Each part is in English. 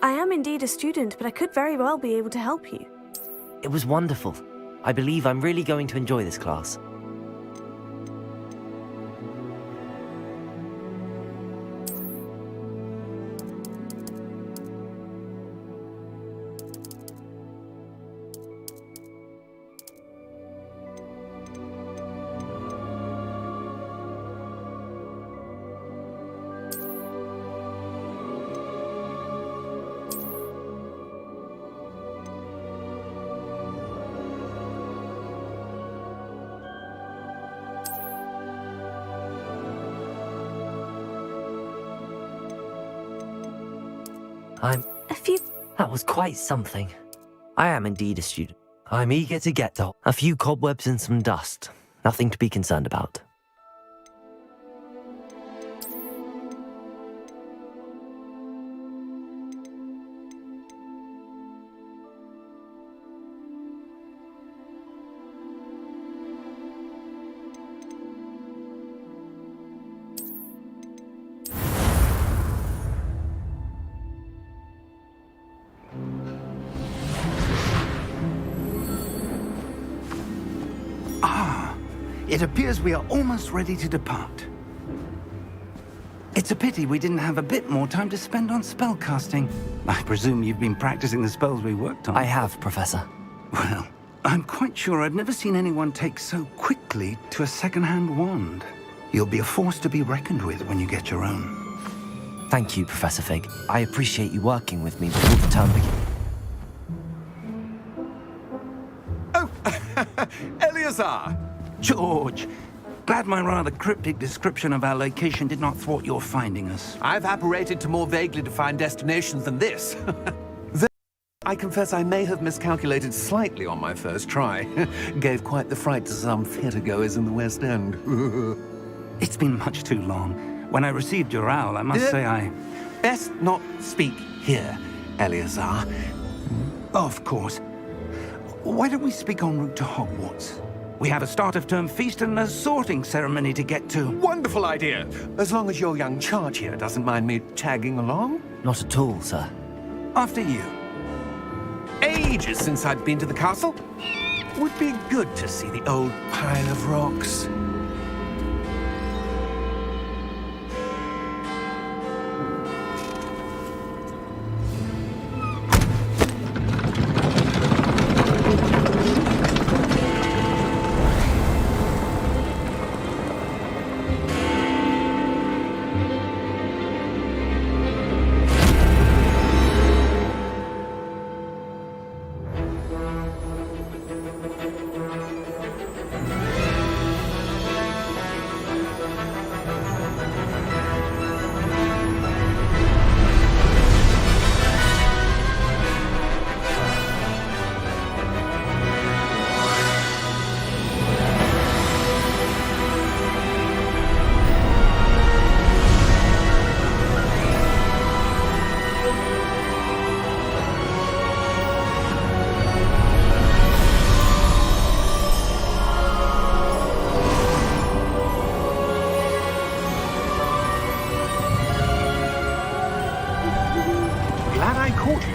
I am indeed a student, but I could very well be able to help you. It was wonderful. I believe I'm really going to enjoy this class. That was quite something. I am indeed a student. I'm eager to get to a few cobwebs and some dust. Nothing to be concerned about. It appears we are almost ready to depart. It's a pity we didn't have a bit more time to spend on spellcasting. I presume you've been practicing the spells we worked on. I have, Professor. Well, I'm quite sure I've never seen anyone take so quickly to a second-hand wand. You'll be a force to be reckoned with when you get your own. Thank you, Professor Fig. I appreciate you working with me before the term begins. Oh, Eleazar! George, glad my rather cryptic description of our location did not thwart your finding us. I've apparated to more vaguely defined destinations than this. Though I confess I may have miscalculated slightly on my first try. Gave quite the fright to some theatre-goers in the West End. It's been much too long. When I received your owl, I must say I... Best not speak here, Eleazar. Of course. Why don't we speak en route to Hogwarts? We have a start-of-term feast and a sorting ceremony to get to. Wonderful idea! As long as your young charge here doesn't mind me tagging along. Not at all, sir. After you. Ages since I'd been to the castle. Would be good to see the old pile of rocks.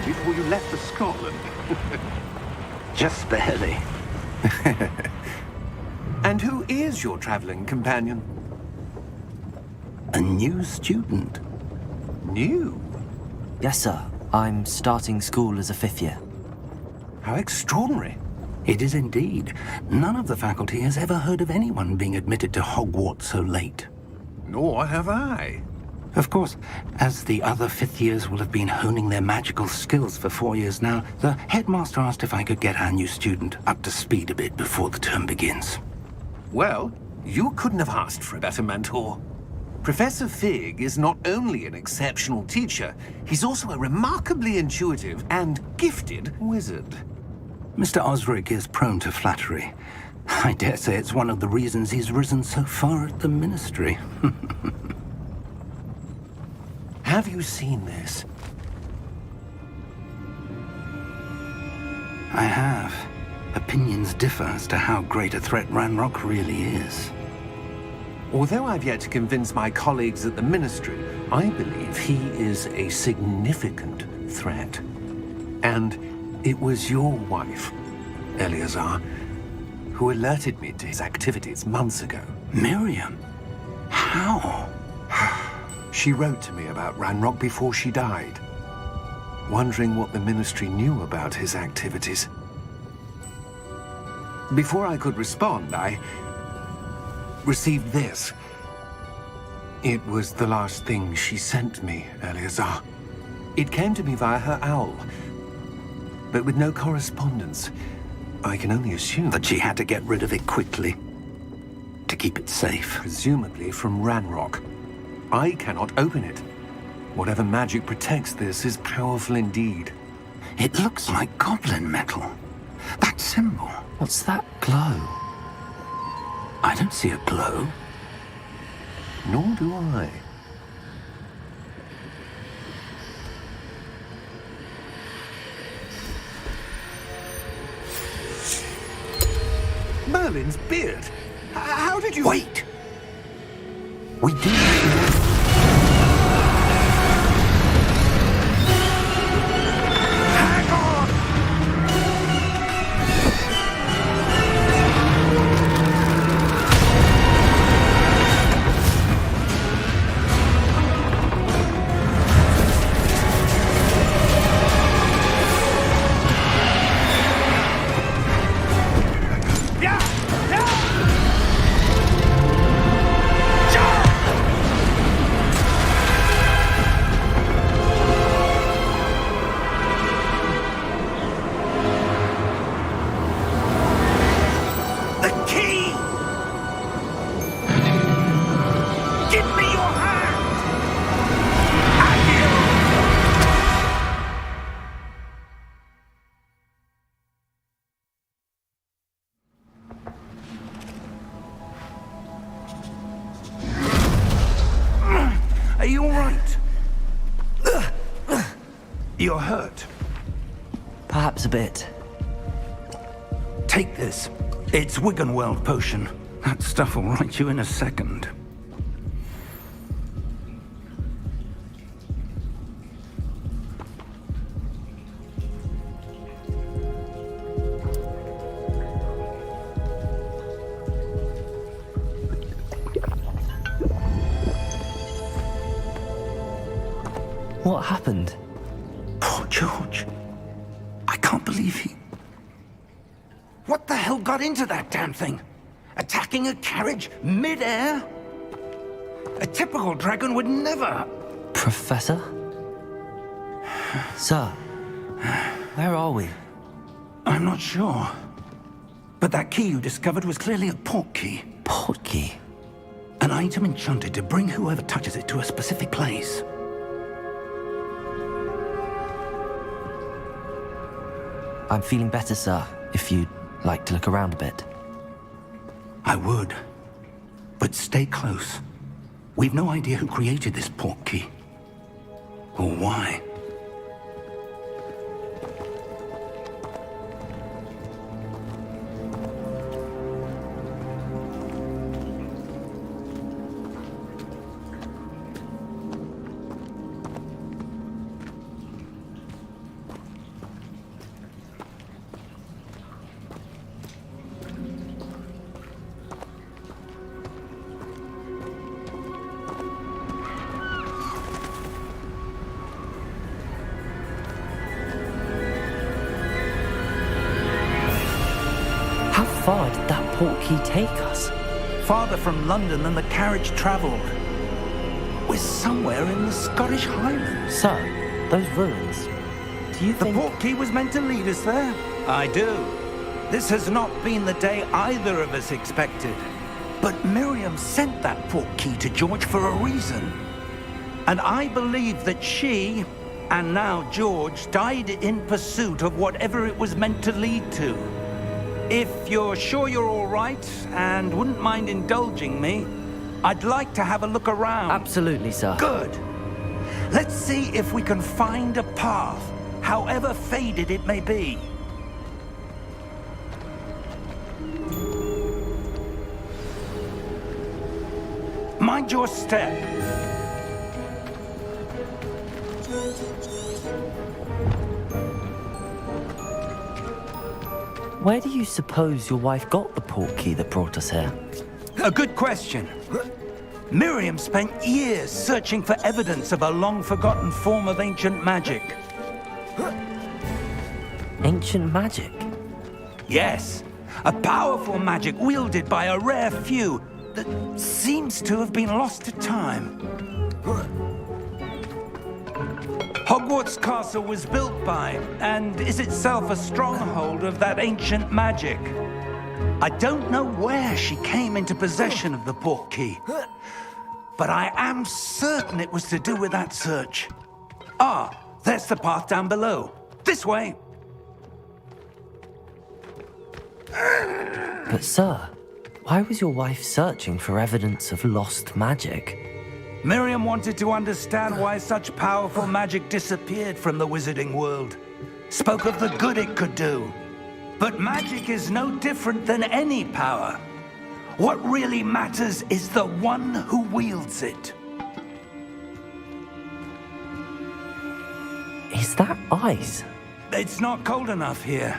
Before you left for Scotland. Just barely. And who is your traveling companion? A new student. New? Yes, sir. I'm starting school as a 5th year. How extraordinary. It is indeed. None of the faculty has ever heard of anyone being admitted to Hogwarts so late. Nor have I. Of course, as the other 5th years will have been honing their magical skills for 4 years now, the headmaster asked if I could get our new student up to speed a bit before the term begins. Well, you couldn't have asked for a better mentor. Professor Fig is not only an exceptional teacher, he's also a remarkably intuitive and gifted wizard. Mr. Osric is prone to flattery. I dare say it's one of the reasons he's risen so far at the ministry. Have you seen this? I have. Opinions differ as to how great a threat Ranrock really is. Although I've yet to convince my colleagues at the Ministry, I believe he is a significant threat. And it was your wife, Eleazar, who alerted me to his activities months ago. Miriam? How? She wrote to me about Ranrock before she died, wondering what the Ministry knew about his activities. Before I could respond, I received this. It was the last thing she sent me, Eleazar. It came to me via her owl, but with no correspondence. I can only assume That she had to get rid of it quickly, to keep it safe. presumably from Ranrock. I cannot open it. Whatever magic protects this is powerful indeed. It looks like goblin metal. That symbol. What's that glow? I don't see a glow. Nor do I. Merlin's beard. How did you... Wait! We do. You're hurt. Perhaps a bit. Take this. It's Wiggenweld potion. That stuff will right you in a second. What happened? Poor George. I can't believe he... What the hell got into that damn thing? Attacking a carriage mid-air? A typical dragon would never... Professor? Sir, where are we? I'm not sure. But that key you discovered was clearly a port key. Port key? An item enchanted to bring whoever touches it to a specific place. I'm feeling better, sir, if you'd like to look around a bit. I would. But stay close. We've no idea who created this port key. Or why. How far did that port key take us? Farther from London than the carriage travelled. We're somewhere in the Scottish Highlands. Sir, those ruins. Do you The think... port key was meant to lead us there? I do. This has not been the day either of us expected. But Miriam sent that port key to George for a reason. And I believe that she, and now George, died in pursuit of whatever it was meant to lead to. If you're sure you're all right and wouldn't mind indulging me, I'd like to have a look around. Absolutely, sir. Good. Let's see if we can find a path, however faded it may be. Mind your step. Where do you suppose your wife got the port key that brought us here? A good question. Miriam spent years searching for evidence of a long-forgotten form of ancient magic. Ancient magic? Yes, a powerful magic wielded by a rare few that seems to have been lost to time. Hogwarts Castle was built by, and is itself a stronghold of that ancient magic. I don't know where she came into possession of the port key, but I am certain it was to do with that search. Ah, there's the path down below. This way. But sir, why was your wife searching for evidence of lost magic? Miriam wanted to understand why such powerful magic disappeared from the wizarding world. Spoke of the good it could do. But magic is no different than any power. What really matters is the one who wields it. Is that ice? It's not cold enough here.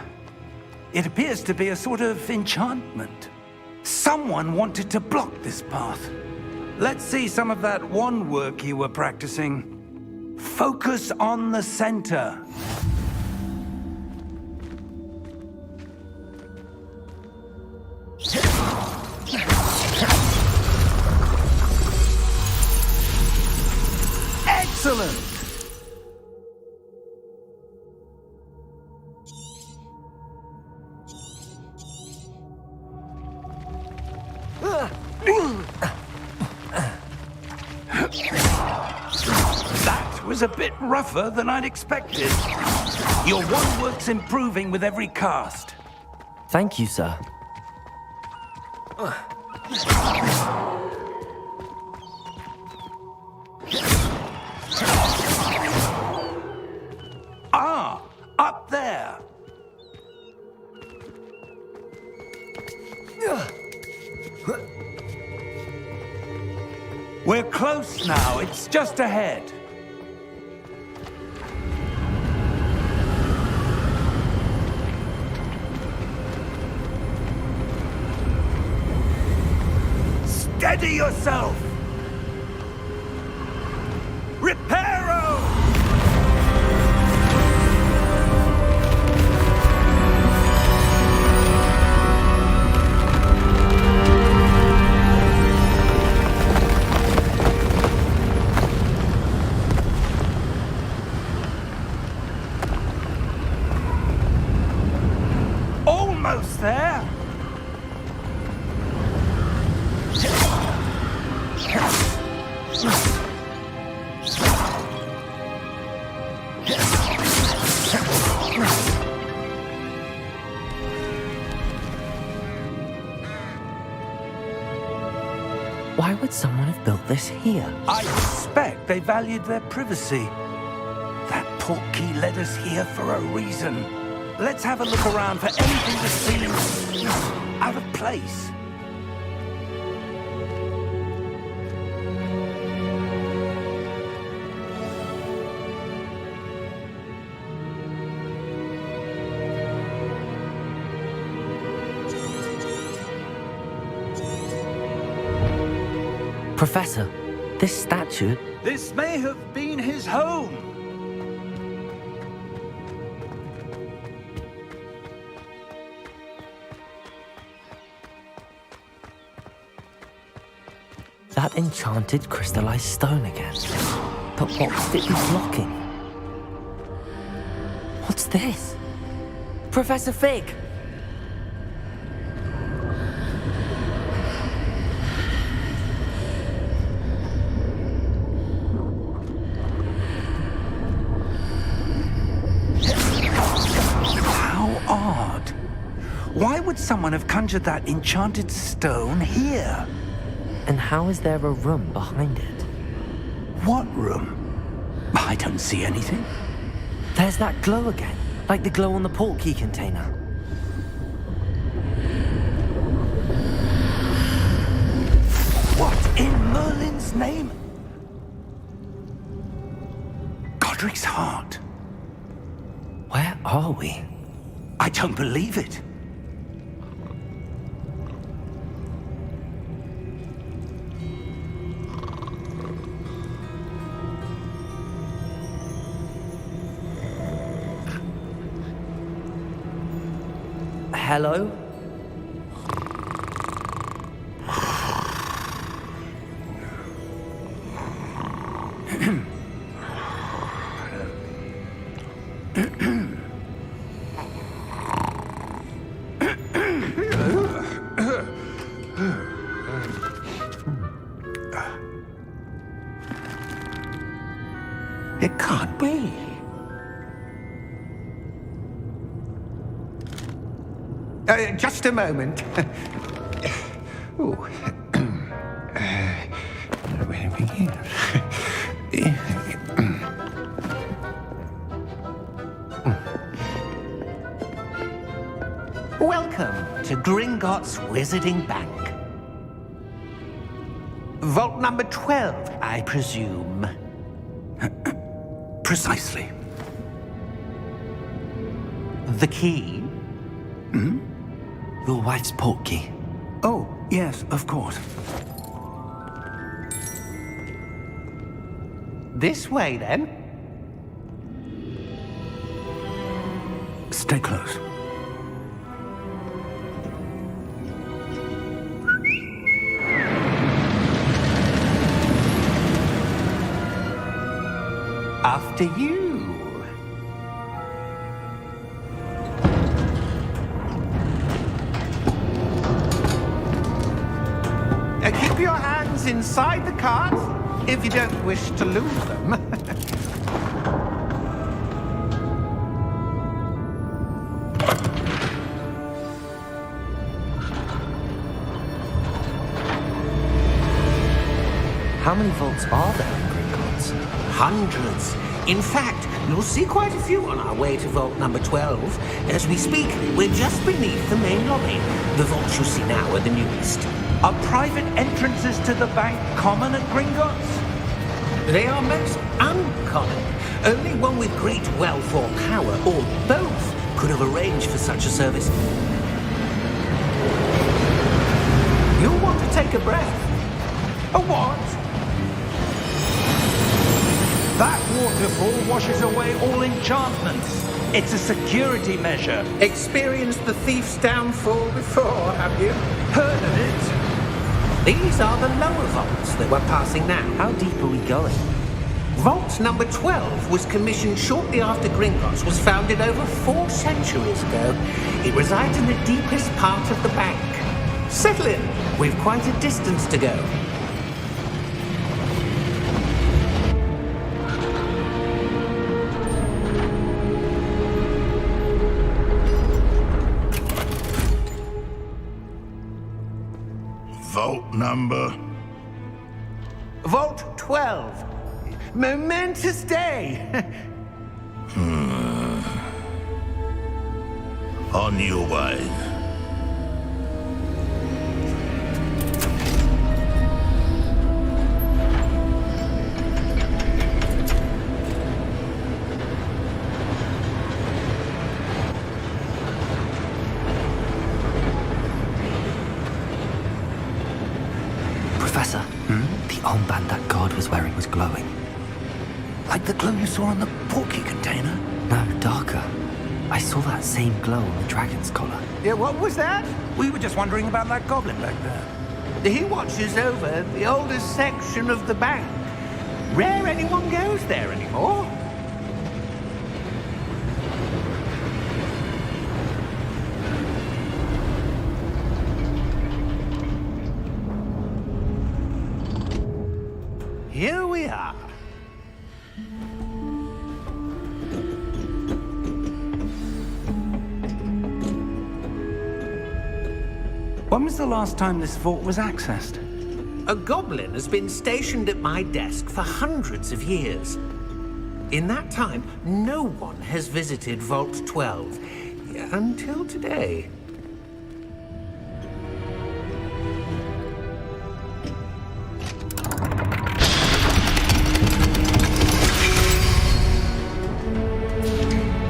It appears to be a sort of enchantment. Someone wanted to block this path. Let's see some of that wand work you were practicing. Focus on the center. Excellent! That was a bit rougher than I'd expected. Your wand work's improving with every cast. Thank you, sir. We're close now. It's just ahead. Steady yourself! Reparo! Almost there! Why would someone have built this here? I suspect they valued their privacy. That portkey led us here for a reason. Let's have a look around for anything that seems out of place. Professor, this statue... This may have been his home. That enchanted crystallized stone again. But what could it be blocking? What's this? Professor Fig! Why would someone have conjured that enchanted stone here? And how is there a room behind it? What room? I don't see anything. There's that glow again, like the glow on the portkey container. What in Merlin's name? Godric's heart. Where are we? I don't believe it. Hello? It can't be. Just a moment. Ooh. Where to begin? Welcome to Gringotts Wizarding Bank. Vault number 12, I presume. Precisely. The key? Your wife's portkey. Oh, yes, of course. This way, then. Stay close. After you. Keep your hands inside the cart if you don't wish to lose them. How many vaults are there in Gringotts? Hundreds. In fact, You'll see quite a few on our way to vault number 12. As we speak, we're just beneath the main lobby. The vaults you see now are the newest. Are private entrances to the bank common at Gringotts? They are most uncommon. Only one with great wealth or power, or both, could have arranged for such a service. You'll want to take a breath. A what? That waterfall washes away all enchantments. It's a security measure. Experienced the thief's downfall before, have you? Heard of it? These are the lower vaults that we're passing now. How deep are we going? Vault number 12 was commissioned shortly after Gringotts was founded over 4 centuries ago. It resides in the deepest part of the bank. Settle in. We've quite a distance to go. Vault number? Vault 12. Momentous day. On your way. Professor, the armband that guard was wearing was glowing. Like the glow you saw on the porky container? No, darker. I saw that same glow on the dragon's collar. Yeah, what was that? We were just wondering about that goblin back there. He watches over the oldest section of the bank. Rare anyone goes there anymore. Here we are. When was the last time this vault was accessed? A goblin has been stationed at my desk for hundreds of years. In that time, no one has visited Vault 12 until today.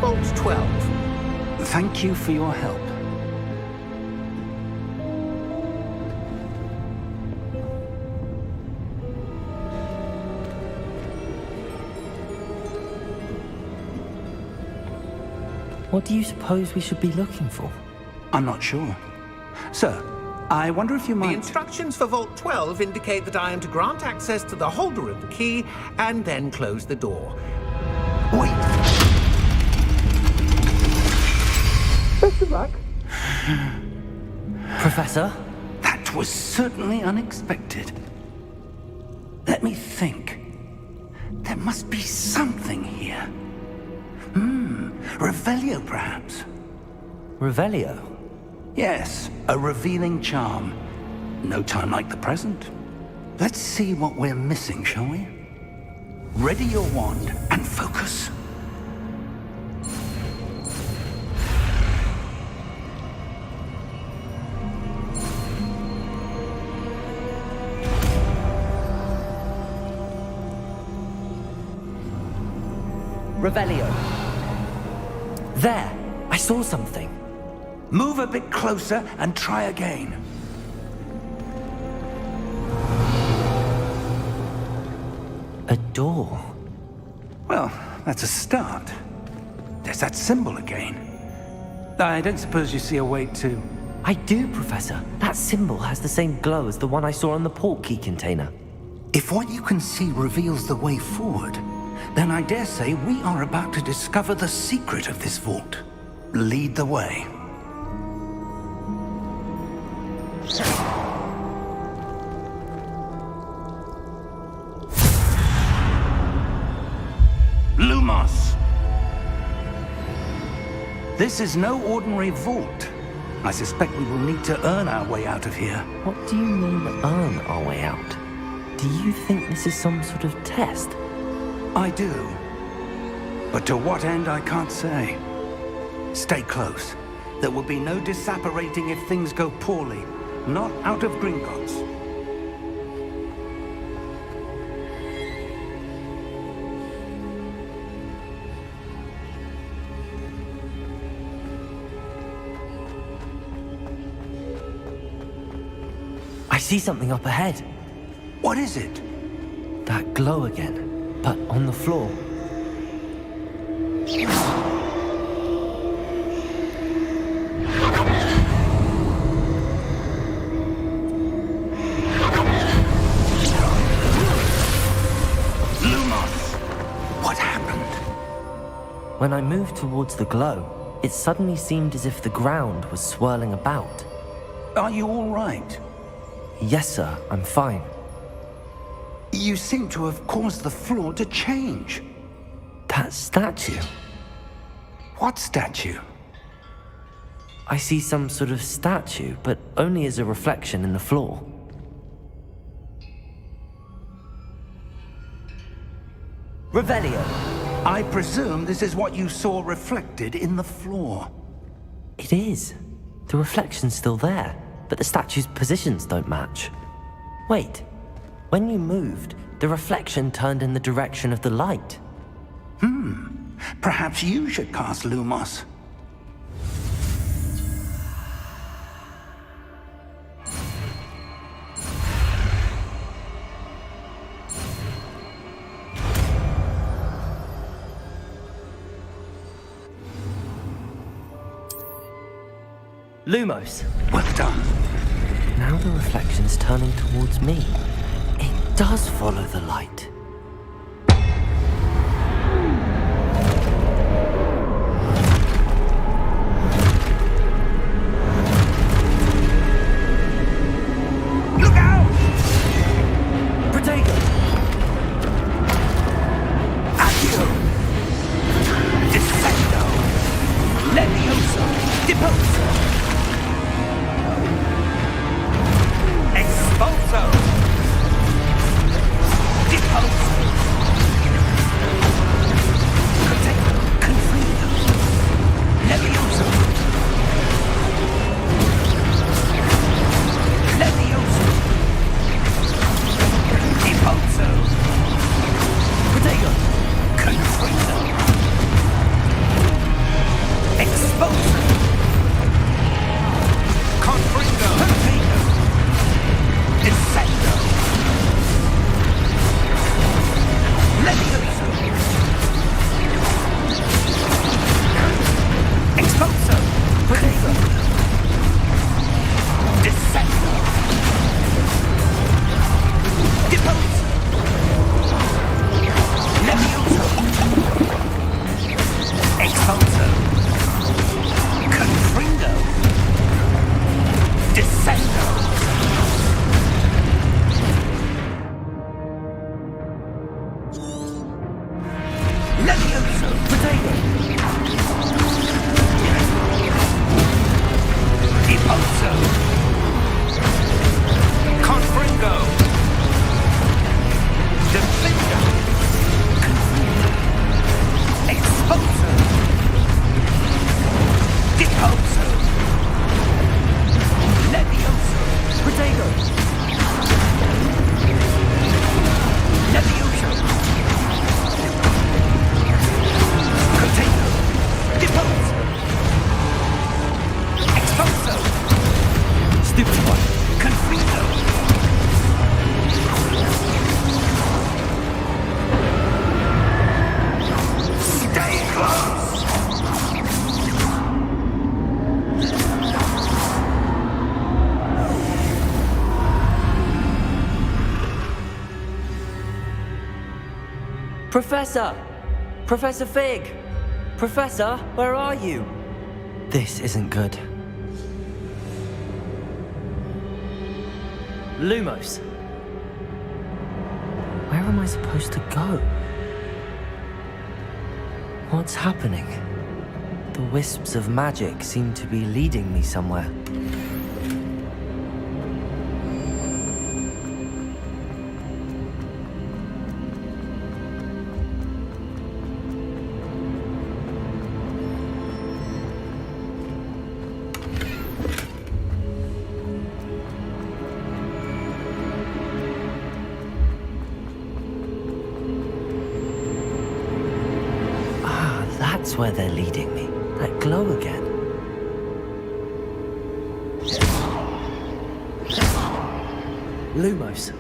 Vault 12. Thank you for your help. What do you suppose we should be looking for? I'm not sure. Sir, I wonder if you The might... instructions for Vault 12 indicate that I am to grant access to the holder of the key and then close the door. Wait! Best of luck. Professor? That was certainly unexpected. Let me think. There must be something here. Revelio, perhaps? Revelio? Yes, a revealing charm. No time like the present. Let's see what we're missing, shall we? Ready your wand and focus. Revelio. There! I saw something. Move a bit closer and try again. A door. Well, that's a start. There's that symbol again. I don't suppose you see a way to... I do, Professor. That symbol has the same glow as the one I saw on the port key container. If what you can see reveals the way forward, then I dare say we are about to discover the secret of this vault. Lead the way. Lumos! This is no ordinary vault. I suspect we will need to earn our way out of here. What do you mean, earn our way out? Do you think this is some sort of test? I do. But to what end, I can't say. Stay close. There will be no disapparating if things go poorly. Not out of Gringotts. I see something up ahead. What is it? That glow again, but on the floor. What happened? When I moved towards the glow, it suddenly seemed as if the ground was swirling about. Are you all right? Yes, sir, I'm fine. You seem to have caused the floor to change. That statue. What statue? I see some sort of statue, but only as a reflection in the floor. Revelio. I presume this is what you saw reflected in the floor. It is. The reflection's still there, but the statue's positions don't match. Wait. When you moved, the reflection turned in the direction of the light. Perhaps you should cast Lumos. Lumos. Well done. Now the reflection's turning towards me. It does follow the light. Look out! Protego! Accio! Descendo! Levioso! Deposo! Expulso! Deposo! Protego! Confrido! Levioso! Levioso! Deposo! Protego! Confrido! Expulso! Confrido! Confrido! Descendo! Levioso! Expulso! Protego! Descendo! Deposo! Levioso! Expulso! Confrido! Descendo! Levioso! Protego! Deposo! Confringo! Defendo! Confrido! Expulso! Deposo! Levioso! Protego! Levioso! Protego! Deposo! Expulso! Stupid one! Confrido! Stay close! Professor! Professor Fig! Professor, where are you? This isn't good. Lumos. Where am I supposed to go? What's happening? The wisps of magic seem to be leading me somewhere. that's where they're leading me. That glow again. Lumos.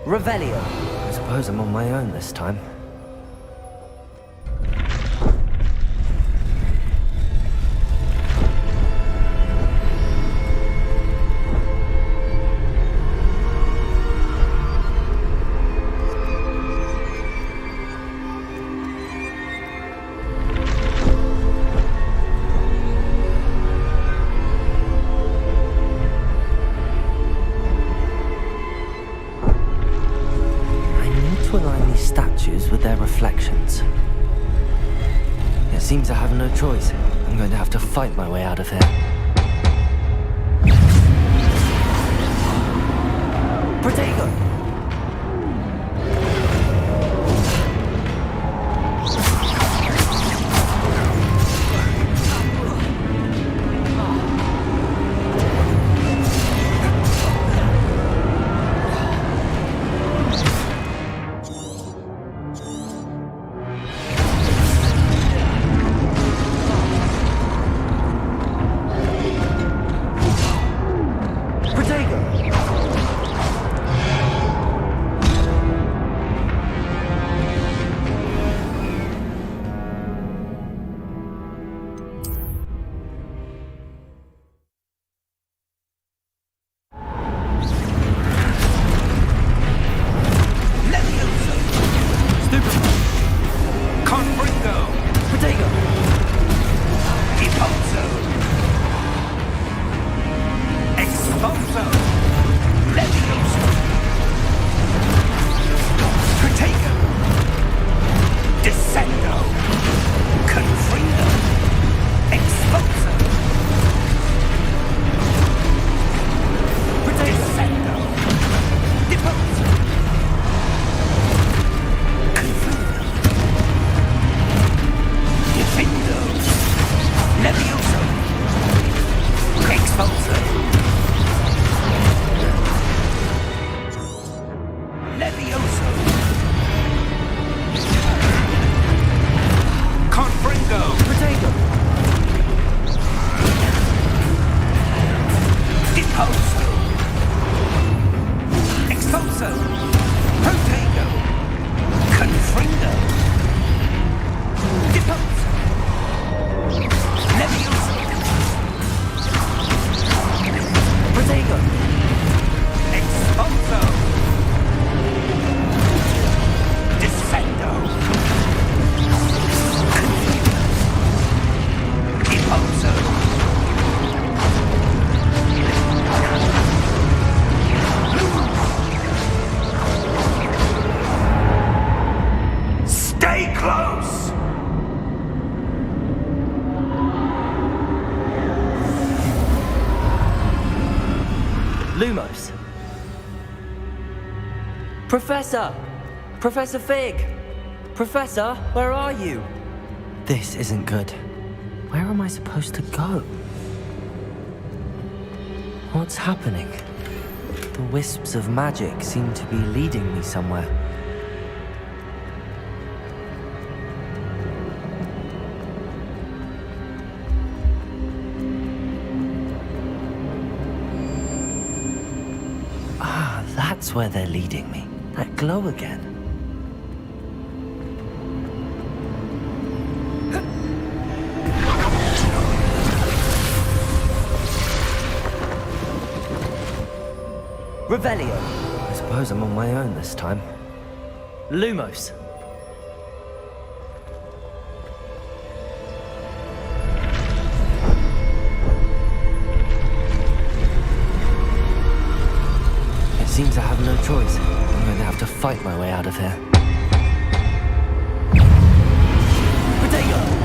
Revelio. I suppose I'm on my own this time. With their reflections. It seems I have no choice. I'm going to have to fight my way out of here. Protego! Lumos. Professor! Professor Fig! Professor, where are you? This isn't good. Where am I supposed to go? What's happening? The wisps of magic seem to be leading me somewhere. That's where they're leading me. That glow again. Revelio. I suppose I'm on my own this time. Lumos. Seems I have no choice. I'm going to have to fight my way out of here. Protego!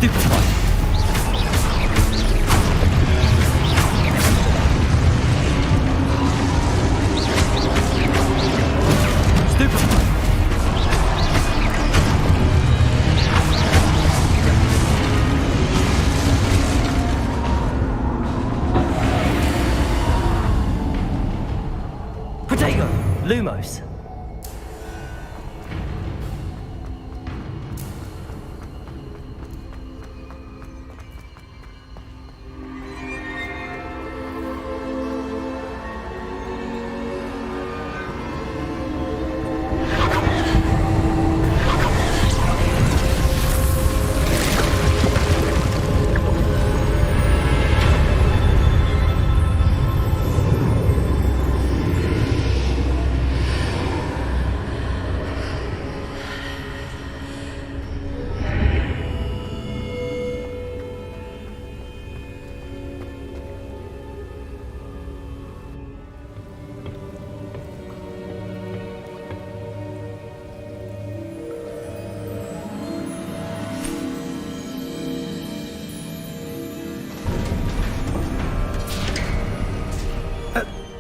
Stupefy. Stupefy. Protego. Lumos.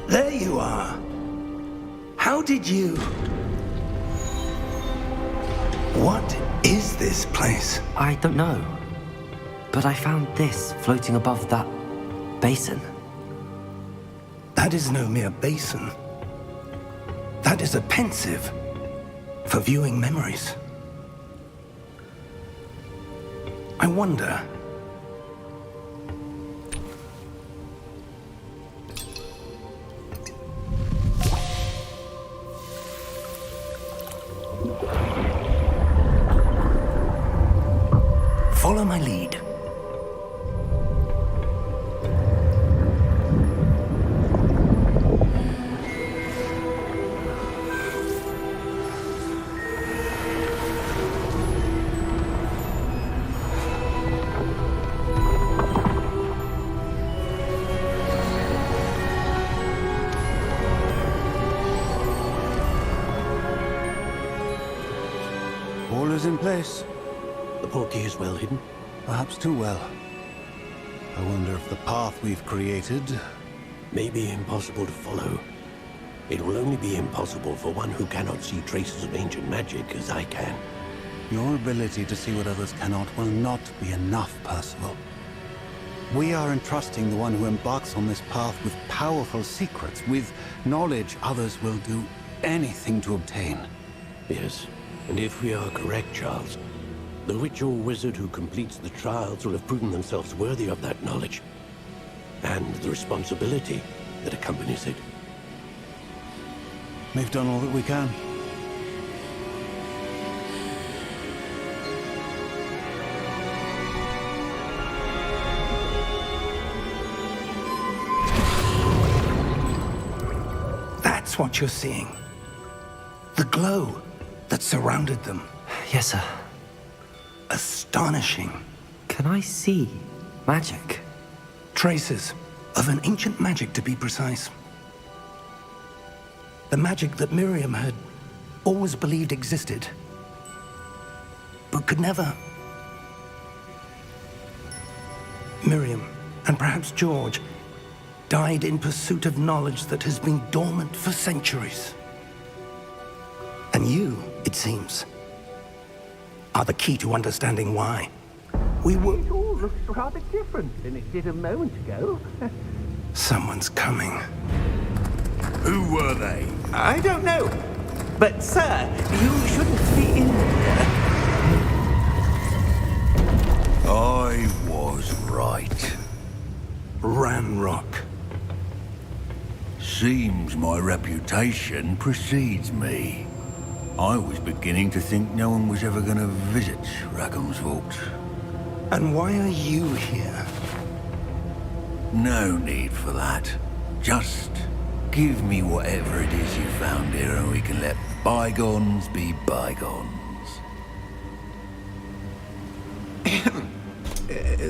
There you are. How did you... What is this place? I don't know. But I found this floating above that basin. That is no mere basin. That is a pensive for viewing memories. I wonder... Follow my lead. All is in place. The portkey is well hidden. Perhaps too well. I wonder if the path we've created... May be impossible to follow. It will only be impossible for one who cannot see traces of ancient magic as I can. Your ability to see what others cannot will not be enough, Percival. We are entrusting the one who embarks on this path with powerful secrets, with knowledge others will do anything to obtain. Yes, and if we are correct, Charles, the witch or wizard who completes the trials will have proven themselves worthy of that knowledge, and the responsibility that accompanies it. We've done all that we can. That's what you're seeing. The glow that surrounded them. Yes, sir. Astonishing. Can I see magic? Traces of an ancient magic, to be precise. The magic that Miriam had always believed existed, but could never. Miriam, and perhaps George, died in pursuit of knowledge that has been dormant for centuries. And you, it seems, are the key to understanding why. We were... It all looks rather different than it did a moment ago. Someone's coming. Who were they? I don't know. But, sir, you shouldn't be in here. I was right. Ranrock. Seems my reputation precedes me. I was beginning to think no one was ever going to visit Rackham's Vault. And why are you here? No need for that. Just give me whatever it is you found here and we can let bygones be bygones.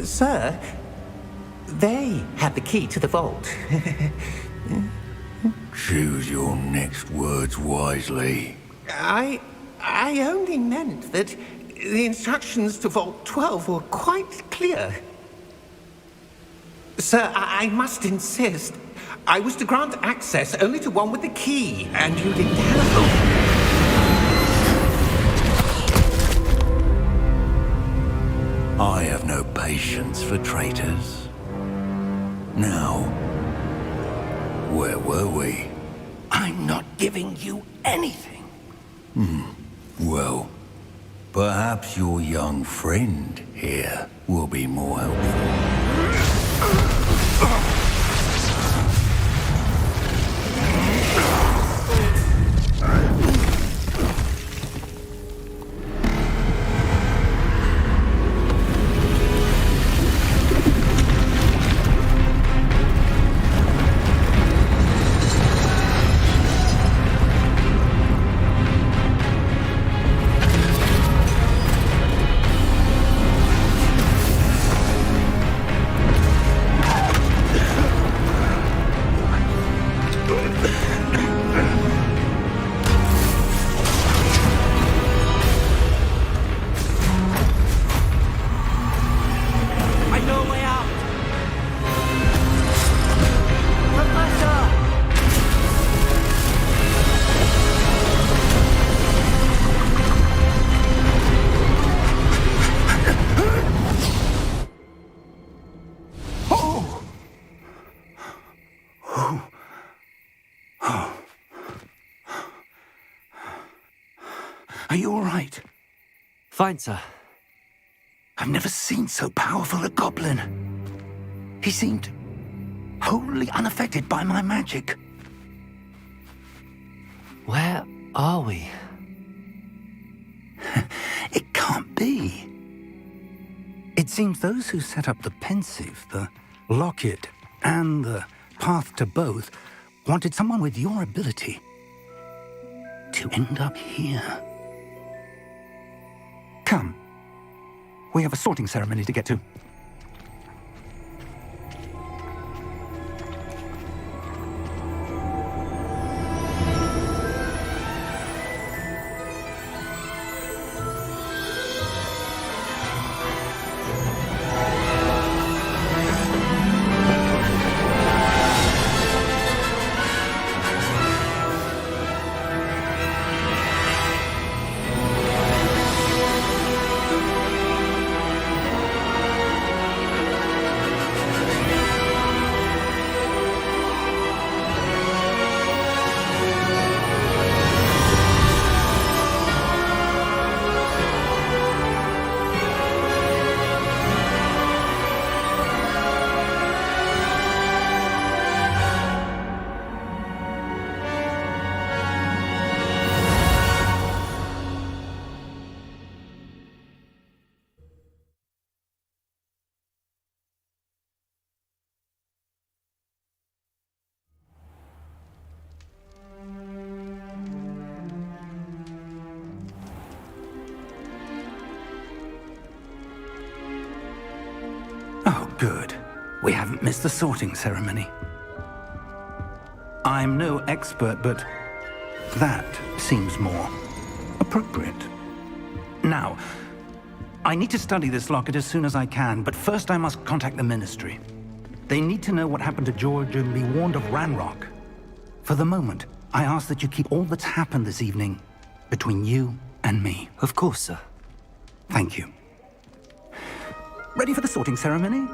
Sir, they have the key to the vault. Choose your next words wisely. I only meant that The instructions to Vault 12 were quite clear. Sir, I must insist. I was to grant access only to one with the key, and you didn't have... I have no patience for traitors. Now, where were we? I'm not giving you anything. Well, perhaps your young friend here will be more helpful. Are you all right? Fine, sir. I've never seen so powerful a goblin. He seemed wholly unaffected by my magic. Where are we? It can't be. It seems those who set up the pensive, the locket, and the path to both wanted someone with your ability to end up here. Come. We have a sorting ceremony to get to. Oh, good. We haven't missed the sorting ceremony. I'm no expert, but that seems more appropriate. Now, I need to study this locket as soon as I can, but first I must contact the Ministry. They need to know what happened to George and be warned of Ranrock. For the moment, I ask that you keep all that's happened this evening between you and me. Of course, sir. Thank you. Ready for the sorting ceremony?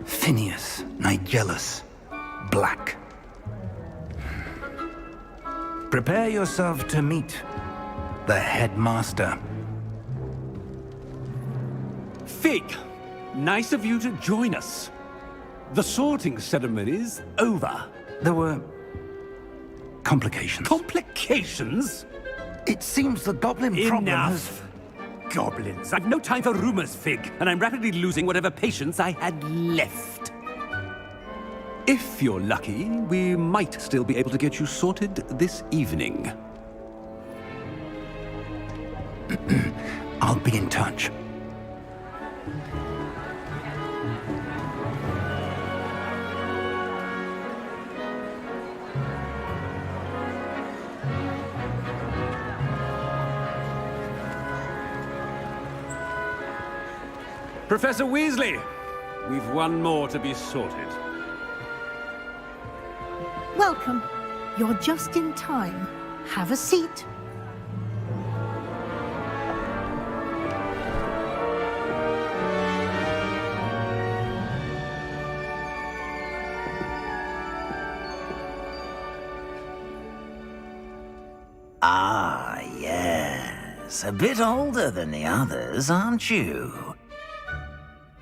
Phineas, Nigellus, Black. Prepare yourself to meet the headmaster. Fig, nice of you to join us. The sorting ceremony's over. There were complications. Complications? It seems the goblin problem has... Enough! Goblins. I've no time for rumors, Fig, and I'm rapidly losing whatever patience I had left. If you're lucky, we might still be able to get you sorted this evening. I'll be in touch. Professor Weasley, we've one more to be sorted. Welcome. You're just in time. Have a seat. Ah, yes. A bit older than the others, aren't you?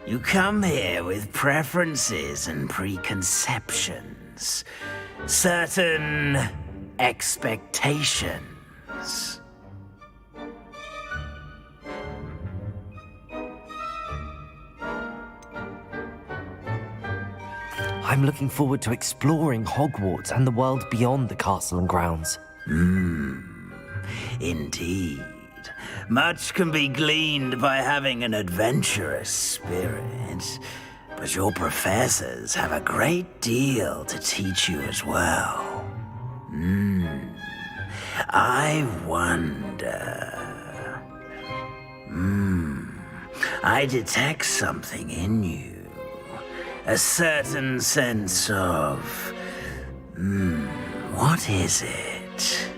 You come here with preferences and preconceptions. Certain expectations. I'm looking forward to exploring Hogwarts and the world beyond the castle and grounds. Indeed. Much can be gleaned by having an adventurous spirit, but your professors have a great deal to teach you as well. I wonder... I detect something in you. A certain sense of... what is it?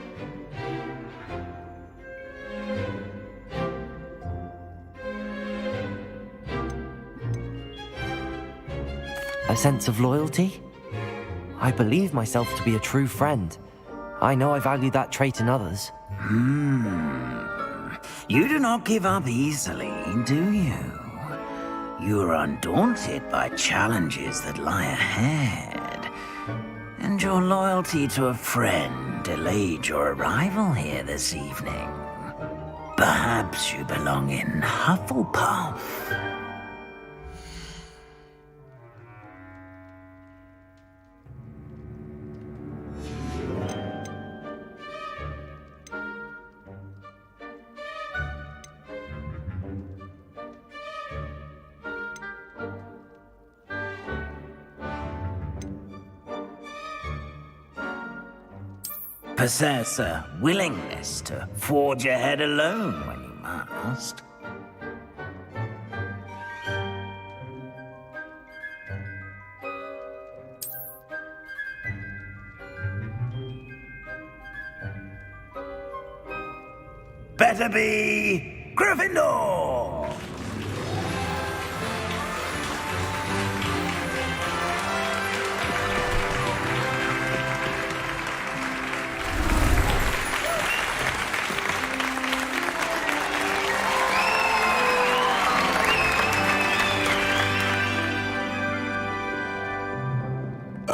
A sense of loyalty? I believe myself to be a true friend. I know I value that trait in others. You do not give up easily, do you? You are undaunted by challenges that lie ahead. And your loyalty to a friend delayed your arrival here this evening. Perhaps you belong in Hufflepuff. Possess a willingness to forge ahead alone when you must. Better be Gryffindor!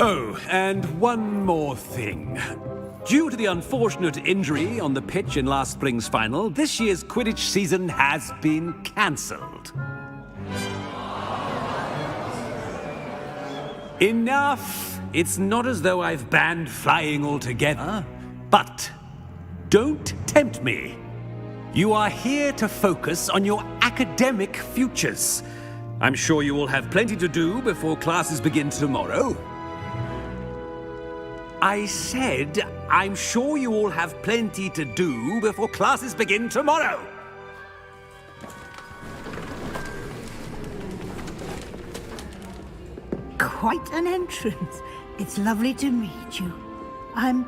Oh, and one more thing. Due to the unfortunate injury on the pitch in last spring's final, this year's Quidditch season has been cancelled. Enough! It's not as though I've banned flying altogether, but don't tempt me. You are here to focus on your academic futures. I'm sure you will have plenty to do before classes begin tomorrow. I said, I'm sure you all have plenty to do before classes begin tomorrow. Quite an entrance. It's lovely to meet you.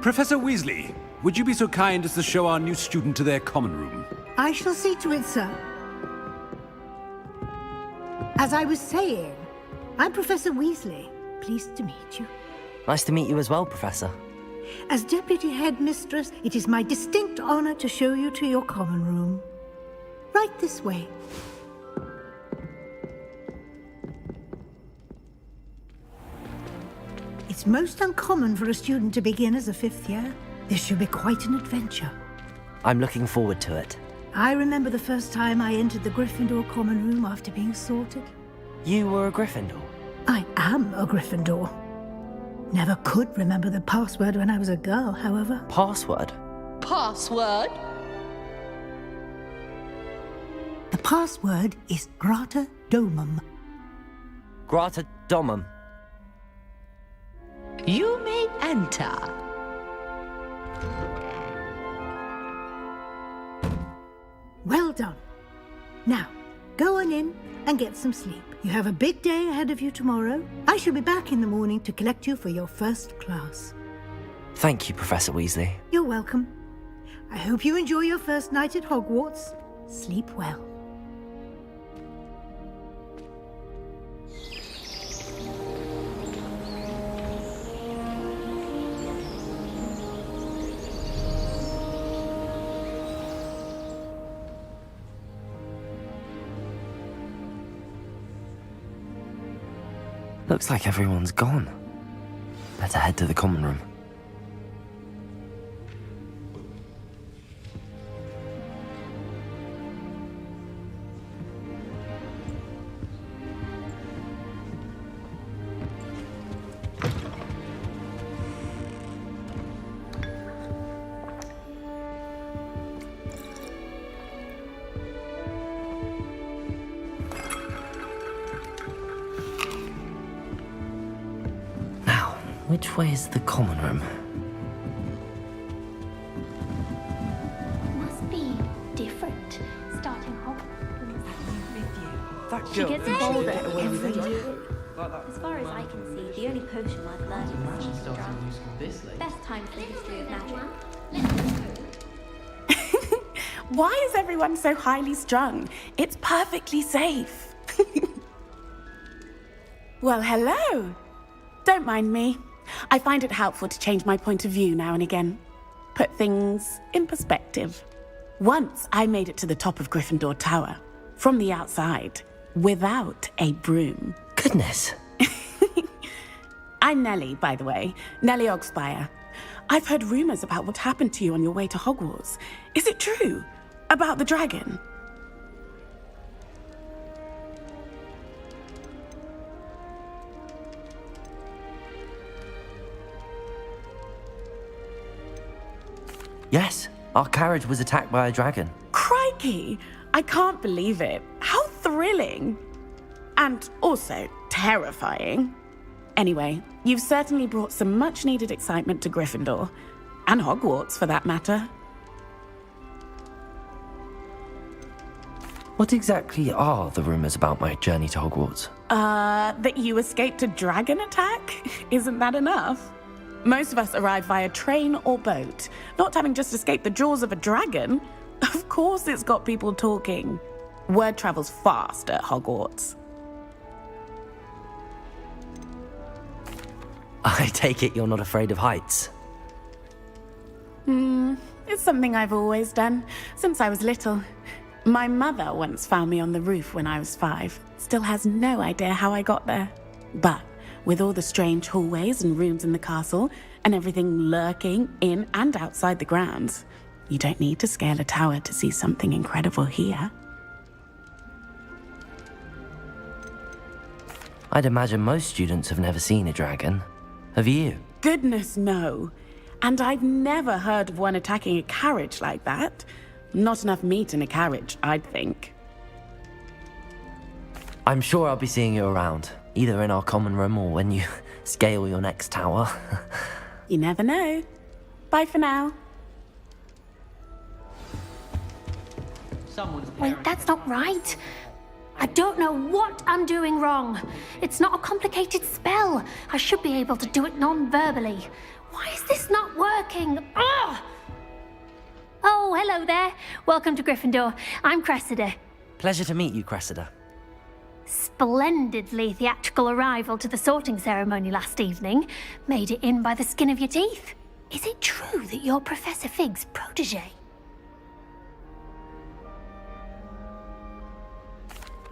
Professor Weasley, would you be so kind as to show our new student to their common room? I shall see to it, sir. As I was saying, I'm Professor Weasley. Pleased to meet you. Nice to meet you as well, Professor. As Deputy Headmistress, it is my distinct honor to show you to your common room. Right this way. It's most uncommon for a student to begin as a fifth year. This should be quite an adventure. I'm looking forward to it. I remember the first time I entered the Gryffindor common room after being sorted. You were a Gryffindor? I am a Gryffindor. Never could remember the password when I was a girl, however. Password? Password? The password is Grata Domum. Grata Domum. You may enter. Well done. Now, go on in and get some sleep. You have a big day ahead of you tomorrow. I shall be back in the morning to collect you for your first class. Thank you, Professor Weasley. You're welcome. I hope you enjoy your first night at Hogwarts. Sleep well. Looks like everyone's gone. Better head to the common room. Which way is the common room? Must be different. Starting Hogwarts. She gets bolder every year. As far as I can see, the only potion I've learned is Secret Drug. Best time for the history of magic. Why is everyone so highly strung? It's perfectly safe. Well, hello. Don't mind me. I find it helpful to change my point of view now and again. Put things in perspective. Once I made it to the top of Gryffindor Tower, from the outside, without a broom. Goodness. I'm Nellie, by the way. Nellie Ogspire. I've heard rumors about what happened to you on your way to Hogwarts. Is it true? About the dragon? Yes, our carriage was attacked by a dragon. Crikey! I can't believe it. How thrilling! And also terrifying. Anyway, you've certainly brought some much-needed excitement to Gryffindor. And Hogwarts, for that matter. What exactly are the rumors about my journey to Hogwarts? That you escaped a dragon attack? Isn't that enough? Most of us arrive via train or boat. Not having just escaped the jaws of a dragon, of course it's got people talking. Word travels fast at Hogwarts. I take it you're not afraid of heights. It's something I've always done, since I was little. My mother once found me on the roof when I was 5. Still has no idea how I got there. But with all the strange hallways and rooms in the castle, and everything lurking in and outside the grounds, you don't need to scale a tower to see something incredible here. I'd imagine most students have never seen a dragon. Have you? Goodness, no. And I've never heard of one attacking a carriage like that. Not enough meat in a carriage, I'd think. I'm sure I'll be seeing you around, either in our common room or when you scale your next tower. You never know. Bye for now. Wait, that's not right. I don't know what I'm doing wrong. It's not a complicated spell. I should be able to do it non-verbally. Why is this not working? Ugh! Oh, hello there. Welcome to Gryffindor. I'm Cressida. Pleasure to meet you, Cressida. Splendidly theatrical arrival to the sorting ceremony last evening. Made it in by the skin of your teeth. Is it true that you're Professor Fig's protege?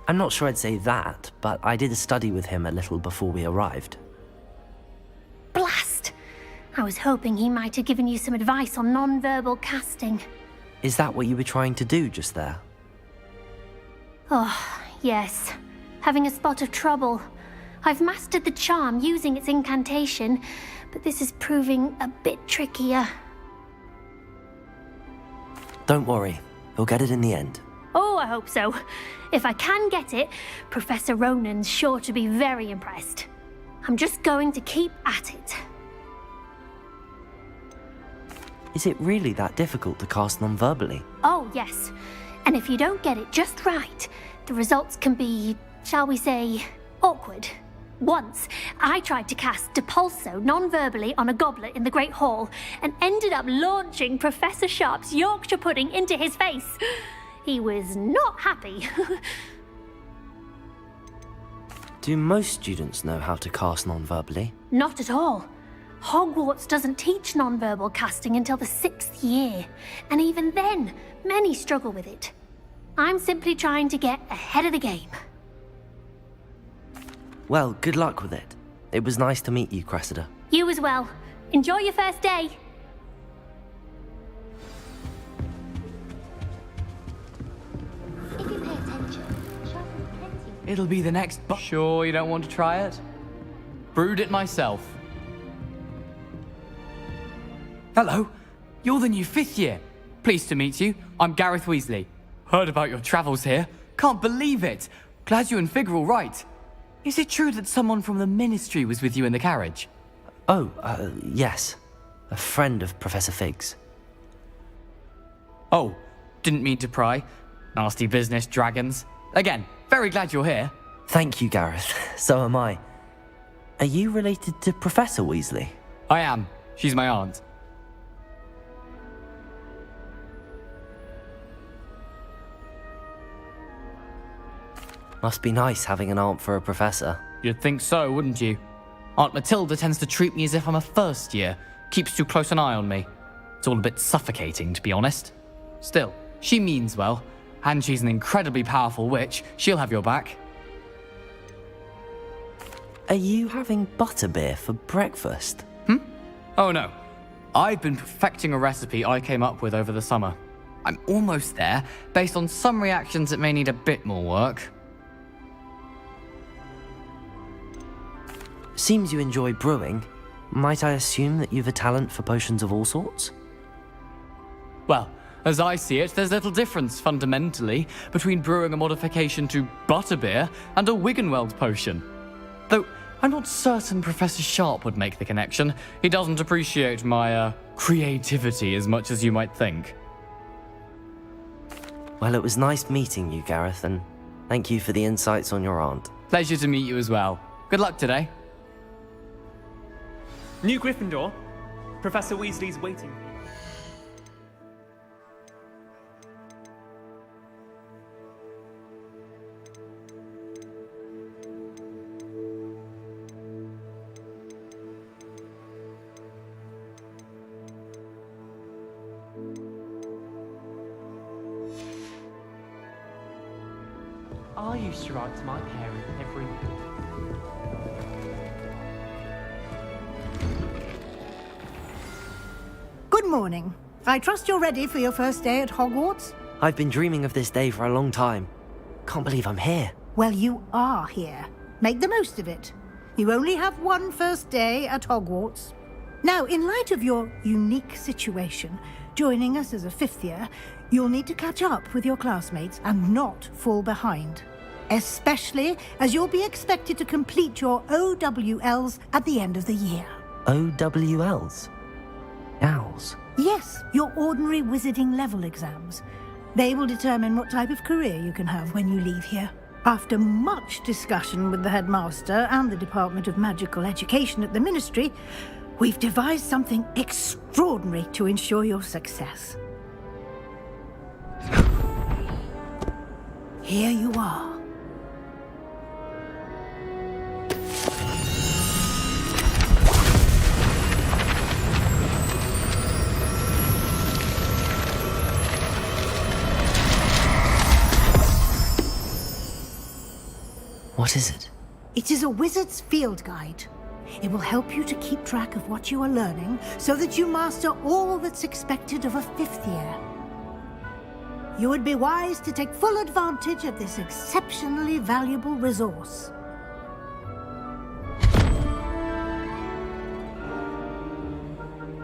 I'm not sure I'd say that, but I did study with him a little before we arrived. Blast! I was hoping he might have given you some advice on non-verbal casting. Is that what you were trying to do just there? Oh, yes. Having a spot of trouble. I've mastered the charm using its incantation, but this is proving a bit trickier. Don't worry, you'll get it in the end. Oh, I hope so. If I can get it, Professor Ronan's sure to be very impressed. I'm just going to keep at it. Is it really that difficult to cast non-verbally? Oh, yes. And if you don't get it just right, the results can be, shall we say, awkward. Once, I tried to cast Depulso non-verbally on a goblet in the Great Hall and ended up launching Professor Sharp's Yorkshire pudding into his face. He was not happy. Do most students know how to cast non-verbally? Not at all. Hogwarts doesn't teach non-verbal casting until the 6th year, and even then, many struggle with it. I'm simply trying to get ahead of the game. Well, good luck with it. It was nice to meet you, Cressida. You as well. Enjoy your first day. If you pay attention, sharpen plenty. It'll be the next Sure you don't want to try it? Brewed it myself. Hello, you're the new 5th year. Pleased to meet you. I'm Gareth Weasley. Heard about your travels here. Can't believe it. Glad you and Fig are all right. Is it true that someone from the Ministry was with you in the carriage? Oh, yes. A friend of Professor Fig's. Oh, didn't mean to pry. Nasty business, dragons. Again, very glad you're here. Thank you, Gareth. So am I. Are you related to Professor Weasley? I am. She's my aunt. Must be nice having an aunt for a professor. You'd think so, wouldn't you? Aunt Matilda tends to treat me as if I'm a first year. Keeps too close an eye on me. It's all a bit suffocating, to be honest. Still, she means well. And she's an incredibly powerful witch. She'll have your back. Are you having butterbeer for breakfast? Oh no. I've been perfecting a recipe I came up with over the summer. I'm almost there, based on some reactions that may need a bit more work. Seems you enjoy brewing. Might I assume that you've a talent for potions of all sorts? Well, as I see it, there's little difference, fundamentally, between brewing a modification to butterbeer and a Wiggenweld potion. Though, I'm not certain Professor Sharp would make the connection. He doesn't appreciate my, creativity as much as you might think. Well, it was nice meeting you, Gareth, and thank you for the insights on your aunt. Pleasure to meet you as well. Good luck today. New Gryffindor. Professor Weasley's waiting. I used to write to my parents every week. Good morning. I trust you're ready for your first day at Hogwarts? I've been dreaming of this day for a long time. Can't believe I'm here. Well, you are here. Make the most of it. You only have one first day at Hogwarts. Now, in light of your unique situation, joining us as a 5th year, you'll need to catch up with your classmates and not fall behind. Especially as you'll be expected to complete your OWLs at the end of the year. OWLs? Owls? Yes, your ordinary wizarding level exams. They will determine what type of career you can have when you leave here. After much discussion with the headmaster and the Department of Magical Education at the Ministry, we've devised something extraordinary to ensure your success. Here you are. What is it? It is a wizard's field guide. It will help you to keep track of what you are learning so that you master all that's expected of a 5th year. You would be wise to take full advantage of this exceptionally valuable resource.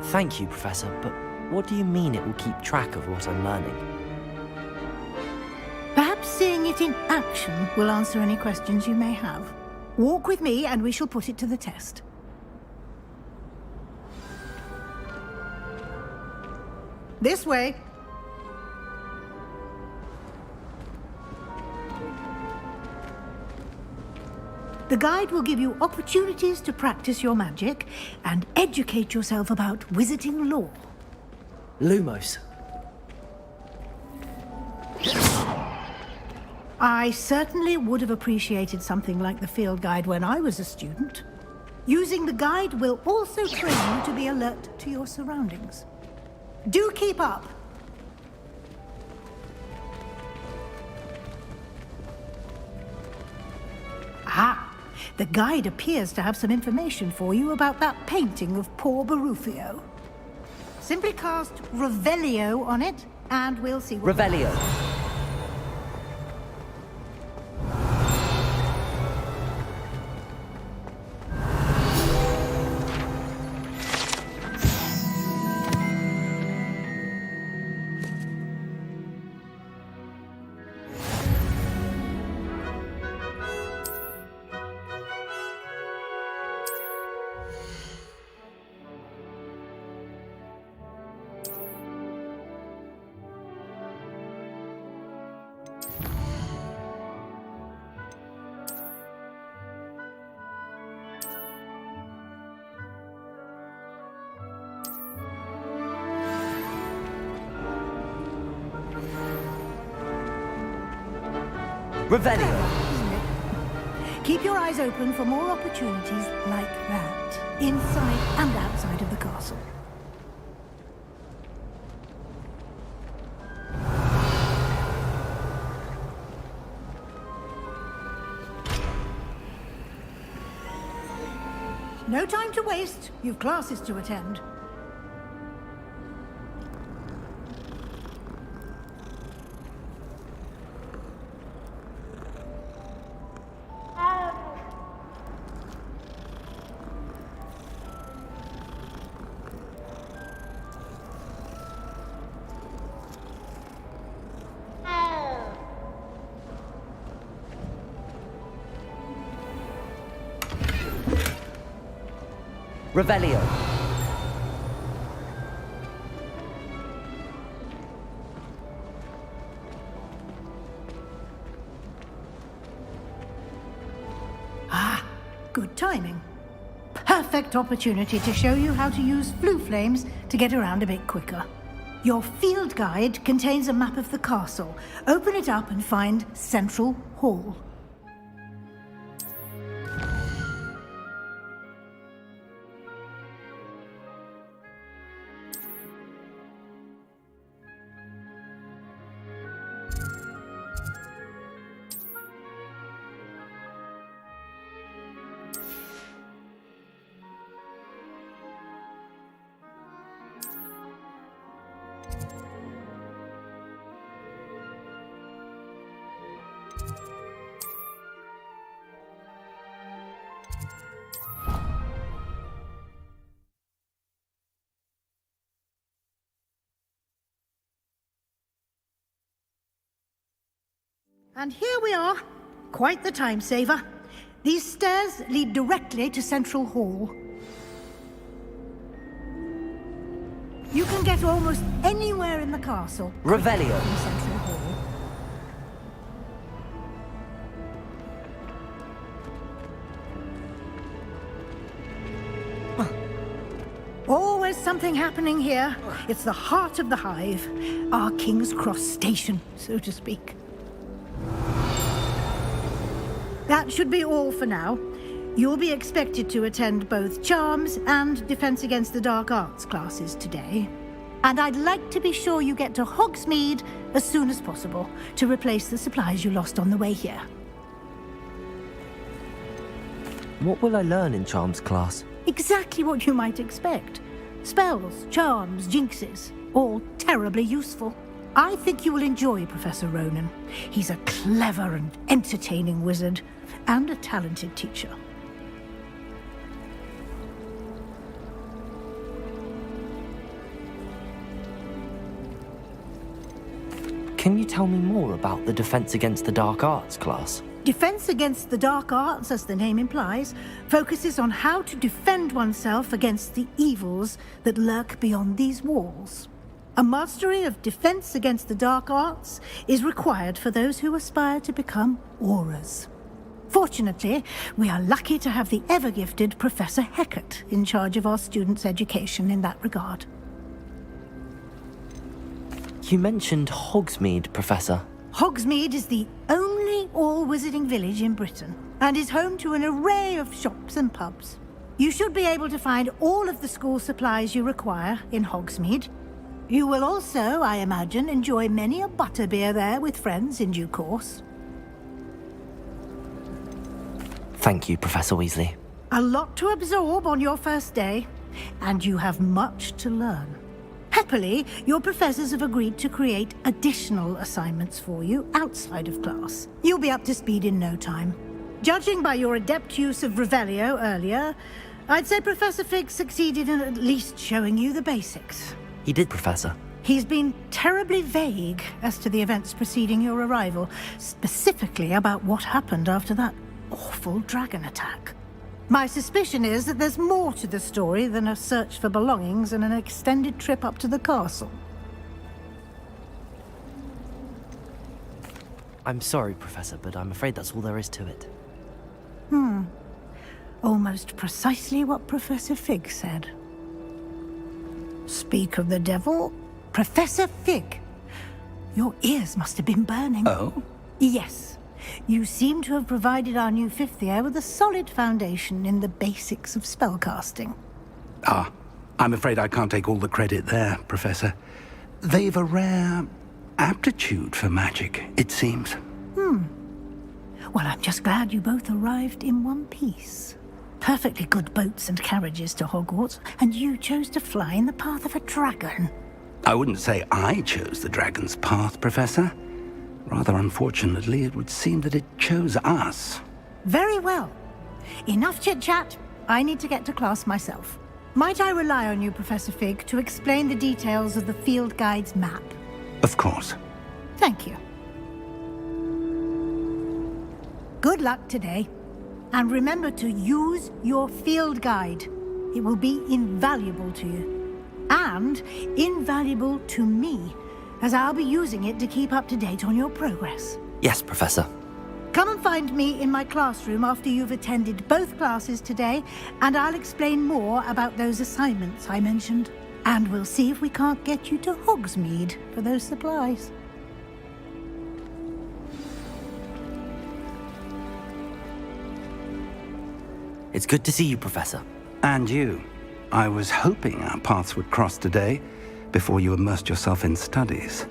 Thank you, Professor, but what do you mean it will keep track of what I'm learning? Perhaps seeing it in action will answer any questions you may have. Walk with me and we shall put it to the test. This way. The guide will give you opportunities to practice your magic and educate yourself about wizarding lore. Lumos. I certainly would have appreciated something like the field guide when I was a student. Using the guide will also train you to be alert to your surroundings. Do keep up. Ah, the guide appears to have some information for you about that painting of poor Barufio. Simply cast Revelio on it, and we'll see what... Revelio. Revelio. Keep your eyes open for more opportunities like that, inside and outside of the castle. No time to waste. You've classes to attend. Revelio. Ah, good timing. Perfect opportunity to show you how to use flue flames to get around a bit quicker. Your field guide contains a map of the castle. Open it up and find Central Hall. And here we are. Quite the time saver. These stairs lead directly to Central Hall. You can get almost anywhere in the castle. Revelio. From Central Hall. Always something happening here. It's the heart of the hive. Our King's Cross station, so to speak. That should be all for now. You'll be expected to attend both Charms and Defense Against the Dark Arts classes today. And I'd like to be sure you get to Hogsmeade as soon as possible to replace the supplies you lost on the way here. What will I learn in Charms class? Exactly what you might expect. Spells, charms, jinxes, all terribly useful. I think you will enjoy Professor Ronan. He's a clever and entertaining wizard, and a talented teacher. Can you tell me more about the Defense Against the Dark Arts class? Defense Against the Dark Arts, as the name implies, focuses on how to defend oneself against the evils that lurk beyond these walls. A mastery of Defense Against the Dark Arts is required for those who aspire to become Aurors. Fortunately, we are lucky to have the ever-gifted Professor Hecat in charge of our students' education in that regard. You mentioned Hogsmeade, Professor. Hogsmeade is the only all-wizarding village in Britain, and is home to an array of shops and pubs. You should be able to find all of the school supplies you require in Hogsmeade. You will also, I imagine, enjoy many a butterbeer there with friends in due course. Thank you, Professor Weasley. A lot to absorb on your first day, and you have much to learn. Happily, your professors have agreed to create additional assignments for you outside of class. You'll be up to speed in no time. Judging by your adept use of Revelio earlier, I'd say Professor Fig succeeded in at least showing you the basics. He did, Professor. He's been terribly vague as to the events preceding your arrival, specifically about what happened after that awful dragon attack. My suspicion is that there's more to the story than a search for belongings and an extended trip up to the castle. I'm sorry, Professor, but I'm afraid that's all there is to it. Almost precisely what Professor Fig said. Speak of the devil, Professor Fig. Your ears must have been burning. Oh? Yes. You seem to have provided our new fifth year with a solid foundation in the basics of spellcasting. Ah, I'm afraid I can't take all the credit there, Professor. They've a rare aptitude for magic, it seems. Well, I'm just glad you both arrived in one piece. Perfectly good boats and carriages to Hogwarts, and you chose to fly in the path of a dragon. I wouldn't say I chose the dragon's path, Professor. Rather unfortunately, it would seem that it chose us. Very well. Enough chit-chat. I need to get to class myself. Might I rely on you, Professor Fig, to explain the details of the field guide's map? Of course. Thank you. Good luck today. And remember to use your field guide. It will be invaluable to you. And invaluable to me, as I'll be using it to keep up to date on your progress. Yes, Professor. Come and find me in my classroom after you've attended both classes today, and I'll explain more about those assignments I mentioned. And we'll see if we can't get you to Hogsmeade for those supplies. It's good to see you, Professor. And you. I was hoping our paths would cross today, before you immersed yourself in studies.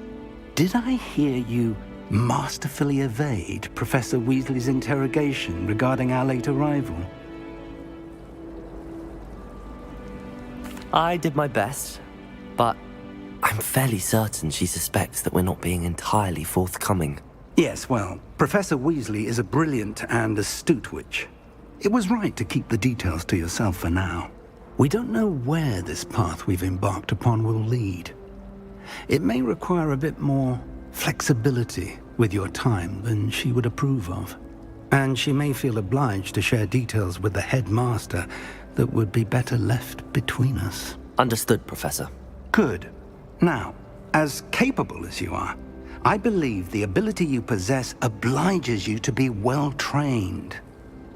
Did I hear you masterfully evade Professor Weasley's interrogation regarding our late arrival? I did my best, but I'm fairly certain she suspects that we're not being entirely forthcoming. Yes, well, Professor Weasley is a brilliant and astute witch. It was right to keep the details to yourself for now. We don't know where this path we've embarked upon will lead. It may require a bit more flexibility with your time than she would approve of. And she may feel obliged to share details with the headmaster that would be better left between us. Understood, Professor. Good. Now, as capable as you are, I believe the ability you possess obliges you to be well trained.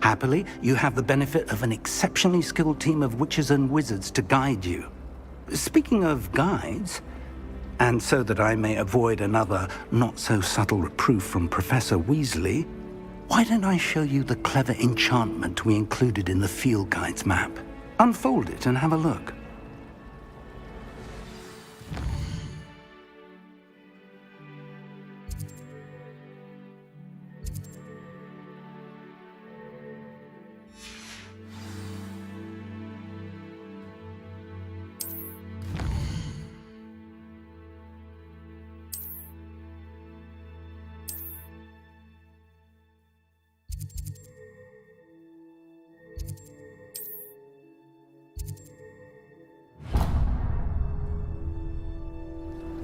Happily, you have the benefit of an exceptionally skilled team of witches and wizards to guide you. Speaking of guides, and so that I may avoid another not-so-subtle reproof from Professor Weasley, why don't I show you the clever enchantment we included in the field guide's map? Unfold it and have a look.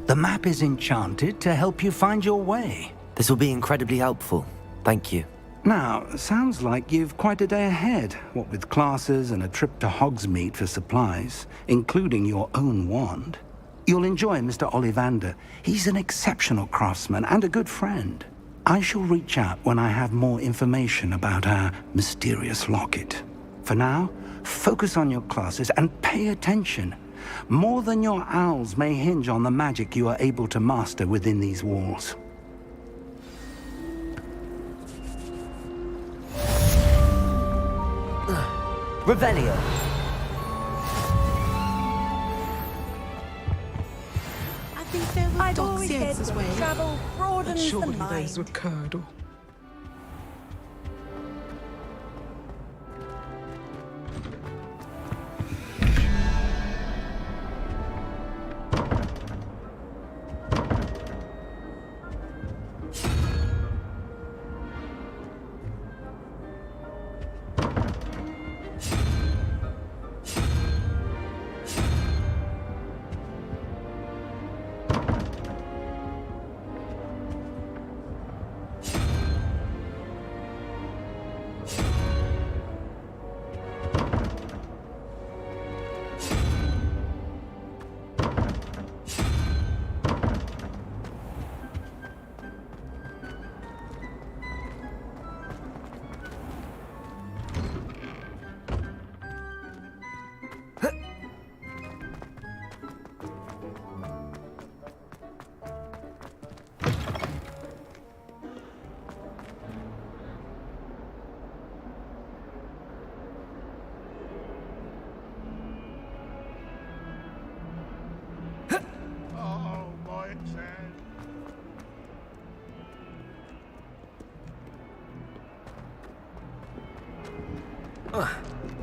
The map is enchanted to help you find your way. This will be incredibly helpful. Thank you. Now, sounds like you've quite a day ahead, what with classes and a trip to Hogsmeade for supplies, including your own wand. You'll enjoy Mr. Ollivander. He's an exceptional craftsman and a good friend. I shall reach out when I have more information about our mysterious locket. For now, focus on your classes and pay attention. More than your owls may hinge on the magic you are able to master within these walls. Revelio. I think there were I'd always said as well. travel broadens the Surely mind. those were Curdle.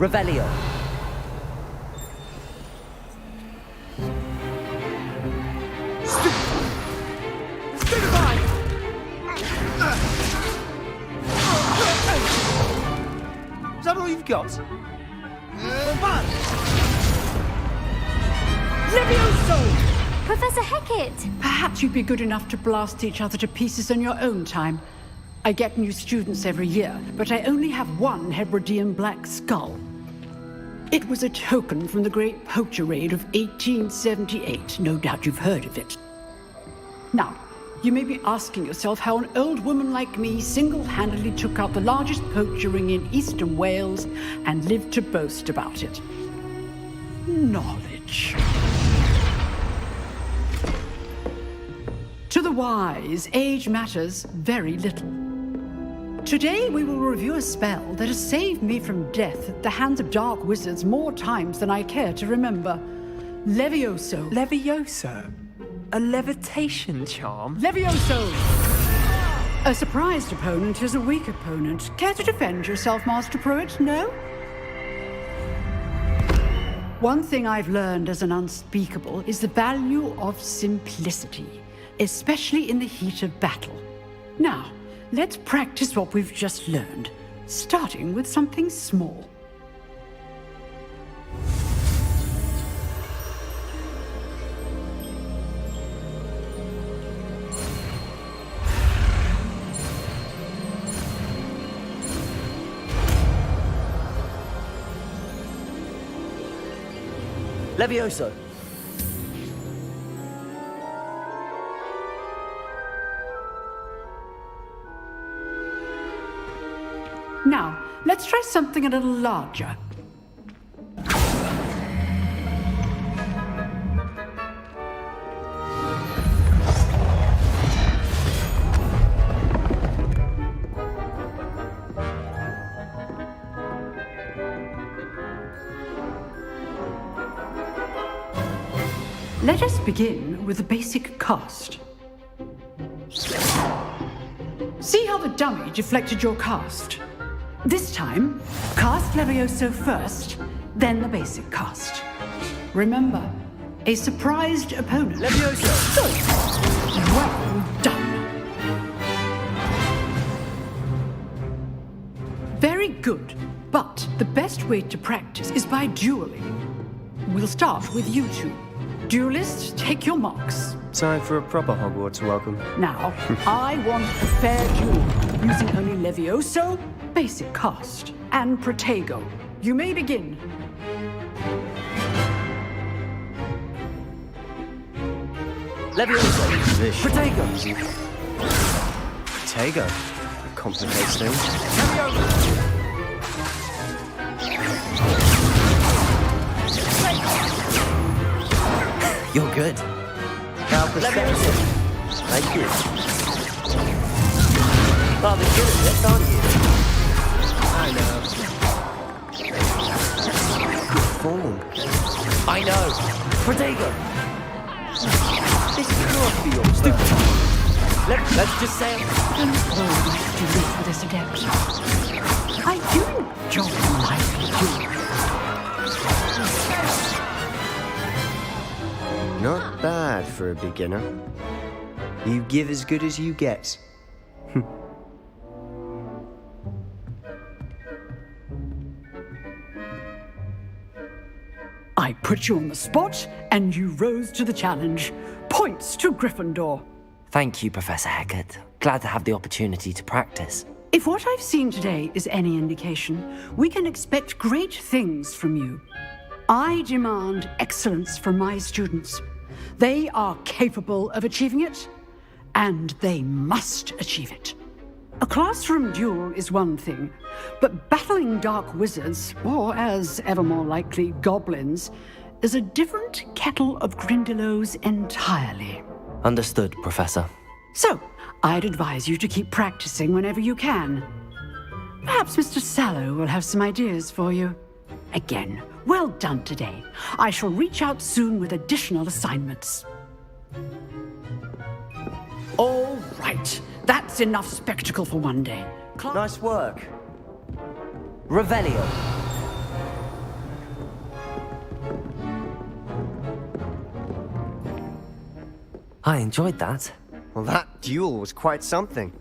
Revelio. Is that all you've got? Levioso! Professor Hecat! Perhaps you'd be good enough to blast each other to pieces in your own time. I get new students every year, but I only have one Hebridean black skull. It was a token from the Great Poacher Raid of 1878. No doubt you've heard of it. Now, you may be asking yourself how an old woman like me single-handedly took out the largest poacher ring in eastern Wales and lived to boast about it. Knowledge. To the wise, age matters very little. Today we will review a spell that has saved me from death at the hands of dark wizards more times than I care to remember. Levioso. Levioso? A levitation charm? Levioso! A surprised opponent is a weak opponent. Care to defend yourself, Master Pruitt? No? One thing I've learned as an unspeakable is the value of simplicity, especially in the heat of battle. Now, let's practice what we've just learned, starting with something small. Levioso. Now, let's try something a little larger. Let us begin with the basic cast. See how the dummy deflected your cast? This time, cast Levioso first, then the basic cast. Remember, a surprised opponent. Levioso! Good. Well done. Very good, but the best way to practice is by dueling. We'll start with you two. Duelists, take your marks. Time for a proper Hogwarts welcome. Now, I want a fair duel, using only Levioso, basic cast, and Protego. You may begin. Levioso. Protego. Protego. Complicates things. You're good. Now perception. Thank you. Rather good at this, aren't you? I know. Good form. I know. Protego. This can't be your stupid. Let's just say I'm always doing for this adept. I do enjoy my duel. Not bad for a beginner. You give as good as you get. I put you on the spot, and you rose to the challenge. Points to Gryffindor. Thank you, Professor Hecat. Glad to have the opportunity to practice. If what I've seen today is any indication, we can expect great things from you. I demand excellence from my students. They are capable of achieving it, and they must achieve it. A classroom duel is one thing, but battling dark wizards, or as ever more likely, goblins, is a different kettle of Grindylows entirely. Understood, Professor. So, I'd advise you to keep practicing whenever you can. Perhaps Mr. Sallow will have some ideas for you. Again, well done today. I shall reach out soon with additional assignments. All right, that's enough spectacle for one day. Nice work. Revelio. I enjoyed that. Well, that duel was quite something.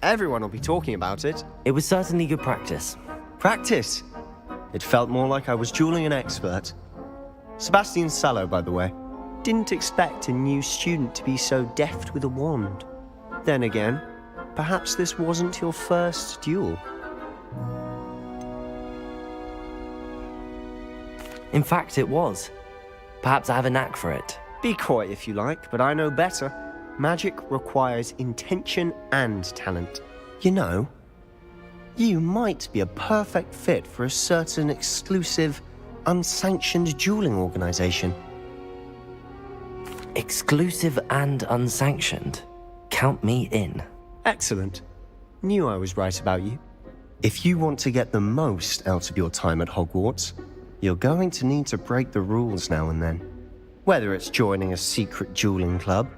Everyone will be talking about it. It was certainly good practice. Practice? It felt more like I was dueling an expert. Sebastian Sallow, by the way. Didn't expect a new student to be so deft with a wand. Then again, perhaps this wasn't your first duel. In fact, it was. Perhaps I have a knack for it. Be coy if you like, but I know better. Magic requires intention and talent. You know, you might be a perfect fit for a certain exclusive, unsanctioned dueling organization. Exclusive and unsanctioned? Count me in. Excellent. Knew I was right about you. If you want to get the most out of your time at Hogwarts, you're going to need to break the rules now and then. Whether it's joining a secret dueling club,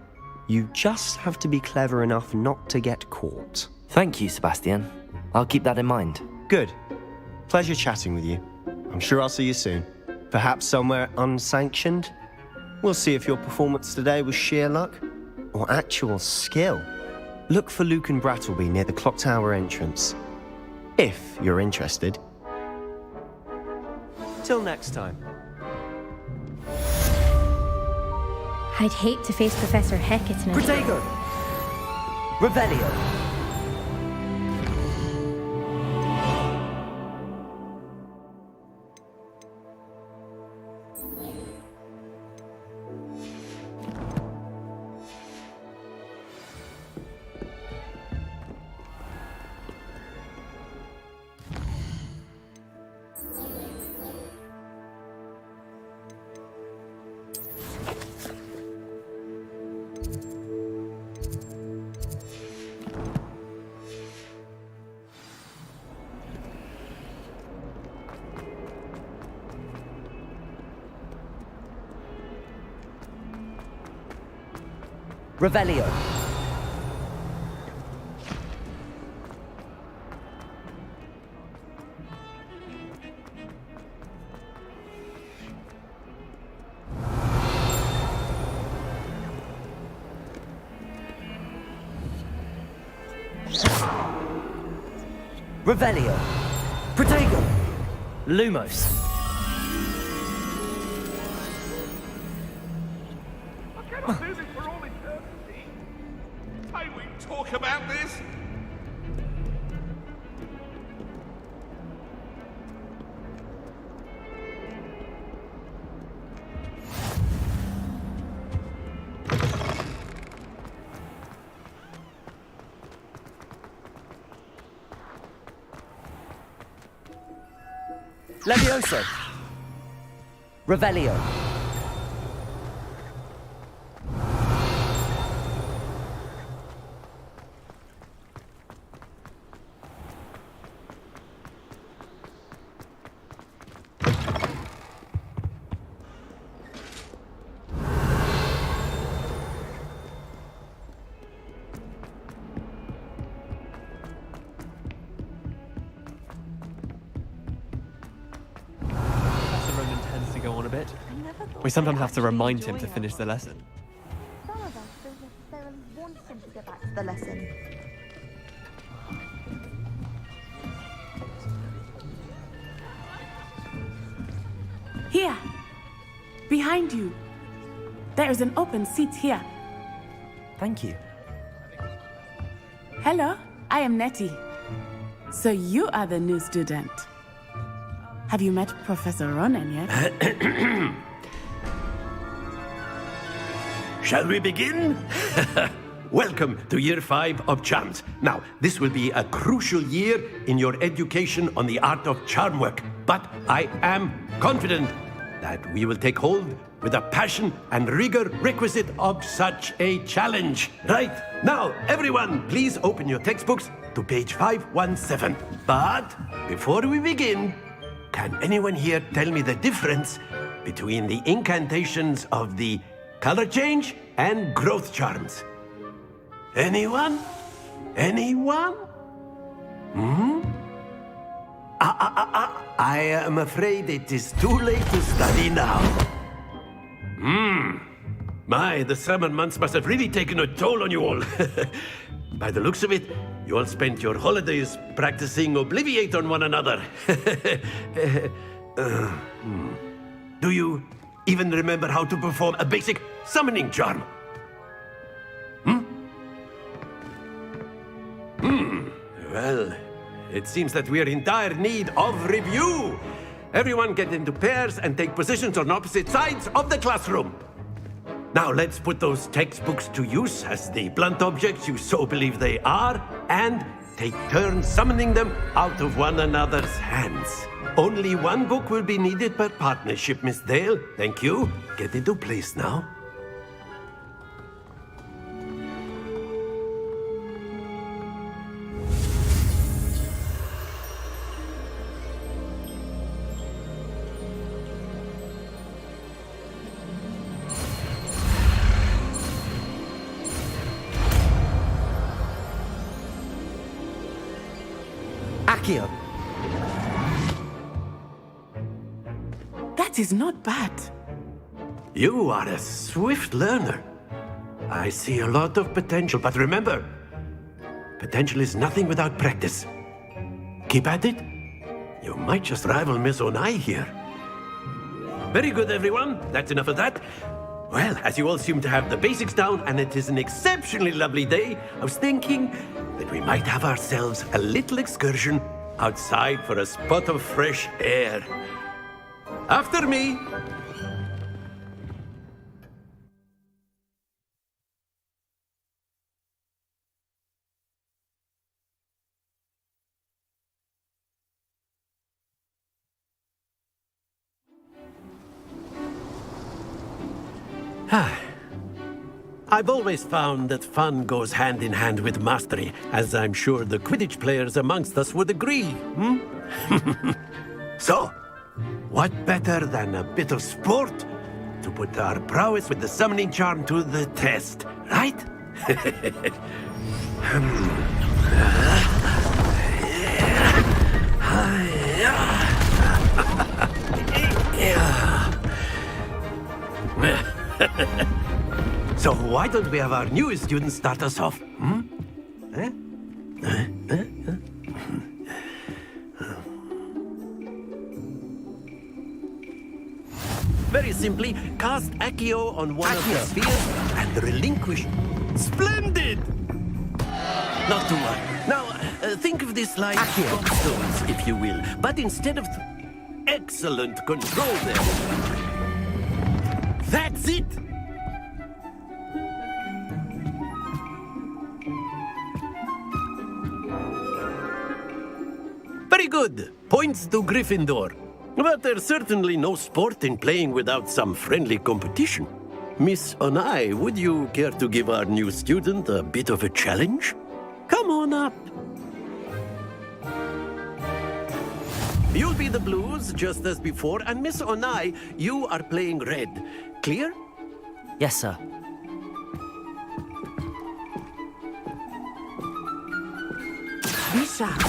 you just have to be clever enough not to get caught. Thank you, Sebastian. I'll keep that in mind. Good. Pleasure chatting with you. I'm sure I'll see you soon. Perhaps somewhere unsanctioned? We'll see if your performance today was sheer luck or actual skill. Look for Luke and Brattleby near the clock tower entrance. If you're interested. Till next time. I'd hate to face Professor Hecat in a... Protego! Revelio! Revelio. Revelio. Protego. Lumos. I cannot do this for all this talk about this? Levioso. Revelio. We sometimes have to remind him to finish the lesson. Some of us don't necessarily want him to go back to the lesson. Here! Behind you! There is an open seat here. Thank you. Hello, I am Nettie. So you are the new student. Have you met Professor Ronan yet? Shall we begin? Welcome to Year 5 of Charms. Now, this will be a crucial year in your education on the art of charm work. But I am confident that we will take hold with the passion and rigor requisite of such a challenge. Right, now, everyone, please open your textbooks to page 517. But before we begin, can anyone here tell me the difference between the incantations of the color change and growth charms? Anyone? Anyone? I am afraid it is too late to study now. My, the summer months must have really taken a toll on you all. By the looks of it, you all spent your holidays practicing Obliviate on one another. Do you even remember how to perform a basic summoning charm? Well, it seems that we are in dire need of review. Everyone get into pairs and take positions on opposite sides of the classroom. Now let's put those textbooks to use as the blunt objects you so believe they are, and take turns summoning them out of one another's hands. Only one book will be needed per partnership, Miss Dale. Thank you. Get into place now. Accio. That is not bad. You are a swift learner. I see a lot of potential, but remember, potential is nothing without practice. Keep at it. You might just rival Miss Onai here. Very good, everyone. That's enough of that. Well, as you all seem to have the basics down, and it is an exceptionally lovely day, I was thinking that we might have ourselves a little excursion outside for a spot of fresh air. After me. I've always found that fun goes hand in hand with mastery, as I'm sure the Quidditch players amongst us would agree, So, what better than a bit of sport to put our prowess with the summoning charm to the test, right? So why don't we have our newest student start us off? Very simply, cast Accio on one of the spheres and relinquish. Splendid! Not to worry. Now, think of this like stones, if you will. But instead of... Excellent control there. That's it! Very good. Points to Gryffindor. But there's certainly no sport in playing without some friendly competition. Miss Onai, would you care to give our new student a bit of a challenge? Come on up. You'll be the blues, just as before, and Miss Onai, you are playing red. Clear? Yes, sir. Be sharp.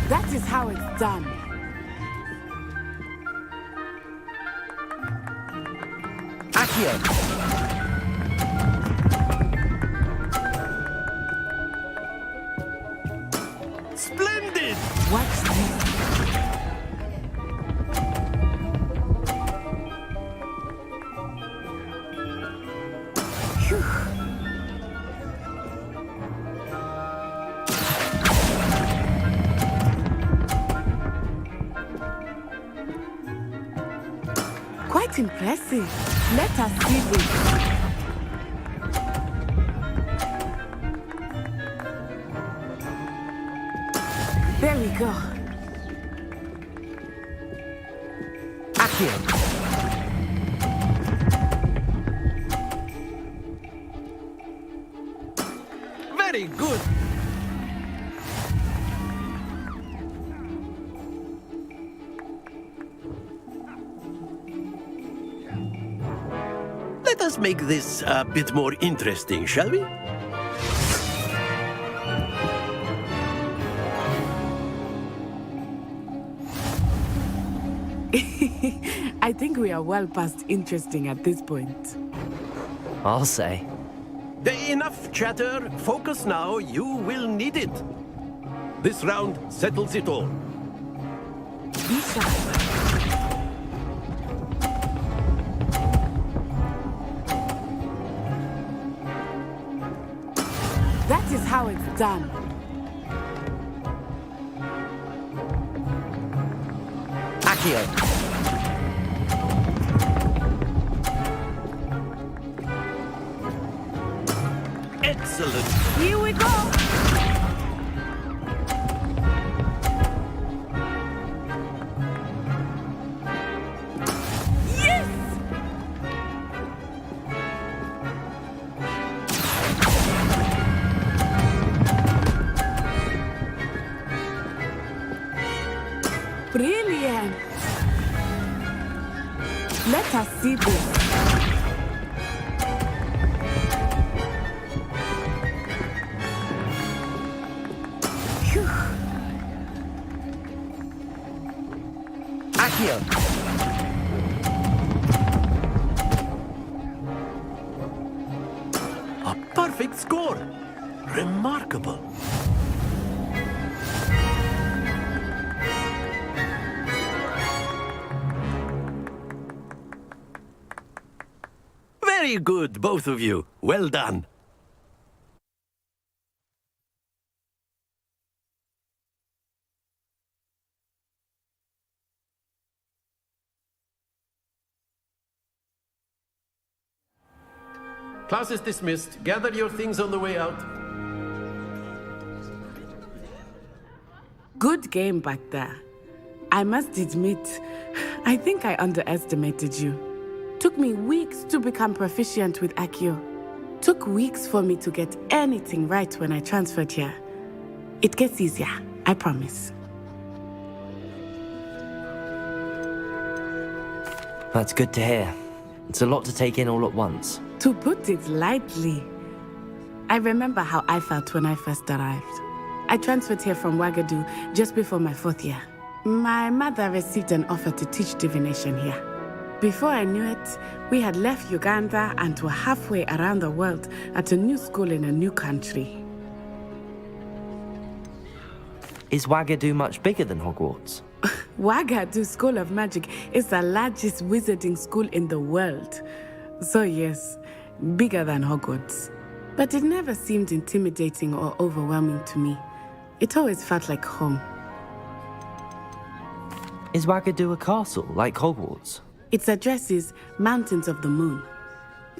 That is how it's done. Accio! Splendid! Watch this. Quite impressive. Let us see this. There we go. Accio! Very good. Let us make this a bit more interesting, shall we? I think we are well past interesting at this point. I'll say. Enough chatter. Focus now. You will need it. This round settles it all. Be sharp. That is how it's done. Accio! Excellent. Here we go. Yes! Brilliant. Let us see this. Accio! A perfect score. Remarkable. Very good, both of you. Well done. Class is dismissed. Gather your things on the way out. Good game back there. I must admit, I think I underestimated you. Took me weeks to become proficient with Accio. Took weeks for me to get anything right when I transferred here. It gets easier, I promise. That's good to hear. It's a lot to take in all at once. To put it lightly, I remember how I felt when I first arrived. I transferred here from Ouagadougou just before my 4th year. My mother received an offer to teach divination here. Before I knew it, we had left Uganda and were halfway around the world at a new school in a new country. Is Ouagadougou much bigger than Hogwarts? Wagadu School of Magic is the largest wizarding school in the world. So yes, bigger than Hogwarts. But it never seemed intimidating or overwhelming to me. It always felt like home. Is Wagadu a castle, like Hogwarts? Its address is Mountains of the Moon.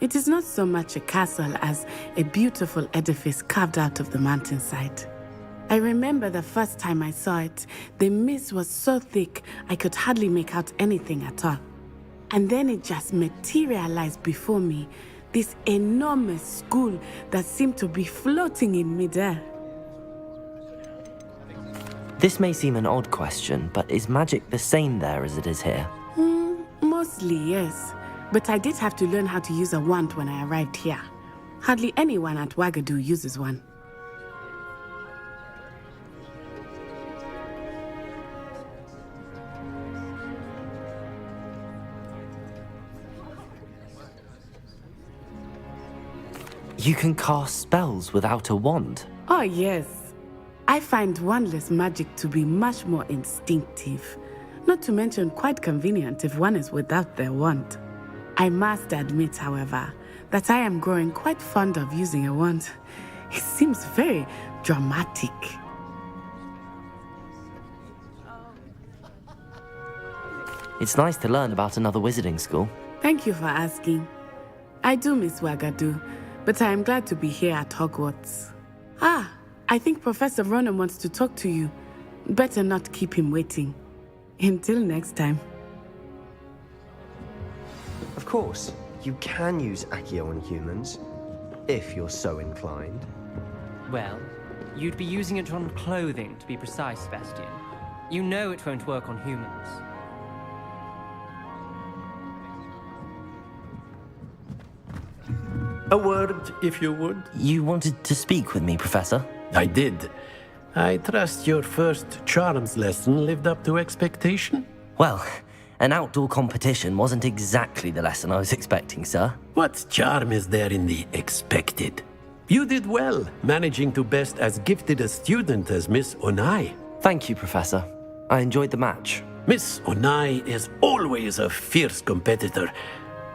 It is not so much a castle as a beautiful edifice carved out of the mountainside. I remember the first time I saw it, the mist was so thick I could hardly make out anything at all. And then it just materialized before me, this enormous school that seemed to be floating in midair. This may seem an odd question, but is magic the same there as it is here? Mostly, yes. But I did have to learn how to use a wand when I arrived here. Hardly anyone at Wagadu uses one. You can cast spells without a wand? Oh, yes. I find wandless magic to be much more instinctive. Not to mention quite convenient if one is without their wand. I must admit, however, that I am growing quite fond of using a wand. It seems very dramatic. It's nice to learn about another wizarding school. Thank you for asking. I do miss Wagadu, but I am glad to be here at Hogwarts. I think Professor Ronan wants to talk to you. Better not keep him waiting. Until next time. Of course, you can use Accio on humans, if you're so inclined. Well, you'd be using it on clothing, to be precise, Sebastian. You know it won't work on humans. A word, if you would. You wanted to speak with me, Professor? I did. I trust your first charms lesson lived up to expectation? Well, an outdoor competition wasn't exactly the lesson I was expecting, sir. What charm is there in the expected? You did well, managing to best as gifted a student as Miss Onai. Thank you, Professor. I enjoyed the match. Miss Onai is always a fierce competitor,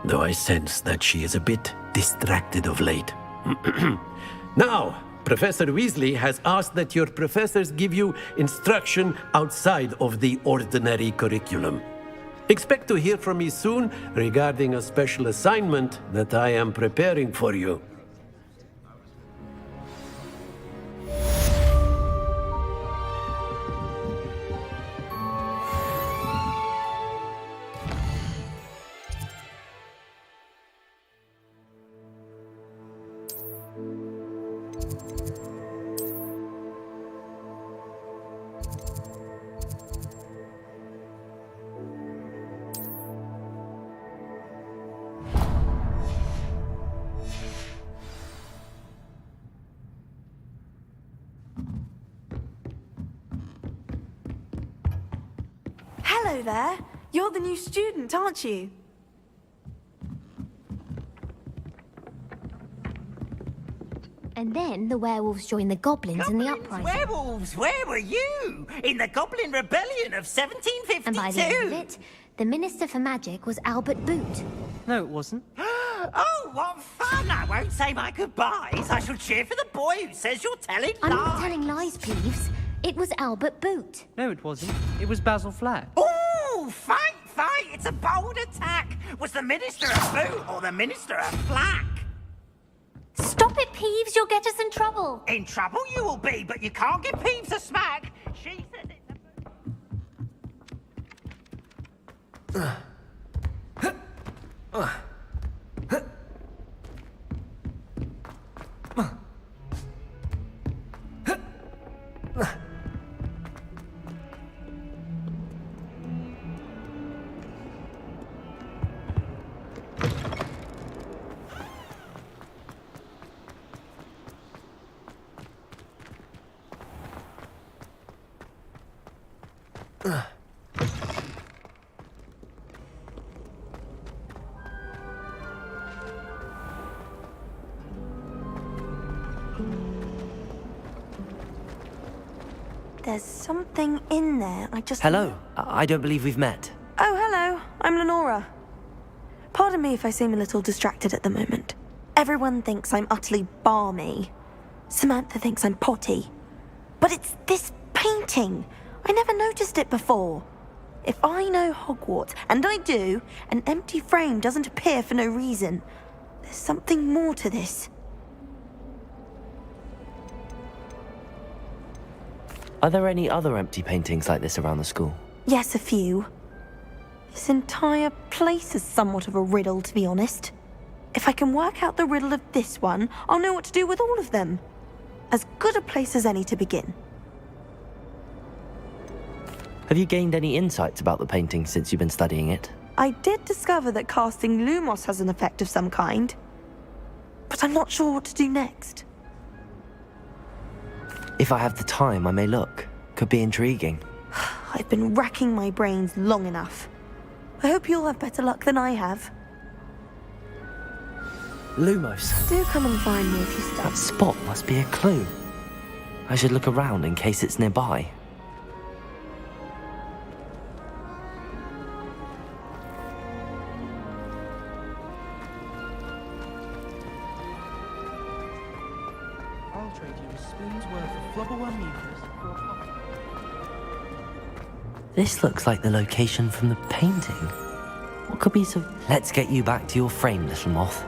though I sense that she is a bit distracted of late. Now, Professor Weasley has asked that your professors give you instruction outside of the ordinary curriculum. Expect to hear from me soon regarding a special assignment that I am preparing for you. Hello there. You're the new student, aren't you? And then the werewolves joined the goblins in the uprising. Werewolves, where were you? In the Goblin Rebellion of 1752? And by the end of it, the Minister for Magic was Albert Boot. No, it wasn't. Oh, what fun! I won't say my goodbyes. I shall cheer for the boy who says you're telling lies. I'm not telling lies, Peeves. It was Albert Boot. No, it wasn't. It was Basil Flack. Ooh, fight, fight! It's a bold attack. Was the Minister a Boot or the Minister a Flack? Stop it, Peeves. You'll get us in trouble. In trouble you will be, but you can't give Peeves a smack. She says it's a There's something in there. I just... Hello. I don't believe we've met. Oh, hello. I'm Lenora. Pardon me if I seem a little distracted at the moment. Everyone thinks I'm utterly balmy. Samantha thinks I'm potty. But it's this painting. I never noticed it before. If I know Hogwarts, and I do, an empty frame doesn't appear for no reason. There's something more to this. Are there any other empty paintings like this around the school? Yes, a few. This entire place is somewhat of a riddle, to be honest. If I can work out the riddle of this one, I'll know what to do with all of them. As good a place as any to begin. Have you gained any insights about the painting since you've been studying it? I did discover that casting Lumos has an effect of some kind. But I'm not sure what to do next. If I have the time, I may look. Could be intriguing. I've been racking my brains long enough. I hope you'll have better luck than I have. Lumos. Do come and find me if you stop. That spot must be a clue. I should look around in case it's nearby. I'll trade you a spoon's worth of flubberworm mucus for a pop. This looks like the location from the painting. What could be so... Let's get you back to your frame, little moth.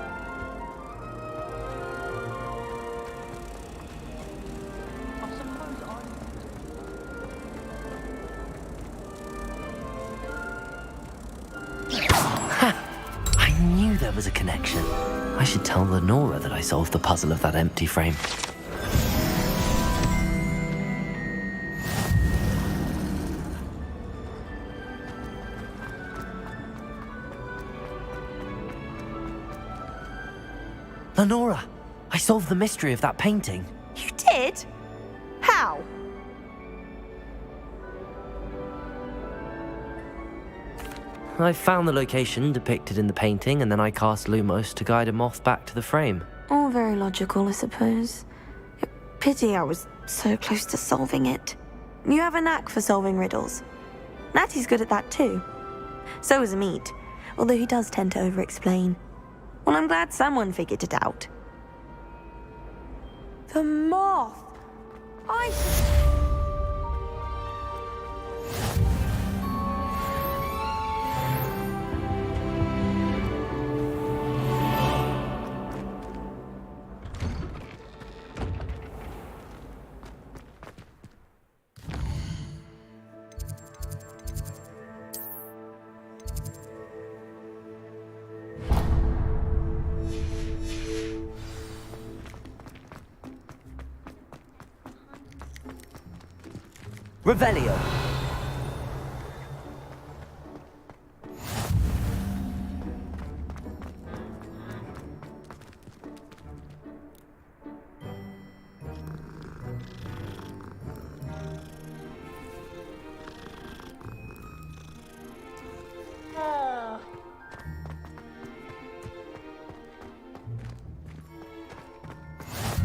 I knew there was a connection. I should tell Lenora that I solved the puzzle of that empty frame. Lenora, I solved the mystery of that painting. You did? How? I found the location depicted in the painting, and then I cast Lumos to guide a moth back to the frame. All very logical, I suppose. Pity I was so close to solving it. You have a knack for solving riddles. Natty's good at that too. So is Amit, although he does tend to over-explain. Well, I'm glad someone figured it out. The moth! Revelio.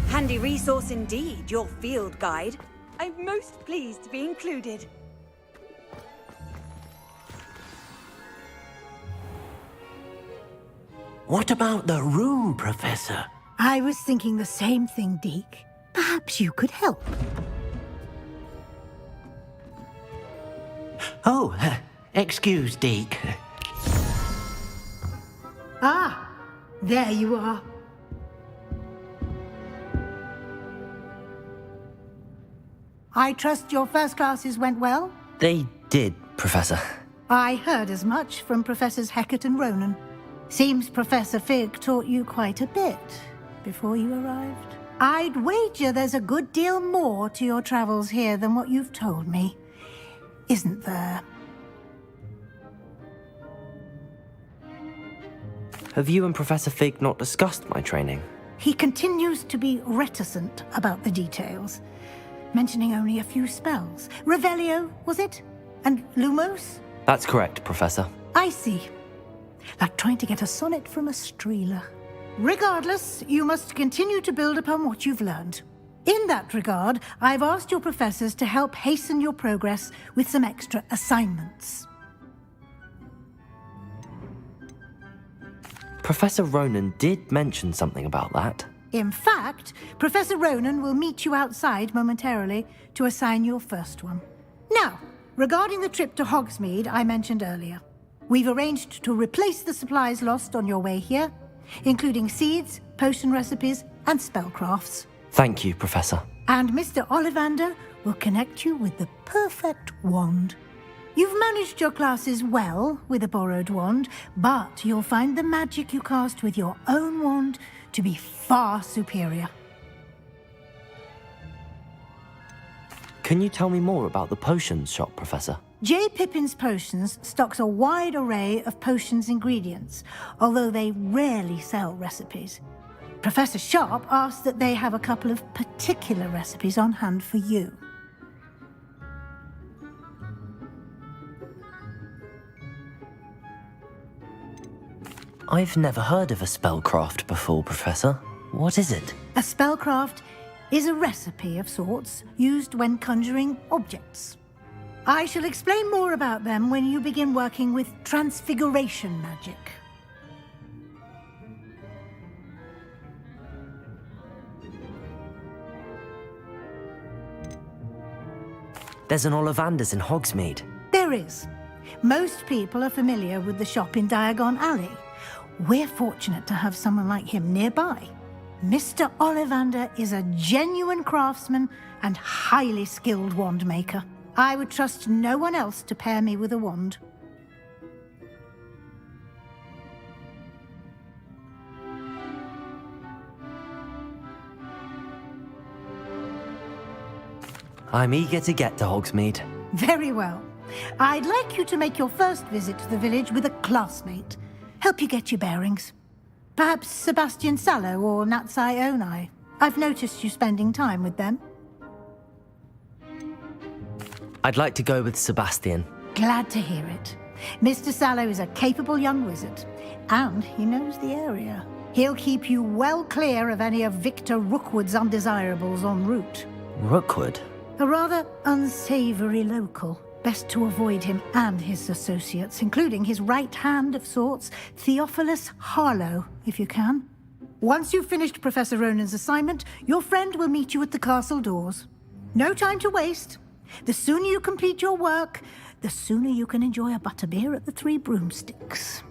Handy resource indeed, your field guide. I'm most pleased to be included. What about the room, Professor? I was thinking the same thing, Deke. Perhaps you could help. Oh, excuse, Deke. Ah, there you are. I trust your first classes went well? They did, Professor. I heard as much from Professors Hecat and Ronan. Seems Professor Fig taught you quite a bit before you arrived. I'd wager there's a good deal more to your travels here than what you've told me. Isn't there? Have you and Professor Fig not discussed my training? He continues to be reticent about the details, mentioning only a few spells. Revelio, was it? And Lumos? That's correct, Professor. I see. Like trying to get a sonnet from a streeler. Regardless, you must continue to build upon what you've learned. In that regard, I've asked your professors to help hasten your progress with some extra assignments. Professor Ronan did mention something about that. In fact, Professor Ronan will meet you outside momentarily to assign your first one. Now, regarding the trip to Hogsmeade I mentioned earlier, we've arranged to replace the supplies lost on your way here, including seeds, potion recipes, and spellcrafts. Thank you, Professor. And Mr. Ollivander will connect you with the perfect wand. You've managed your classes well with a borrowed wand, but you'll find the magic you cast with your own wand to be far superior. Can you tell me more about the potions shop, Professor? J. Pippin's Potions stocks a wide array of potions ingredients, although they rarely sell recipes. Professor Sharp asked that they have a couple of particular recipes on hand for you. I've never heard of a spellcraft before, Professor. What is it? A spellcraft is a recipe of sorts used when conjuring objects. I shall explain more about them when you begin working with transfiguration magic. There's an Ollivander's in Hogsmeade. There is. Most people are familiar with the shop in Diagon Alley. We're fortunate to have someone like him nearby. Mr. Ollivander is a genuine craftsman and highly skilled wand maker. I would trust no one else to pair me with a wand. I'm eager to get to Hogsmeade. Very well. I'd like you to make your first visit to the village with a classmate. Help you get your bearings. Perhaps Sebastian Sallow or Natsai Onai. I've noticed you spending time with them. I'd like to go with Sebastian. Glad to hear it. Mr. Sallow is a capable young wizard, and he knows the area. He'll keep you well clear of any of Victor Rookwood's undesirables en route. Rookwood? A rather unsavory local. Best to avoid him and his associates, including his right hand of sorts, Theophilus Harlow, if you can. Once you've finished Professor Ronan's assignment, your friend will meet you at the castle doors. No time to waste. The sooner you complete your work, the sooner you can enjoy a butterbeer at the Three Broomsticks.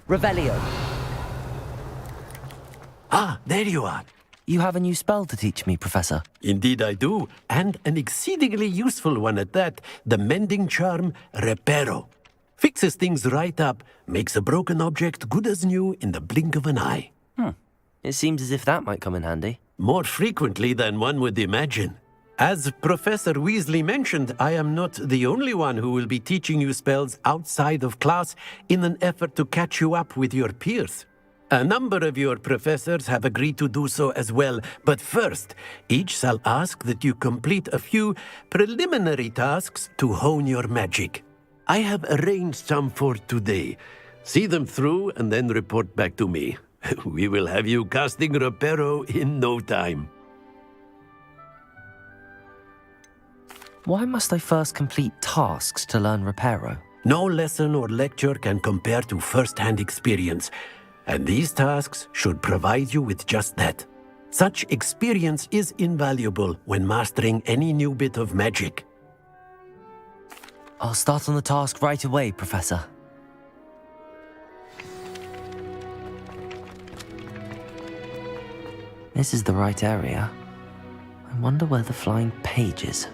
Revelio. Ah, there you are. You have a new spell to teach me, Professor. Indeed I do, and an exceedingly useful one at that. The mending charm, Reparo. Fixes things right up, makes a broken object good as new in the blink of an eye. It seems as if that might come in handy. More frequently than one would imagine. As Professor Weasley mentioned, I am not the only one who will be teaching you spells outside of class in an effort to catch you up with your peers. A number of your professors have agreed to do so as well, but first, each shall ask that you complete a few preliminary tasks to hone your magic. I have arranged some for today. See them through and then report back to me. We will have you casting Reparo in no time. Why must I first complete tasks to learn Reparo? No lesson or lecture can compare to first-hand experience, and these tasks should provide you with just that. Such experience is invaluable when mastering any new bit of magic. I'll start on the task right away, Professor. This is the right area. I wonder where the flying page is.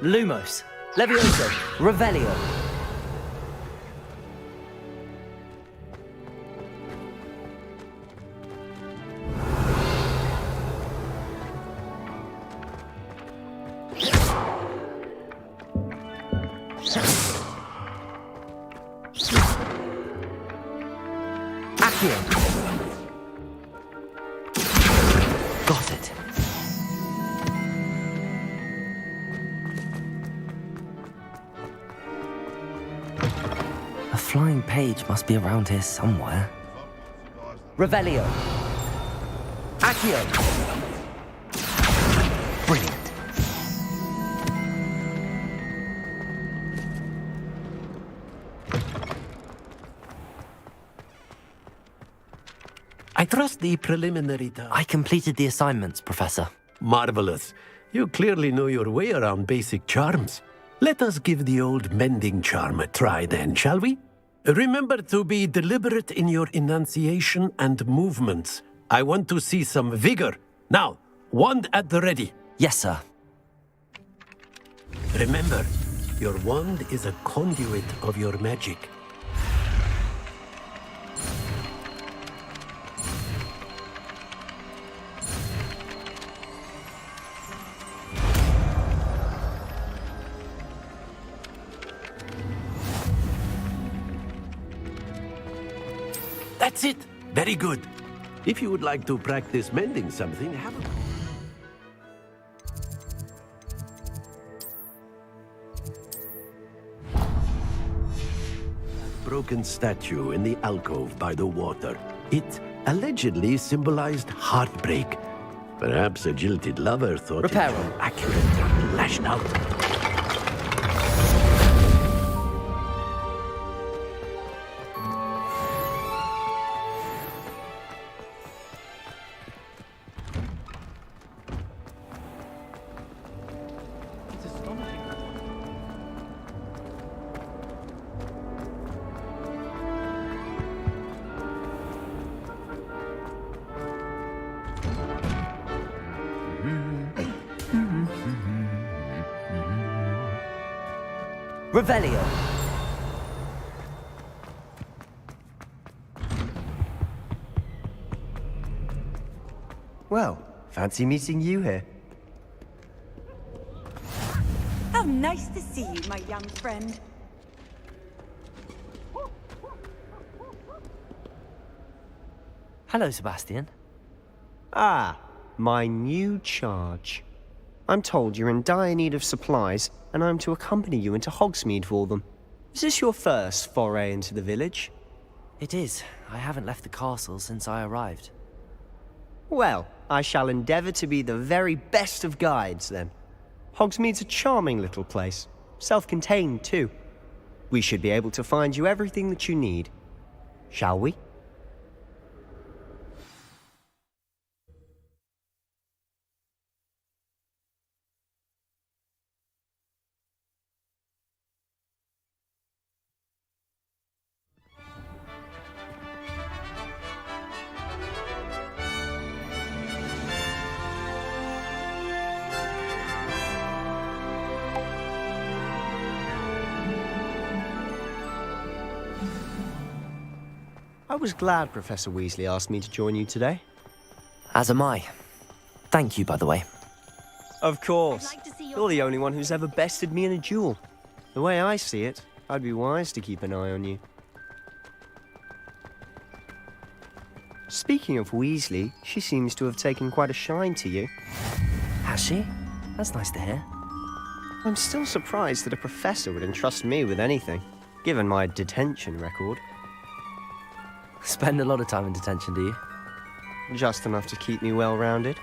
Lumos, Levioso, Revelio. Accio. Got it. A flying page must be around here somewhere. Revelio. Accio. Brilliant. I trust the preliminary task. I completed the assignments, Professor. Marvelous. You clearly know your way around basic charms. Let us give the old mending charm a try then, shall we? Remember to be deliberate in your enunciation and movements. I want to see some vigor. Now, wand at the ready. Yes, sir. Remember, your wand is a conduit of your magic. That's it. Very good. If you would like to practice mending something, have a... broken statue in the alcove by the water. It allegedly symbolized heartbreak. Perhaps a jilted lover thought it more accurate and lashed out. Revelio. Well, fancy meeting you here. How nice to see you, my young friend. Hello, Sebastian. Ah, my new charge. I'm told you're in dire need of supplies, and I'm to accompany you into Hogsmeade for them. Is this your first foray into the village? It is. I haven't left the castle since I arrived. Well, I shall endeavour to be the very best of guides, then. Hogsmeade's a charming little place. Self-contained, too. We should be able to find you everything that you need. Shall we? I was glad Professor Weasley asked me to join you today. As am I. Thank you, by the way. Of course. You're the only one who's ever bested me in a duel. The way I see it, I'd be wise to keep an eye on you. Speaking of Weasley, she seems to have taken quite a shine to you. Has she? That's nice to hear. I'm still surprised that a professor would entrust me with anything, given my detention record. Spend a lot of time in detention, do you? Just enough to keep me well-rounded.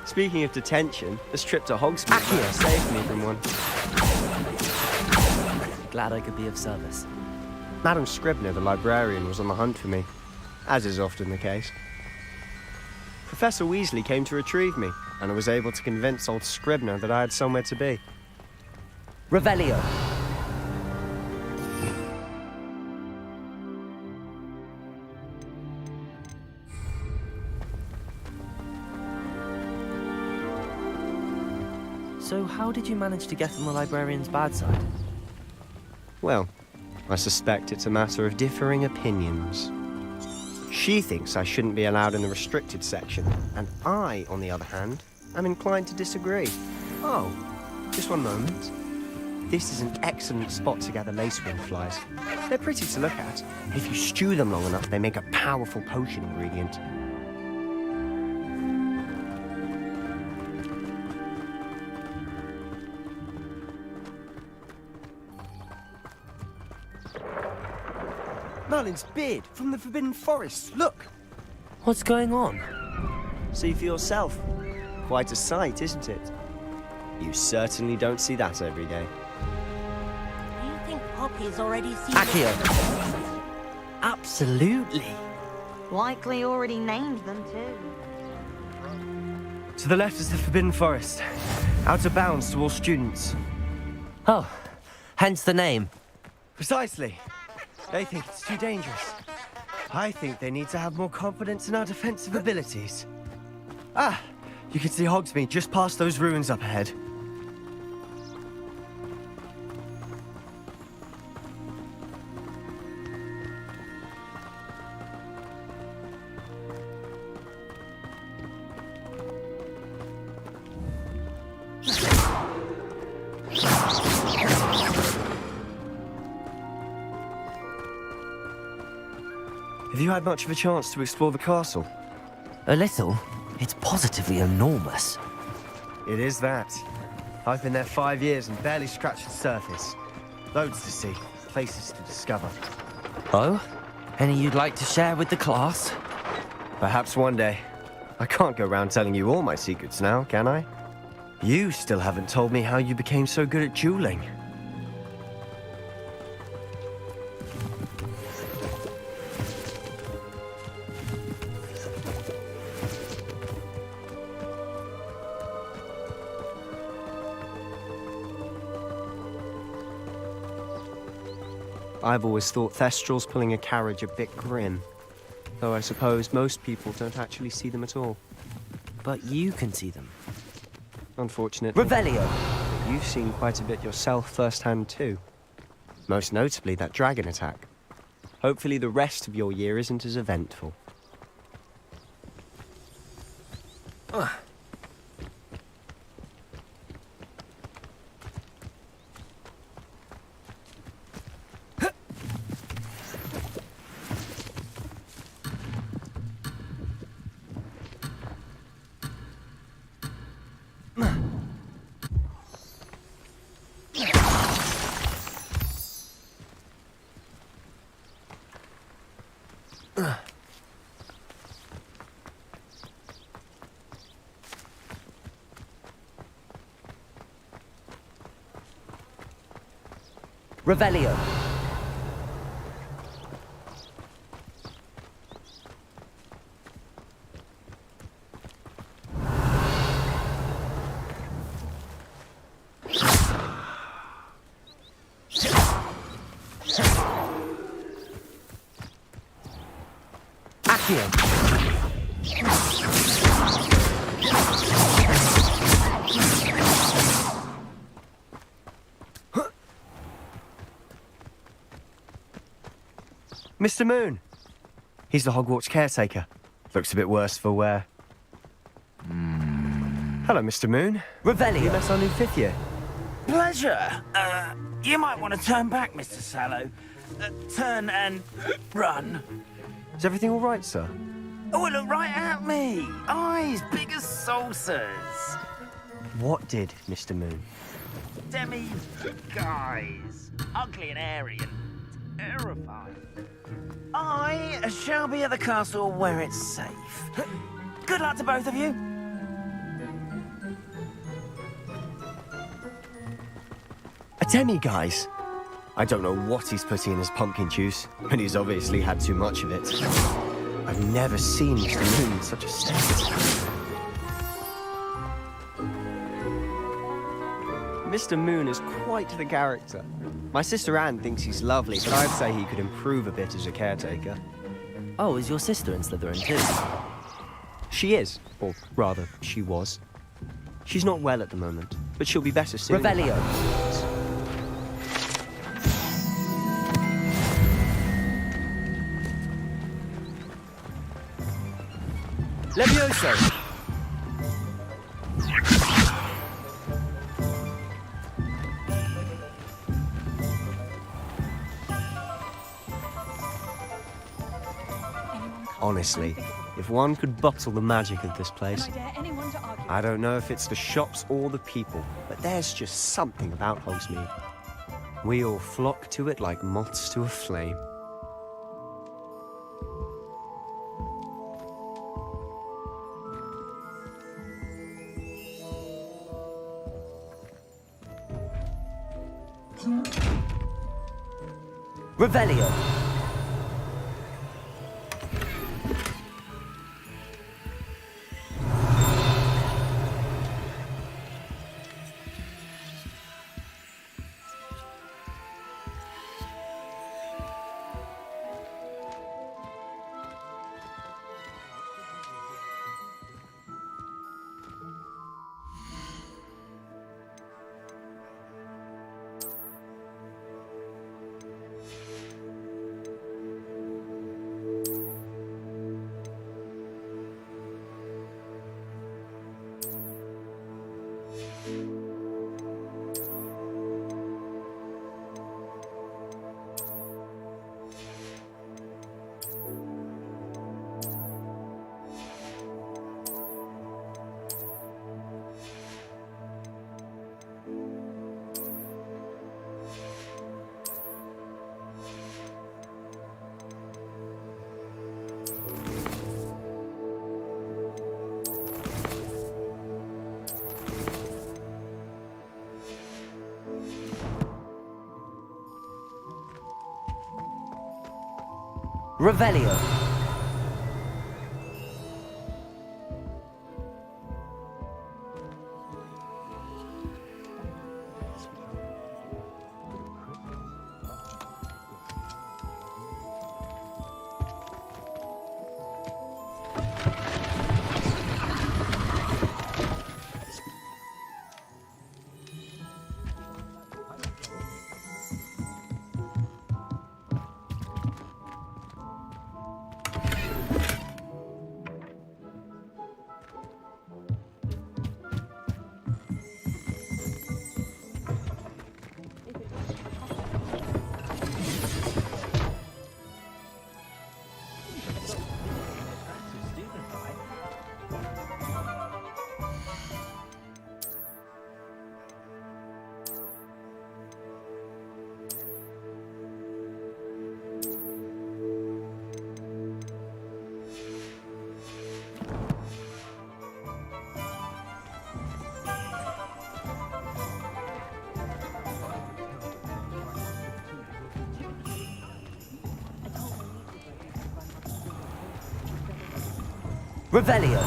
Speaking of detention, this trip to Hogsmeade saved me from one. Glad I could be of service. Madam Scribner, the librarian, was on the hunt for me, as is often the case. Professor Weasley came to retrieve me, and I was able to convince old Scribner that I had somewhere to be. Revelio. So how did you manage to get on the librarian's bad side? Well, I suspect it's a matter of differing opinions. She thinks I shouldn't be allowed in the restricted section, and I, on the other hand, am inclined to disagree. Oh, just one moment. This is an excellent spot to gather lacewing flies. They're pretty to look at. If you stew them long enough, they make a powerful potion ingredient. Merlin's beard from the Forbidden Forest. Look! What's going on? See for yourself. Quite a sight, isn't it? You certainly don't see that every day. Do you think Poppy's already seen Accio. Absolutely. Likely already named them too. To the left is the Forbidden Forest. Out of bounds to all students. Oh, hence the name. Precisely. They think it's too dangerous. I think they need to have more confidence in our defensive abilities. Ah, you can see Hogsmeade just past those ruins up ahead. Have you had much of a chance to explore the castle? A little. It's positively enormous. It is that. I've been there 5 years and barely scratched the surface. Loads to see, places to discover. Oh? Any you'd like to share with the class? Perhaps one day. I can't go around telling you all my secrets now, can I? You still haven't told me how you became so good at dueling. I've always thought Thestrals pulling a carriage a bit grim. Though I suppose most people don't actually see them at all. But you can see them. Unfortunately. Revelio! You've seen quite a bit yourself firsthand too. Most notably that dragon attack. Hopefully the rest of your year isn't as eventful. Revelio. Accio. Mr. Moon. He's the Hogwarts caretaker. Looks a bit worse for wear. Hello, Mr. Moon. Revelio. You met our new 5th year. Pleasure. You might want to turn back, Mr. Sallow. Turn and run. Is everything all right, sir? Oh, look right at me. Eyes big as saucers. What did, Mr. Moon? Demi guys. Ugly and airy and terrifying. I shall be at the castle where it's safe. Good luck to both of you. A demi-guise? I don't know what he's putting in his pumpkin juice, but he's obviously had too much of it. I've never seen Mr. Moon in such a state. Mr. Moon is quite the character. My sister Anne thinks he's lovely, but I'd say he could improve a bit as a caretaker. Oh, is your sister in Slytherin too? She is, or rather, she was. She's not well at the moment, but she'll be better soon. Revelio. Levioso! Honestly, if one could bottle the magic of this place. I don't know if it's the shops or the people, but there's just something about Hogsmeade. We all flock to it like moths to a flame. Revelio. Revelio. Revelio.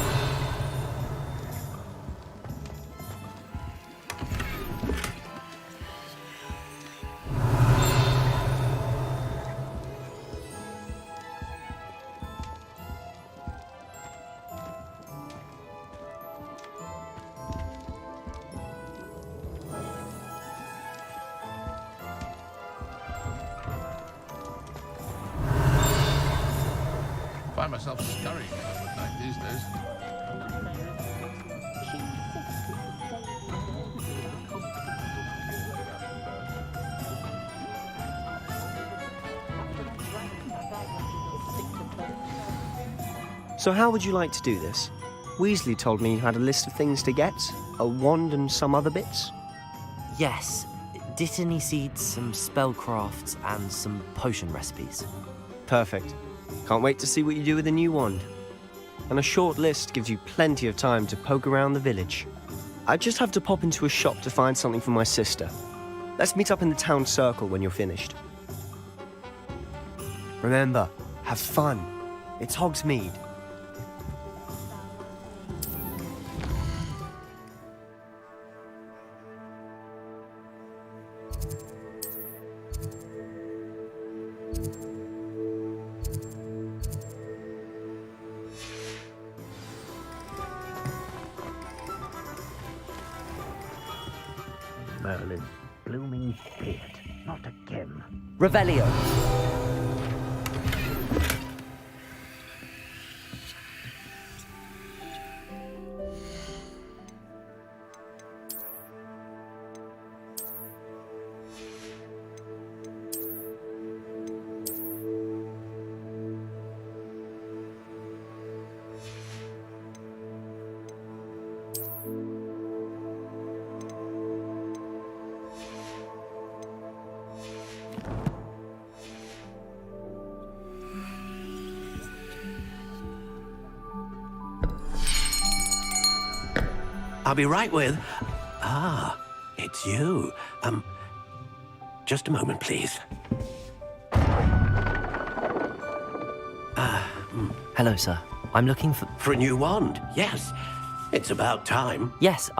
I find myself scurrying at midnight these days. So how would you like to do this? Weasley told me you had a list of things to get, a wand and some other bits. Yes. Dittany seeds, some spellcrafts, and some potion recipes. Perfect. Can't wait to see what you do with the new wand. And a short list gives you plenty of time to poke around the village. I just have to pop into a shop to find something for my sister. Let's meet up in the town circle when you're finished. Remember, have fun. It's Hogsmeade. Merlin's blooming spirit, not again. Revelio. I'll be right with... Ah, it's you. Just a moment, please. Hello, sir. I'm looking for... For a new wand, yes. It's about time. Yes,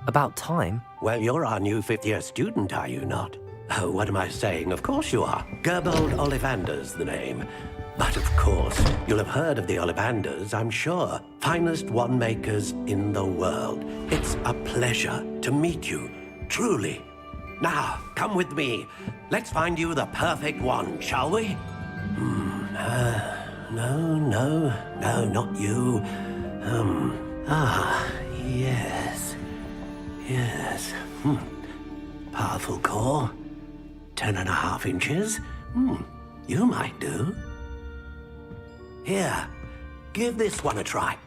about time? Well, you're our new fifth-year student, are you not? Oh, what am I saying? Of course you are. Gerbold Ollivander's the name. But of course, you'll have heard of the Ollivanders, I'm sure. Finest wand makers in the world. It's a pleasure to meet you, truly. Now, come with me. Let's find you the perfect wand, shall we? No, not you. Yes. Powerful core. 10.5 inches. You might do. Here, give this one a try.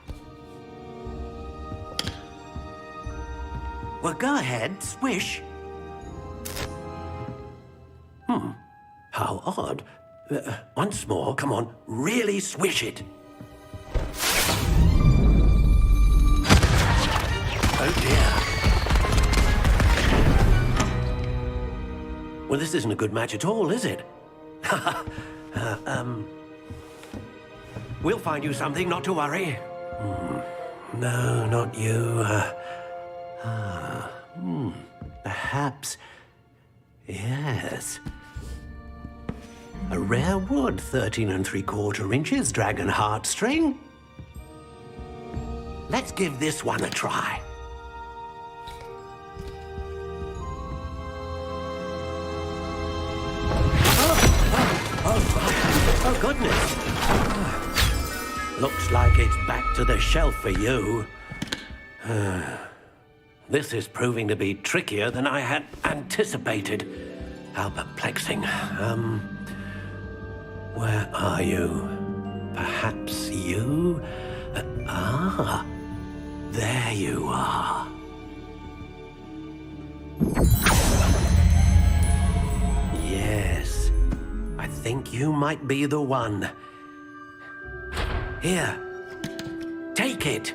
Well, go ahead, swish. How odd. Once more, come on, really swish it. Oh dear. Well, this isn't a good match at all, is it? We'll find you something, not to worry. No, not you. Perhaps... Yes. A rare wood, 13 3/4 inches, dragon heartstring. Let's give this one a try. Oh, goodness. Looks like it's back to the shelf for you. This is proving to be trickier than I had anticipated. How perplexing. Where are you? Perhaps you? There you are. Yes, I think you might be the one. Here, take it.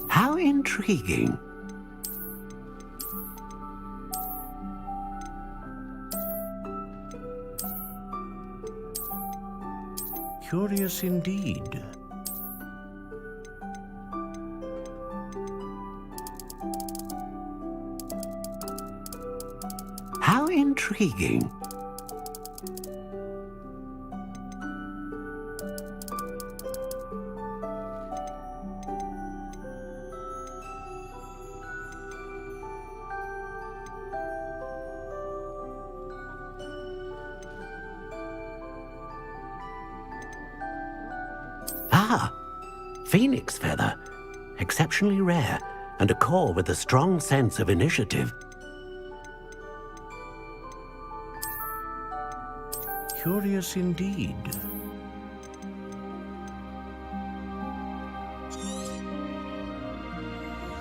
How intriguing. Curious indeed. How intriguing. Phoenix feather. Exceptionally rare, and a core with a strong sense of initiative. Curious indeed.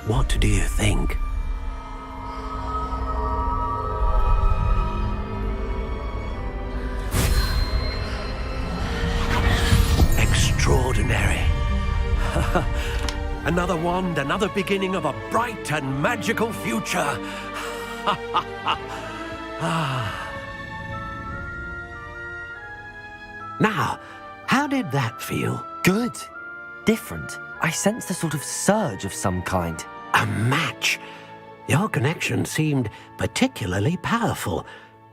What do you think? Extraordinary. Another wand, another beginning of a bright and magical future. Now, how did that feel? Good. Different. I sensed a sort of surge of some kind. A match. Your connection seemed particularly powerful.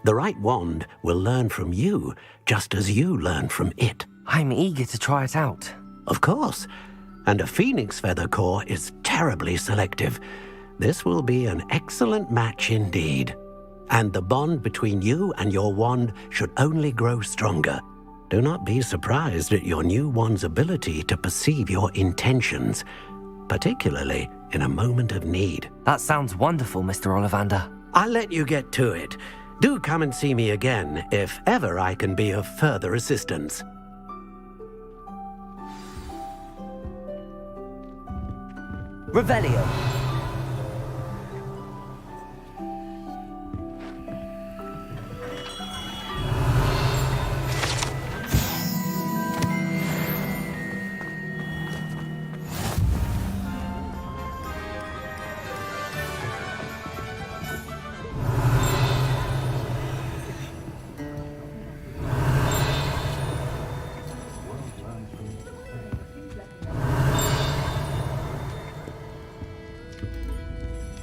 The right wand will learn from you, just as you learn from it. I'm eager to try it out. Of course. And a phoenix feather core is terribly selective. This will be an excellent match indeed. And the bond between you and your wand should only grow stronger. Do not be surprised at your new wand's ability to perceive your intentions, particularly in a moment of need. That sounds wonderful, Mr. Ollivander. I'll let you get to it. Do come and see me again if ever I can be of further assistance. Revelio.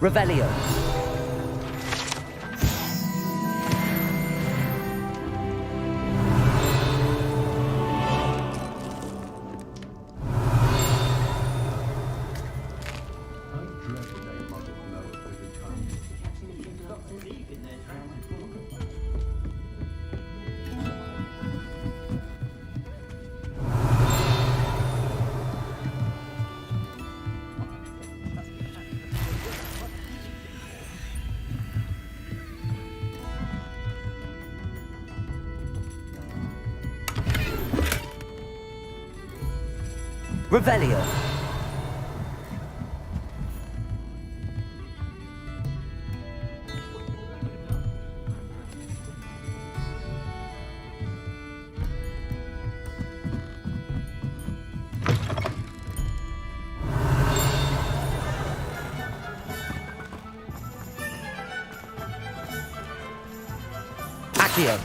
Revelio. Revelio. Accio.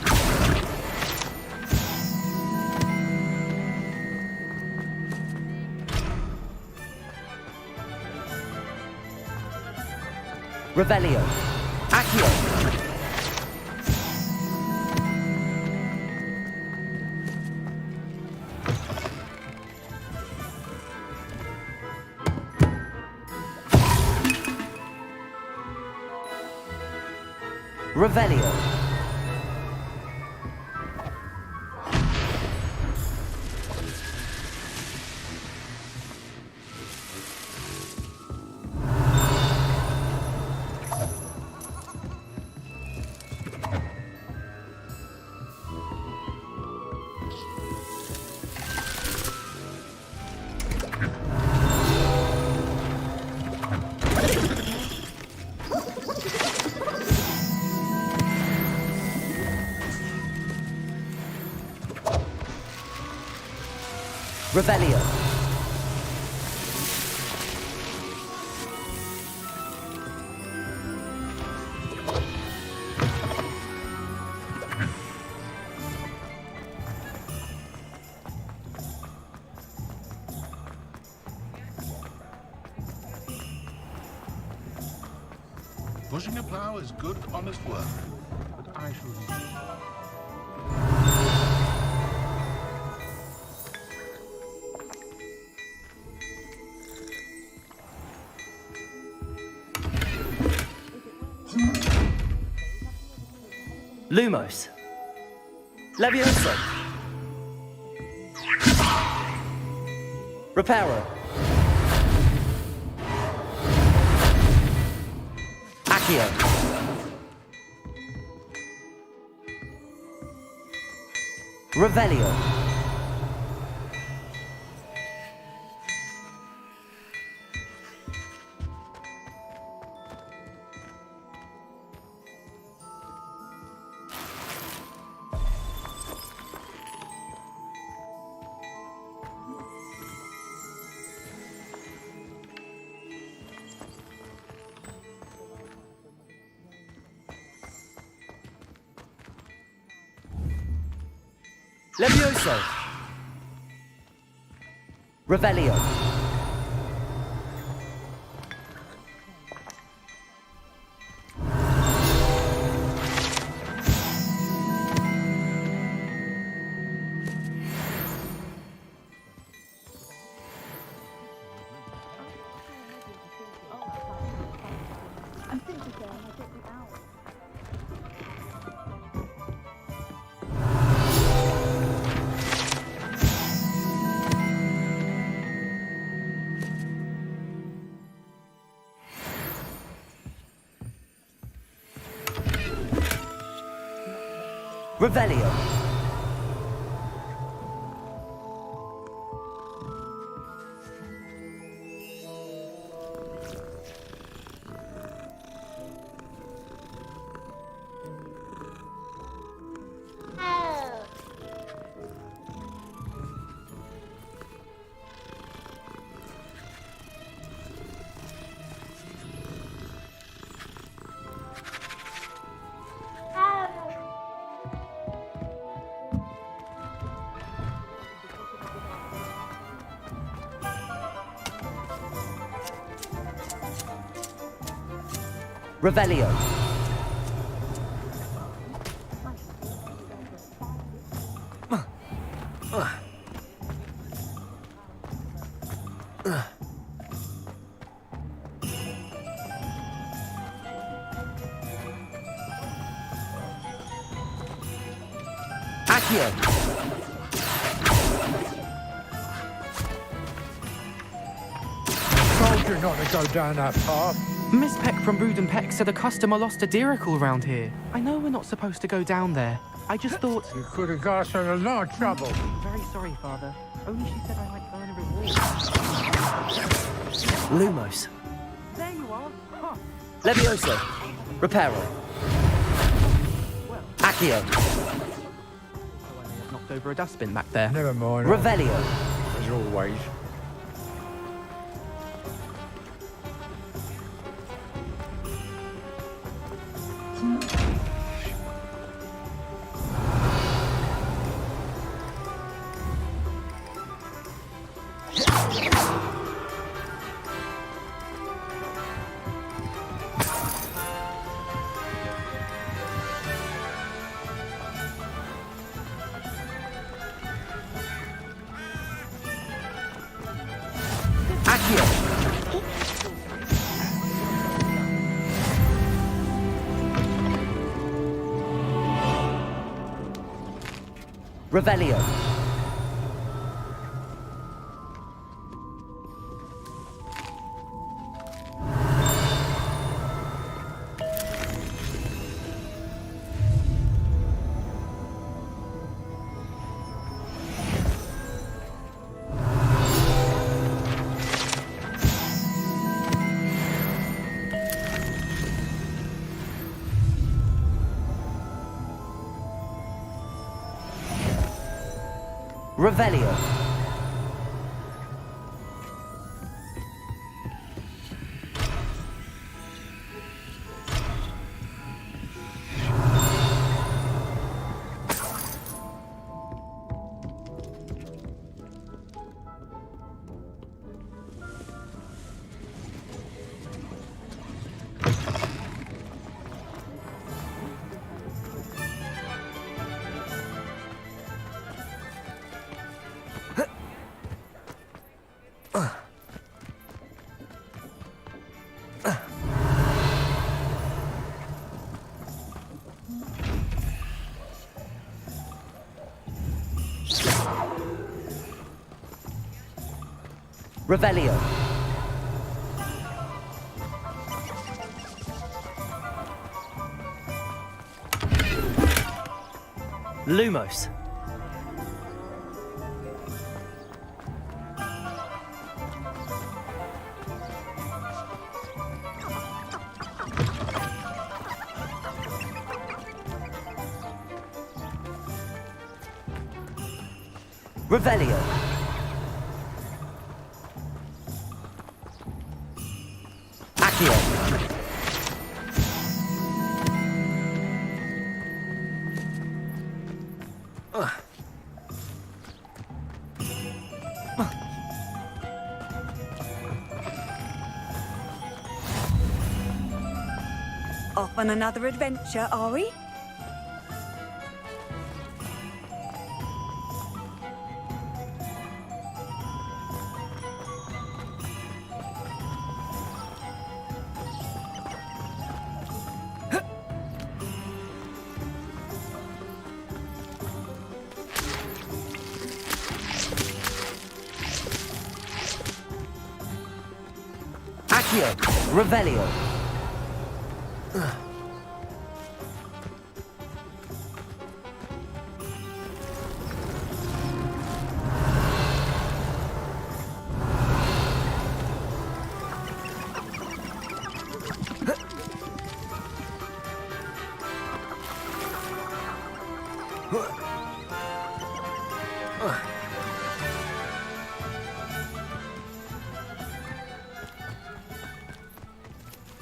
Revelio. Accio. Revelio. Revelio. Pushing a plow is good, honest work, but I shall leave. Lumos. Levioso. Reparo. Accio. Revelio. Levioso. Revelio. I'm thinking I get the hour. Revelio. Revelio. Accio. Told you not to go down that path. Miss Peck from Brood and Peck said a customer lost a diricle round here. I know we're not supposed to go down there. I just thought... You could have got us in a lot of trouble. Very sorry, Father. Only she said I might earn a reward. Lumos. There you are. Huh. Levioso. Reparo. Accio. Oh, I may have knocked over a dustbin back there. Never mind. Revelio. As always. Revelio. Revelio. Revelio. Lumos. Revelio. Accio. Off on another adventure, are we? Accio. Revelio.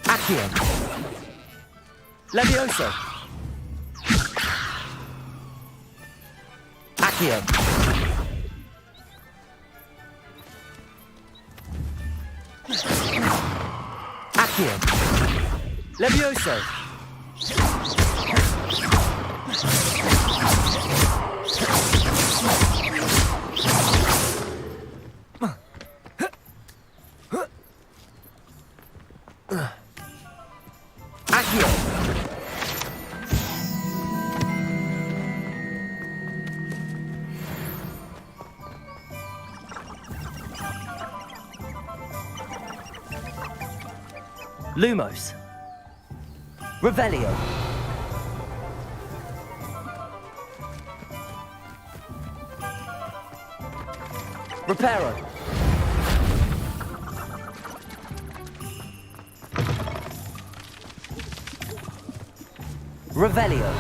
Accio. Levioso. Accio. Accio. Levioso. Accio. Lumos. Revelio. Reparo. Revelio.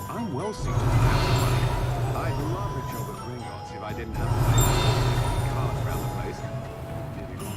I'm well suited to that. I'd love a job at Gringotts if I didn't have to cart around the place. Moving on.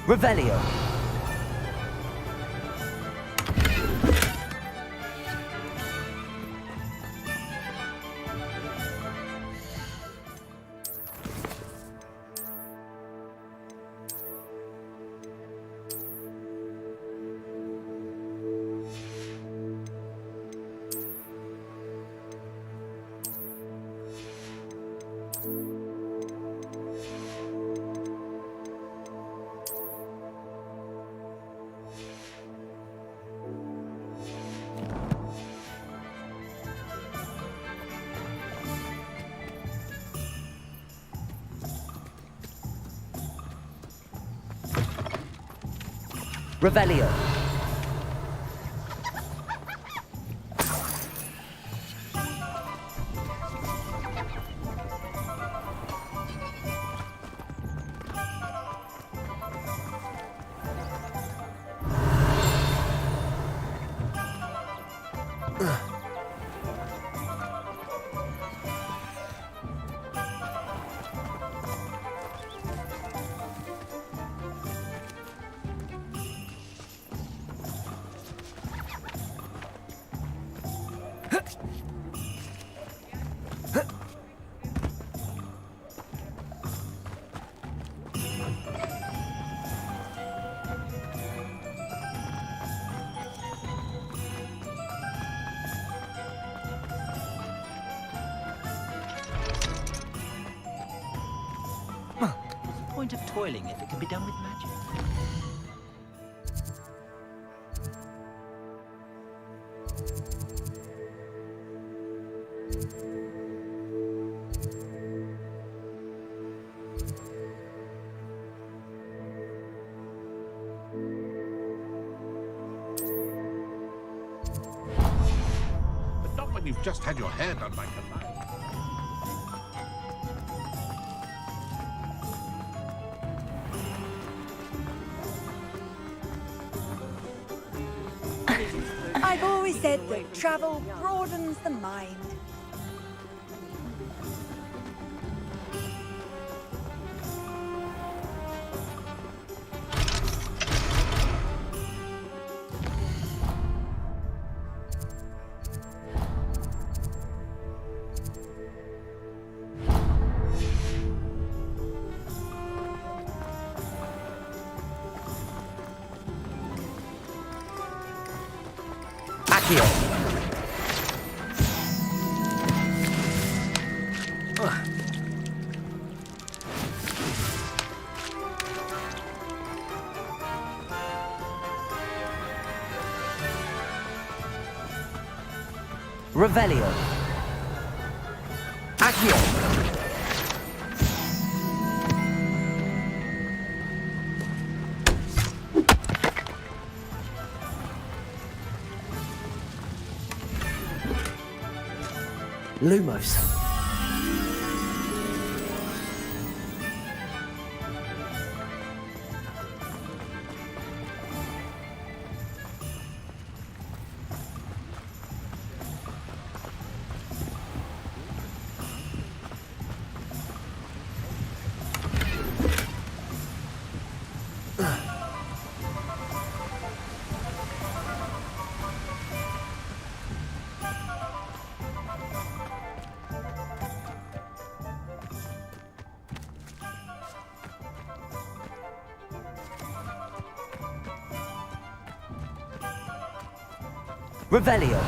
Revelio. Revelio. What's the point of toiling if it can be done with magic? But not when you've just had your hair done by command. I've always said that travel broadens the mind. Accio. Revelio. Accio. Lumos. Revelio.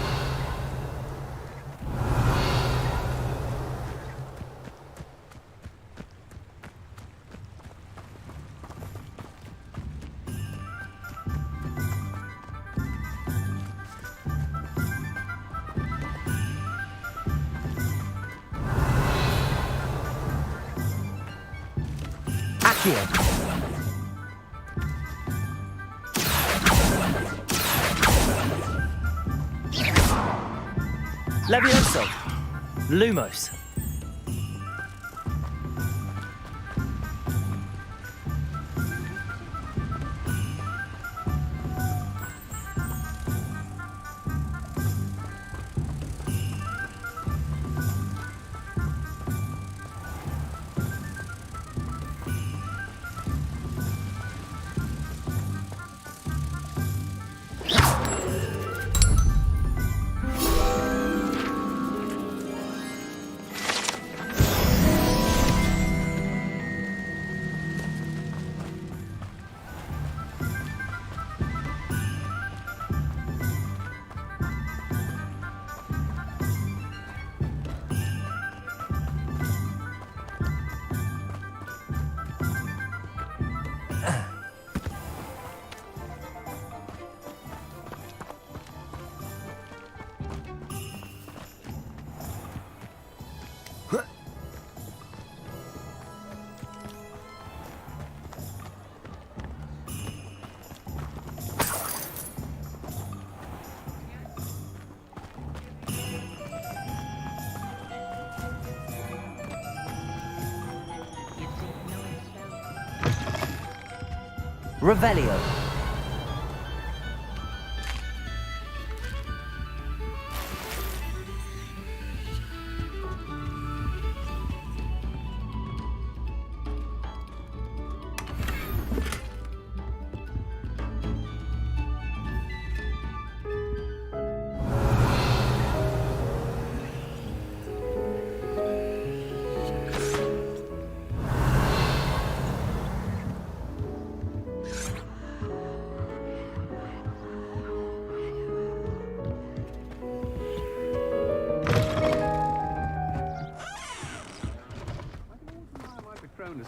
Accio. Levioso. Lumos. Revelio.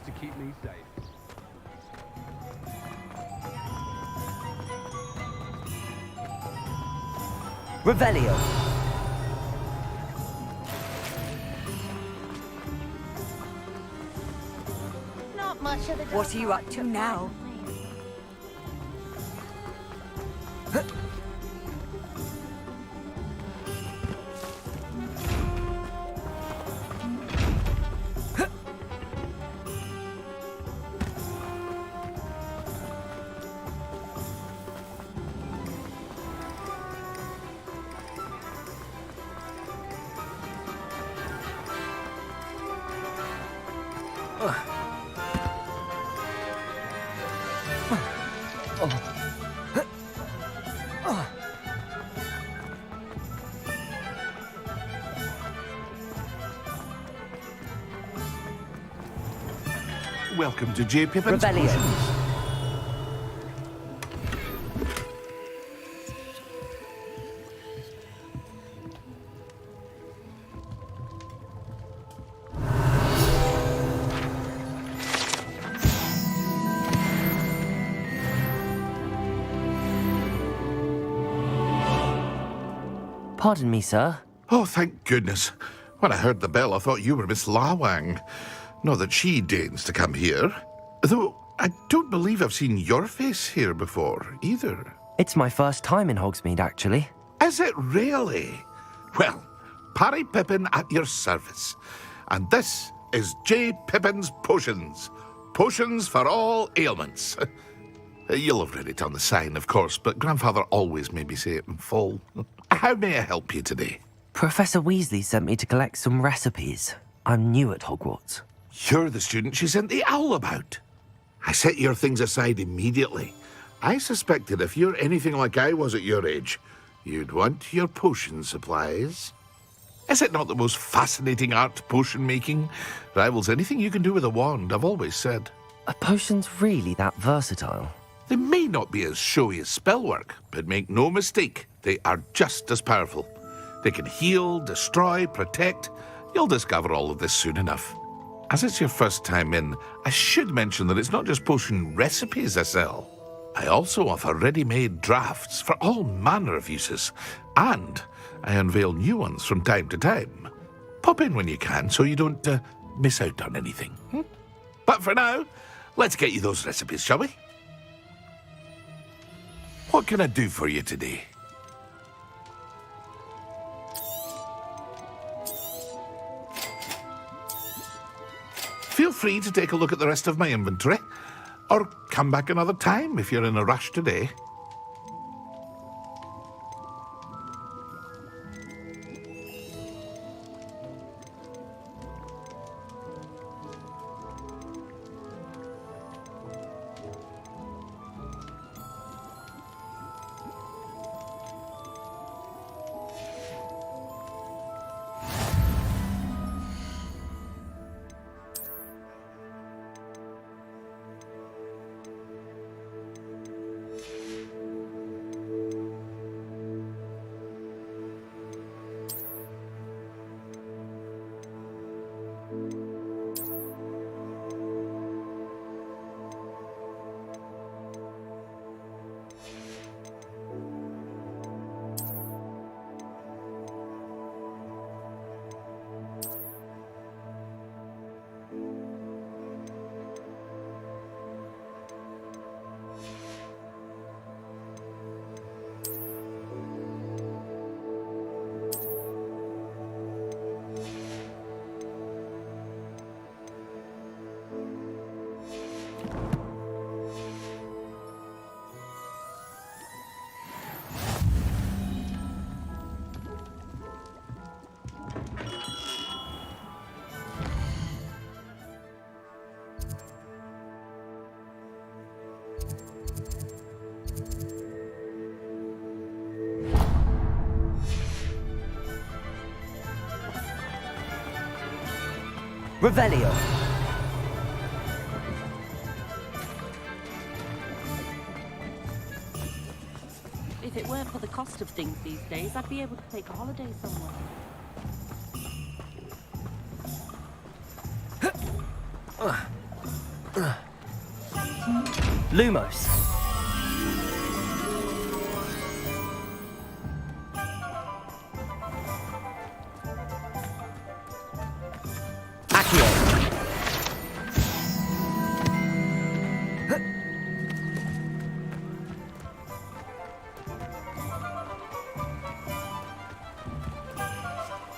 To keep me safe. Revelio. Not much of the What are you up to now? Welcome to J. Pippin's Rebellion. Potions. Pardon me, sir. Oh, thank goodness. When I heard the bell, I thought you were Miss Lawang. Not that she deigns to come here. Though I don't believe I've seen your face here before, either. It's my first time in Hogsmeade, actually. Is it really? Well, Parry Pippin at your service. And this is J. Pippin's Potions. Potions for all ailments. You'll have read it on the sign, of course, but Grandfather always made me say it in full. How may I help you today? Professor Weasley sent me to collect some recipes. I'm new at Hogwarts. You're the student she sent the owl about. I set your things aside immediately. I suspected if you're anything like I was at your age, you'd want your potion supplies. Is it not the most fascinating art, potion making? Rivals anything you can do with a wand, I've always said. Are potions really that versatile? They may not be as showy as spellwork, but make no mistake, they are just as powerful. They can heal, destroy, protect. You'll discover all of this soon enough. As it's your first time in, I should mention that it's not just potion recipes I sell. I also offer ready-made drafts for all manner of uses, and I unveil new ones from time to time. Pop in when you can so you don't miss out on anything. But for now, let's get you those recipes, shall we? What can I do for you today? Feel free to take a look at the rest of my inventory, or come back another time if you're in a rush today. Revelio. If it weren't for the cost of things these days, I'd be able to take a holiday somewhere. Lumos.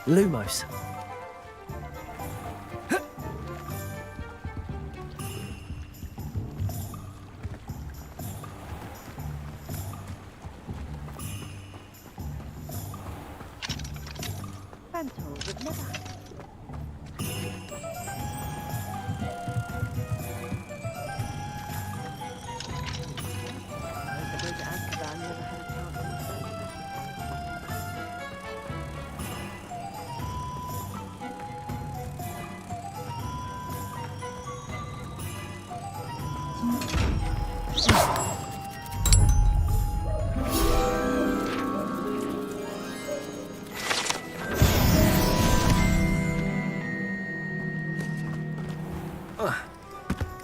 Lumos. Phantoms have never had.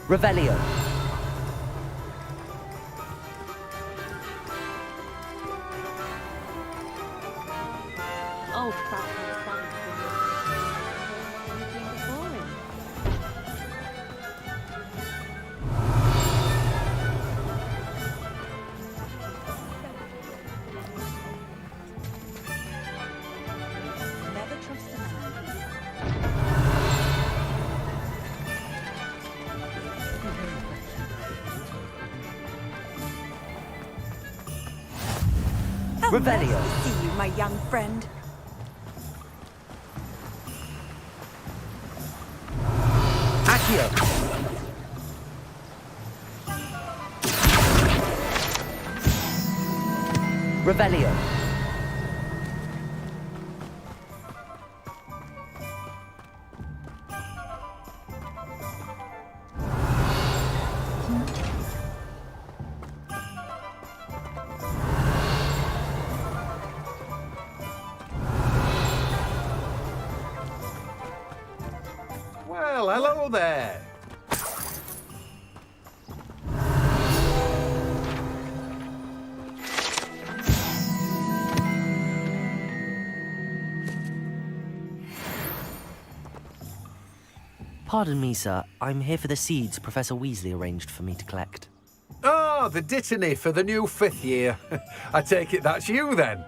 Revelio. Revelio. Nice to see you, my young friend. Accio. Revelio. Well, hello there. Pardon me, sir. I'm here for the seeds Professor Weasley arranged for me to collect. Ah, the dittany for the new 5th year. I take it that's you, then.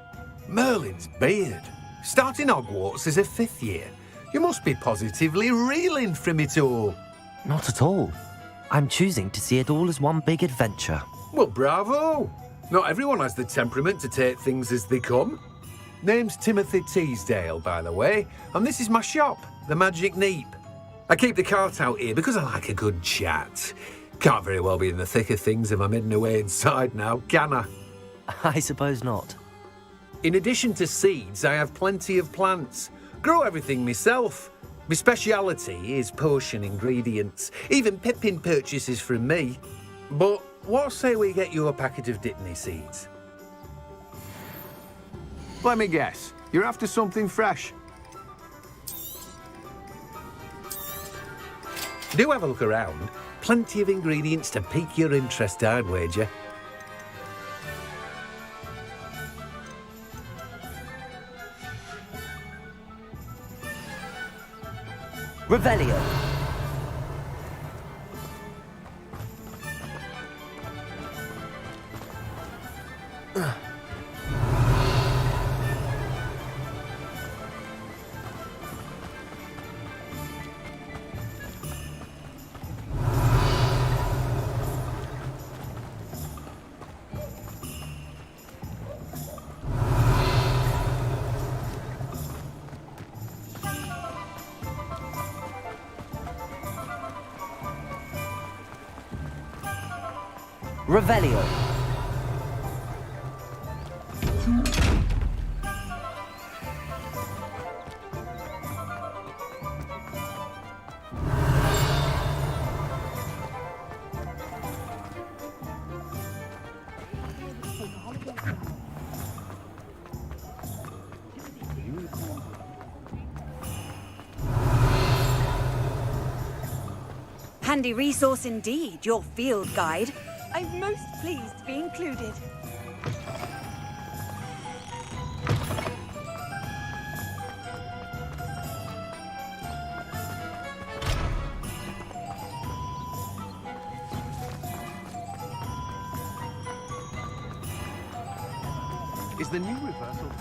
Merlin's beard. Starting Hogwarts as a 5th year. You must be positively reeling from it all. Not at all. I'm choosing to see it all as one big adventure. Well, bravo. Not everyone has the temperament to take things as they come. Name's Timothy Teasdale, by the way, and this is my shop, the Magic Neep. I keep the cart out here because I like a good chat. Can't very well be in the thick of things if I'm hidden away inside now, can I? I suppose not. In addition to seeds, I have plenty of plants. Grow everything myself. My speciality is potion ingredients. Even Pippin purchases from me. But what say we get you a packet of dittany seeds? Let me guess. You're after something fresh. Do have a look around. Plenty of ingredients to pique your interest, I'd wager. Revelio. Revelio. Handy resource indeed, your field guide. I'm most pleased to be included. Is the new reversal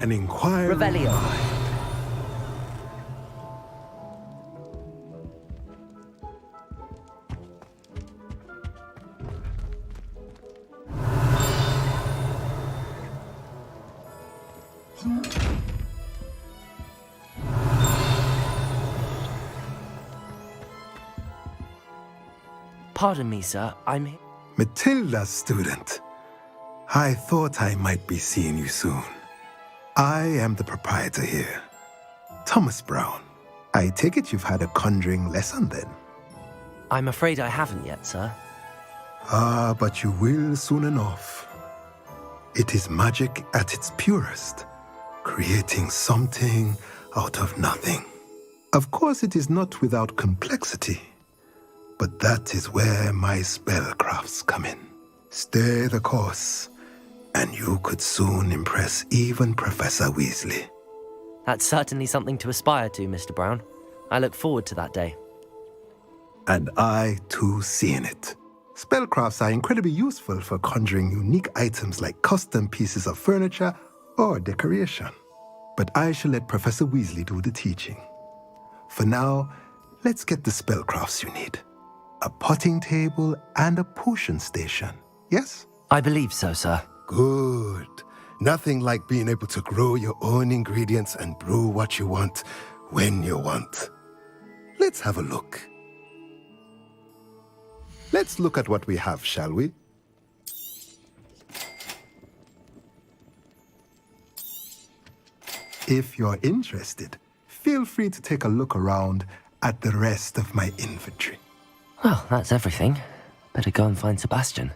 An inquiry. Revelio. Pardon me, sir. I'm here. Matilda, student. I thought I might be seeing you soon. I am the proprietor here, Thomas Brown. I take it you've had a conjuring lesson then? I'm afraid I haven't yet, sir. Ah, but you will soon enough. It is magic at its purest, creating something out of nothing. Of course, it is not without complexity, but that is where my spellcrafts come in. Stay the course, And you could soon impress even Professor Weasley. That's certainly something to aspire to, Mr. Brown. I look forward to that day. And I, too, see in it. Spellcrafts are incredibly useful for conjuring unique items like custom pieces of furniture or decoration. But I shall let Professor Weasley do the teaching. For now, let's get the spellcrafts you need. A potting table and a potion station, yes? I believe so, sir. Good. Nothing like being able to grow your own ingredients and brew what you want, when you want. Let's have a look. Let's look at what we have, shall we? If you're interested, feel free to take a look around at the rest of my inventory. Well, that's everything. Better go and find Sebastian.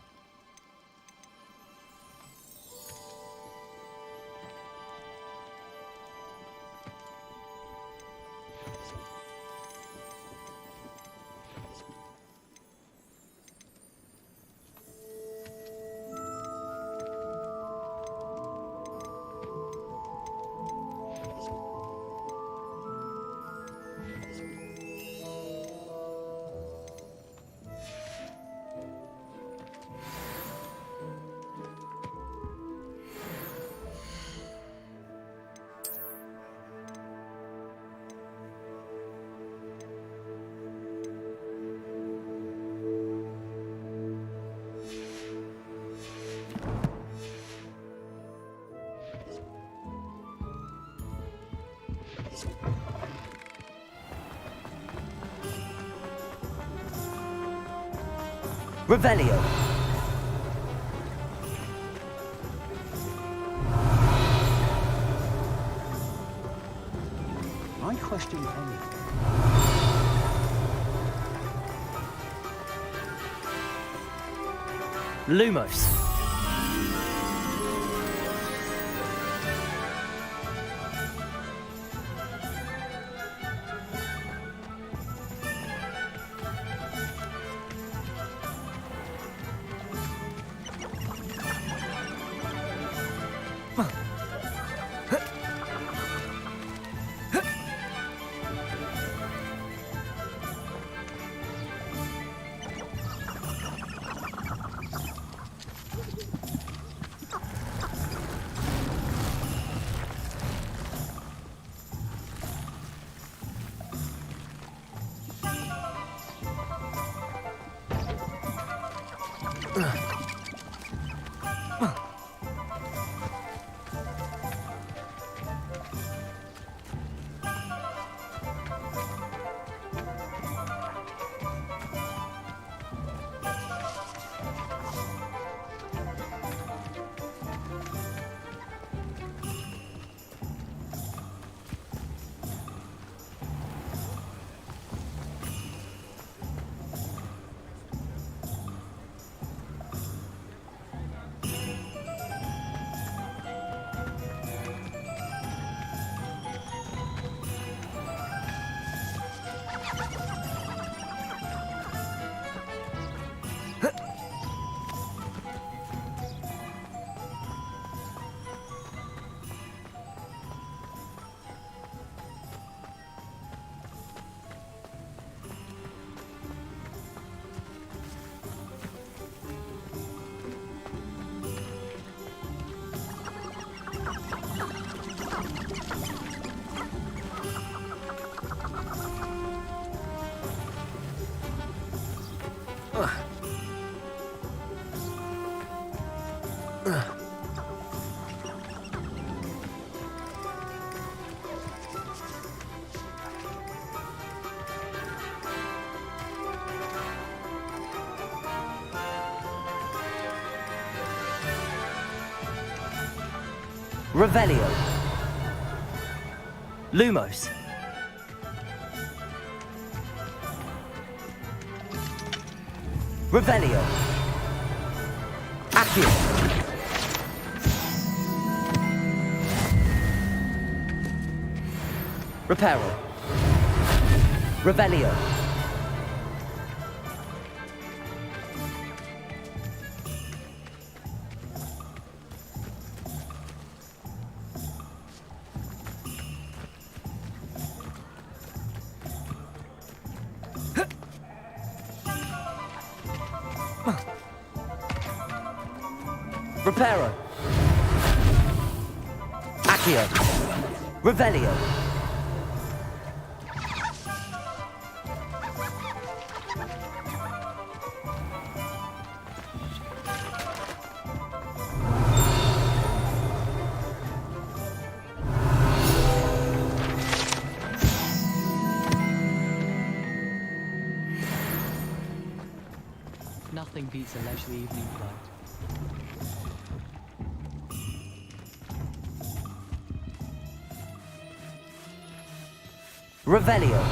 Revelio. I question anything. Lumos. Revelio. Lumos. Revelio. Accio. Reparo. Revelio. Reparo. Accio. Revelio. Nothing beats a leisurely evening flight. Revelio.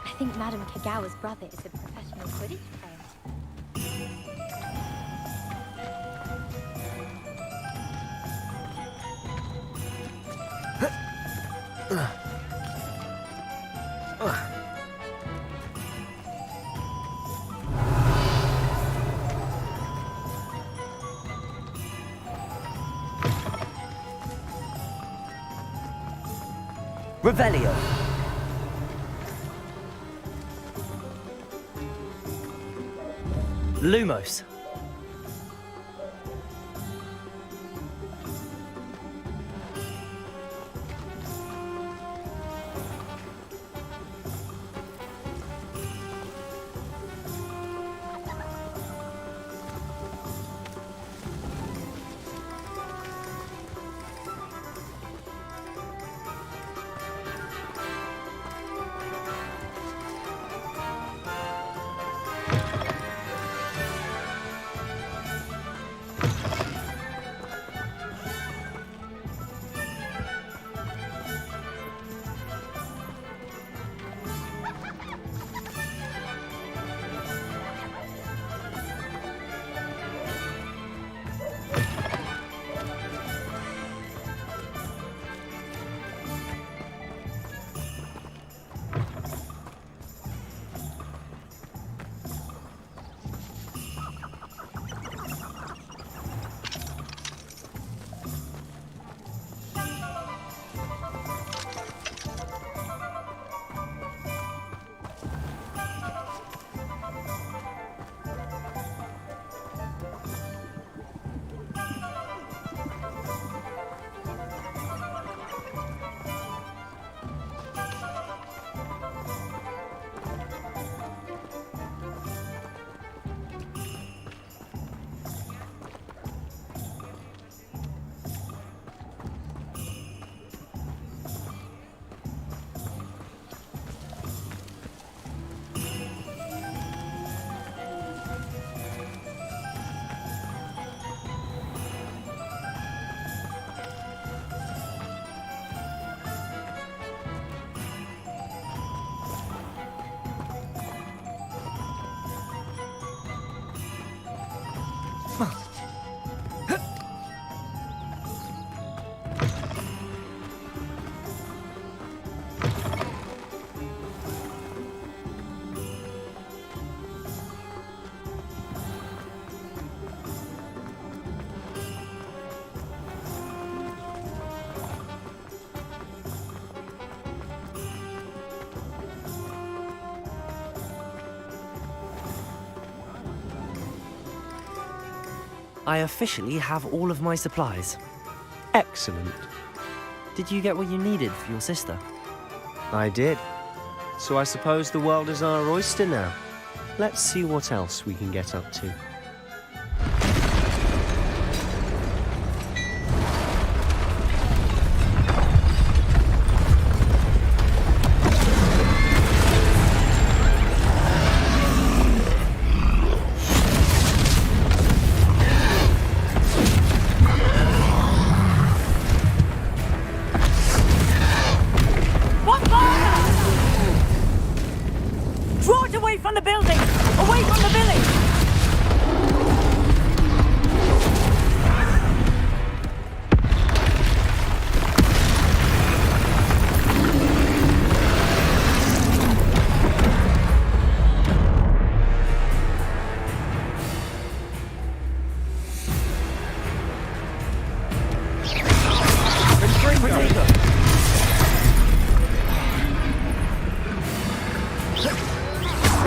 I think Madame Kagawa's brother is a professional Quidditch player. Revelio. Lumos. I officially have all of my supplies. Excellent. Did you get what you needed for your sister? I did. So I suppose the world is our oyster now. Let's see what else we can get up to. Draw it away from the building! Away from the village!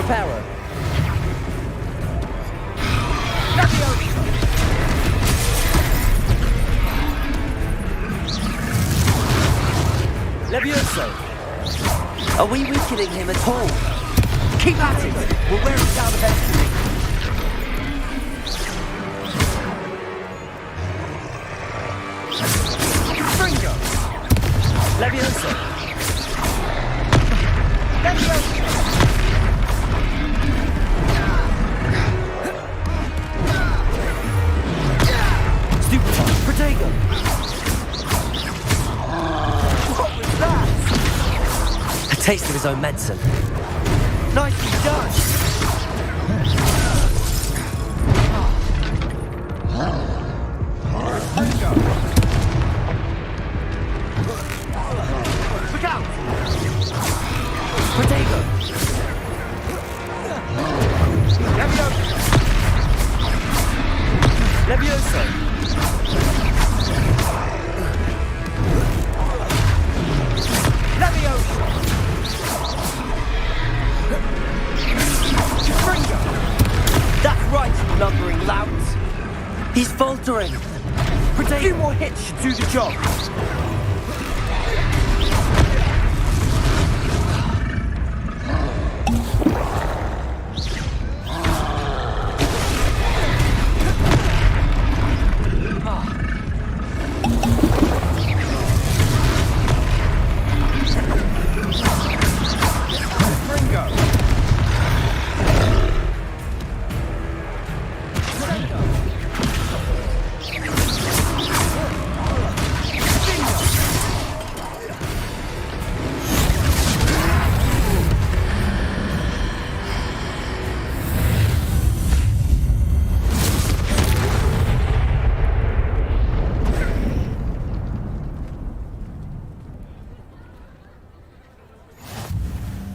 Reparo. Levioso! Are we weakening him at all? Keep at it! We'll wear him down eventually. Fringo! Levioso! Levioso! Stupefy! Protego! What was that? A taste of his own medicine. Nicely done! Look out! Protego! Levioso! Levioso! Levioso! That's right, you lumbering louts! He's faltering! A few more hits should do the job!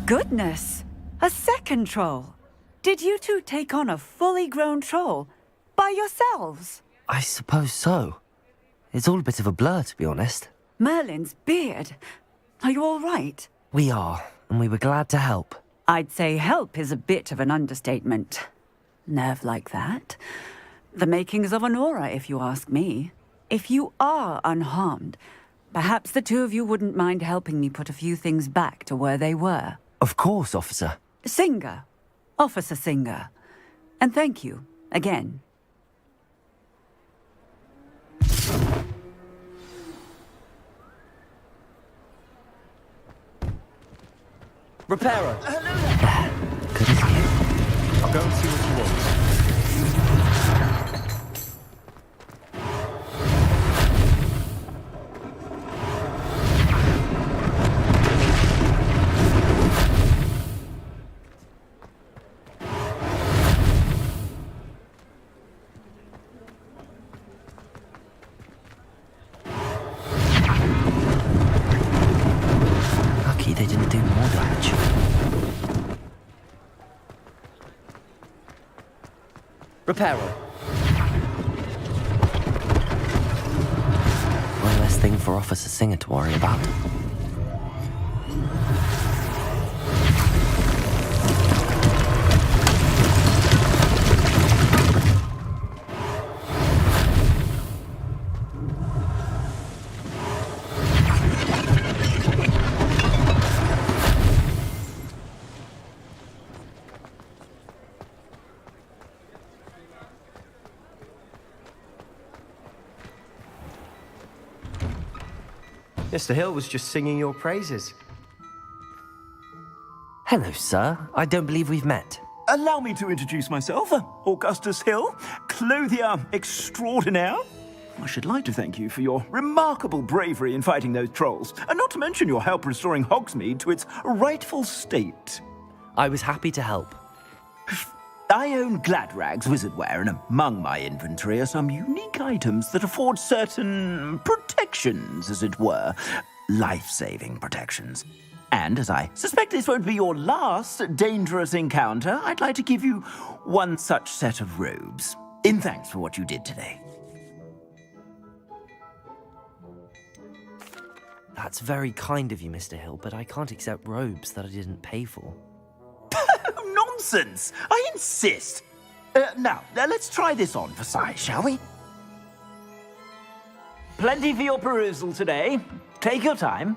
Goodness! A second troll! Did you two take on a fully grown troll? By yourselves? I suppose so. It's all a bit of a blur, to be honest. Merlin's beard. Are you all right? We are, and we were glad to help. I'd say help is a bit of an understatement. Nerve like that. The makings of an aura, if you ask me. If you are unharmed, perhaps the two of you wouldn't mind helping me put a few things back to where they were. Of course, officer. Singer. Officer Singer. And thank you, again. Reparo! Good as new. I'll go and see what you want. Lucky they didn't do more damage. Reparo. One less thing for Officer Singer to worry about. Mr. Hill was just singing your praises. Hello, sir. I don't believe we've met. Allow me to introduce myself, Augustus Hill, clothier extraordinaire. I should like to thank you for your remarkable bravery in fighting those trolls, and not to mention your help restoring Hogsmeade to its rightful state. I was happy to help. I own Gladrag's wizardware, and among my inventory are some unique items that afford certain protections, as it were. Life-saving protections. And as I suspect this won't be your last dangerous encounter, I'd like to give you one such set of robes, in thanks for what you did today. That's very kind of you, Mr. Hill, but I can't accept robes that I didn't pay for. Nonsense! I insist. Now, let's try this on for size, shall we? Plenty for your perusal today. Take your time.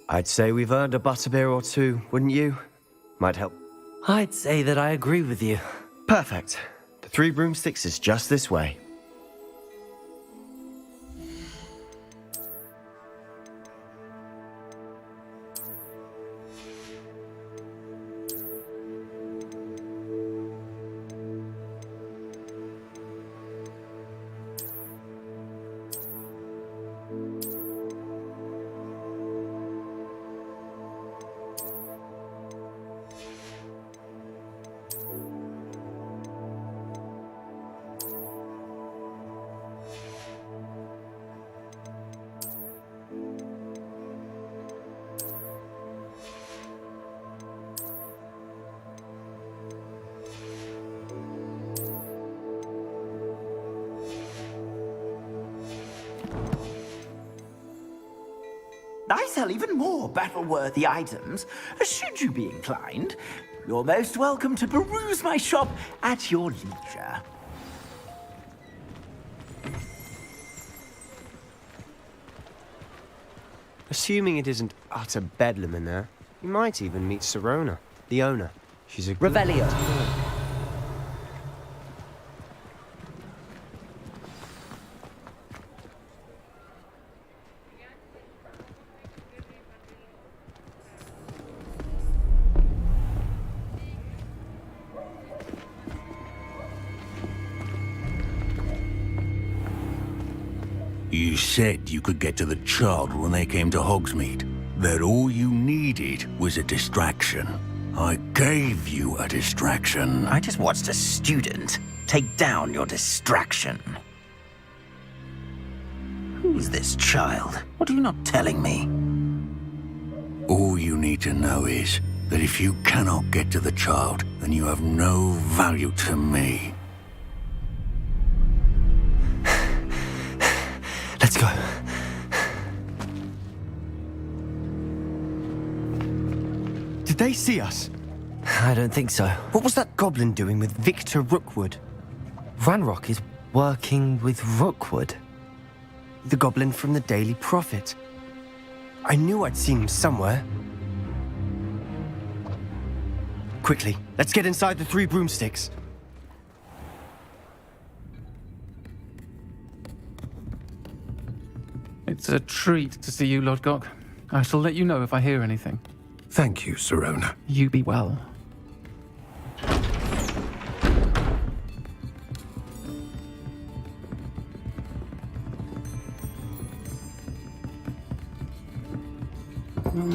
I'd say we've earned a butterbeer or two, wouldn't you? Might help. I'd say that I agree with you. Perfect. The Three Broomsticks is just this way. I sell even more battle-worthy items. Should you be inclined, you're most welcome to peruse my shop at your leisure. Assuming it isn't utter bedlam in there, you might even meet Sirona, the owner. She's a Revelio. You said you could get to the child when they came to Hogsmeade. That all you needed was a distraction. I gave you a distraction. I just watched a student take down your distraction. Who's this child? What are you not telling me? All you need to know is that if you cannot get to the child, then you have no value to me. Let's go. Did they see us? I don't think so. What was that goblin doing with Victor Rookwood? Ranrock is working with Rookwood. The goblin from the Daily Prophet. I knew I'd seen him somewhere. Quickly, let's get inside the Three Broomsticks. It's a treat to see you, Lodgok. I shall let you know if I hear anything. Thank you, Sirona. You be well.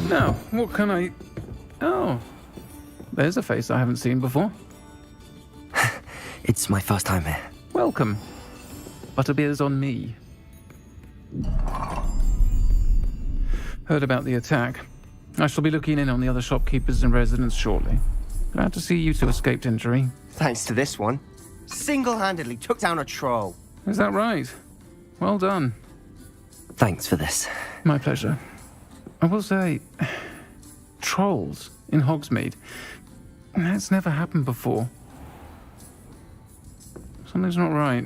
Now, what can I... Oh, there's a face I haven't seen before. It's my first time here. Welcome. Butterbeer's on me. Heard about the attack. I shall be looking in on the other shopkeepers and residents shortly. Glad to see you two escaped injury. Thanks to this one. Single-handedly took down a troll. Is that right? Well done. Thanks for this. My pleasure. I will say, trolls in Hogsmeade. That's never happened before. Something's not right.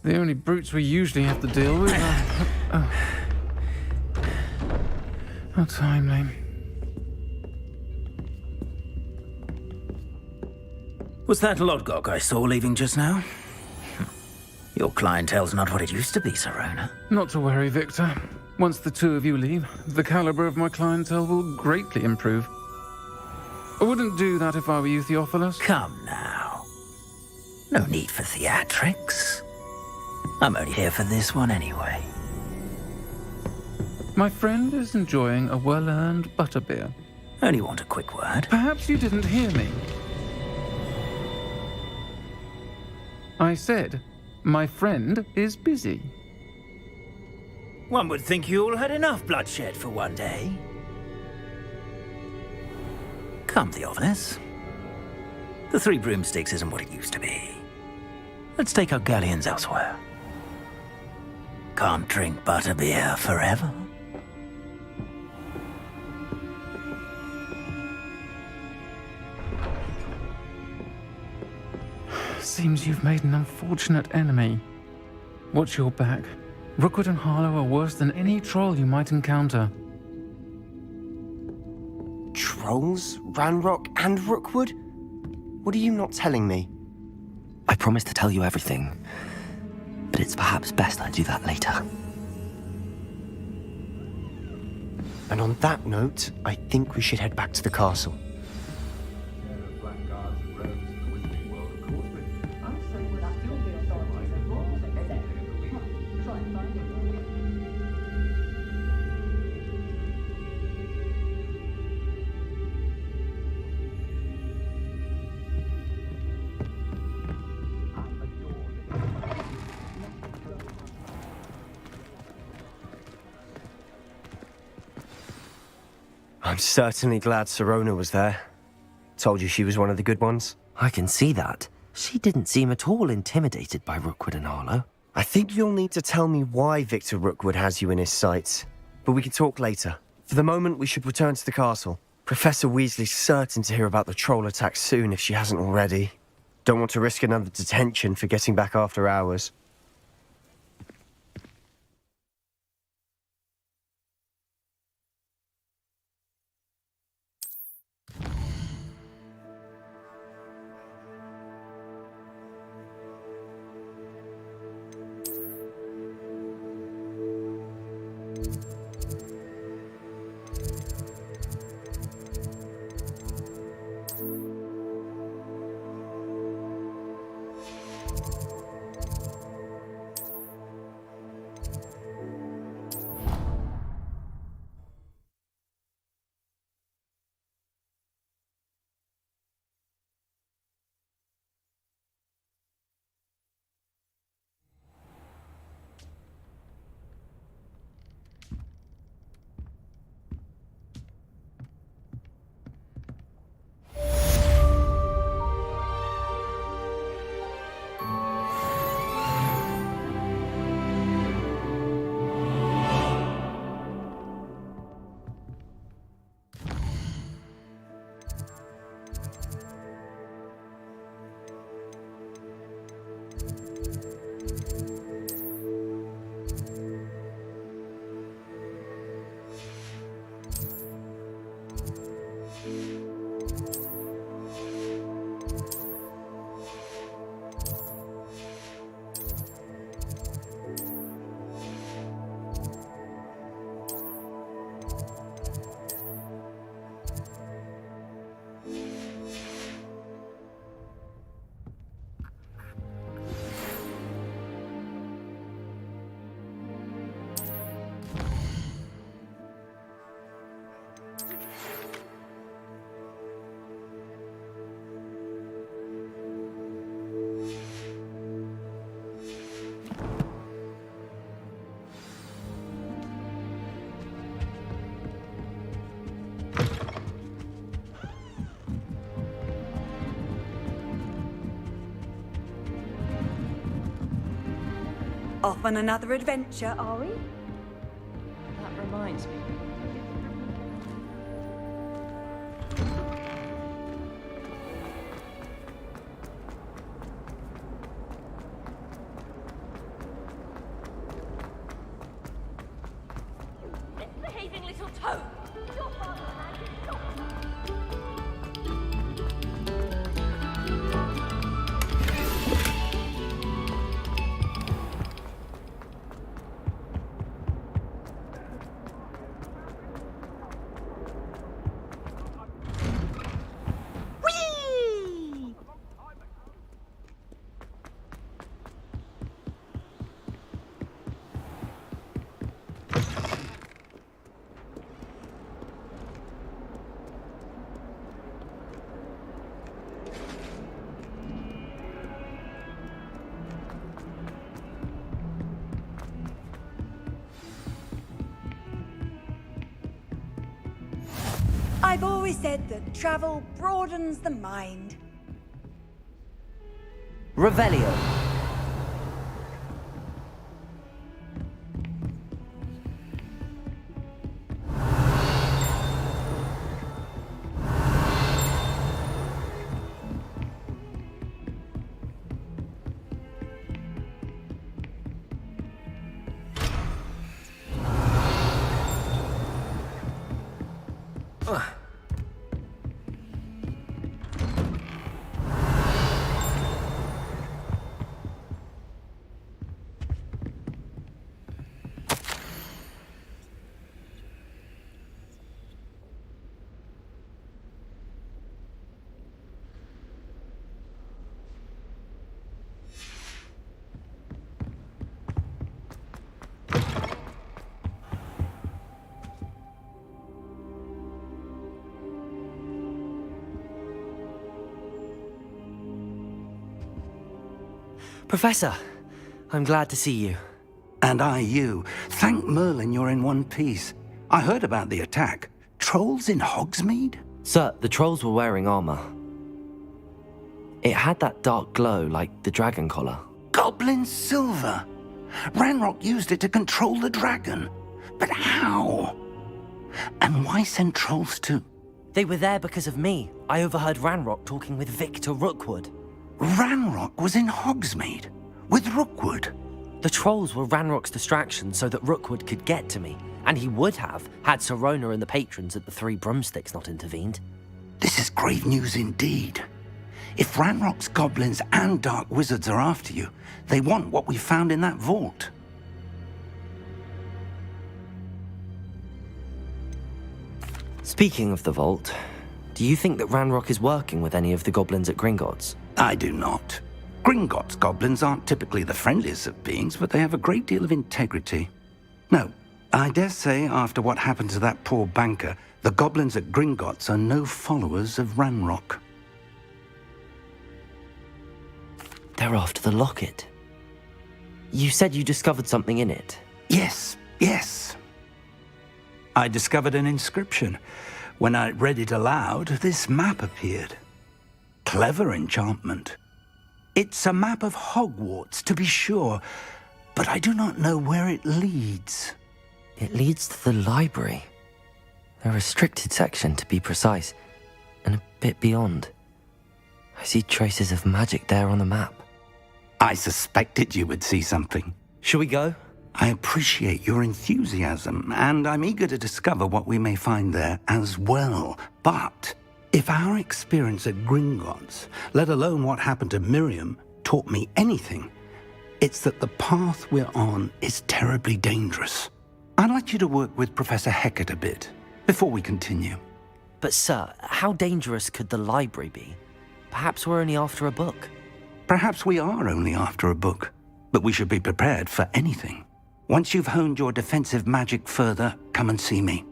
The only brutes we usually have to deal with are... How timely. Was that Lodgok I saw leaving just now? Your clientele's not what it used to be, Sirona. Not to worry, Victor. Once the two of you leave, the caliber of my clientele will greatly improve. I wouldn't do that if I were you, Theophilus. Come now. No need for theatrics. I'm only here for this one anyway. My friend is enjoying a well-earned butterbeer. Only want a quick word. Perhaps you didn't hear me. I said, my friend is busy. One would think you all had enough bloodshed for one day. Come, Theophilus. The Three Broomsticks isn't what it used to be. Let's take our galleons elsewhere. Can't drink butterbeer forever. Seems you've made an unfortunate enemy. Watch your back. Rookwood and Harlow are worse than any troll you might encounter. Trolls? Ranrock and Rookwood? What are you not telling me? I promised to tell you everything, but it's perhaps best I do that later. And on that note, I think we should head back to the castle. I'm certainly glad Sirona was there. Told you she was one of the good ones. I can see that. She didn't seem at all intimidated by Rookwood and Harlow. I think you'll need to tell me why Victor Rookwood has you in his sights. But we can talk later. For the moment, we should return to the castle. Professor Weasley's certain to hear about the troll attack soon if she hasn't already. Don't want to risk another detention for getting back after hours. Off on another adventure, are we? That reminds me. Misbehaving little toad! Your father had his I've always said that travel broadens the mind. Revelio. Professor, I'm glad to see you. And I you. Thank Merlin you're in one piece. I heard about the attack. Trolls in Hogsmeade? Sir, the trolls were wearing armor. It had that dark glow like the dragon collar. Goblin silver! Ranrock used it to control the dragon. But how? And why send trolls too? They were there because of me. I overheard Ranrock talking with Victor Rookwood. Ranrock was in Hogsmeade? With Rookwood? The trolls were Ranrock's distraction so that Rookwood could get to me. And he would have, had Sirona and the patrons at the Three Broomsticks not intervened. This is grave news indeed. If Ranrock's goblins and dark wizards are after you, they want what we found in that vault. Speaking of the vault, do you think that Ranrock is working with any of the goblins at Gringotts? I do not. Gringotts goblins aren't typically the friendliest of beings, but they have a great deal of integrity. No, I dare say after what happened to that poor banker, the goblins at Gringotts are no followers of Ranrock. They're after the locket. You said you discovered something in it. Yes. I discovered an inscription. When I read it aloud, this map appeared. Clever enchantment. It's a map of Hogwarts, to be sure, but I do not know where it leads. It leads to the library. A restricted section, to be precise, and a bit beyond. I see traces of magic there on the map. I suspected you would see something. Shall we go? I appreciate your enthusiasm, and I'm eager to discover what we may find there as well. But if our experience at Gringotts, let alone what happened to Miriam, taught me anything, it's that the path we're on is terribly dangerous. I'd like you to work with Professor Hecat a bit before we continue. But sir, how dangerous could the library be? Perhaps we're only after a book. Perhaps we are only after a book, but we should be prepared for anything. Once you've honed your defensive magic further, come and see me.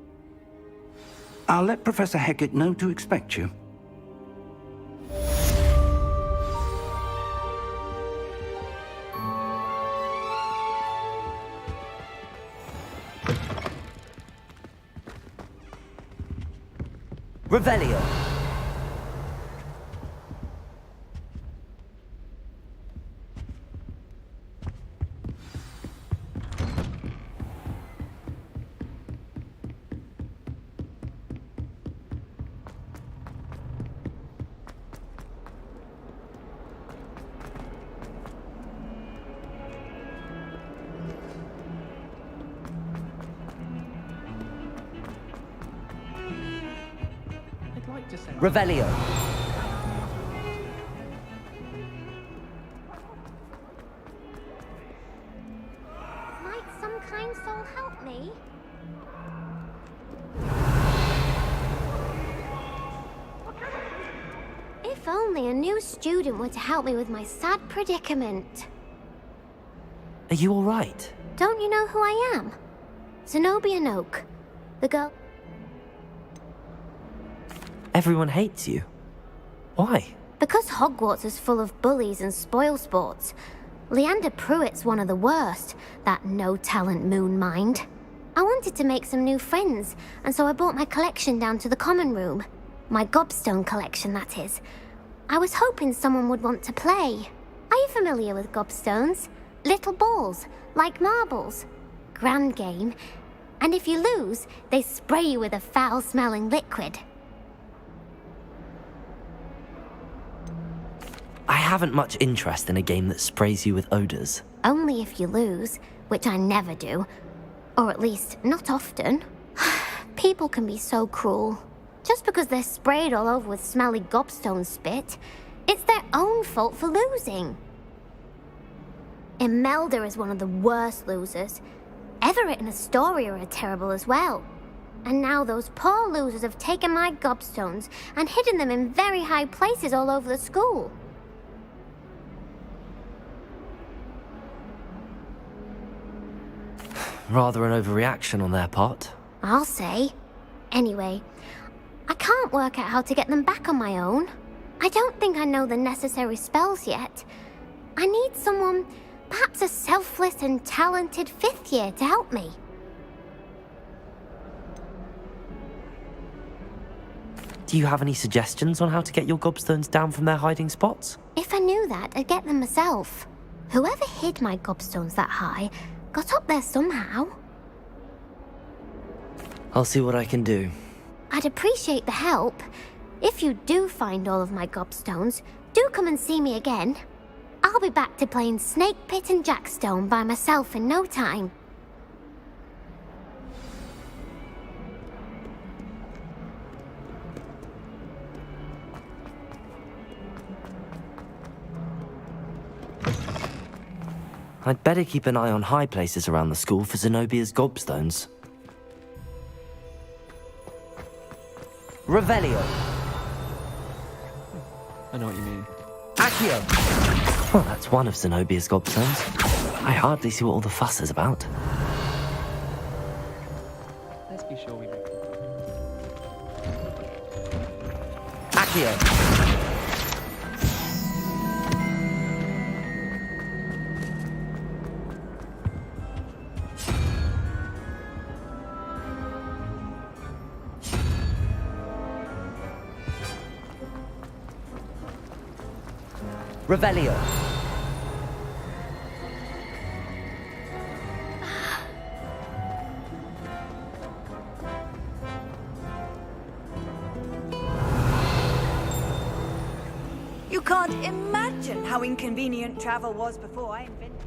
I'll let Professor Hecat know to expect you. Revelio. Revelio. Might some kind soul help me? If only a new student were to help me with my sad predicament. Are you all right? Don't you know who I am? Zenobia Noak, the girl... Everyone hates you. Why? Because Hogwarts is full of bullies and spoilsports. Leander Pruitt's one of the worst, that no-talent moon mind. I wanted to make some new friends, and so I brought my collection down to the common room. My gobstone collection, that is. I was hoping someone would want to play. Are you familiar with gobstones? Little balls, like marbles. Grand game. And if you lose, they spray you with a foul-smelling liquid. I haven't much interest in a game that sprays you with odors. Only if you lose, which I never do. Or at least, not often. People can be so cruel. Just because they're sprayed all over with smelly gobstone spit, it's their own fault for losing. Imelda is one of the worst losers. Everett and Astoria are terrible as well. And now those poor losers have taken my gobstones and hidden them in very high places all over the school. Rather an overreaction on their part. I'll say. Anyway, I can't work out how to get them back on my own. I don't think I know the necessary spells yet. I need someone, perhaps a selfless and talented 5th year to help me. Do you have any suggestions on how to get your gobstones down from their hiding spots? If I knew that, I'd get them myself. Whoever hid my gobstones that high got up there somehow. I'll see what I can do. I'd appreciate the help. If you do find all of my gobstones, do come and see me again. I'll be back to playing Snake Pit and Jackstone by myself in no time. I'd better keep an eye on high places around the school for Zenobia's gobstones. Revelio. I know what you mean. Accio. Well, that's one of Zenobia's gobstones. I hardly see what all the fuss is about. Let's be sure we make Accio. Revelio. You can't imagine how inconvenient travel was before I invented it.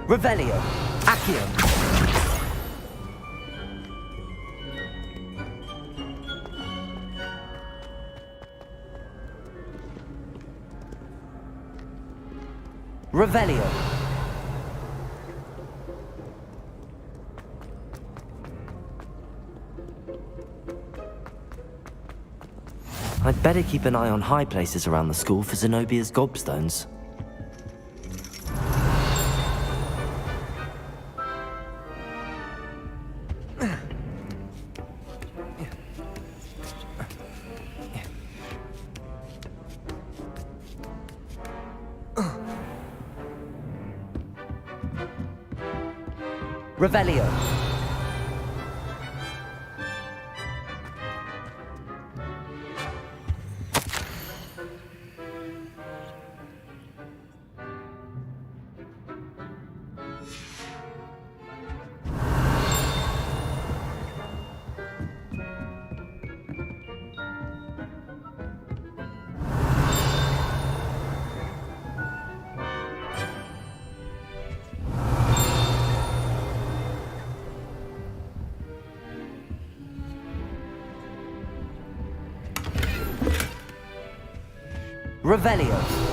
Revelio. Accio. Revelio. I'd better keep an eye on high places around the school for Zenobia's gobstones. Revelio. Revelio.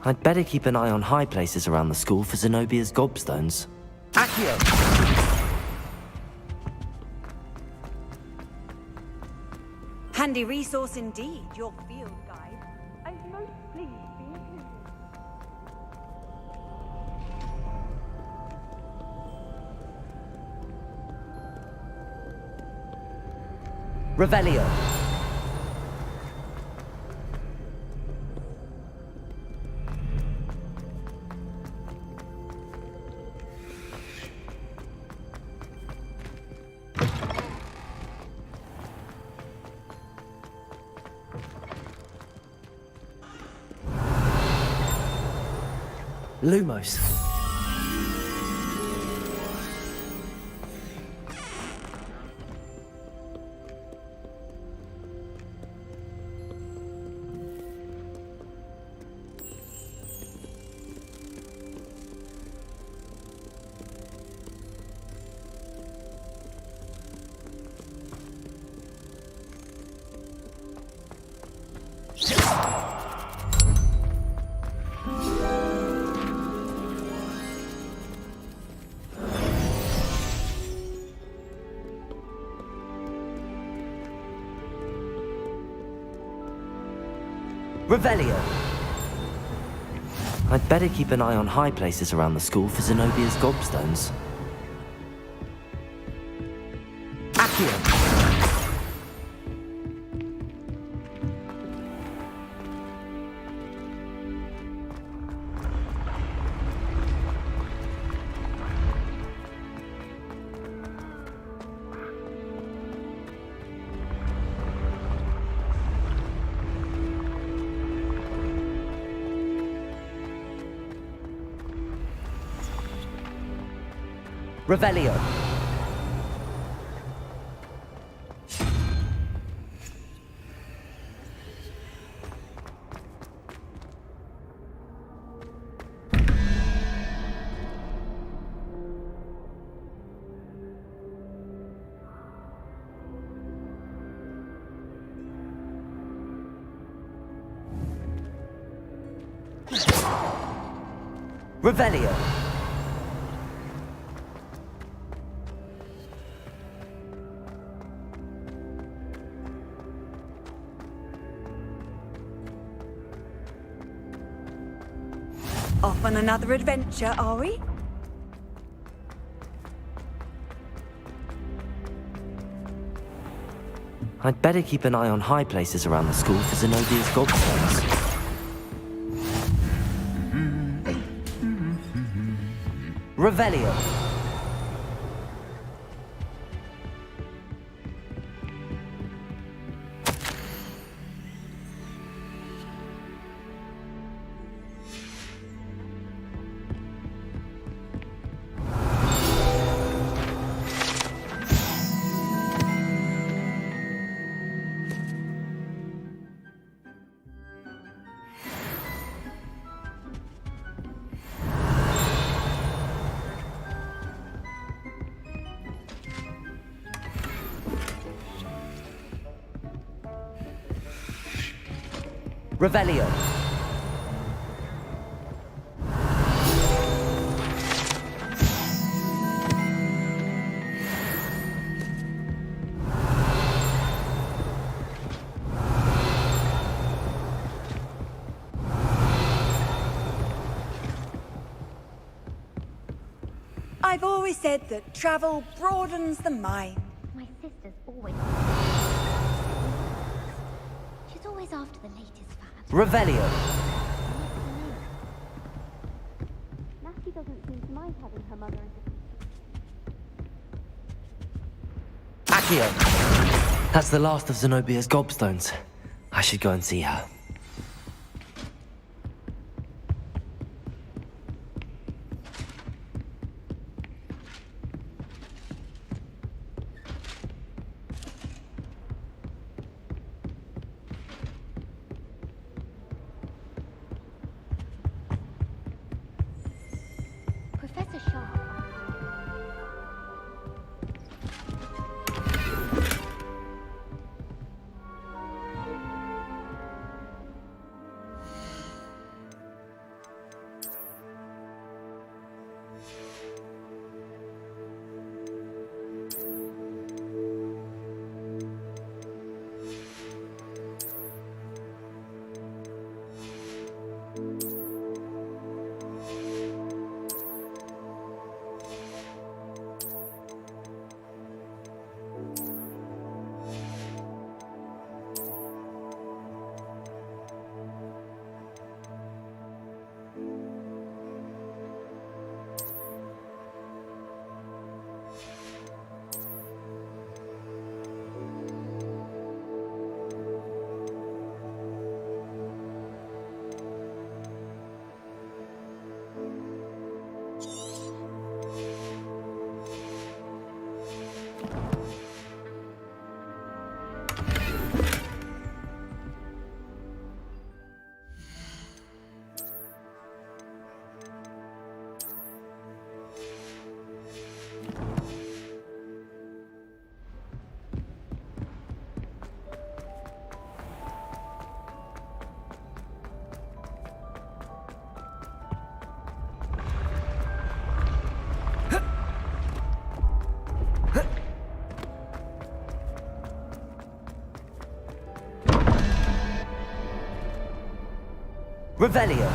I'd better keep an eye on high places around the school for Zenobia's gobstones. Accio! Handy resource indeed, your field guide. I'm most pleased to be included. Revelio. Lumos. Revelio. I'd better keep an eye on high places around the school for Zenobia's gobstones. Accio. Revelio. Revelio. Off on another adventure, are we? I'd better keep an eye on high places around the school for Zenobia's gobstones. Revelio. Revelio. I've always said that travel broadens the mind. My sister's always... She's always after the latest fad. Revelio. Natty doesn't seem to mind having her mother and... Accio. That's the last of Zenobia's gobstones. I should go and see her. Professor Sharp. Revelio.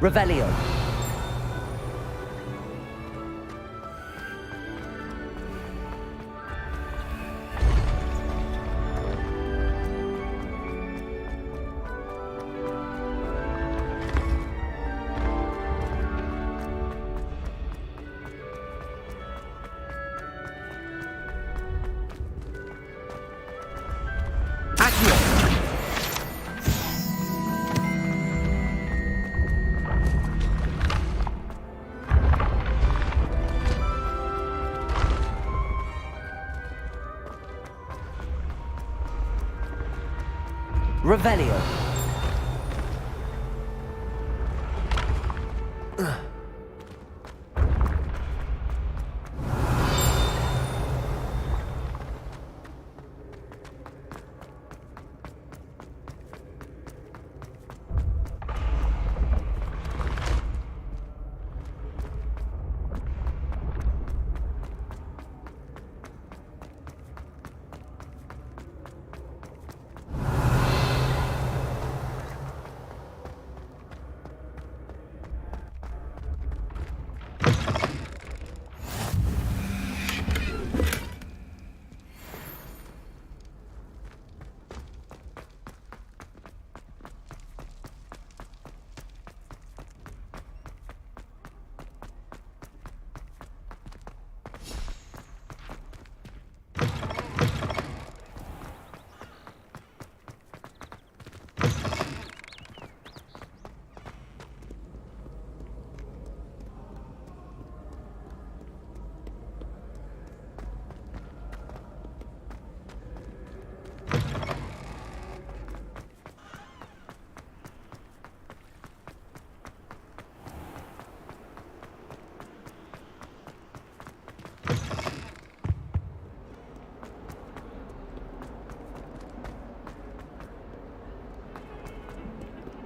Revelio. Revelio.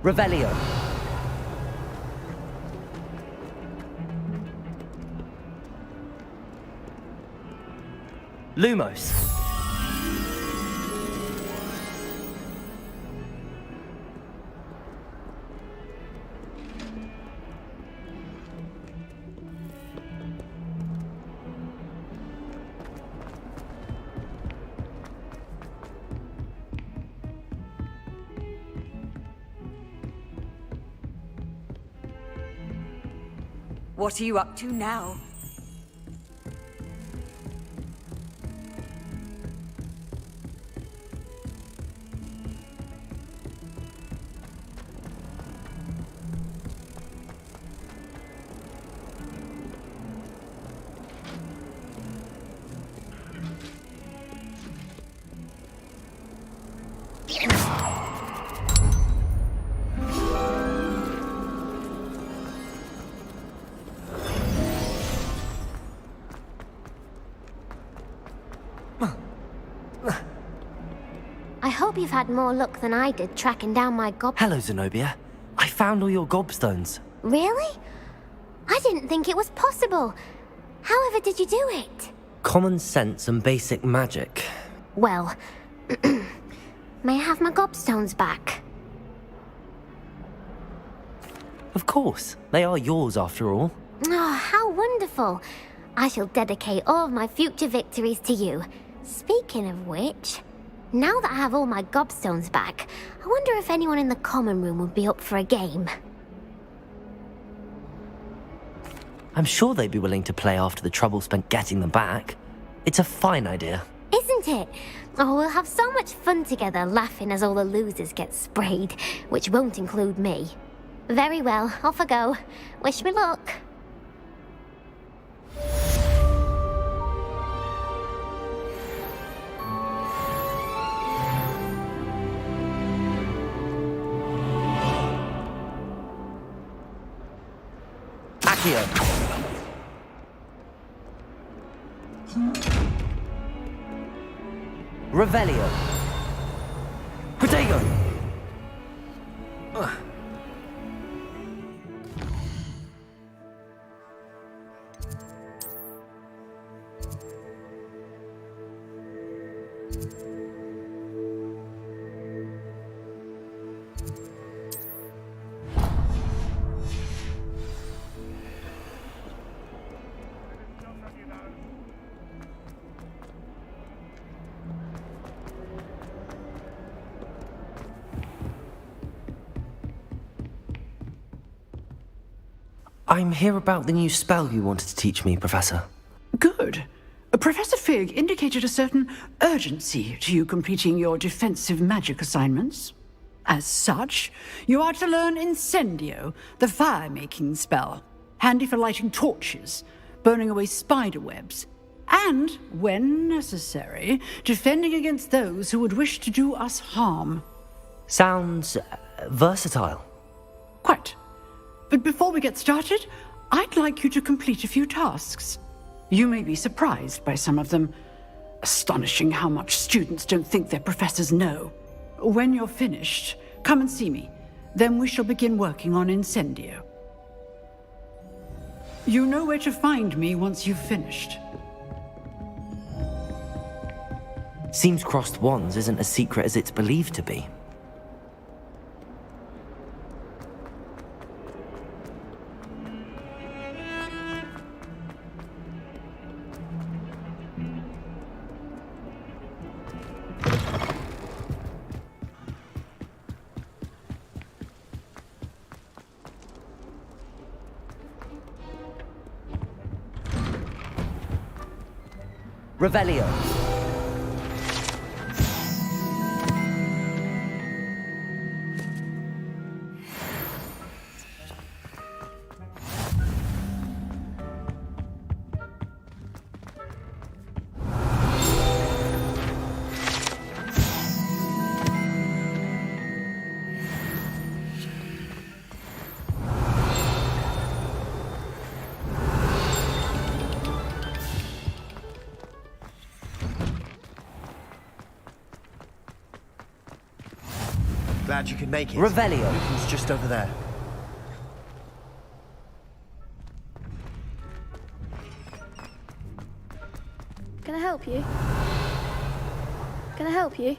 Revelio. Lumos. What are you up to now? I hope you've had more luck than I did tracking down my gob... Hello, Zenobia. I found all your gobstones. Really? I didn't think it was possible. However did you do it? Common sense and basic magic. Well, may I have my gobstones back? Of course, they are yours after all. Oh, how wonderful. I shall dedicate all of my future victories to you. Speaking of which, now that I have all my gobstones back, I wonder if anyone in the common room would be up for a game. I'm sure they'd be willing to play after the trouble spent getting them back. It's a fine idea. Isn't it? Oh, we'll have so much fun together laughing as all the losers get sprayed, which won't include me. Very well, off I go. Wish me luck. Accio. Revelio. Protego. I'm here about the new spell you wanted to teach me, Professor. Good. Professor Fig indicated a certain urgency to you completing your defensive magic assignments. As such, you are to learn Incendio, the fire-making spell, handy for lighting torches, burning away spider webs, and, when necessary, defending against those who would wish to do us harm. Sounds versatile. Quite. But before we get started, I'd like you to complete a few tasks. You may be surprised by some of them. Astonishing how much students don't think their professors know. When you're finished, come and see me. Then we shall begin working on Incendio. You know where to find me once you've finished. Seems crossed wands isn't as secret as it's believed to be. Revelio. Glad you could make it. Revelio. Lucan's just over there. Can I help you? Can I help you?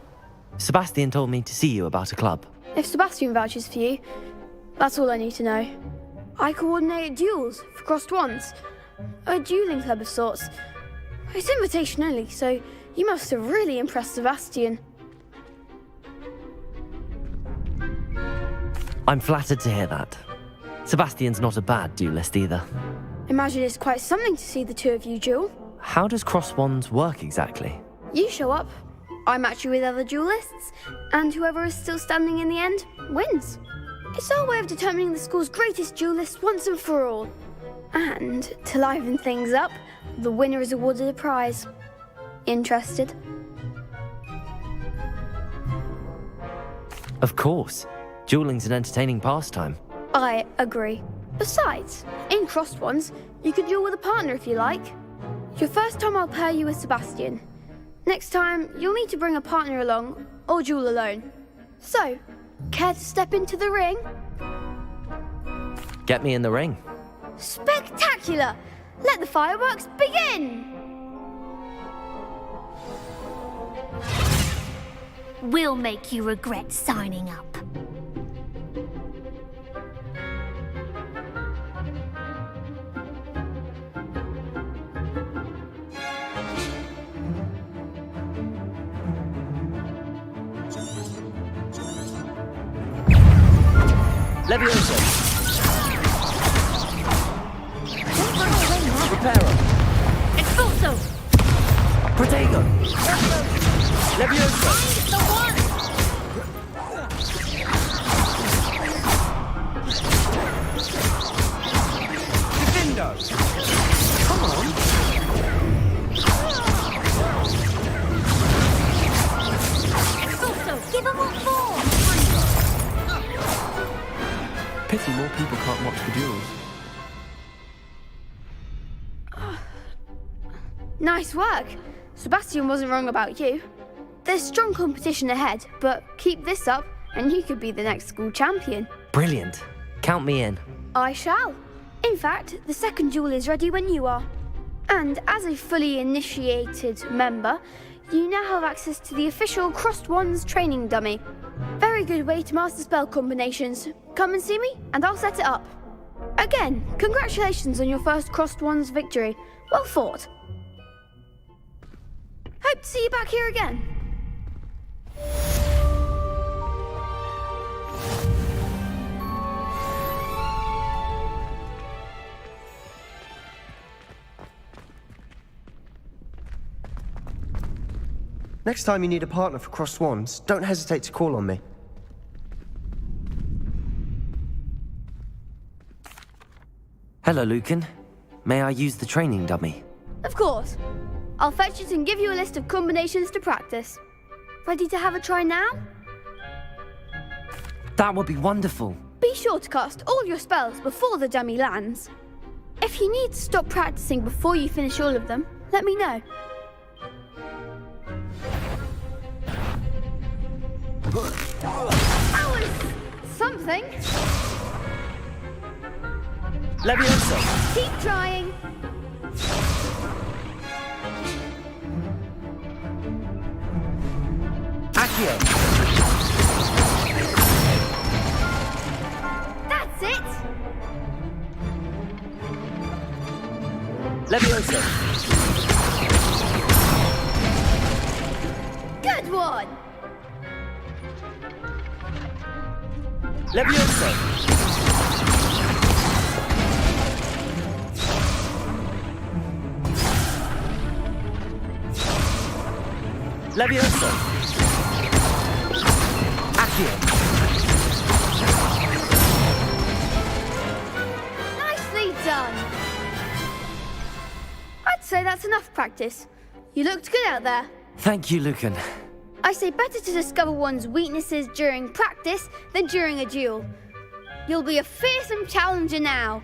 Sebastian told me to see you about a club. If Sebastian vouches for you, that's all I need to know. I coordinate duels for crossed wands. A dueling club of sorts. It's invitation only, so you must have really impressed Sebastian. I'm flattered to hear that. Sebastian's not a bad duelist either. Imagine it's quite something to see the two of you duel. How does cross wands work exactly? You show up, I match you with other duelists, and whoever is still standing in the end wins. It's our way of determining the school's greatest duelist once and for all. And to liven things up, the winner is awarded a prize. Interested? Of course. Dueling's an entertaining pastime. I agree. Besides, in crossed ones, you could duel with a partner if you like. Your first time I'll pair you with Sebastian. Next time, you'll need to bring a partner along, or duel alone. So, care to step into the ring? Get me in the ring. Spectacular! Let the fireworks begin! We'll make you regret signing up. Levioso! Reparo! Expulso! Protego! Levioso! The one! Defendo! Come on! Expulso! Give him what for! Pity more people can't watch the duels. Nice work. Sebastian wasn't wrong about you. There's strong competition ahead, but keep this up and you could be the next school champion. Brilliant. Count me in. I shall. In fact, the second duel is ready when you are. And as a fully initiated member, you now have access to the official Crossed Wands training dummy. Very good way to master spell combinations. Come and see me, and I'll set it up. Again, congratulations on your first Crossed Wands victory. Well fought. Hope to see you back here again. Next time you need a partner for Crossed Wands, don't hesitate to call on me. Hello, Lucan. May I use the training dummy? Of course. I'll fetch it and give you a list of combinations to practice. Ready to have a try now? That would be wonderful. Be sure to cast all your spells before the dummy lands. If you need to stop practicing before you finish all of them, let me know. That was something. Levioso! Keep trying. Accio! That's it. Levioso! Good one. Levioso! Levioso! Accio! Nicely done. I'd say that's enough practice. You looked good out there. Thank you, Lucan. I say better to discover one's weaknesses during practice than during a duel. You'll be a fearsome challenger now.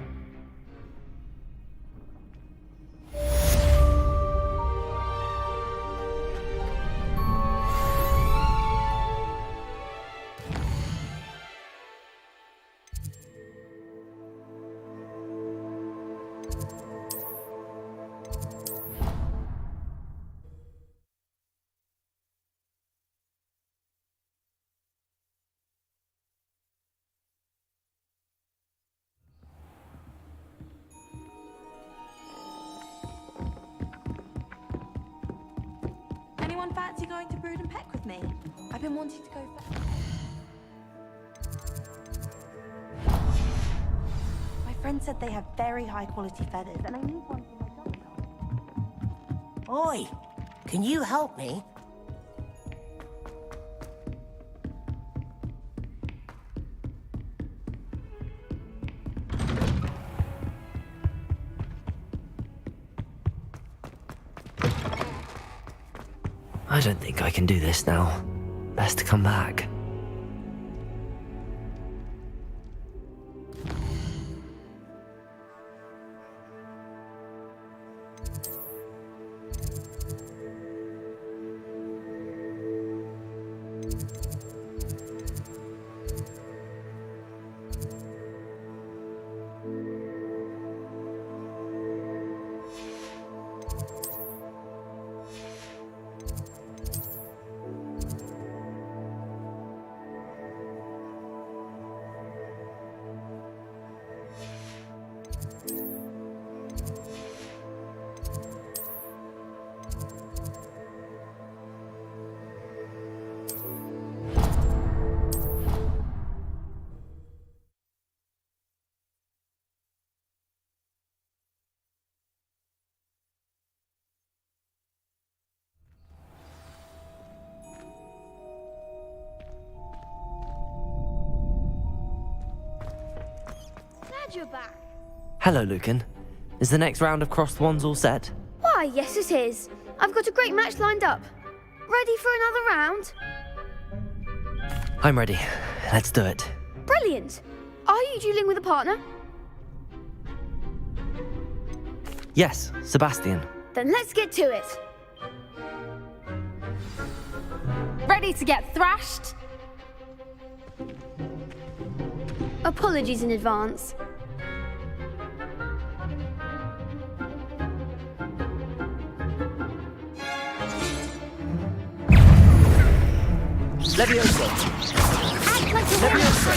Anyone fancy going to Brood and Peck with me? I've been wanting to go My friend said they have very high quality feathers, and I need one for my dog. Oi! Can you help me? I don't think I can do this now. Best to come back. glad you're back. Hello, Lucan. Is the next round of crossed wands all set? Why, yes it is. I've got a great match lined up. Ready for another round? I'm ready. Let's do it. Brilliant. Are you dueling with a partner? Yes, Sebastian. Then let's get to it. Ready to get thrashed? Apologies in advance. Levioso. Act like a Levioso.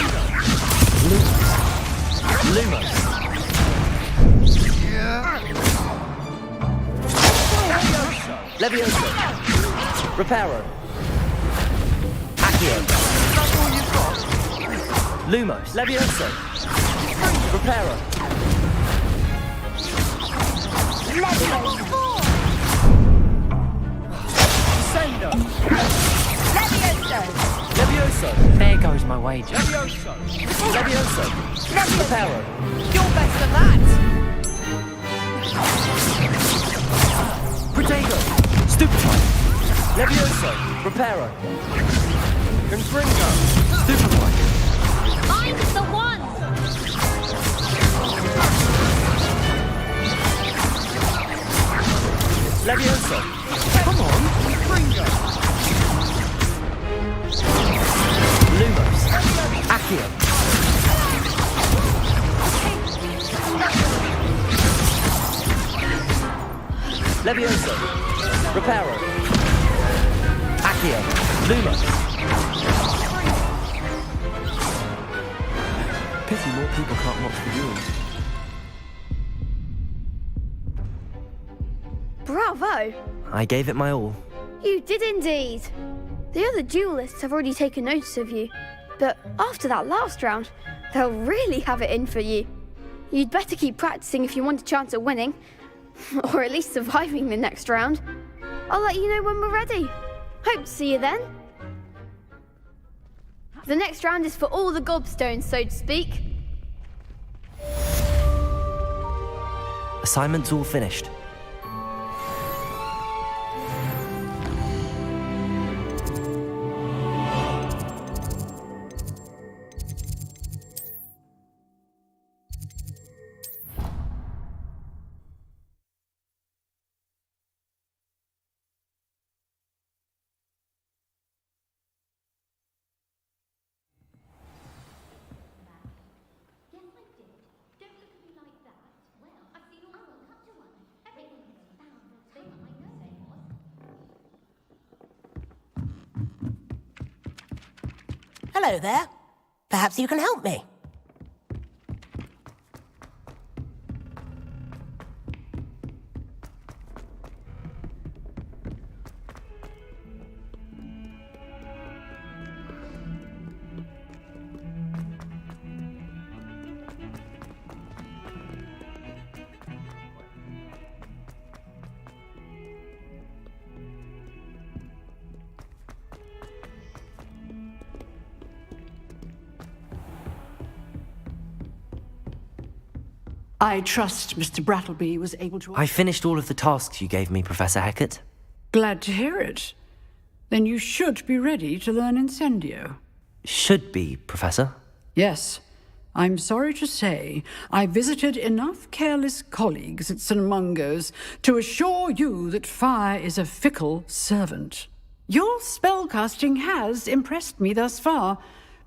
Lumos. Levioso. Reparo. Accio. Lumos. Levioso. Reparo. Sendo. Levioso. There goes my wager. Levioso. Levioso. Reparo. You're better than that! Protego. Stupefy. Levioso. Reparo. Confringo. Stupefy. Mind the one! Levioso. Come on. Confringo. Lumos. Accio. Levioso. Reparo. Accio. Lumos. Pity more people can't watch the duels. Bravo! I gave it my all. You did indeed. The other duelists have already taken notice of you, but after that last round, they'll really have it in for you. You'd better keep practicing if you want a chance at winning, or at least surviving the next round. I'll let you know when we're ready. Hope to see you then. The next round is for all the gobstones, so to speak. Assignment's all finished. Hello there. Perhaps you can help me. I trust Mr. Brattleby was able to... I finished all of the tasks you gave me, Professor Hecat. Glad to hear it. Then you should be ready to learn Incendio. Should be, Professor. Yes. I'm sorry to say, I visited enough careless colleagues at St. Mungo's to assure you that fire is a fickle servant. Your spellcasting has impressed me thus far,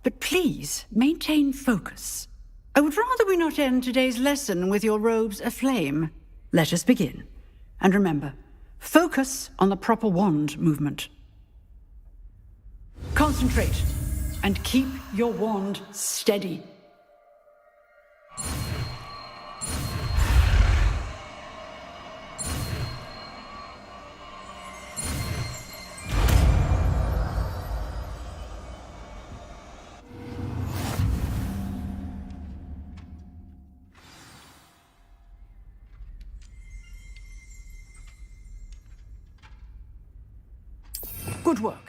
but please maintain focus. I would rather we not end today's lesson with your robes aflame. Let us begin. And remember, focus on the proper wand movement. Concentrate, and keep your wand steady. Good work.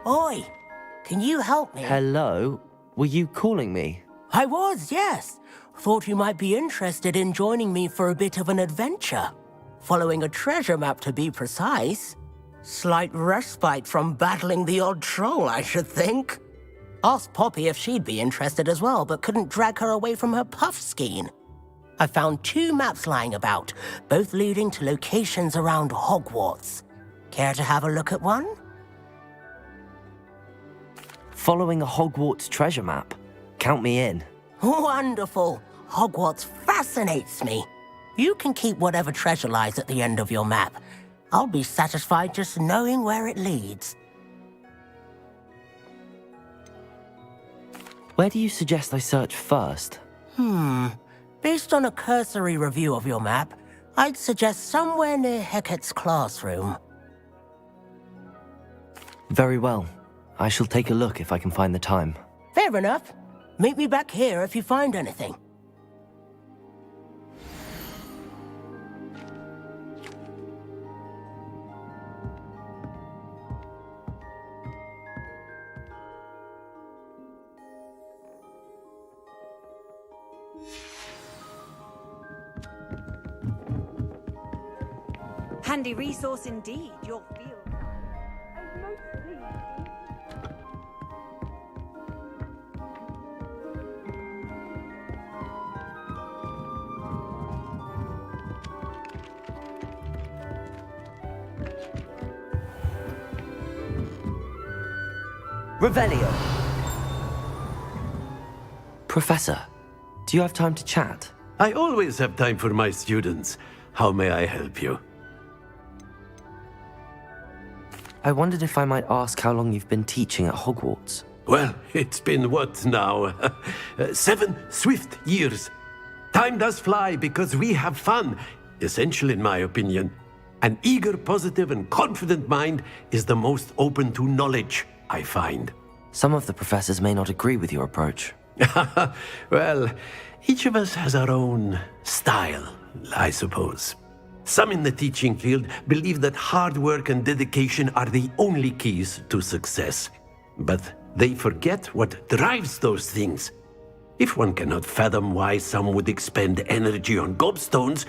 Oi, can you help me? Hello? Were you calling me? I was, yes. Thought you might be interested in joining me for a bit of an adventure. Following a treasure map, to be precise. Slight respite from battling the odd troll, I should think. Asked Poppy if she'd be interested as well, but couldn't drag her away from her puff skein. I found 2 maps lying about, both leading to locations around Hogwarts. Care to have a look at one? Following a Hogwarts treasure map? Count me in. Wonderful. Hogwarts fascinates me. You can keep whatever treasure lies at the end of your map. I'll be satisfied just knowing where it leads. Where do you suggest I search first? Based on a cursory review of your map, I'd suggest somewhere near Hecat's classroom. Very well. I shall take a look if I can find the time. Fair enough. Meet me back here if you find anything. Handy resource indeed, your field guide. I'm most pleased. Revelio! Professor, do you have time to chat? I always have time for my students. How may I help you? I wondered if I might ask how long you've been teaching at Hogwarts. Well, it's been what now? 7 swift years. Time does fly because we have fun. Essential in my opinion. An eager, positive, and confident mind is the most open to knowledge, I find. Some of the professors may not agree with your approach. Well, each of us has our own style, I suppose. Some in the teaching field believe that hard work and dedication are the only keys to success. But they forget what drives those things. If one cannot fathom why some would expend energy on gobstones,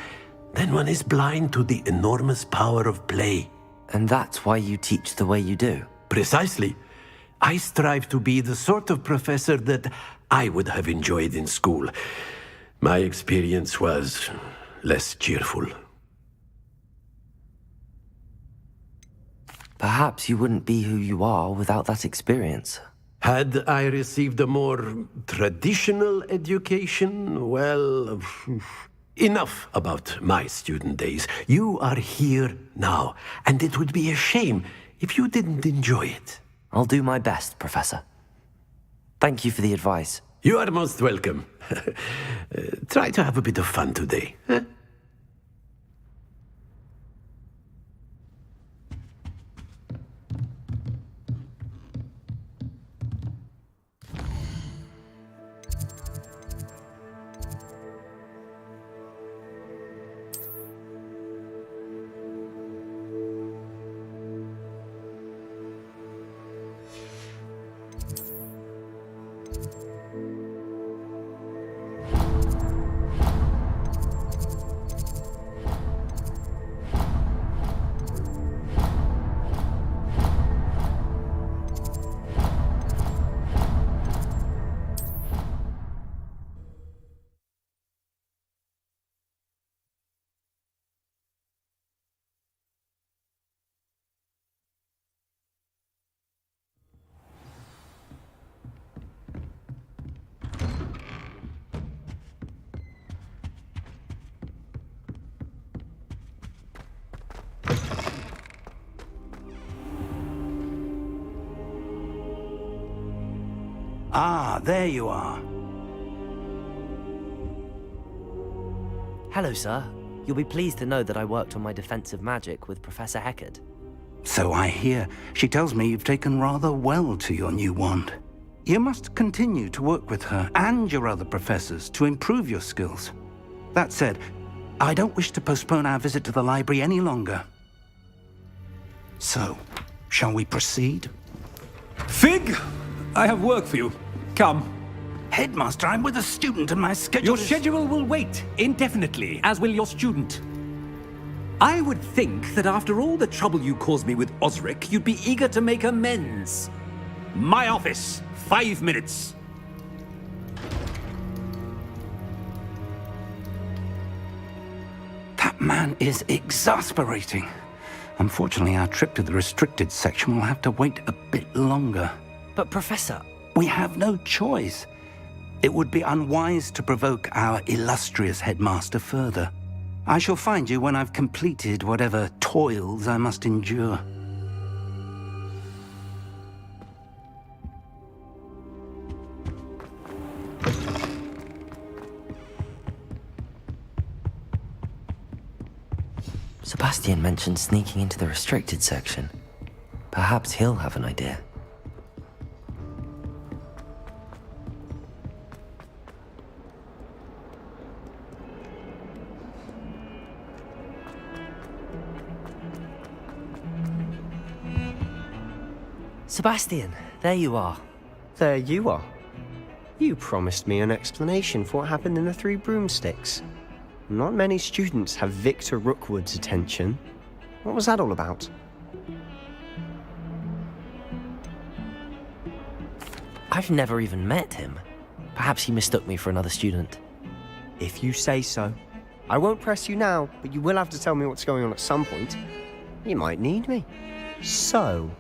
then one is blind to the enormous power of play. And that's why you teach the way you do? Precisely. I strive to be the sort of professor that I would have enjoyed in school. My experience was less cheerful. Perhaps you wouldn't be who you are without that experience. Had I received a more traditional education, well, enough about my student days. You are here now, and it would be a shame if you didn't enjoy it. I'll do my best, Professor. Thank you for the advice. You are most welcome. Try to have a bit of fun today. Huh? Ah, there you are. Hello, sir. You'll be pleased to know that I worked on my defensive magic with Professor Heckard. So I hear. She tells me you've taken rather well to your new wand. You must continue to work with her and your other professors to improve your skills. That said, I don't wish to postpone our visit to the library any longer. So, shall we proceed? Fig! I have work for you. Come. Headmaster, I'm with a student and my schedule Your schedule will wait indefinitely, as will your student. I would think that after all the trouble you caused me with Osric, you'd be eager to make amends. My office, 5 minutes. That man is exasperating. Unfortunately, our trip to the restricted section will have to wait a bit longer. But Professor... We have no choice. It would be unwise to provoke our illustrious headmaster further. I shall find you when I've completed whatever toils I must endure. Sebastian mentioned sneaking into the restricted section. Perhaps he'll have an idea. Sebastian, there you are. There you are. You promised me an explanation for what happened in the Three Broomsticks. Not many students have Victor Rookwood's attention. What was that all about? I've never even met him. Perhaps he mistook me for another student. If you say so. I won't press you now, but you will have to tell me what's going on at some point. You might need me. So,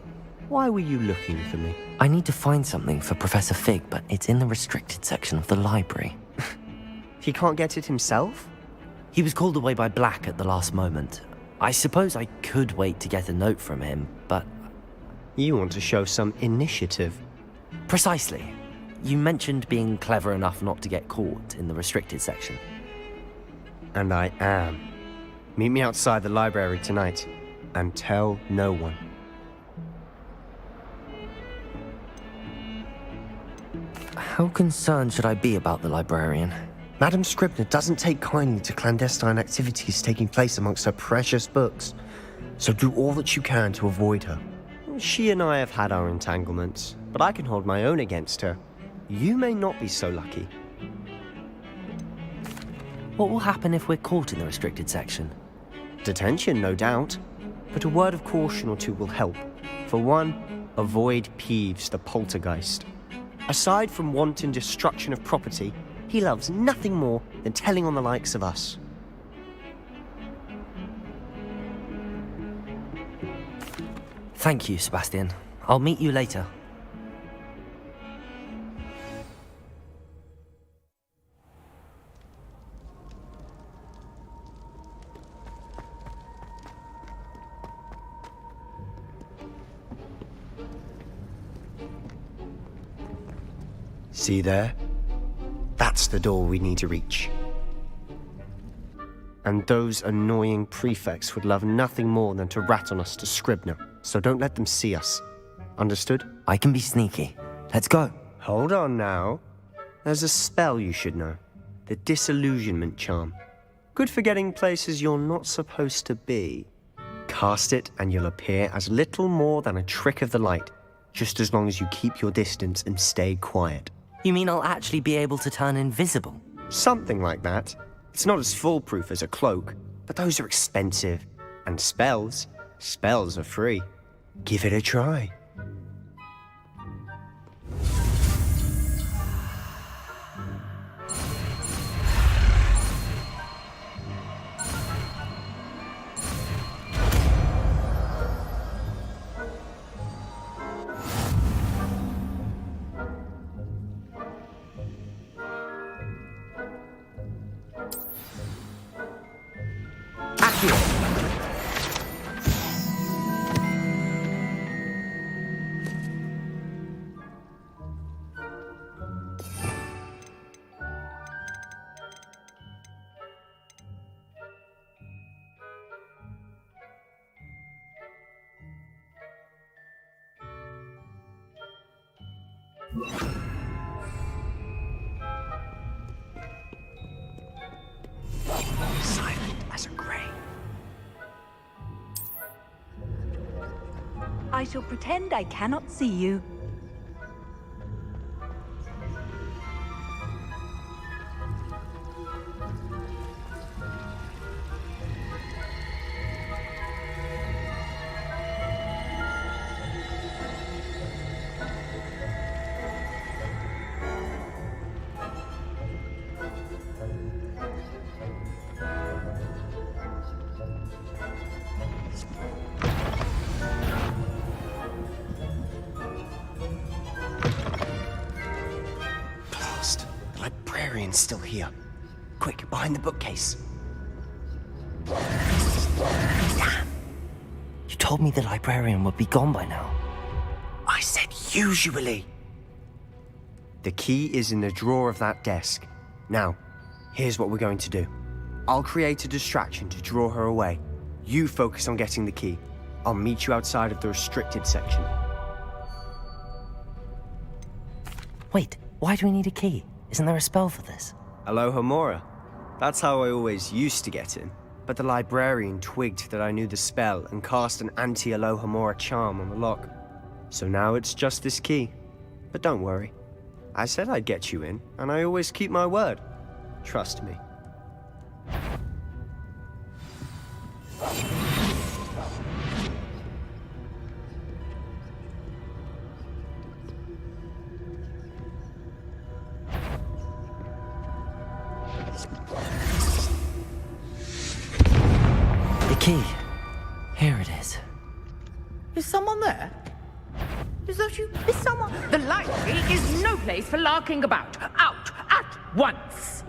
why were you looking for me? I need to find something for Professor Fig, but it's in the restricted section of the library. He can't get it himself? He was called away by Black at the last moment. I suppose I could wait to get a note from him, but... You want to show some initiative. Precisely. You mentioned being clever enough not to get caught in the restricted section. And I am. Meet me outside the library tonight, and tell no one. How concerned should I be about the librarian? Madame Scribner doesn't take kindly to clandestine activities taking place amongst her precious books, so do all that you can to avoid her. She and I have had our entanglements, but I can hold my own against her. You may not be so lucky. What will happen if we're caught in the restricted section? Detention, no doubt, but a word of caution or two will help. For one, avoid Peeves, the poltergeist. Aside from wanton destruction of property, he loves nothing more than telling on the likes of us. Thank you, Sebastian. I'll meet you later. See there? That's the door we need to reach. And those annoying prefects would love nothing more than to rat on us to Scribner, so don't let them see us. Understood? I can be sneaky. Let's go. Hold on now. There's a spell you should know. The Disillusionment Charm. Good for getting places you're not supposed to be. Cast it and you'll appear as little more than a trick of the light, just as long as you keep your distance and stay quiet. You mean I'll actually be able to turn invisible? Something like that. It's not as foolproof as a cloak, but those are expensive. And spells are free. Give it a try. Silent as a grave. I shall pretend I cannot see you. Blast. The librarian's still here. Quick, behind the bookcase. Damn. You told me the librarian would be gone by now. I said usually. The key is in the drawer of that desk. Now, here's what we're going to do. I'll create a distraction to draw her away. You focus on getting the key. I'll meet you outside of the restricted section. Wait, why do we need a key? Isn't there a spell for this? Alohomora. That's how I always used to get in. But the librarian twigged that I knew the spell and cast an anti-Alohomora charm on the lock. So now it's just this key. But don't worry. I said I'd get you in, and I always keep my word. Trust me. The key. Here it is. Is someone there? Is that you? Is someone? The library is no place for larking about. Out at once!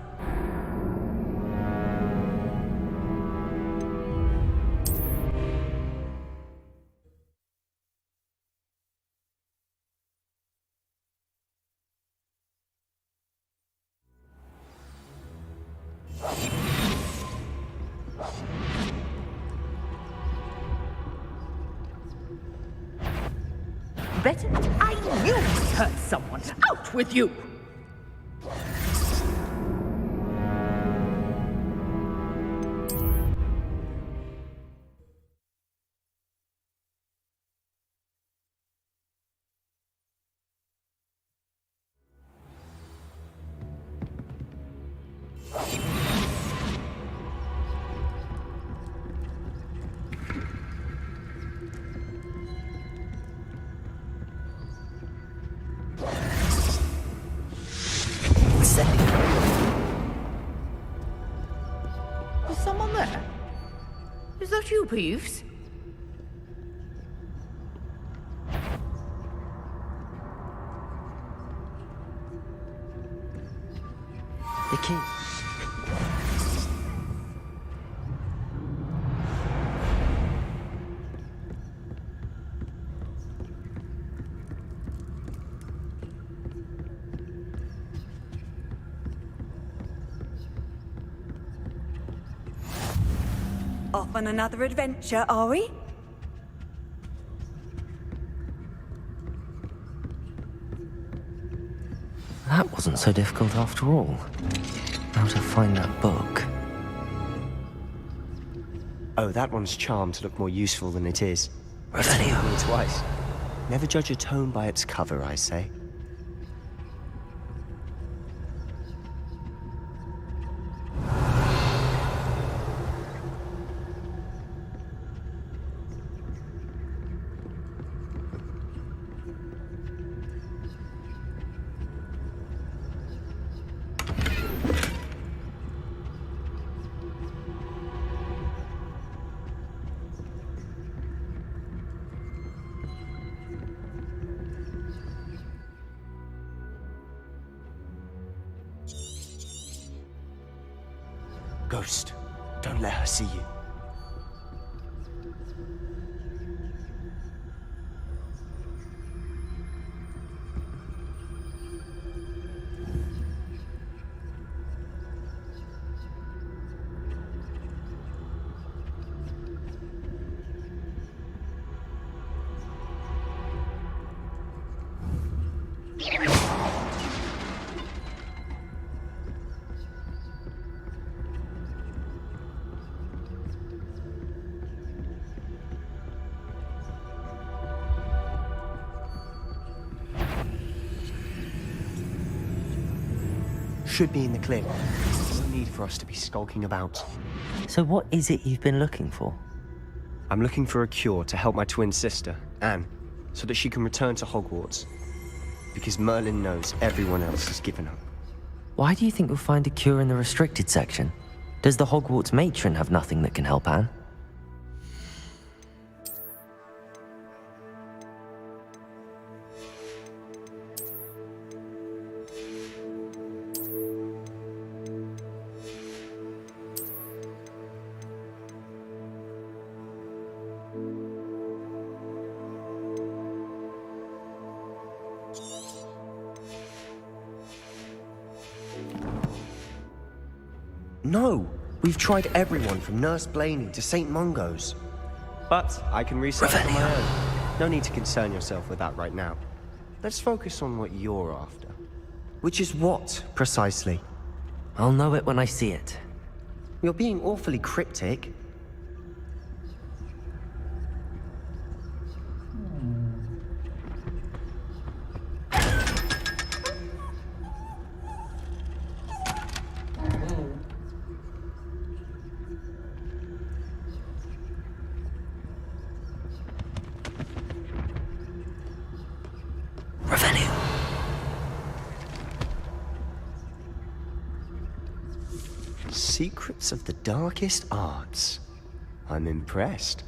Better? I knew I heard someone. Out with you! Is someone there? Is that you, Peeves? The key. Off on another adventure, are we? That wasn't so difficult after all. How to find that book? Oh, that one's charmed to look more useful than it is. Revelio. Me twice. Never judge a tome by its cover, I say. Ghost, don't let her see you. Should be in the clear. No need for us to be skulking about. So what is it you've been looking for? I'm looking for a cure to help my twin sister, Anne, so that she can return to Hogwarts. Because Merlin knows everyone else has given up. Why do you think we'll find a cure in the restricted section? Does the Hogwarts matron have nothing that can help Anne? No! We've tried everyone from Nurse Blaney to St. Mungo's. But I can research on my own. No need to concern yourself with that right now. Let's focus on what you're after. Which is what, precisely? I'll know it when I see it. You're being awfully cryptic. Secrets of the darkest arts. I'm impressed.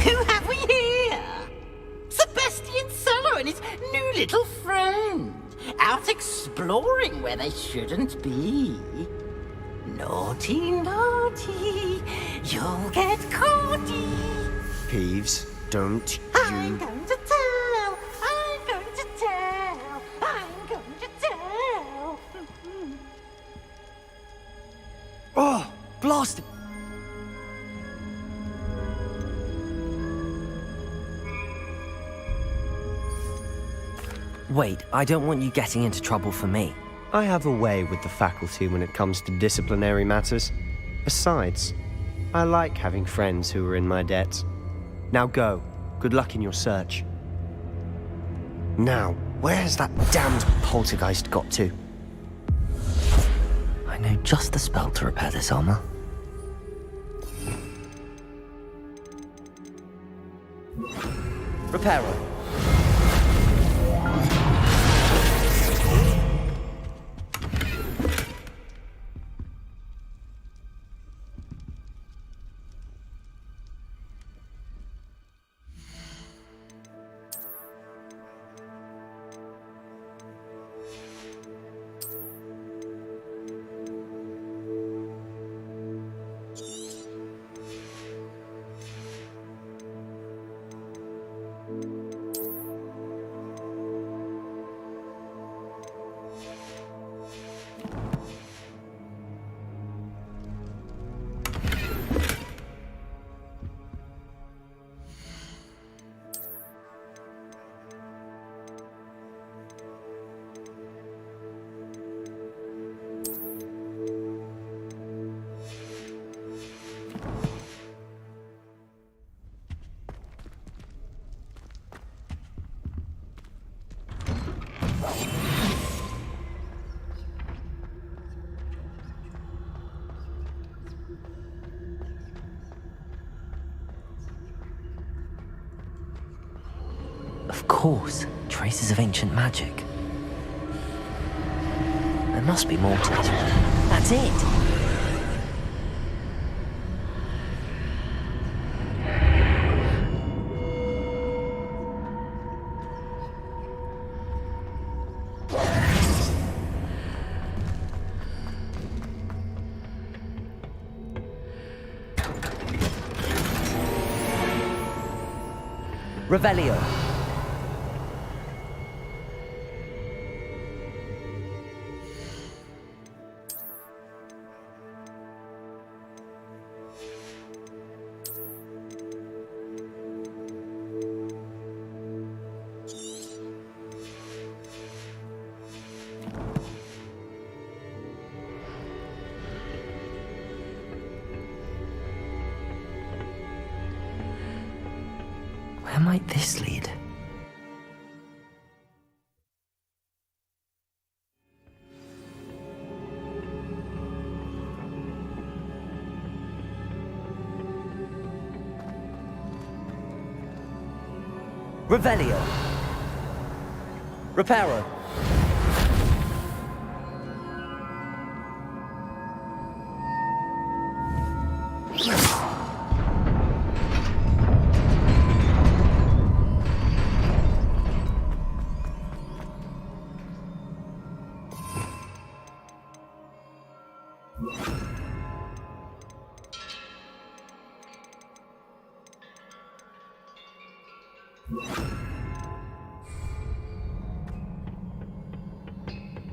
Who have we here? Sebastian Solo and his new little friend, out exploring where they shouldn't be. Naughty, naughty, you'll get caughty. Peeves, don't I'm you... going to tell, I'm going to tell, I'm going to tell. Oh, blast it! Wait, I don't want you getting into trouble for me. I have a way with the faculty when it comes to disciplinary matters. Besides, I like having friends who are in my debt. Now go. Good luck in your search. Now, where's that damned poltergeist got to? I know just the spell to repair this armor. Reparo. Of course, traces of ancient magic. There must be more to this one. That's it! Revelio. Where might this lead? Revelio. Reparo.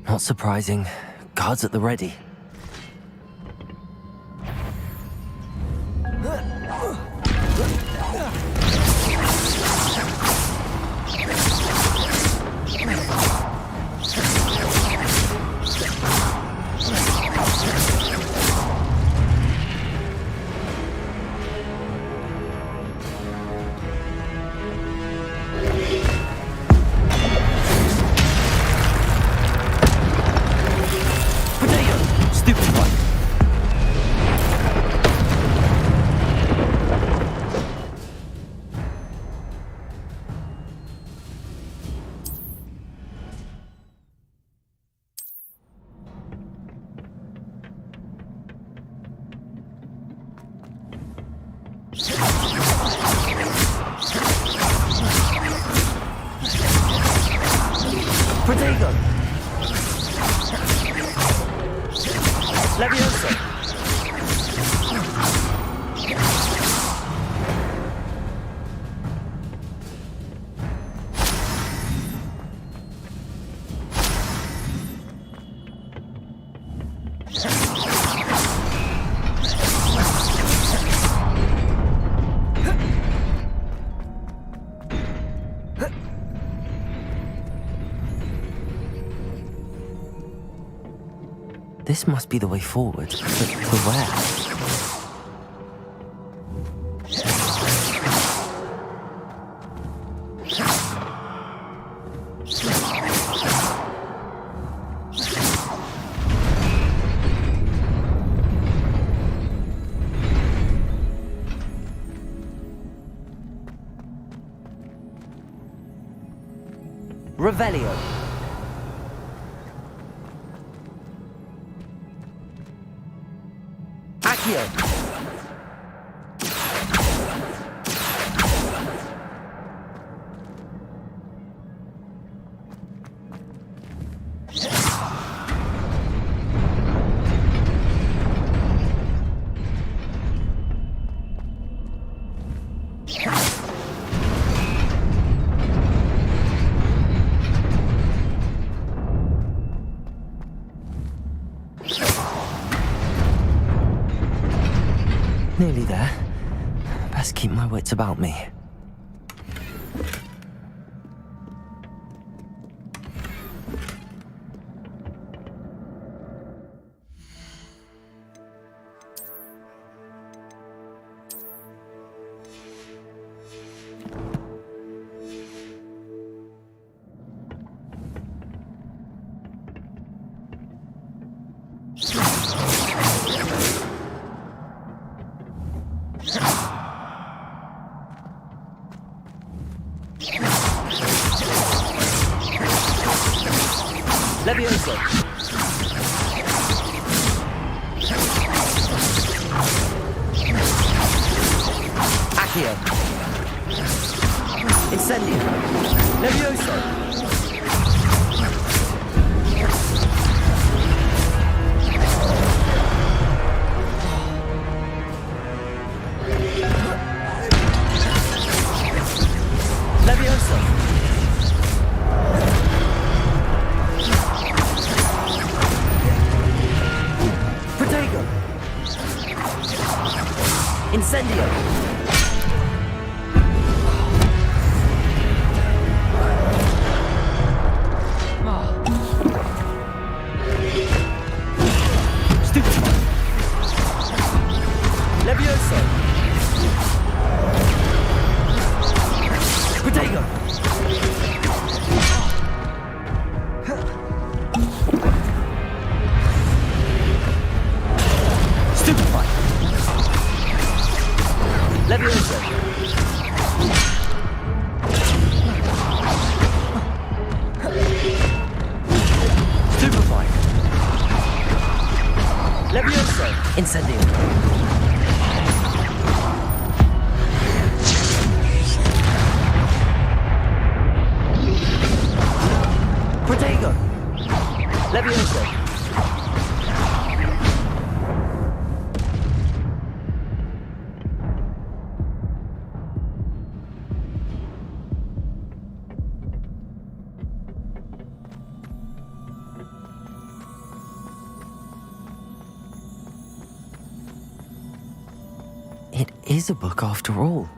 Not surprising. Guards at the ready. Protego! Levioso! This must be the way forward. But to where? Revelio. Accio. Nearly there. Best keep my wits about me. Levioso. Accio. Incendio. Levioso. Incendio. Protego. Levioso. It is a book after all.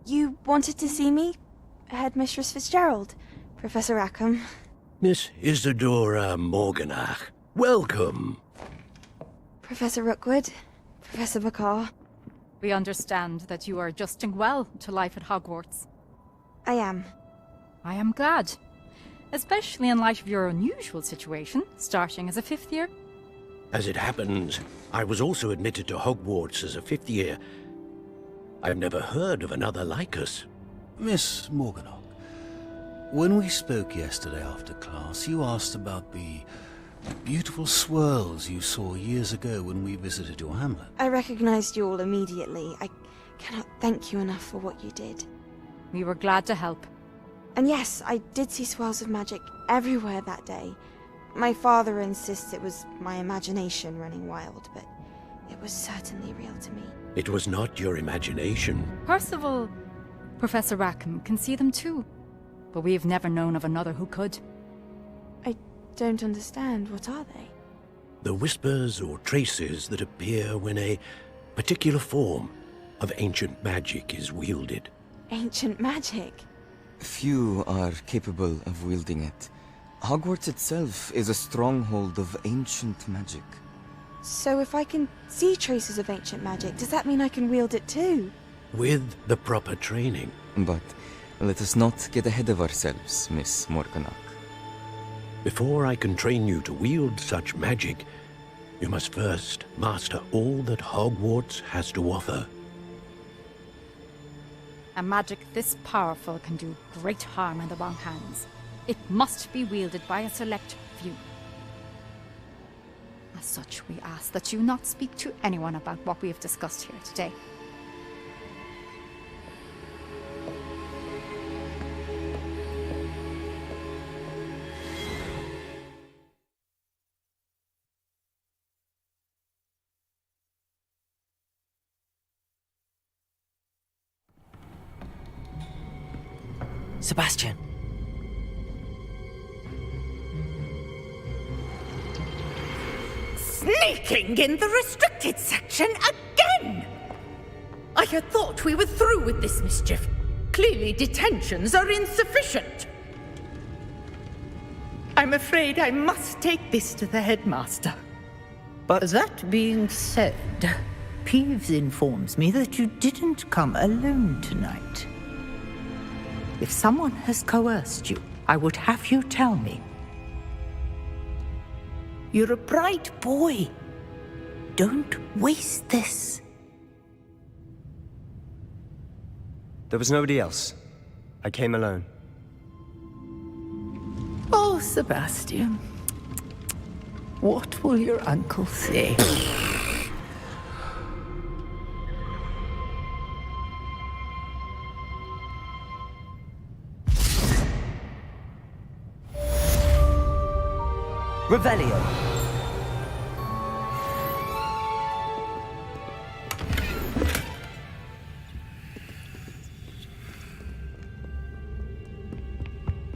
You wanted to see me? Headmistress Fitzgerald? Professor Rackham? Miss Isadora Morganach, welcome. Professor Rookwood? Professor McCaw? We understand that you are adjusting well to life at Hogwarts. I am. I am glad. Especially in light of your unusual situation, starting as a 5th year. As it happens, I was also admitted to Hogwarts as a 5th year. I've never heard of another like us. Miss Morganach, when we spoke yesterday after class, you asked about the beautiful swirls you saw years ago when we visited your hamlet. I recognized you all immediately. I cannot thank you enough for what you did. We were glad to help. And yes, I did see swirls of magic everywhere that day. My father insists it was my imagination running wild, but it was certainly real to me. It was not your imagination. Percival, Professor Rackham can see them too. But we've never known of another who could. I don't understand. What are they? The whispers or traces that appear when a particular form of ancient magic is wielded. Ancient magic? Few are capable of wielding it. Hogwarts itself is a stronghold of ancient magic. So if I can see traces of ancient magic, does that mean I can wield it too? With the proper training. But let us not get ahead of ourselves, Miss Morganach. Before I can train you to wield such magic, you must first master all that Hogwarts has to offer. A magic this powerful can do great harm in the wrong hands. It must be wielded by a select few. As such, we ask that you not speak to anyone about what we have discussed here today. Sebastian. Sneaking in the restricted section again! I had thought we were through with this mischief. Clearly detentions are insufficient. I'm afraid I must take this to the headmaster. But that being said, Peeves informs me that you didn't come alone tonight. If someone has coerced you, I would have you tell me. You're a bright boy. Don't waste this. There was nobody else. I came alone. Oh, Sebastian. What will your uncle say? Revelio.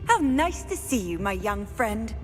How nice to see you, my young friend.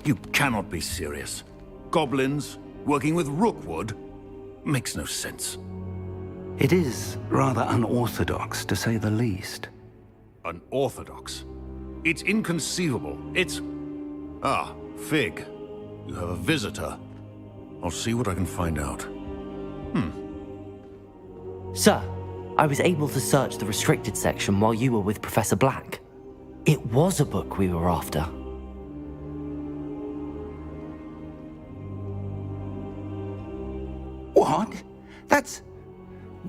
You cannot be serious. Goblins working with Rookwood makes no sense. It is rather unorthodox, to say the least. Unorthodox? It's inconceivable. It's... Ah, Fig. You have a visitor. I'll see what I can find out. Sir, I was able to search the restricted section while you were with Professor Black. It was a book we were after. What? That's...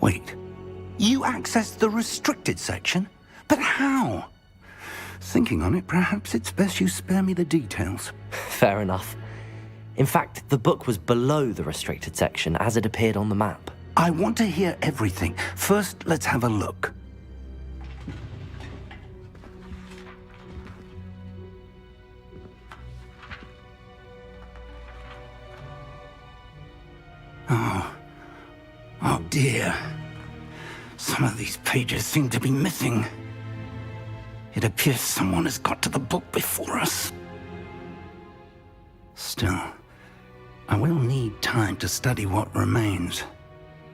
Wait. You accessed the restricted section? But how? Thinking on it, perhaps it's best you spare me the details. Fair enough. In fact, the book was below the restricted section as it appeared on the map. I want to hear everything. First, let's have a look. Oh dear. Some of these pages seem to be missing. It appears someone has got to the book before us. Still, I will need time to study what remains.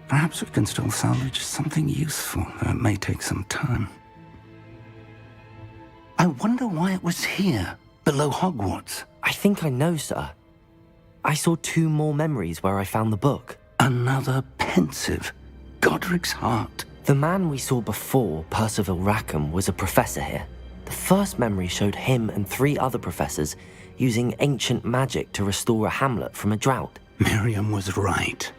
Perhaps we can still salvage something useful, though it may take some time. I wonder why it was here, below Hogwarts. I think I know, sir. I saw 2 more memories where I found the book. Another pensive. Godric's heart. The man we saw before, Percival Rackham, was a professor here. The first memory showed him and 3 other professors using ancient magic to restore a hamlet from a drought. Miriam was right.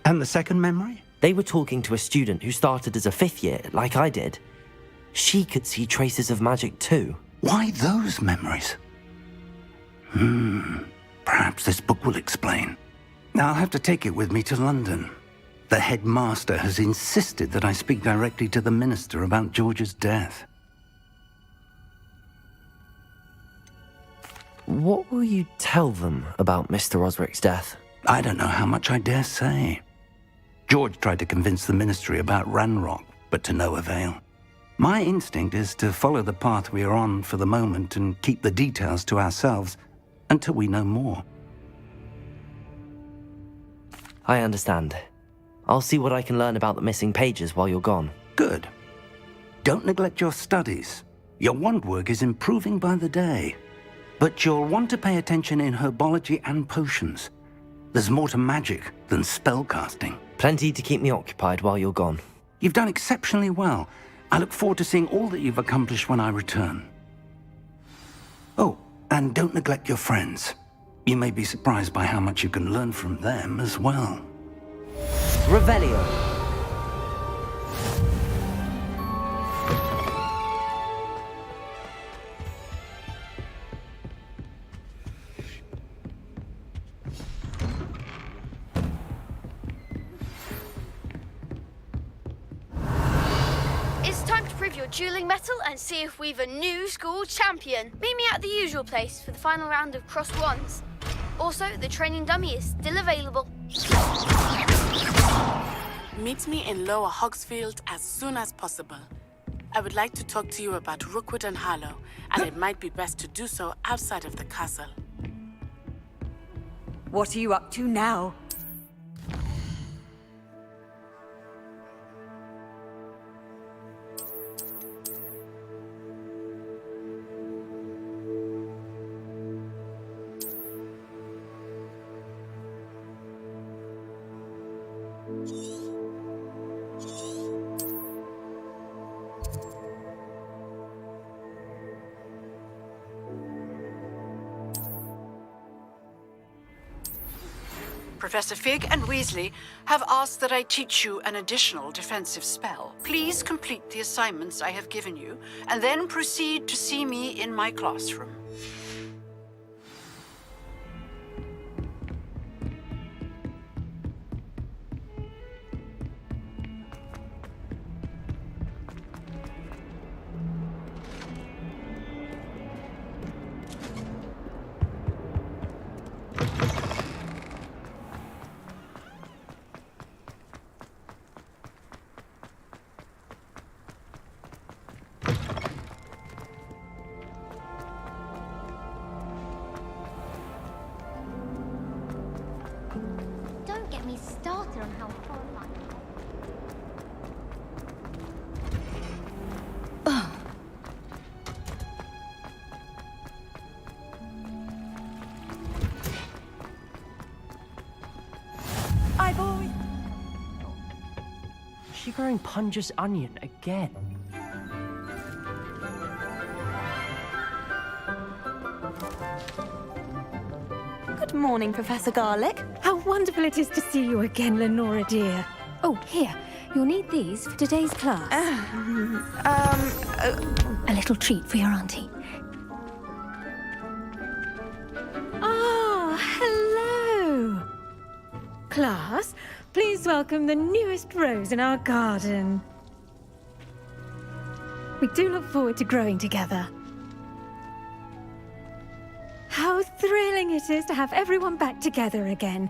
And the second memory? They were talking to a student who started as a 5th year, like I did. She could see traces of magic too. Why those memories? Perhaps this book will explain. Now I'll have to take it with me to London. The headmaster has insisted that I speak directly to the minister about George's death. What will you tell them about Mr. Osric's death? I don't know how much I dare say. George tried to convince the ministry about Ranrock, but to no avail. My instinct is to follow the path we are on for the moment and keep the details to ourselves until we know more. I understand. I'll see what I can learn about the missing pages while you're gone. Good. Don't neglect your studies. Your wand work is improving by the day. But you'll want to pay attention in herbology and potions. There's more to magic than spellcasting. Plenty to keep me occupied while you're gone. You've done exceptionally well. I look forward to seeing all that you've accomplished when I return. Oh, and don't neglect your friends. You may be surprised by how much you can learn from them as well. Revelio. It's time to prove your dueling mettle and see if we've a new school champion. Meet me at the usual place for the final round of cross wands. Also, the training dummy is still available. Meet me in Lower Hogsfield as soon as possible. I would like to talk to you about Rookwood and Harlow, and it might be best to do so outside of the castle. What are you up to now? Professor Fig and Weasley have asked that I teach you an additional defensive spell. Please complete the assignments I have given you, and then proceed to see me in my classroom. Don't get me started on how horrifying. I've always... Is she growing Punja's onion again? Good morning, Professor Garlick. How wonderful it is to see you again, Lenora dear. Oh, here. You'll need these for today's class. A little treat for your auntie. Ah, hello. Class, please welcome the newest rose in our garden. We do look forward to growing together. How thrilling it is to have everyone back together again.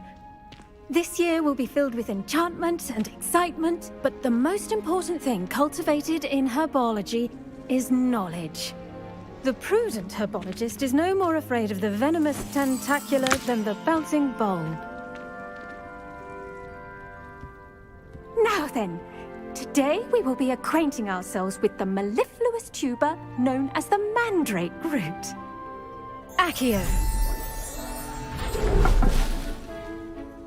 This year will be filled with enchantment and excitement, but the most important thing cultivated in herbology is knowledge. The prudent herbologist is no more afraid of the venomous tentacula than the bouncing bowl. Now then, today we will be acquainting ourselves with the mellifluous tuber known as the mandrake root. Accio.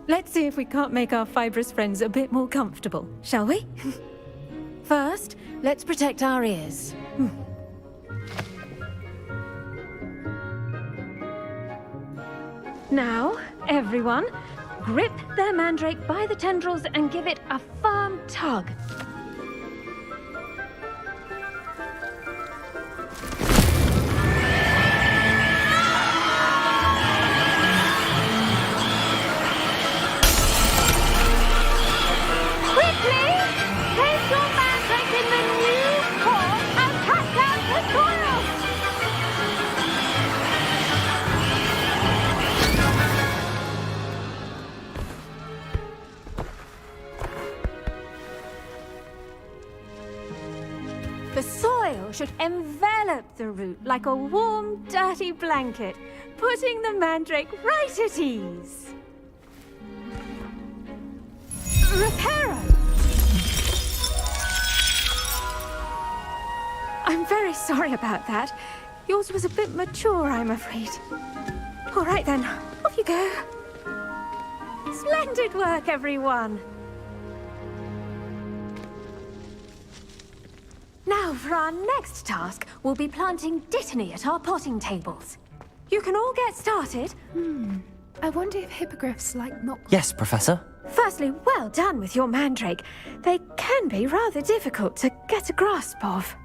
Let's see if we can't make our fibrous friends a bit more comfortable, shall we? First, let's protect our ears. Now, everyone, grip their mandrake by the tendrils and give it a firm tug. The soil should envelop the root like a warm, dirty blanket, putting the mandrake right at ease. Reparo! I'm very sorry about that. Yours was a bit mature, I'm afraid. All right then, off you go. Splendid work, everyone. Now, for our next task, we'll be planting dittany at our potting tables. You can all get started. I wonder if hippogriffs like knock... Yes, Professor. Firstly, well done with your mandrake. They can be rather difficult to get a grasp of.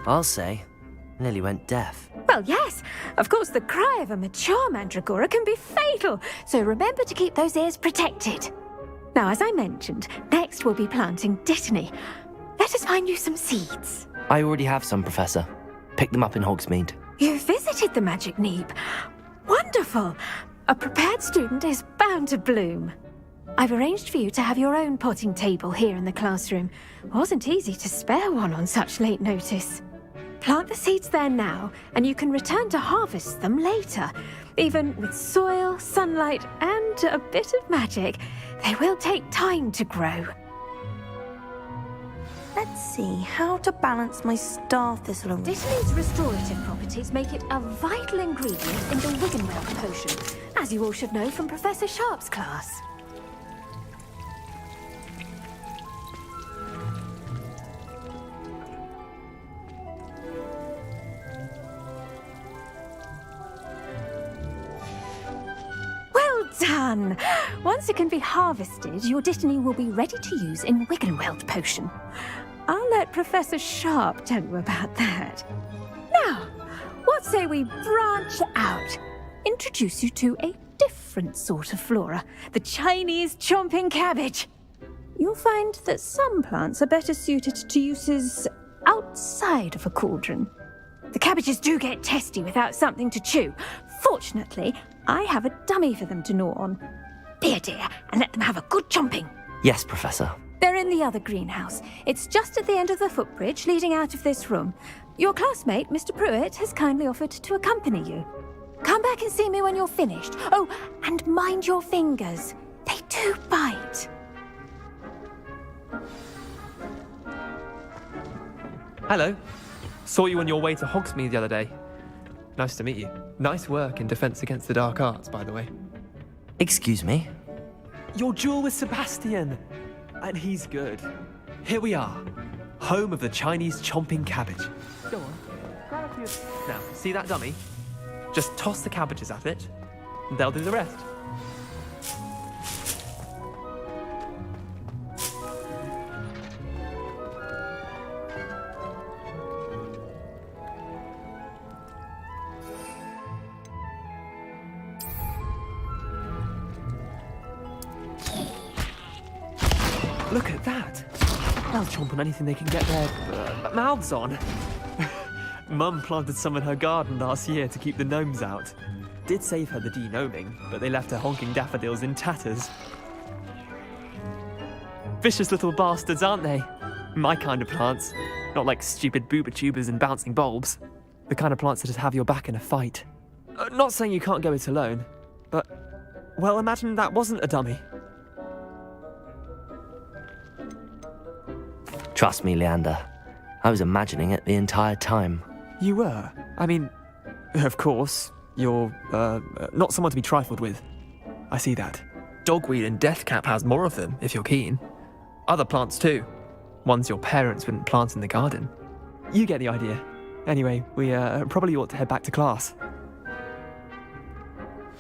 I'll say. Nearly went deaf. Well, yes. Of course, the cry of a mature mandragora can be fatal, so remember to keep those ears protected. Now, as I mentioned, next we'll be planting dittany. Let us find you some seeds. I already have some, Professor. Picked them up in Hogsmeade. You visited the Magic Neep. Wonderful. A prepared student is bound to bloom. I've arranged for you to have your own potting table here in the classroom. Wasn't easy to spare one on such late notice. Plant the seeds there now, and you can return to harvest them later. Even with soil, sunlight, and a bit of magic, they will take time to grow. Let's see, how to balance my star thistle and... Dittany's restorative properties make it a vital ingredient in the Wiggenweld potion, as you all should know from Professor Sharp's class. Well done! Once it can be harvested, your dittany will be ready to use in Wiggenweld potion. I'll let Professor Sharp tell you about that. Now, what say we branch out? Introduce you to a different sort of flora, the Chinese chomping cabbage. You'll find that some plants are better suited to uses outside of a cauldron. The cabbages do get testy without something to chew. Fortunately, I have a dummy for them to gnaw on. Be a dear and let them have a good chomping. Yes, Professor. They're in the other greenhouse. It's just at the end of the footbridge leading out of this room. Your classmate, Mr. Pruitt, has kindly offered to accompany you. Come back and see me when you're finished. Oh, and mind your fingers. They do bite. Hello. Saw you on your way to Hogsmeade the other day. Nice to meet you. Nice work in Defense Against the Dark Arts, by the way. Excuse me? Your duel with Sebastian! And he's good. Here we are. Home of the Chinese chomping cabbage. Go on. Grab a few. Now, see that dummy? Just toss the cabbages at it, and they'll do the rest. Look at that! They'll chomp on anything they can get their mouths on. Mum planted some in her garden last year to keep the gnomes out. Did save her the de-gnoming, but they left her honking daffodils in tatters. Vicious little bastards, aren't they? My kind of plants. Not like stupid booba tubers and bouncing bulbs. The kind of plants that just have your back in a fight. Not saying you can't go it alone, but... well, imagine that wasn't a dummy. Trust me, Leander. I was imagining it the entire time. You were? I mean, of course, you're, not someone to be trifled with. I see that. Dogweed and deathcap has more of them, if you're keen. Other plants too. Ones your parents wouldn't plant in the garden. You get the idea. Anyway, we, probably ought to head back to class.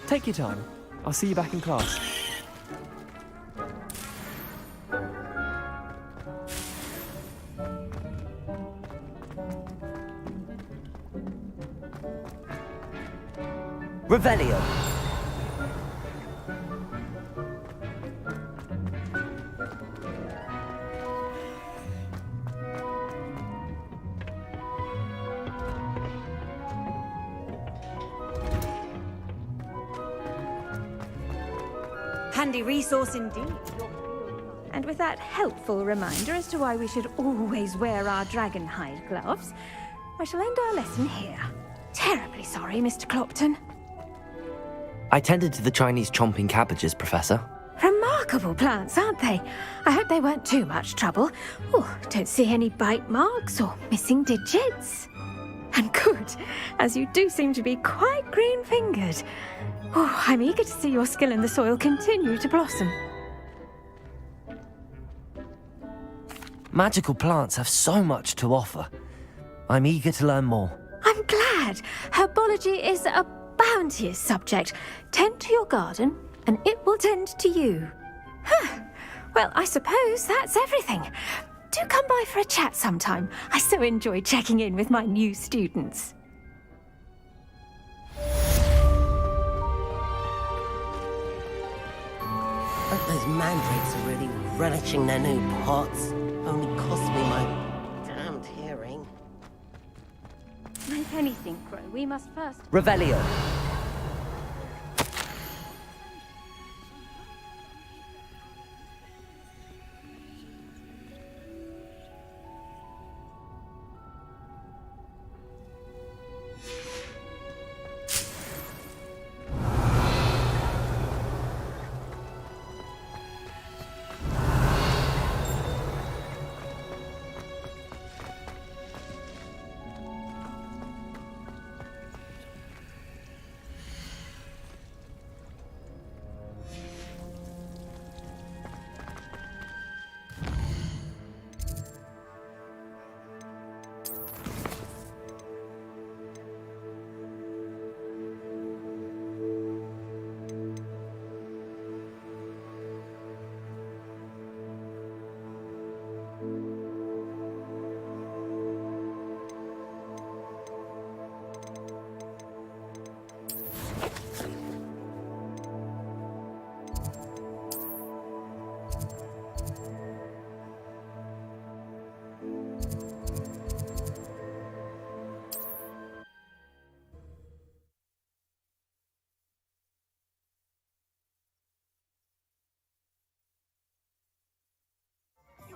Take your time. I'll see you back in class. Revelio. Handy resource indeed. And with that helpful reminder as to why we should always wear our dragon hide gloves, I shall end our lesson here. Terribly sorry, Mr. Clopton. I tended to the Chinese chomping cabbages, Professor. Remarkable plants, aren't they? I hope they weren't too much trouble. Oh, don't see any bite marks or missing digits. And good, as you do seem to be quite green-fingered. Oh, I'm eager to see your skill in the soil continue to blossom. Magical plants have so much to offer. I'm eager to learn more. I'm glad. Herbology is a bounteous subject. Tend to your garden, and it will tend to you. Huh. Well, I suppose that's everything. Do come by for a chat sometime. I so enjoy checking in with my new students. But those mandrakes are really relishing their new pots. Only cost me my damned hearing. If anything grow, we must first... Revelio.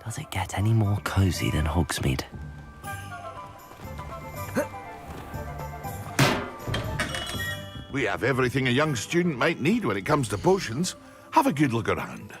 Does it get any more cozy than Hogsmeade? We have everything a young student might need when it comes to potions. Have a good look around.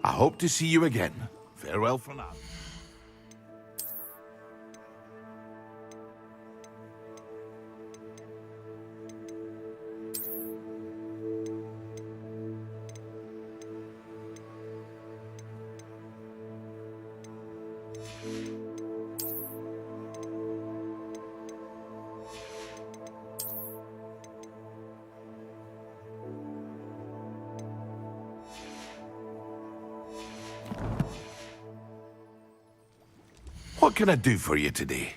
I hope to see you again. Farewell for now. What can I do for you today?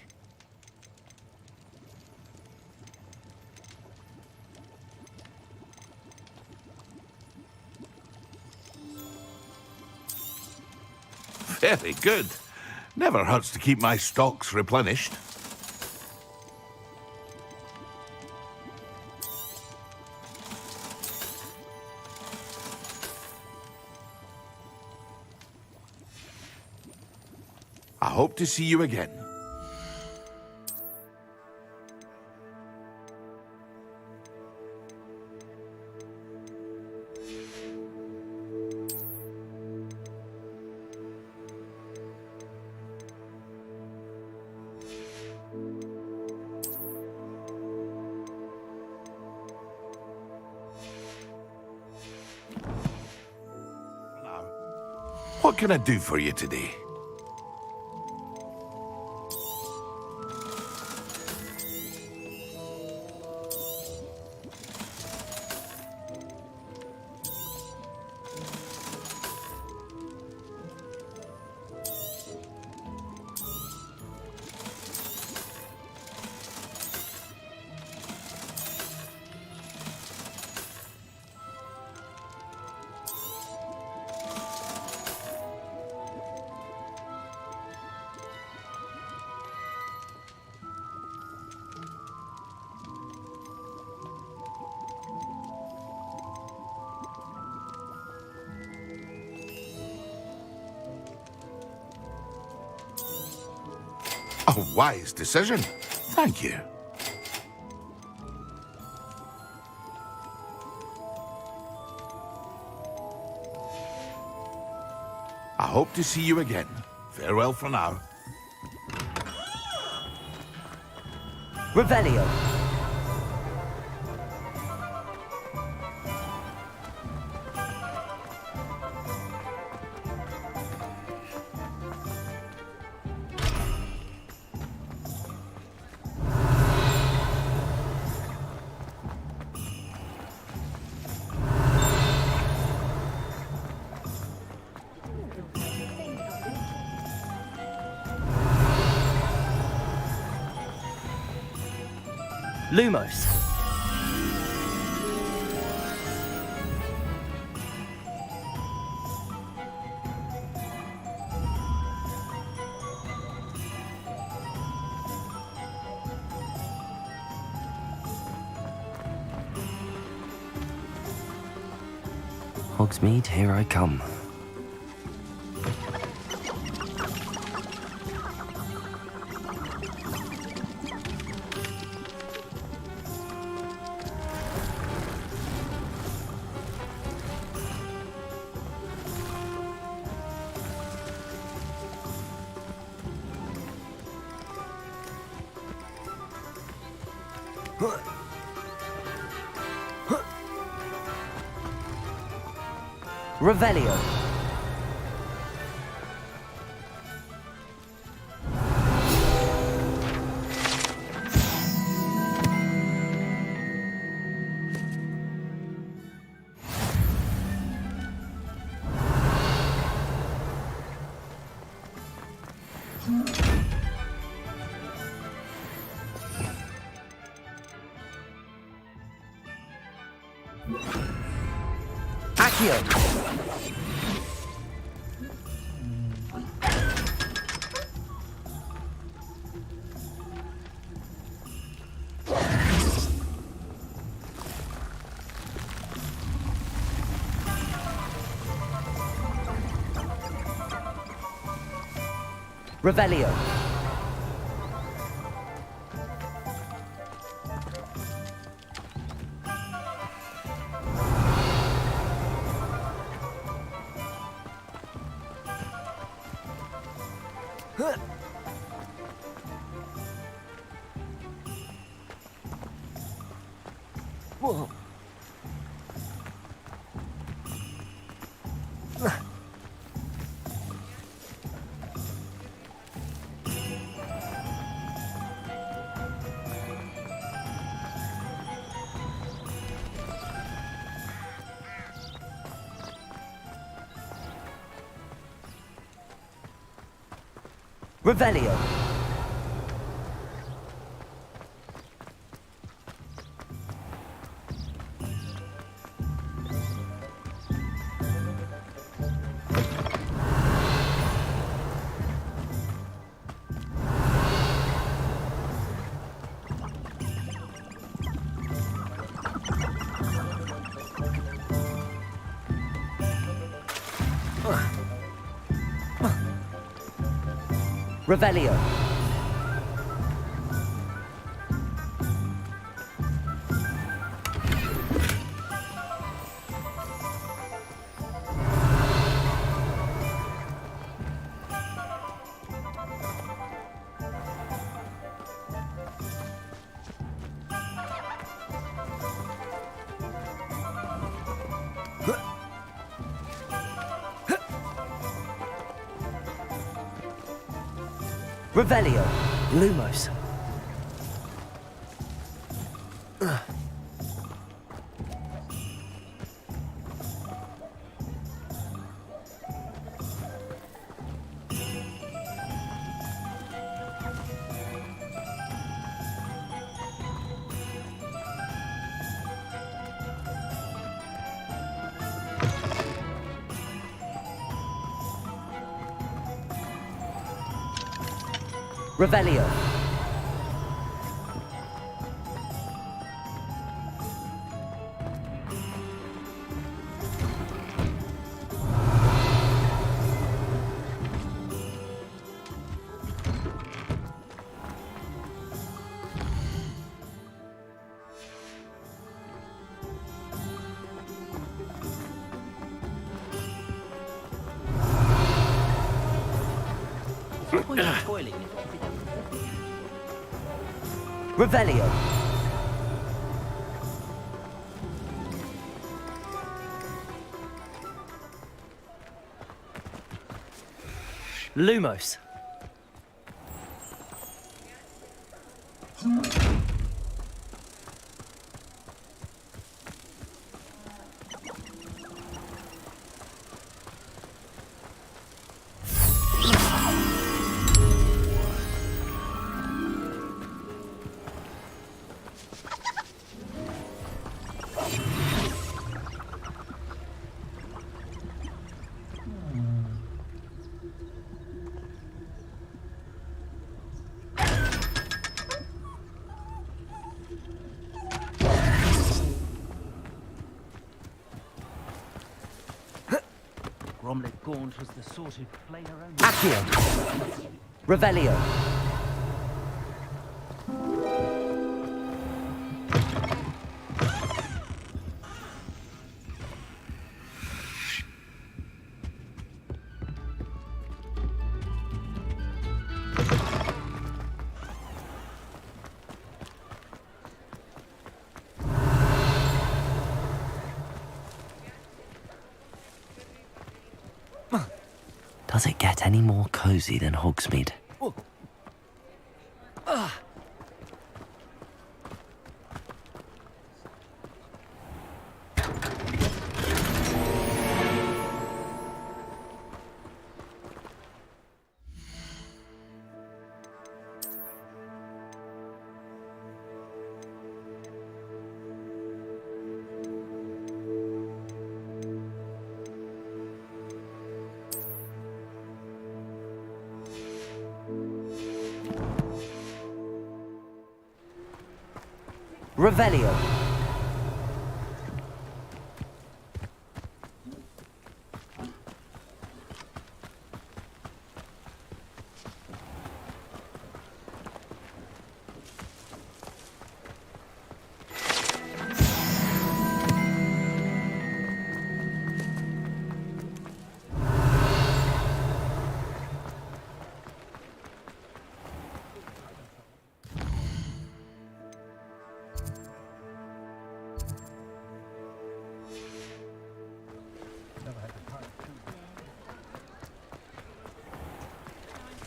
Very good. Never hurts to keep my stocks replenished. I hope to see you again. What can I do for you today? A wise decision. Thank you. I hope to see you again. Farewell for now. Revelio. Lumos. Hogsmeade, here I come. Revelio. Accio. Revelio. Whoa. Revelio. Revelio. Revelio. Lumos. Revelio. the point of toiling? Revelio. Lumos. Bromley Gaunt was the sort who'd play her own... Accio. Revelio. Does it get any more cozy than Hogsmeade? Revelio.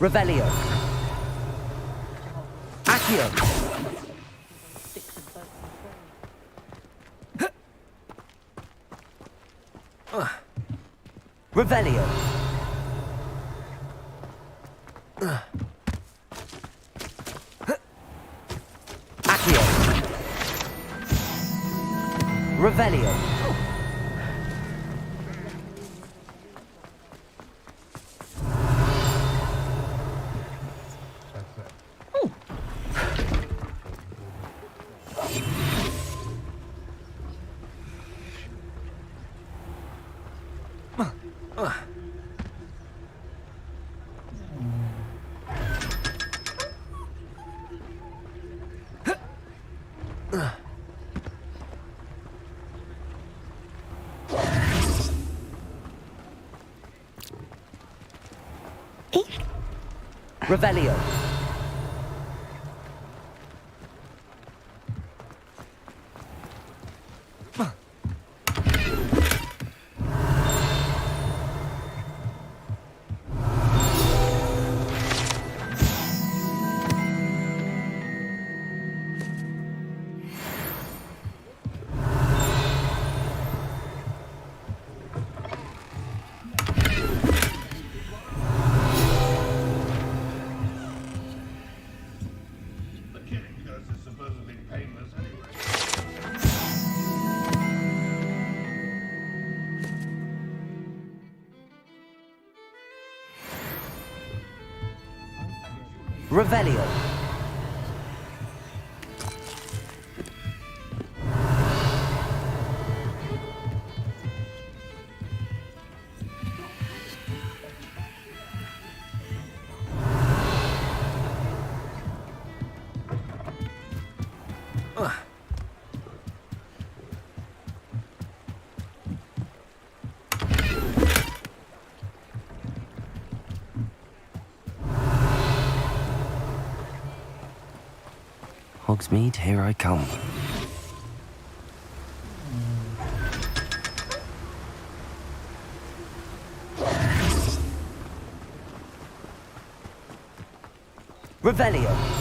Revelio. Accio. Revelio. Accio. Revelio. Revelio. Revelio. Hogsmeade, here I come. Revelio!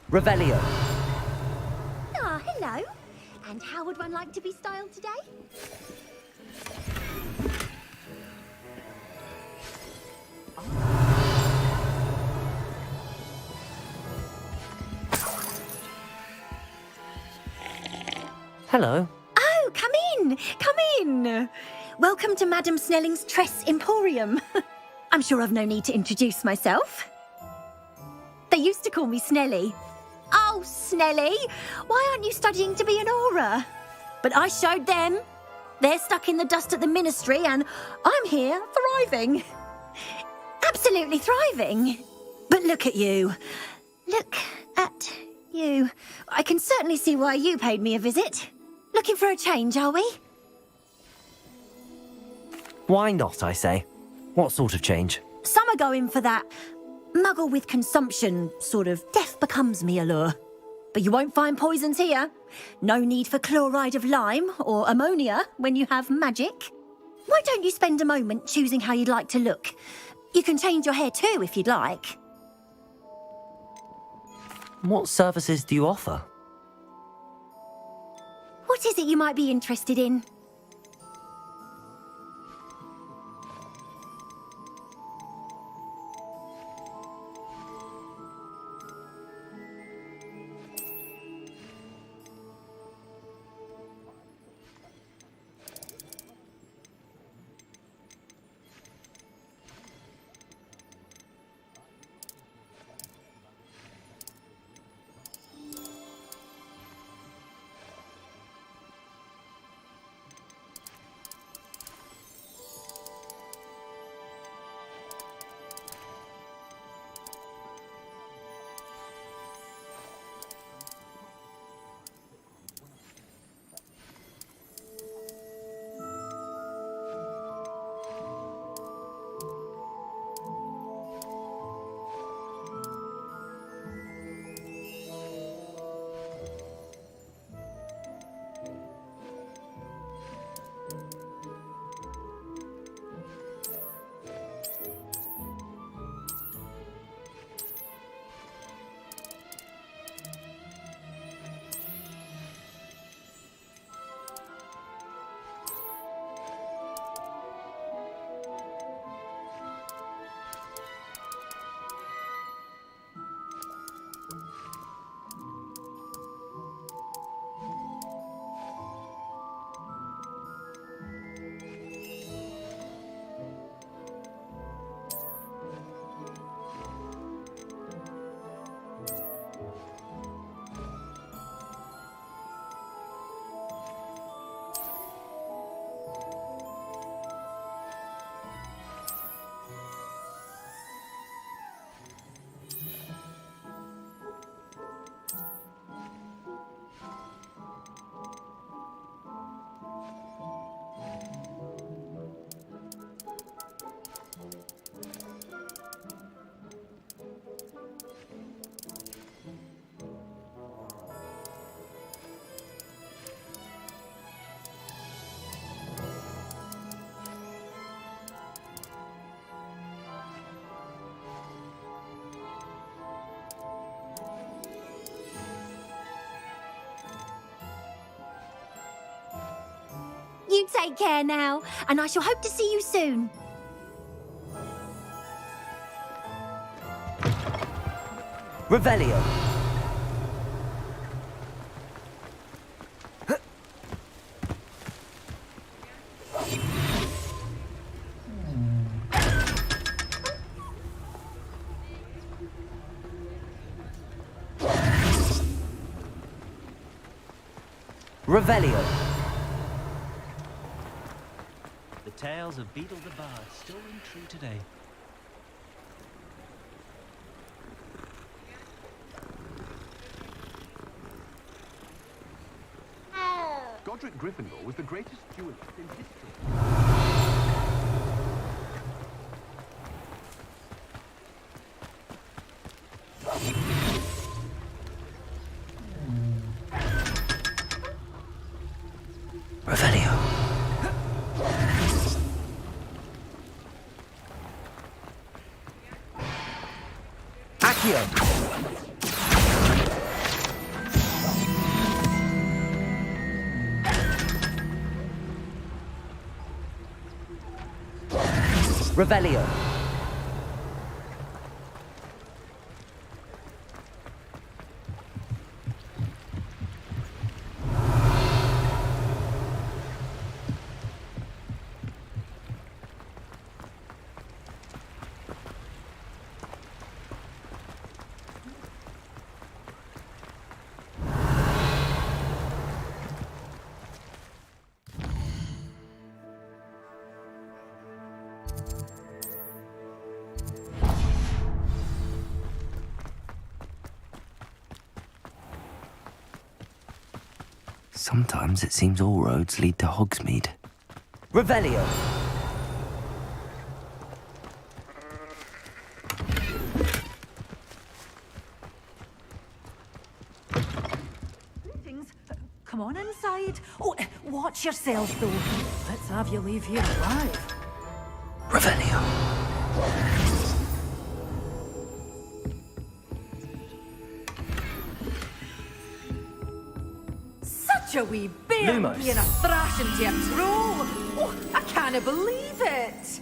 Revelio. Ah, hello. And how would one like to be styled today? Hello. Oh, come in! Come in! Welcome to Madame Snelling's Tress Emporium. I'm sure I've no need to introduce myself. They used to call me Snelly. Oh, Snelly! Why aren't you studying to be an aura? But I showed them. They're stuck in the dust at the ministry, and I'm here thriving. Absolutely thriving. But look at you. Look at you. I can certainly see why you paid me a visit. Looking for a change, are we? Why not, I say? What sort of change? Some are going for that muggle with consumption, sort of death becomes me allure. But you won't find poisons here. No need for chloride of lime or ammonia when you have magic. Why don't you spend a moment choosing how you'd like to look? You can change your hair too if you'd like. What services do you offer? What is it you might be interested in? You take care now, and I shall hope to see you soon. Revelio. Revelio. The tales of Beedle the Bard still ring true today. Godric Gryffindor was the greatest duelist in history. Revelio. Accio. Revelio. Sometimes it seems all roads lead to Hogsmeade. Revelio! Greetings. Come on inside. Oh, watch yourself, though. Let's have you leave here alive. Revelio. Such a wee bear Lumos. being a thrashing to a troll. Oh, I can't believe it.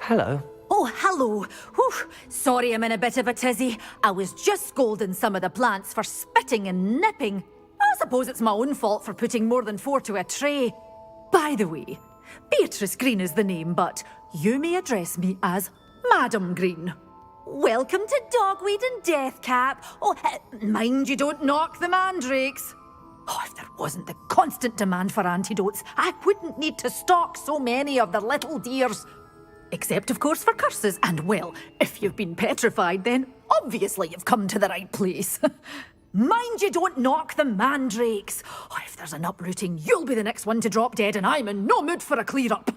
Hello. Oh, hello. Whew. Sorry I'm in a bit of a tizzy. I was just scolding some of the plants for spitting and nipping. I suppose it's my own fault for putting more than 4 to a tray. By the way, Beatrice Green is the name, but you may address me as Madam Green. Welcome to Dogweed and Deathcap. Oh, mind you don't knock the mandrakes. Oh, if there wasn't the constant demand for antidotes, I wouldn't need to stock so many of the little dears. Except, of course, for curses. And, well, if you've been petrified, then obviously you've come to the right place. Mind you don't knock the mandrakes. Oh, if there's an uprooting, you'll be the next one to drop dead, and I'm in no mood for a clear-up.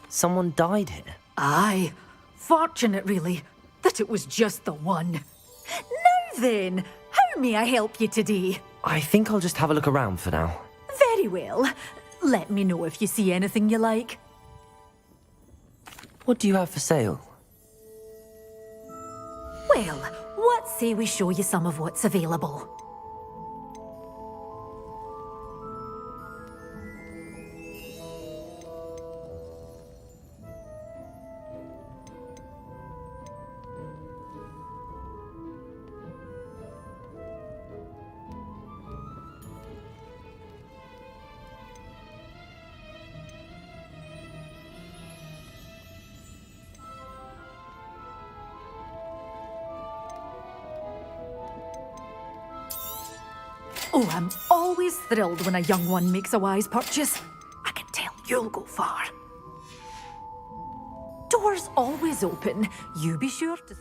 Someone died here. Aye. Fortunate, really, that it was just the one. Now then, how may I help you today? I think I'll just have a look around for now. Very well. Let me know if you see anything you like. What do you have for sale? Well, what say we show you some of what's available? Oh, I'm always thrilled when a young one makes a wise purchase. I can tell you'll go far. Doors always open. You be sure to...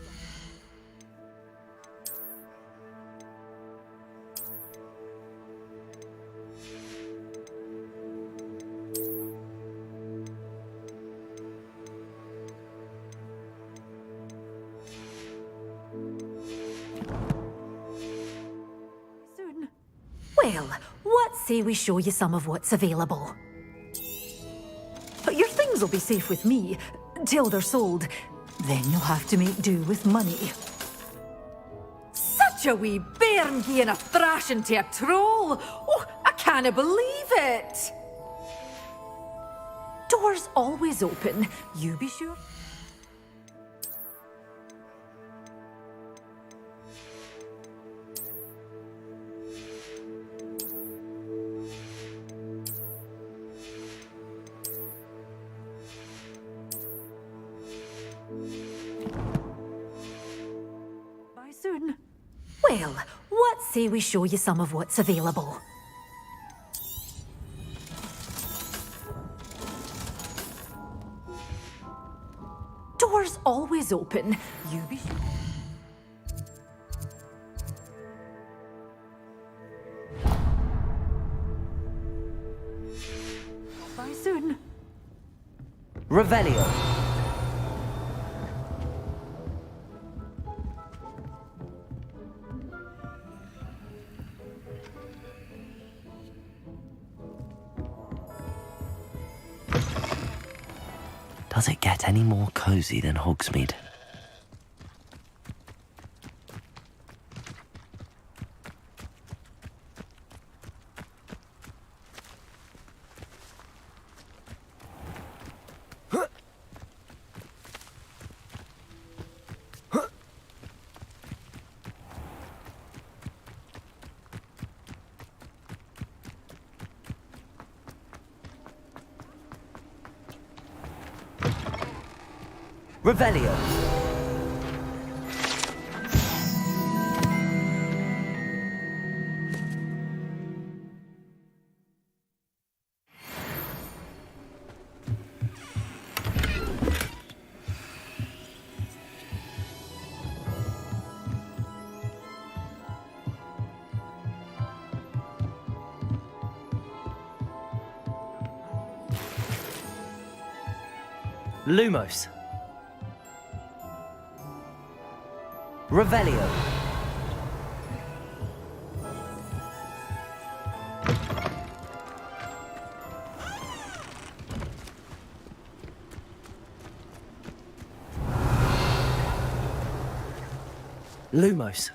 Well, what say we show you some of what's available? Your things will be safe with me, till they're sold. Then you'll have to make do with money. Such a wee bairn being a thrashing to a troll! Oh, I can't believe it! Doors always open, you be sure. Well, what say we show you some of what's available? Doors always open. You be sure. Bye soon. Revelio. Does it get any more cozy than Hogsmeade? Revelio. Lumos. Revelio. Lumos.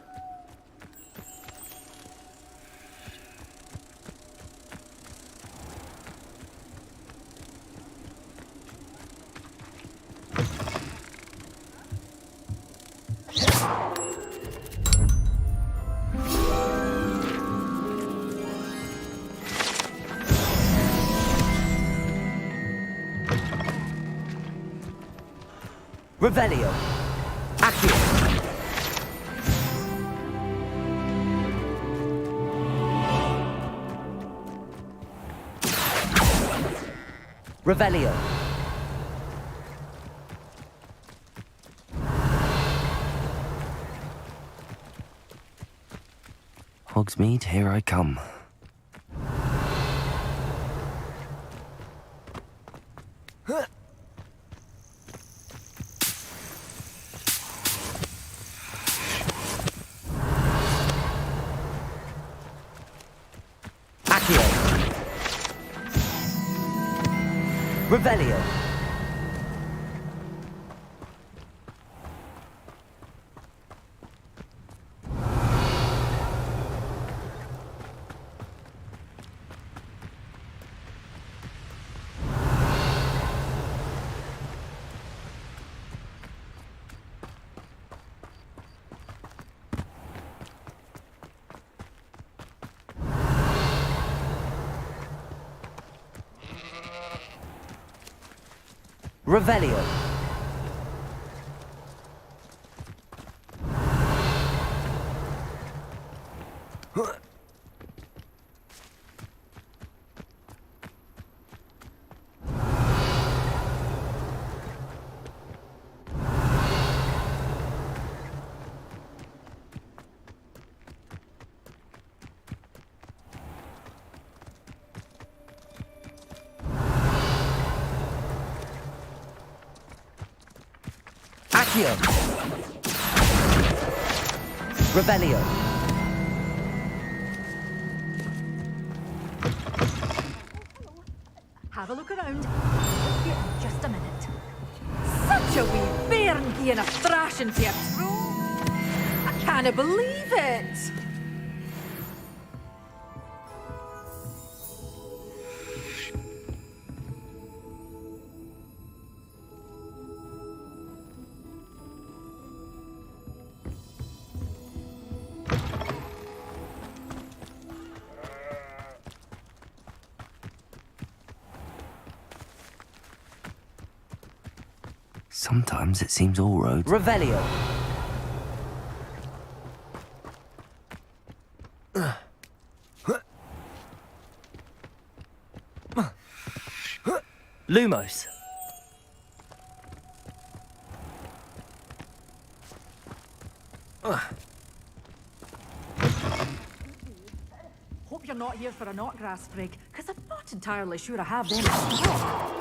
Revelio. Accio. Revelio. Hogsmeade, here I come. Revelio. Revelio. Accio. Revelio. Have a look around. I'll be in just a minute. Such a wee bairn being a thrashing to your throat. I can't believe it. Sometimes it seems all roads. Revelio. Lumos. Hope you're not here for a knotgrass sprig, because I'm not entirely sure I have them in stock.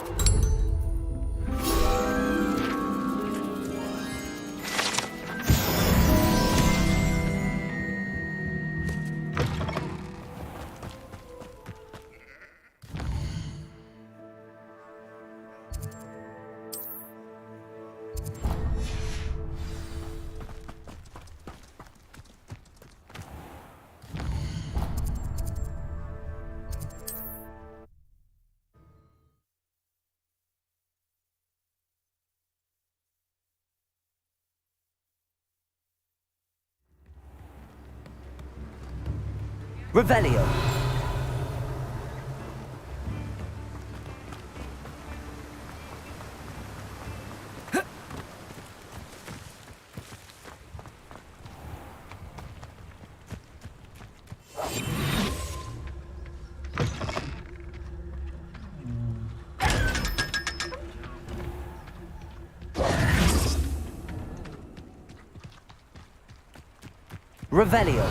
Revelio. Revelio.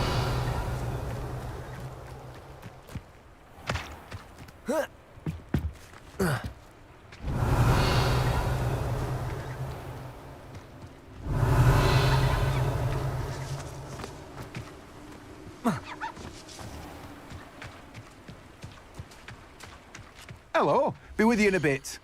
Hello. Be with you in a bit.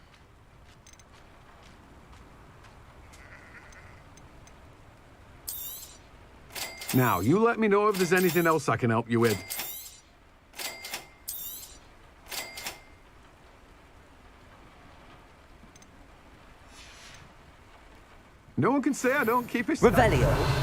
Now, you let me know if there's anything else I can help you with. No one can say I don't keep it. Revelio.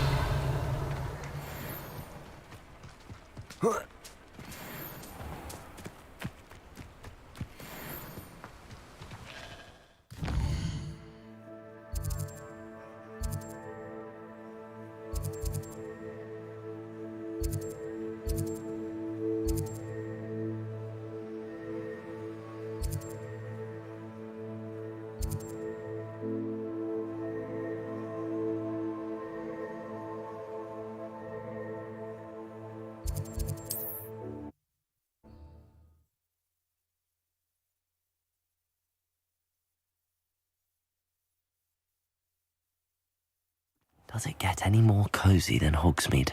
Does it get any more cozy than Hogsmeade?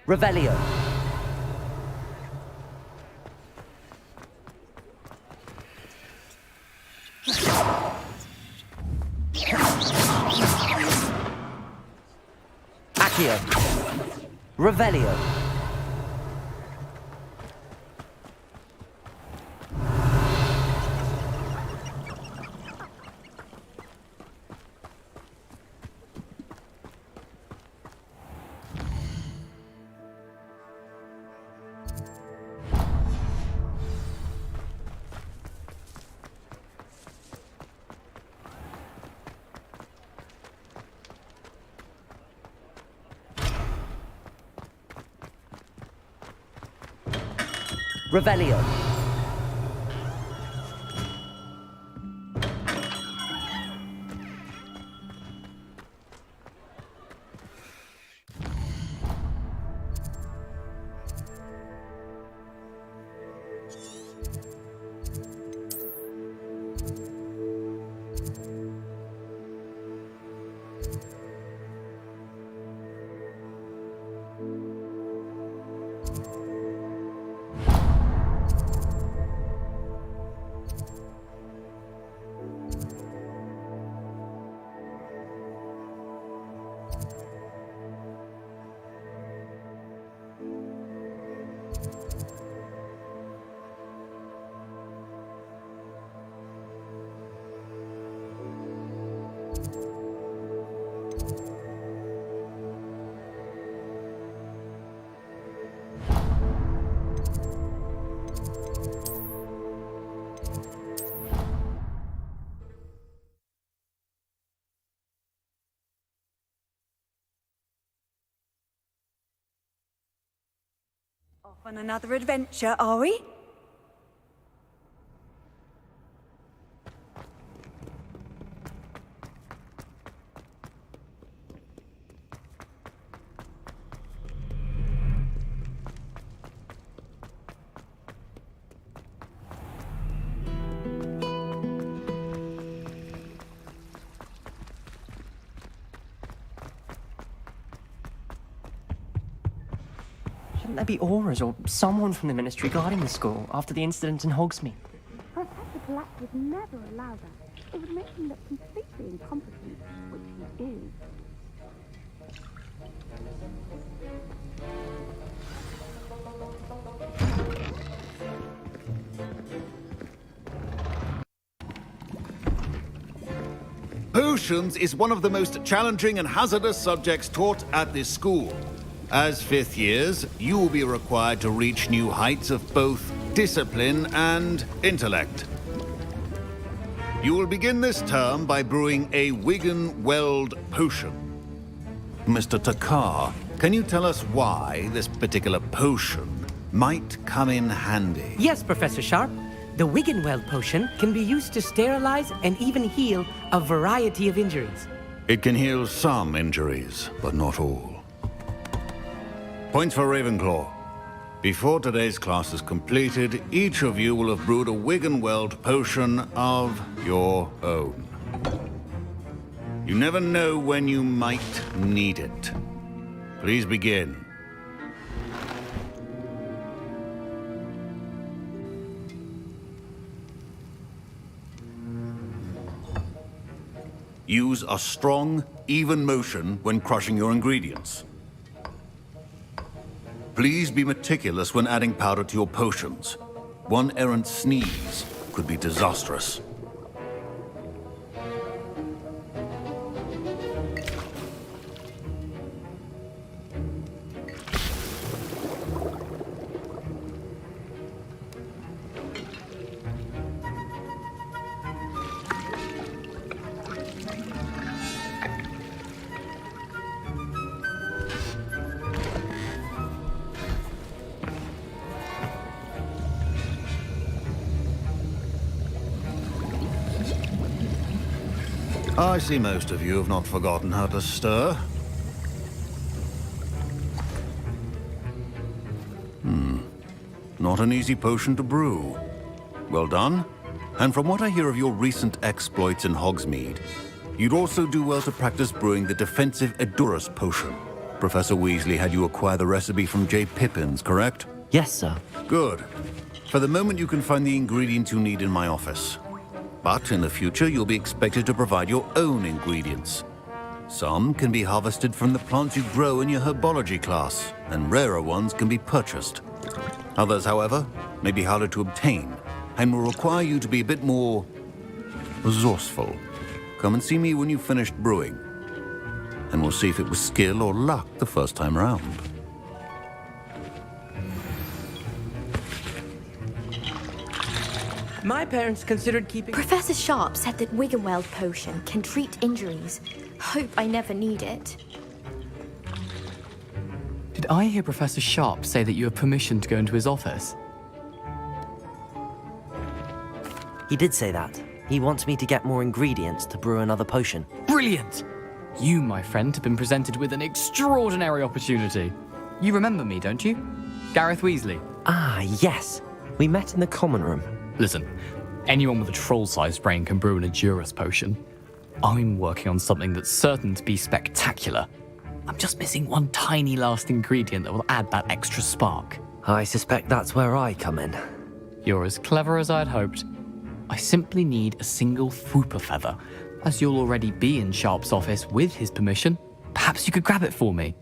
Revelio. Accio. Revelio. Revelio. Off on another adventure, are we? Shouldn't there be auras or someone from the Ministry guarding the school after the incident in Hogsmeade? Professor Black would never allow that. It would make him look completely incompetent, which he is. Potions is one of the most challenging and hazardous subjects taught at this school. As fifth years, you will be required to reach new heights of both discipline and intellect. You will begin this term by brewing a Wiggenweld potion. Mr. Takar, can you tell us why this particular potion might come in handy? Yes, Professor Sharp. The Wiggenweld potion can be used to sterilize and even heal a variety of injuries. It can heal some injuries, but not all. Points for Ravenclaw. Before today's class is completed, each of you will have brewed a Wiggenweld potion of your own. You never know when you might need it. Please begin. Use a strong, even motion when crushing your ingredients. Please be meticulous when adding powder to your potions. One errant sneeze could be disastrous. I see most of you have not forgotten how to stir. Not an easy potion to brew. Well done. And from what I hear of your recent exploits in Hogsmeade, you'd also do well to practice brewing the defensive Edurus potion. Professor Weasley had you acquire the recipe from J. Pippins, correct? Yes, sir. Good. For the moment, you can find the ingredients you need in my office. But in the future, you'll be expected to provide your own ingredients. Some can be harvested from the plants you grow in your herbology class, and rarer ones can be purchased. Others, however, may be harder to obtain, and will require you to be a bit more resourceful. Come and see me when you've finished brewing, and we'll see if it was skill or luck the first time around. My parents considered keeping... Professor Sharp said that Wiggenweld potion can treat injuries. Hope I never need it. Did I hear Professor Sharp say that you have permission to go into his office? He did say that. He wants me to get more ingredients to brew another potion. Brilliant! You, my friend, have been presented with an extraordinary opportunity. You remember me, don't you? Gareth Weasley. Ah, yes. We met in the common room. Listen, anyone with a troll-sized brain can brew an Edurus potion. I'm working on something that's certain to be spectacular. I'm just missing one tiny last ingredient that will add that extra spark. I suspect that's where I come in. You're as clever as I'd hoped. I simply need a single Fwooper feather. As you'll already be in Sharp's office with his permission, perhaps you could grab it for me.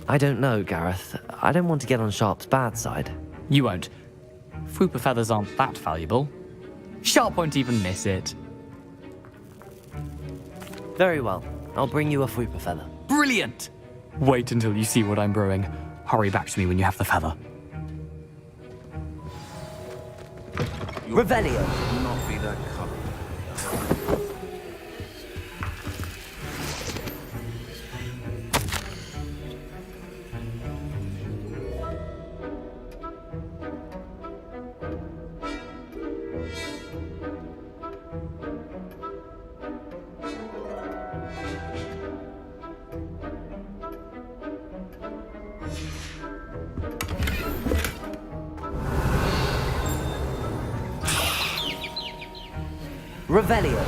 I don't know, Gareth. I don't want to get on Sharp's bad side. You won't. Fwooper feathers aren't that valuable. Sharp won't even miss it. Very well. I'll bring you a Fwooper feather. Brilliant! Wait until you see what I'm brewing. Hurry back to me when you have the feather. Revelio. Will not be that color. Revelio.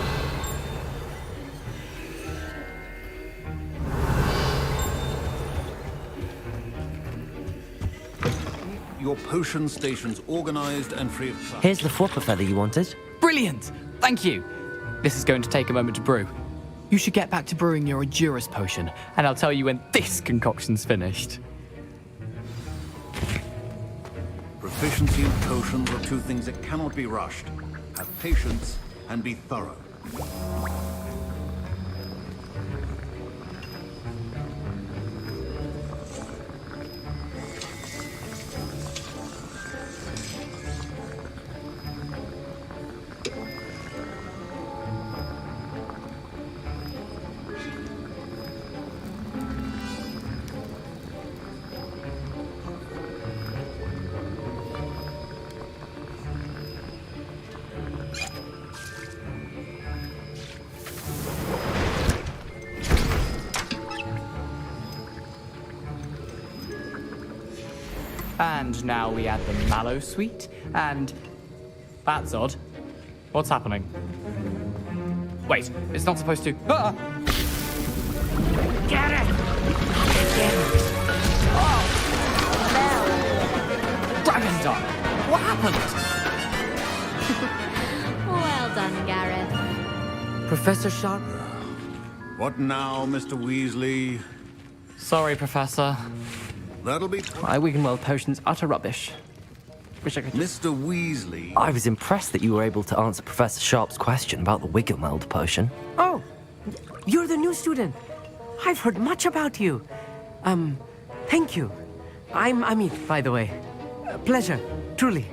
your potion stations organized and free of charge. Here's the flopper feather you wanted. Brilliant! Thank you. This is going to take a moment to brew. You should get back to brewing your Edurus potion, and I'll tell you when this concoction's finished. Proficiency in potions are two things that cannot be rushed. Have patience and be thorough. And now we add the mallow sweet, and... That's odd. What's happening? Wait, it's not supposed to... Ah! Get it! Dragon Dog! What happened? Well done, Gareth. Professor Sharp? What now, Mr. Weasley? Sorry, Professor. That'll be... My Wiggenweld potion's utter rubbish. Wish I could just... Mr. Weasley... I was impressed that you were able to answer Professor Sharp's question about the Wiggenweld potion. Oh, you're the new student. I've heard much about you. Thank you. I'm Amit, by the way. Pleasure, truly.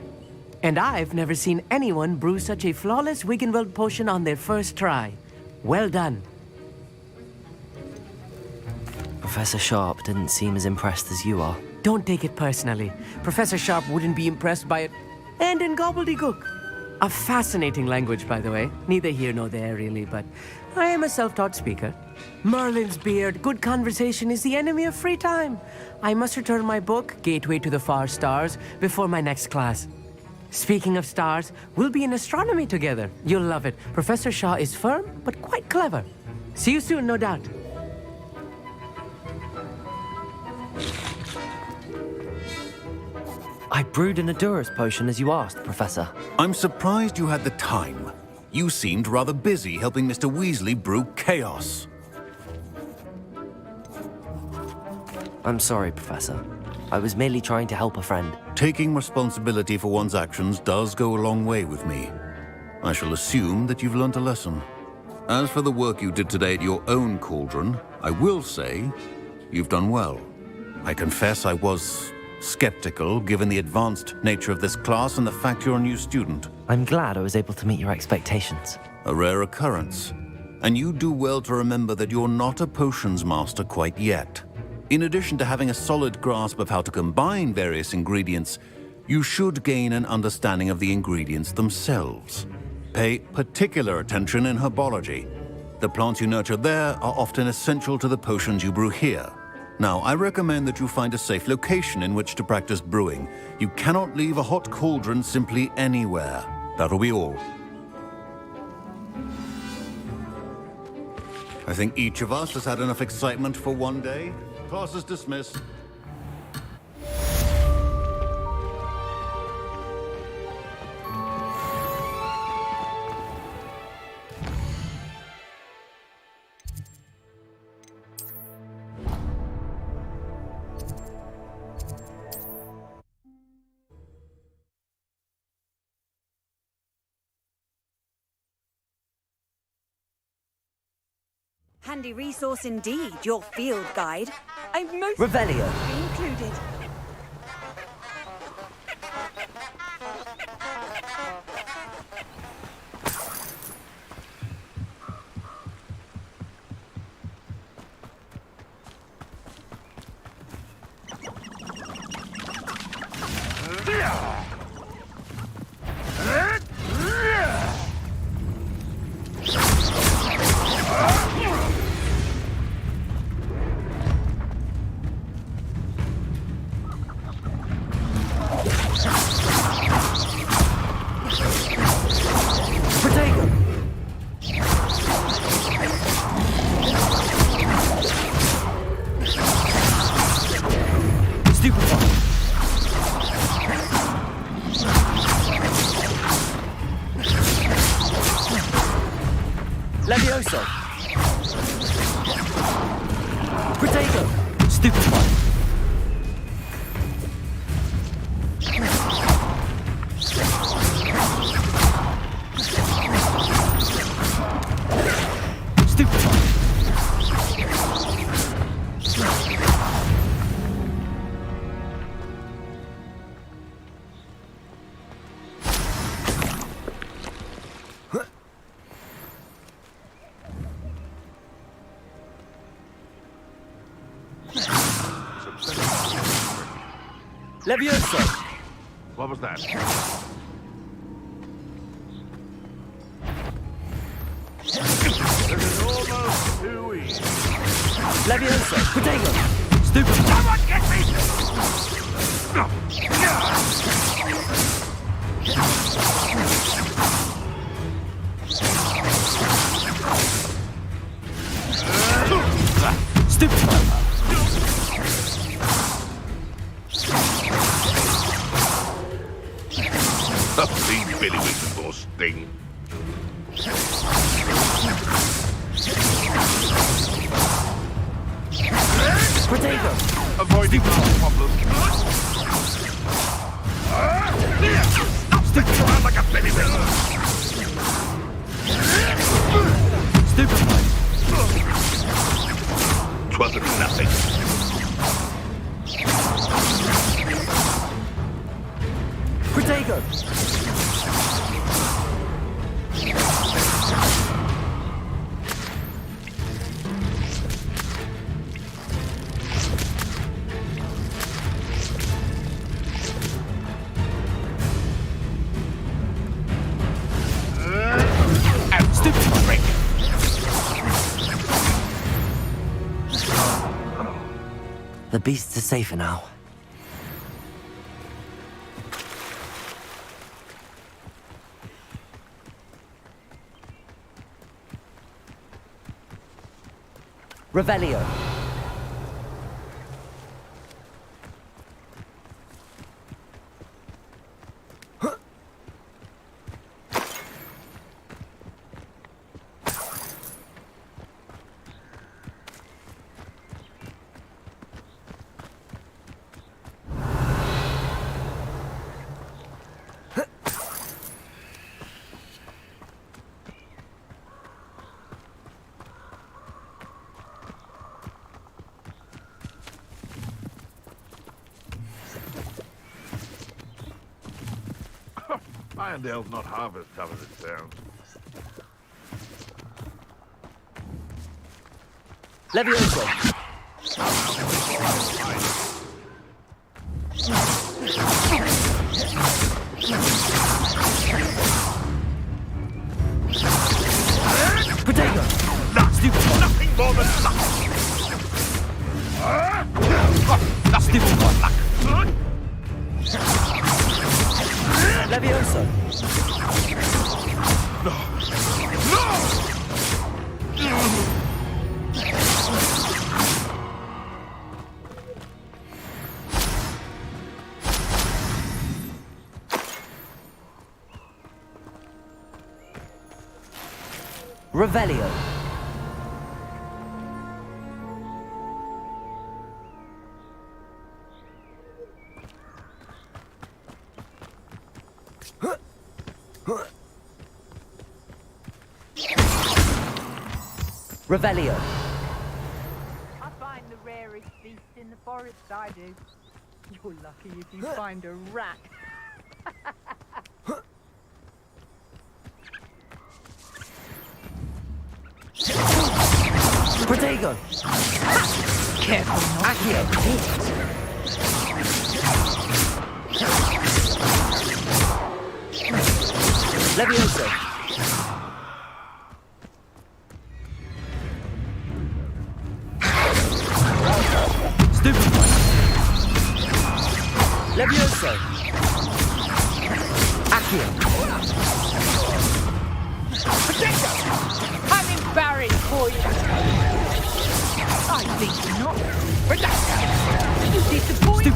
And I've never seen anyone brew such a flawless Wiggenweld potion on their first try. Well done. Professor Sharp didn't seem as impressed as you are. Don't take it personally. Professor Sharp wouldn't be impressed by it. And in gobbledygook. A fascinating language, by the way. Neither here nor there, really, but I am a self-taught speaker. Merlin's beard, good conversation is the enemy of free time. I must return my book, Gateway to the Far Stars, before my next class. Speaking of stars, we'll be in astronomy together. You'll love it. Professor Shaw is firm, but quite clever. See you soon, no doubt. I brewed an Edurus potion as you asked, Professor. I'm surprised you had the time. You seemed rather busy helping Mr. Weasley brew chaos. I'm sorry, Professor. I was merely trying to help a friend. Taking responsibility for one's actions does go a long way with me. I shall assume that you've learnt a lesson. As for the work you did today at your own cauldron, I will say you've done well. I confess I was skeptical, given the advanced nature of this class and the fact you're a new student. I'm glad I was able to meet your expectations. A rare occurrence. And you do well to remember that you're not a potions master quite yet. In addition to having a solid grasp of how to combine various ingredients, you should gain an understanding of the ingredients themselves. Pay particular attention in herbology. The plants you nurture there are often essential to the potions you brew here. Now, I recommend that you find a safe location in which to practice brewing. You cannot leave a hot cauldron simply anywhere. That'll be all. I think each of us has had enough excitement for one day. Class is dismissed. Handy resource indeed, your field guide. I'm most Revelio. included. Levioso! Protego! Stupefy! Stupefy! Levioso! What was that? This is almost too easy. Levioso! Protego! Stupid! Someone get me! Stupid! Leave Billy with the boss thing. Protego! Avoiding no problem. Stick around like a penny bill. Stupid! Twasn't nothing. Protego! Stupid trick. The beasts are safer now. Revelio. Irondale's not half as tough as it sounds. Levioso! Protego! Stupid! Nothing more than luck. Nothing more than luck. Levioso! No! Revelio. Revelio. I find the rarest beast in the forest, I do. You're lucky if you find a rat. Protego! Careful not Accio! Levioso! Stupid! Levioso! Accio! I'm embarrassed for you. I think not. You disappoint me.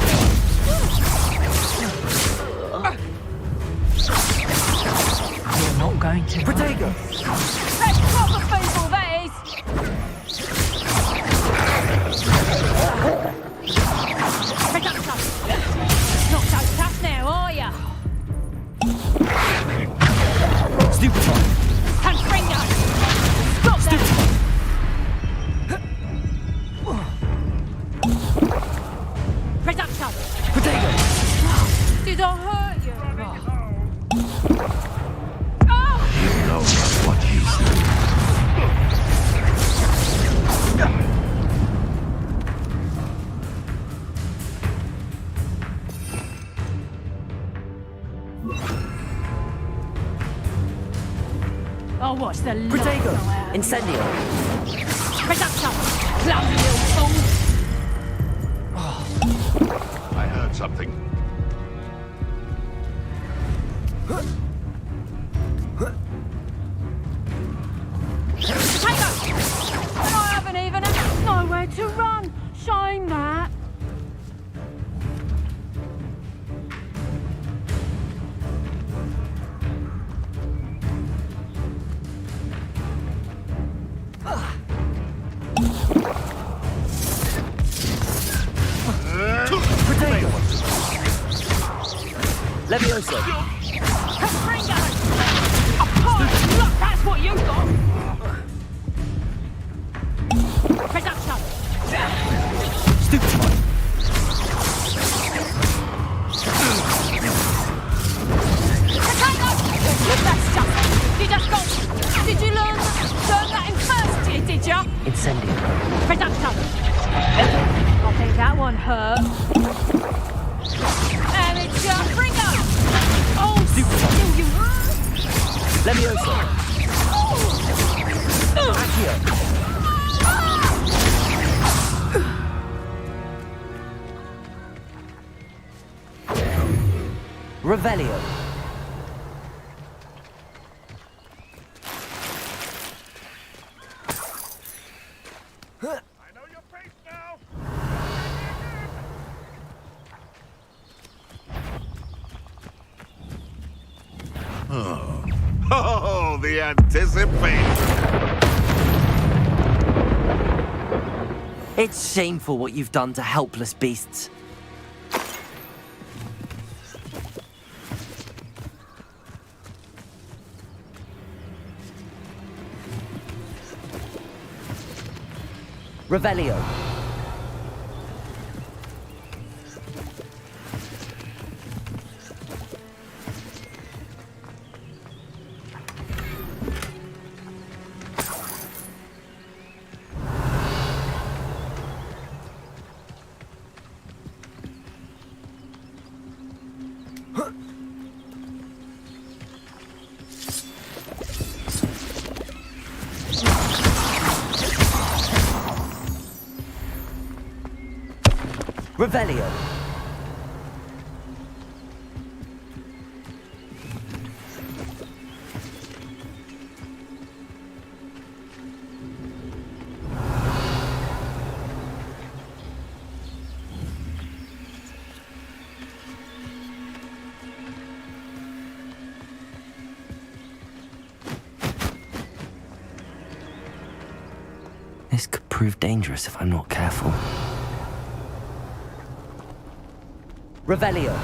You're not going to. Protego! Let's proper face Watch the light Protego! go out. Incendio! Reduction! Clumsy little fool! I heard something. Potato! And I haven't even had nowhere to run. Shame that. Protego! Levioso! Capringa! A pie! Look, that's what you got! Reduction! Stupid! Potato! That's just... You just got... Did you learn that in first year, did you? Incendio! Reduction! I think that one hurt. And it's your Capringa! Oh, still you... Levioso! Accio! Revelio! Oh, the anticipation! It's shameful what you've done to helpless beasts. Revelio. Revelio. This could prove dangerous if I'm not careful. Revelio.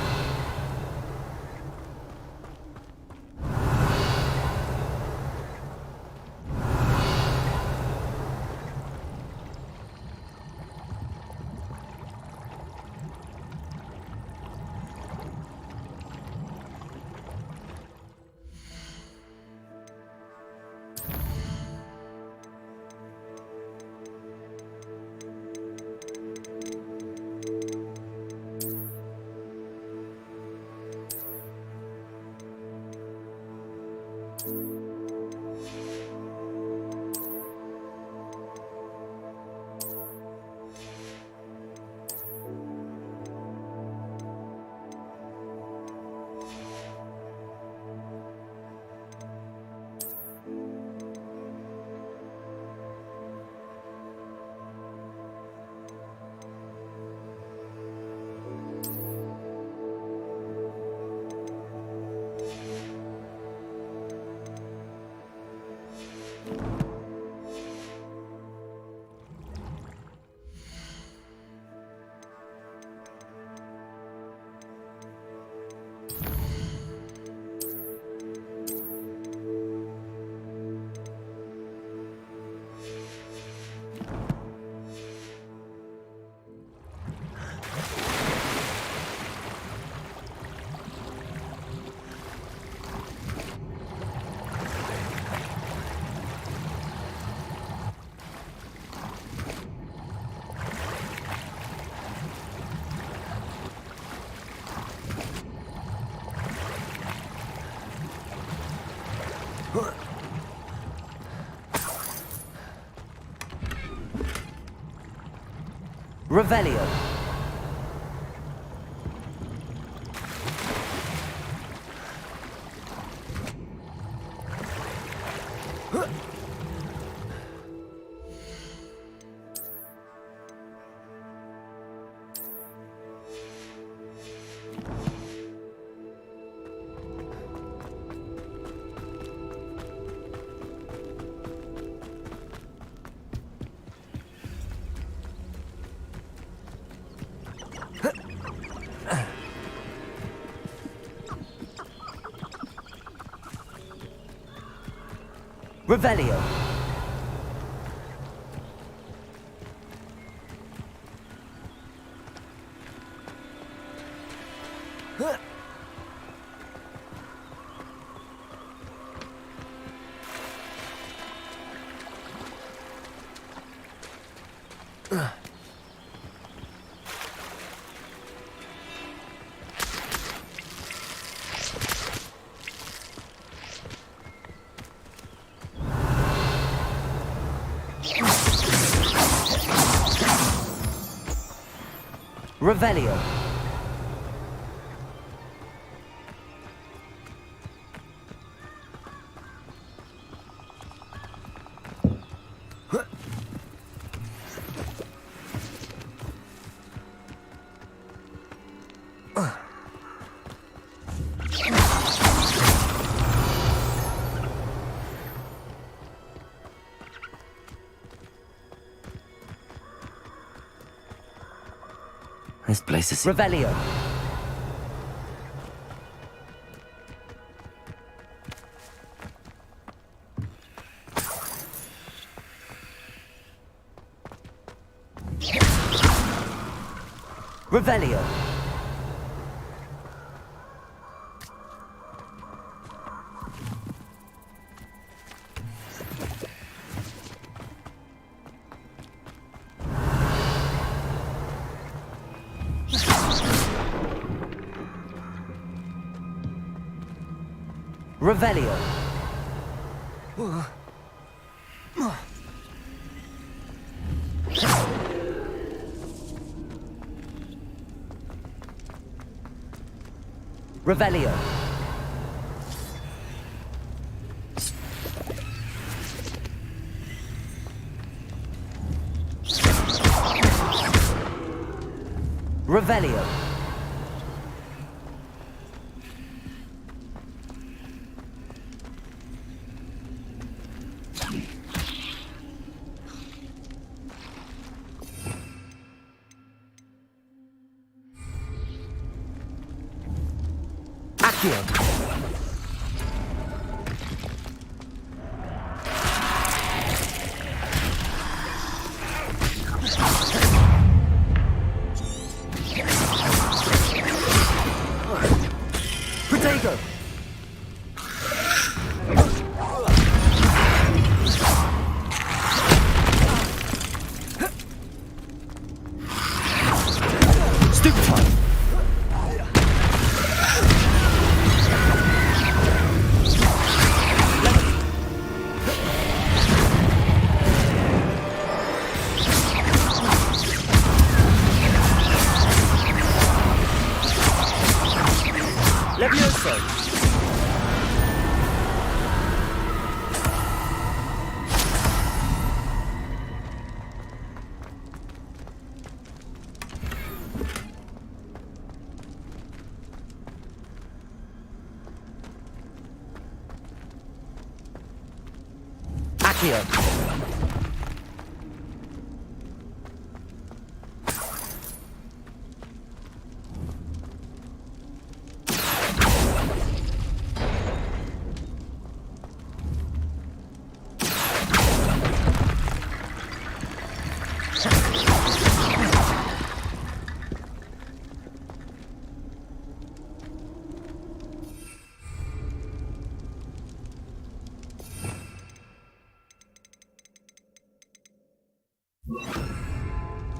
Revelio. Revelio. Revelio. This place is... Revelio. Revelio. Revelio. Revelio. Revelio. Protego. Stupefy. Levioso. Accio.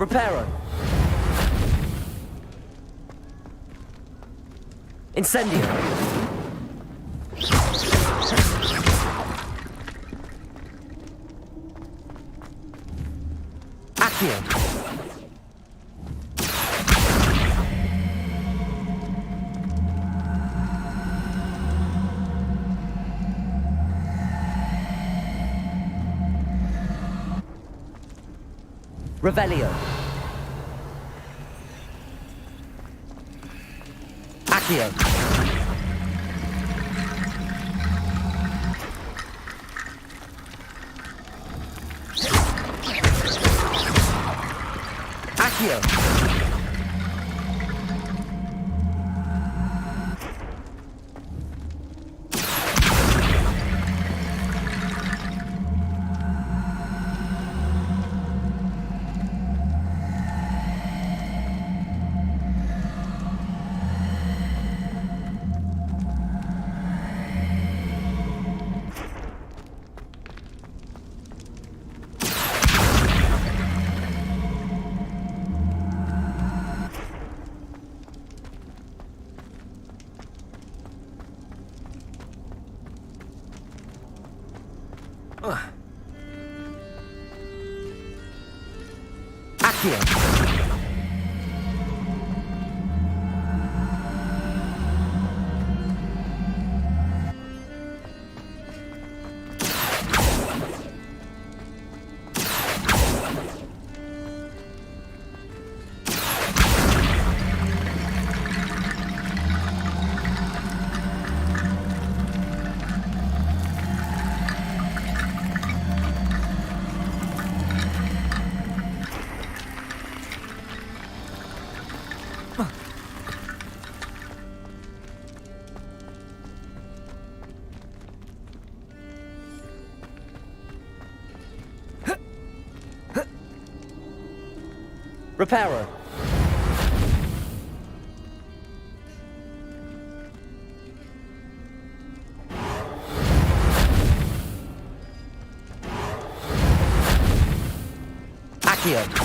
Reparo. Incendio. Accio. Revelio. Accio. Accio. Accio. Reparo. Accio.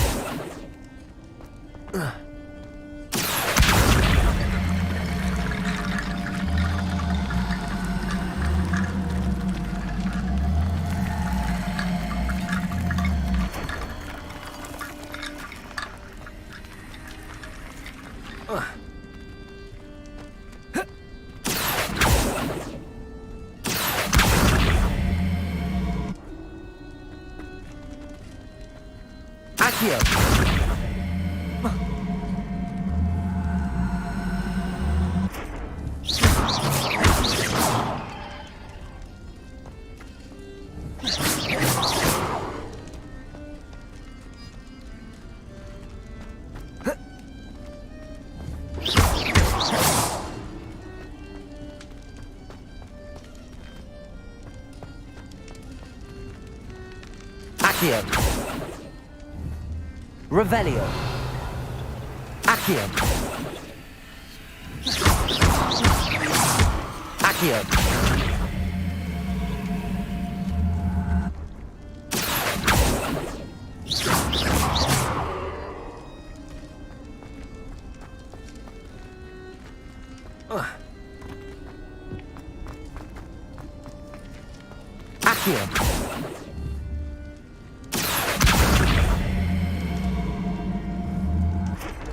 Accio. Accio. Revelio. Accio. Accio. Accio.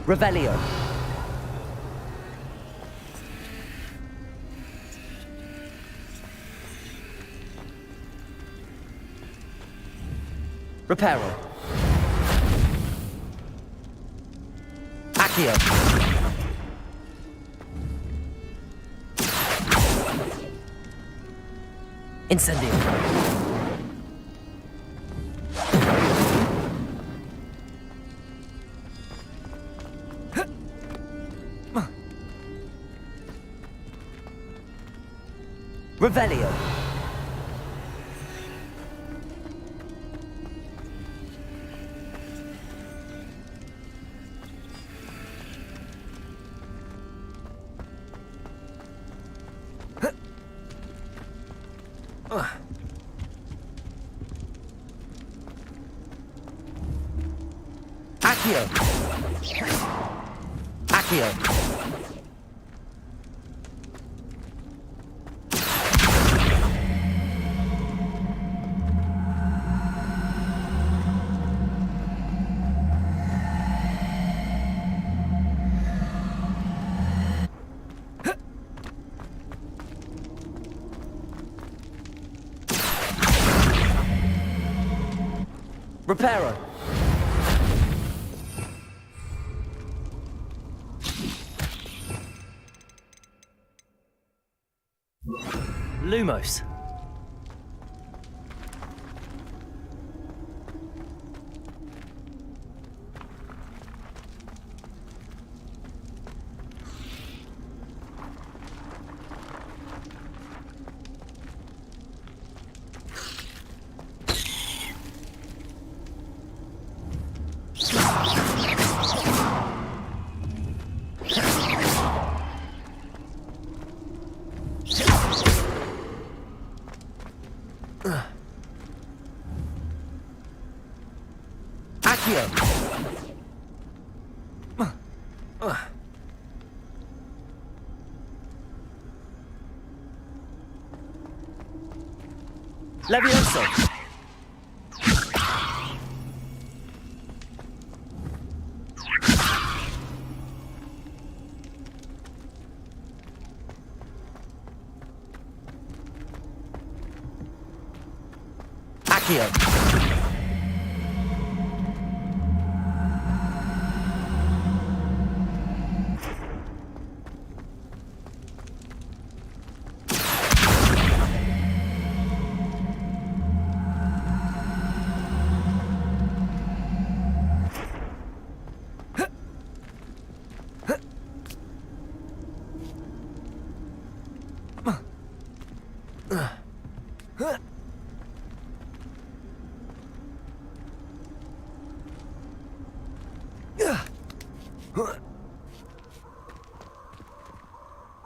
Revelio. Reparo. Accio. Incendio. Revelio. Accio. Accio. Reparo. Lumos. Levioso! Accio!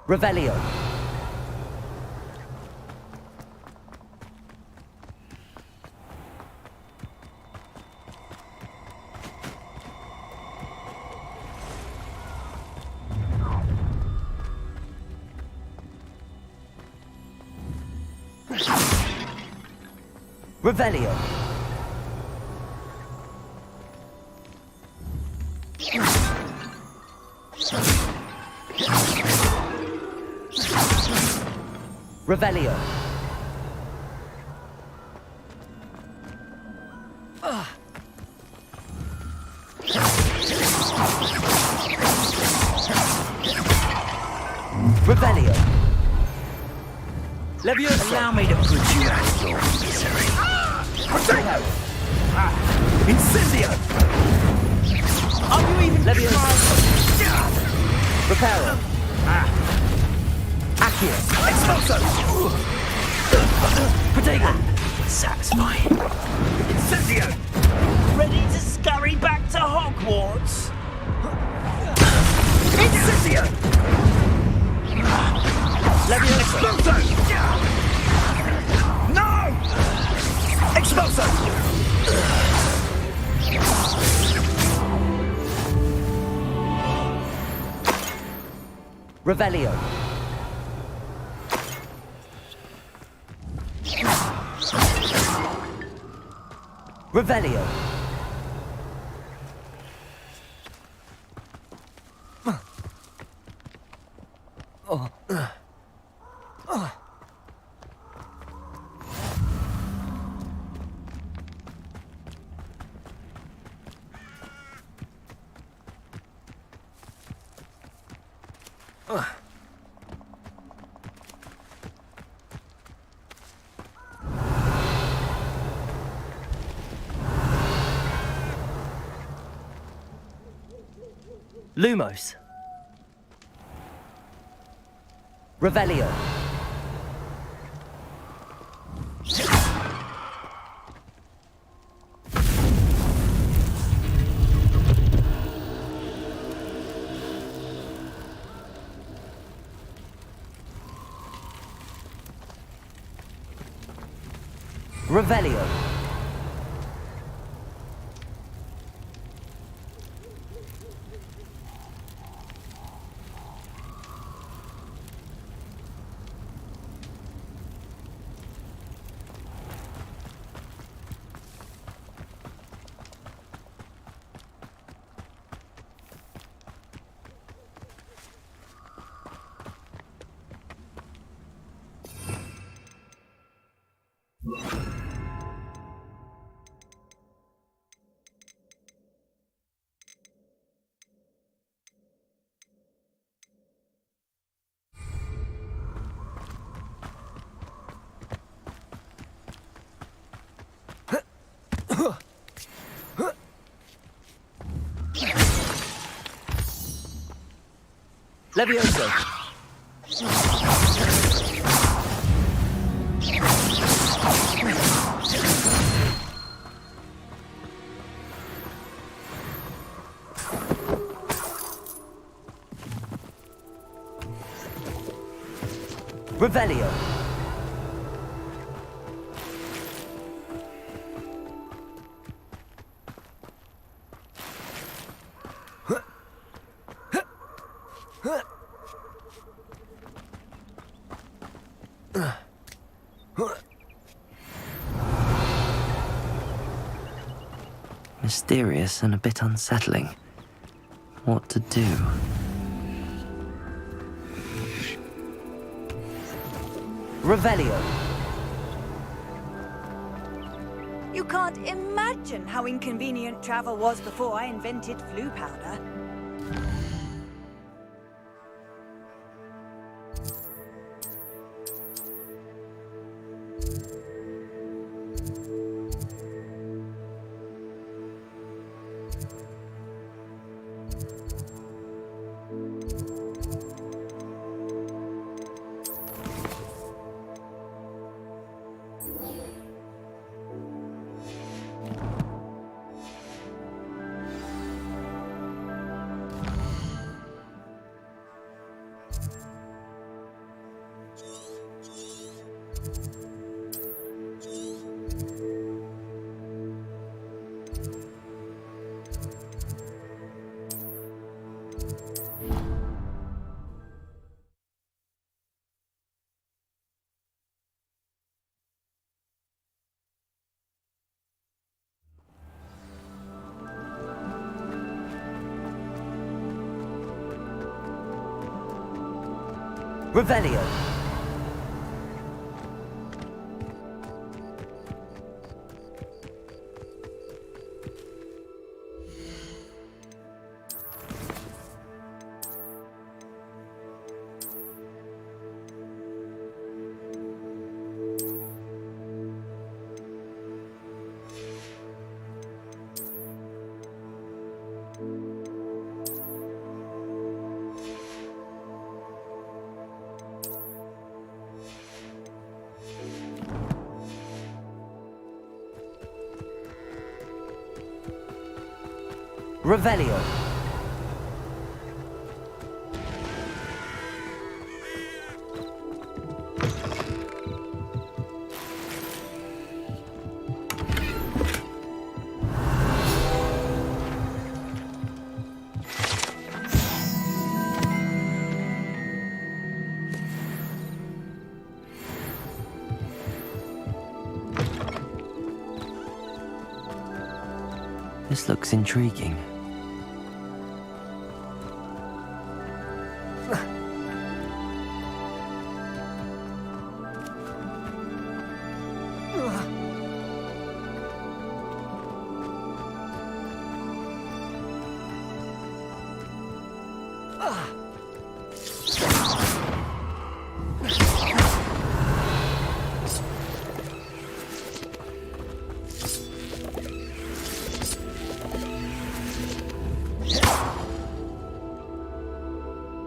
Revelio. Revelio. Revelio. Revelio. Levioso. Allow me to put you out of your misery. Potato. Incendio. Are you even Levioso. Reparo. Accio. Expulso. Potato. Satisfying. Incendio. Ready to scurry back to Hogwarts? Incendio. Levioso. Expulso. No. Expulso. Revelio. Revelio. Lumos. Revelio. Revelio. Levioso! Revelio! Mysterious and a bit unsettling. What to do? Revelio! You can't imagine how inconvenient travel was before I invented flu powder. Revelio! Revelio! This looks intriguing.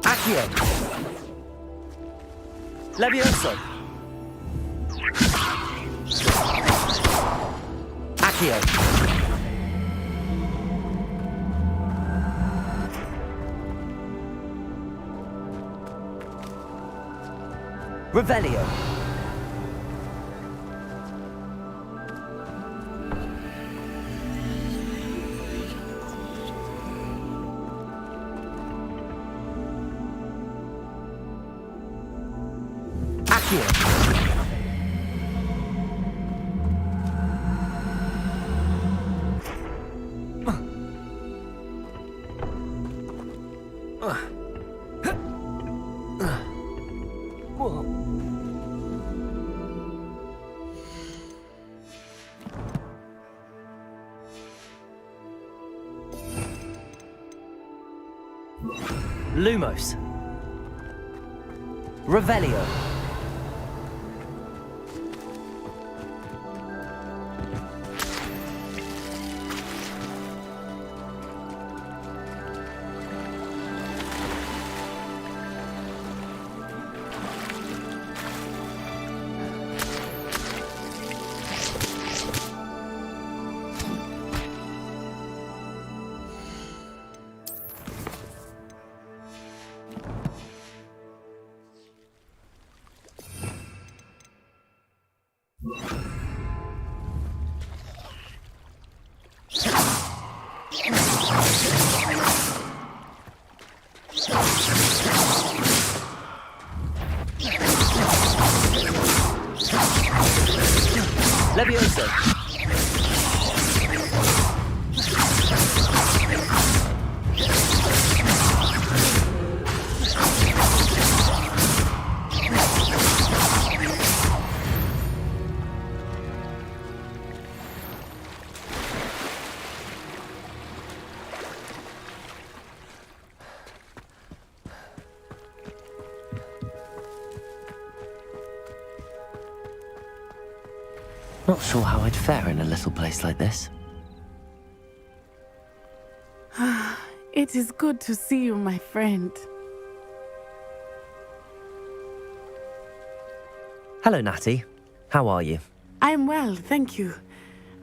Accio! Levioso! Accio! Revelio! Lumos. Revelio. Not sure how I'd fare in a little place like this. It is good to see you, my friend. Hello, Natty. How are you? I'm well, thank you.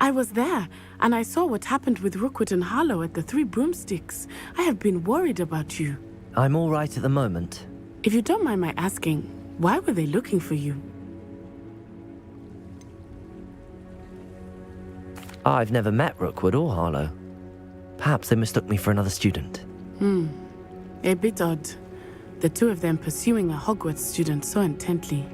I was there, and I saw what happened with Rookwood and Harlow at the Three Broomsticks. I have been worried about you. I'm all right at the moment. If you don't mind my asking, why were they looking for you? I've never met Rookwood or Harlow. Perhaps they mistook me for another student. A bit odd. The two of them pursuing a Hogwarts student so intently.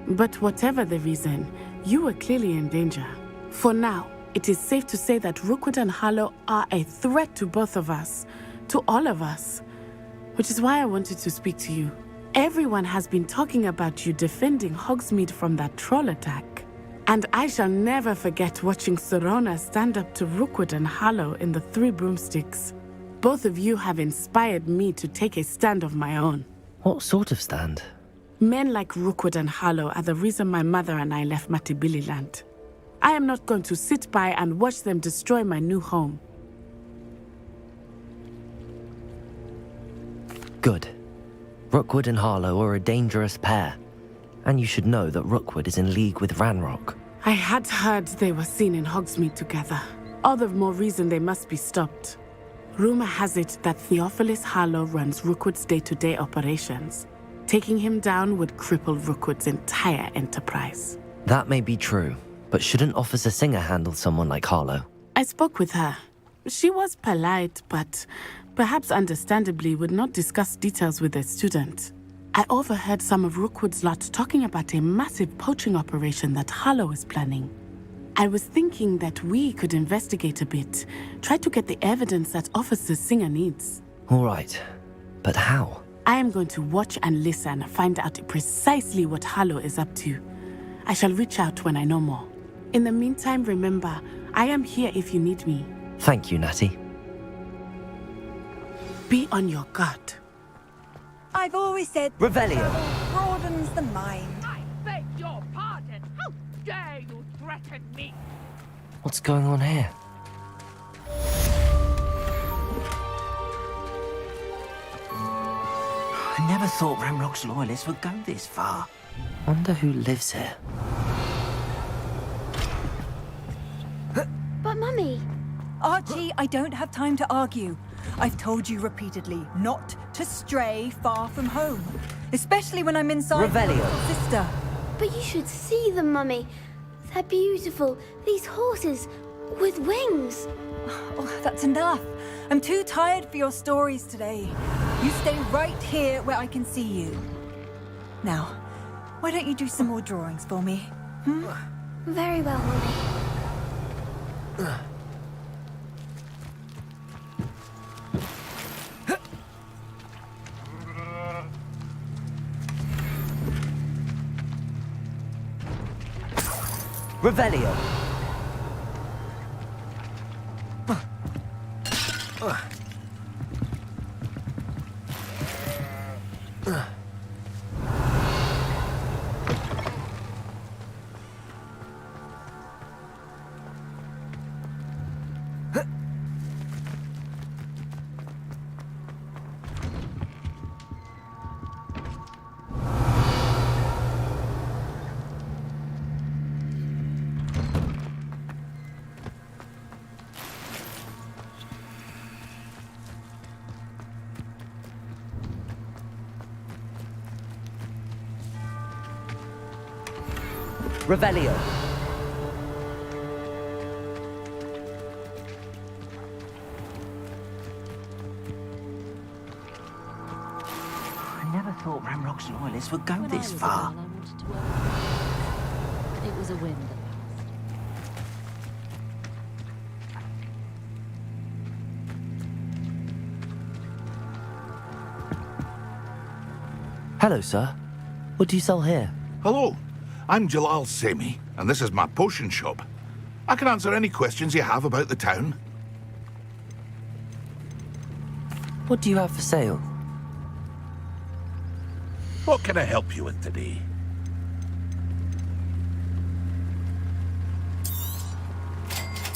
But whatever the reason, you were clearly in danger. For now, it is safe to say that Rookwood and Harlow are a threat to both of us, to all of us. Which is why I wanted to speak to you. Everyone has been talking about you defending Hogsmeade from that troll attack. And I shall never forget watching Serona stand up to Rookwood and Harlow in the Three Broomsticks. Both of you have inspired me to take a stand of my own. What sort of stand? Men like Rookwood and Harlow are the reason my mother and I left Matibililand. I am not going to sit by and watch them destroy my new home. Good. Rookwood and Harlow are a dangerous pair. And you should know that Rookwood is in league with Ranrock. I had heard they were seen in Hogsmeade together. All the more reason they must be stopped. Rumor has it that Theophilus Harlow runs Rookwood's day-to-day operations. Taking him down would cripple Rookwood's entire enterprise. That may be true, but shouldn't Officer Singer handle someone like Harlow? I spoke with her. She was polite, but perhaps understandably would not discuss details with a student. I overheard some of Rookwood's lot talking about a massive poaching operation that Harlow is planning. I was thinking that we could investigate a bit, try to get the evidence that Officer Singer needs. All right, but how? I am going to watch and listen, find out precisely what Harlow is up to. I shall reach out when I know more. In the meantime, remember, I am here if you need me. Thank you, Natty. Be on your guard. I've always said Revelio. travel broadens the mind. I beg your pardon. How dare you threaten me? What's going on here? I never thought Ramrock's loyalists would go this far. Wonder who lives here. But Mummy... Archie, I don't have time to argue. I've told you repeatedly not to stray far from home. Especially when I'm inside my little sister. But you should see them, Mummy. They're beautiful. These horses with wings. Oh, that's enough. I'm too tired for your stories today. You stay right here where I can see you. Now, why don't you do some more drawings for me? Very well, Mummy. Revelio. Revelio. I never thought Ramrock's loyalists would go this far. It was a whim that Hello, sir. What do you sell here? Hello, I'm Jalal Semi, and this is my potion shop. I can answer any questions you have about the town. What do you have for sale? What can I help you with today?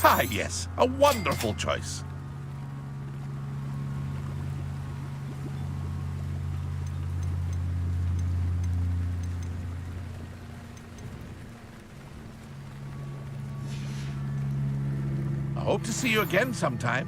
Ah, yes, a wonderful choice. I hope to see you again sometime.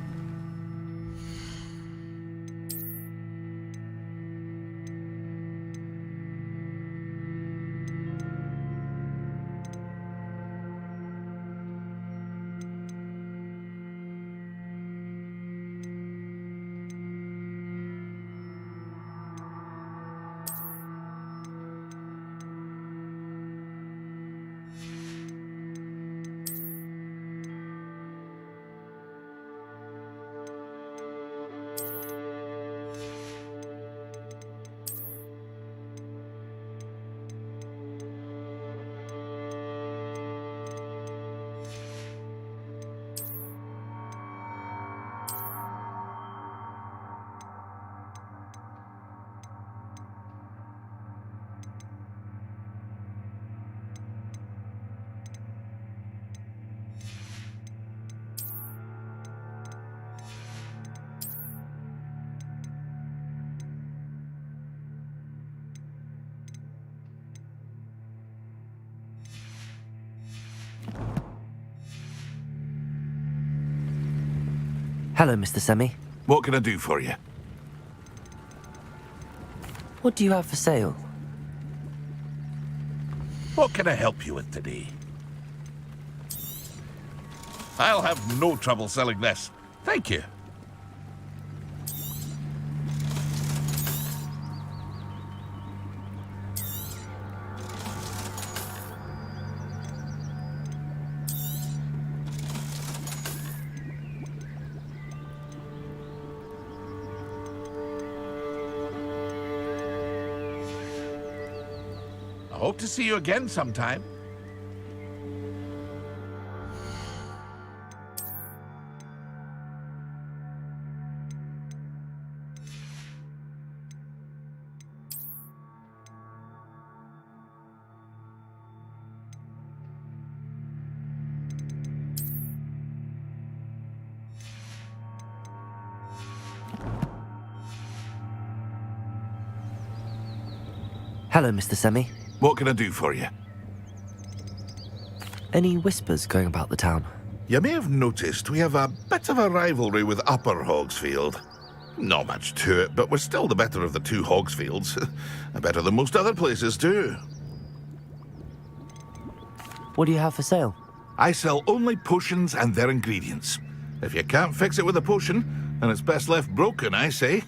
Hello, Mr. Semi. What can I do for you? What do you have for sale? What can I help you with today? I'll have no trouble selling this. Thank you. I hope to see you again sometime. Hello, Mr. Semi. What can I do for you? Any whispers going about the town? You may have noticed we have a bit of a rivalry with Upper Hogsfield. Not much to it, but we're still the better of the two Hogsfields. Better than most other places too. What do you have for sale? I sell only potions and their ingredients. If you can't fix it with a potion, then it's best left broken, I say.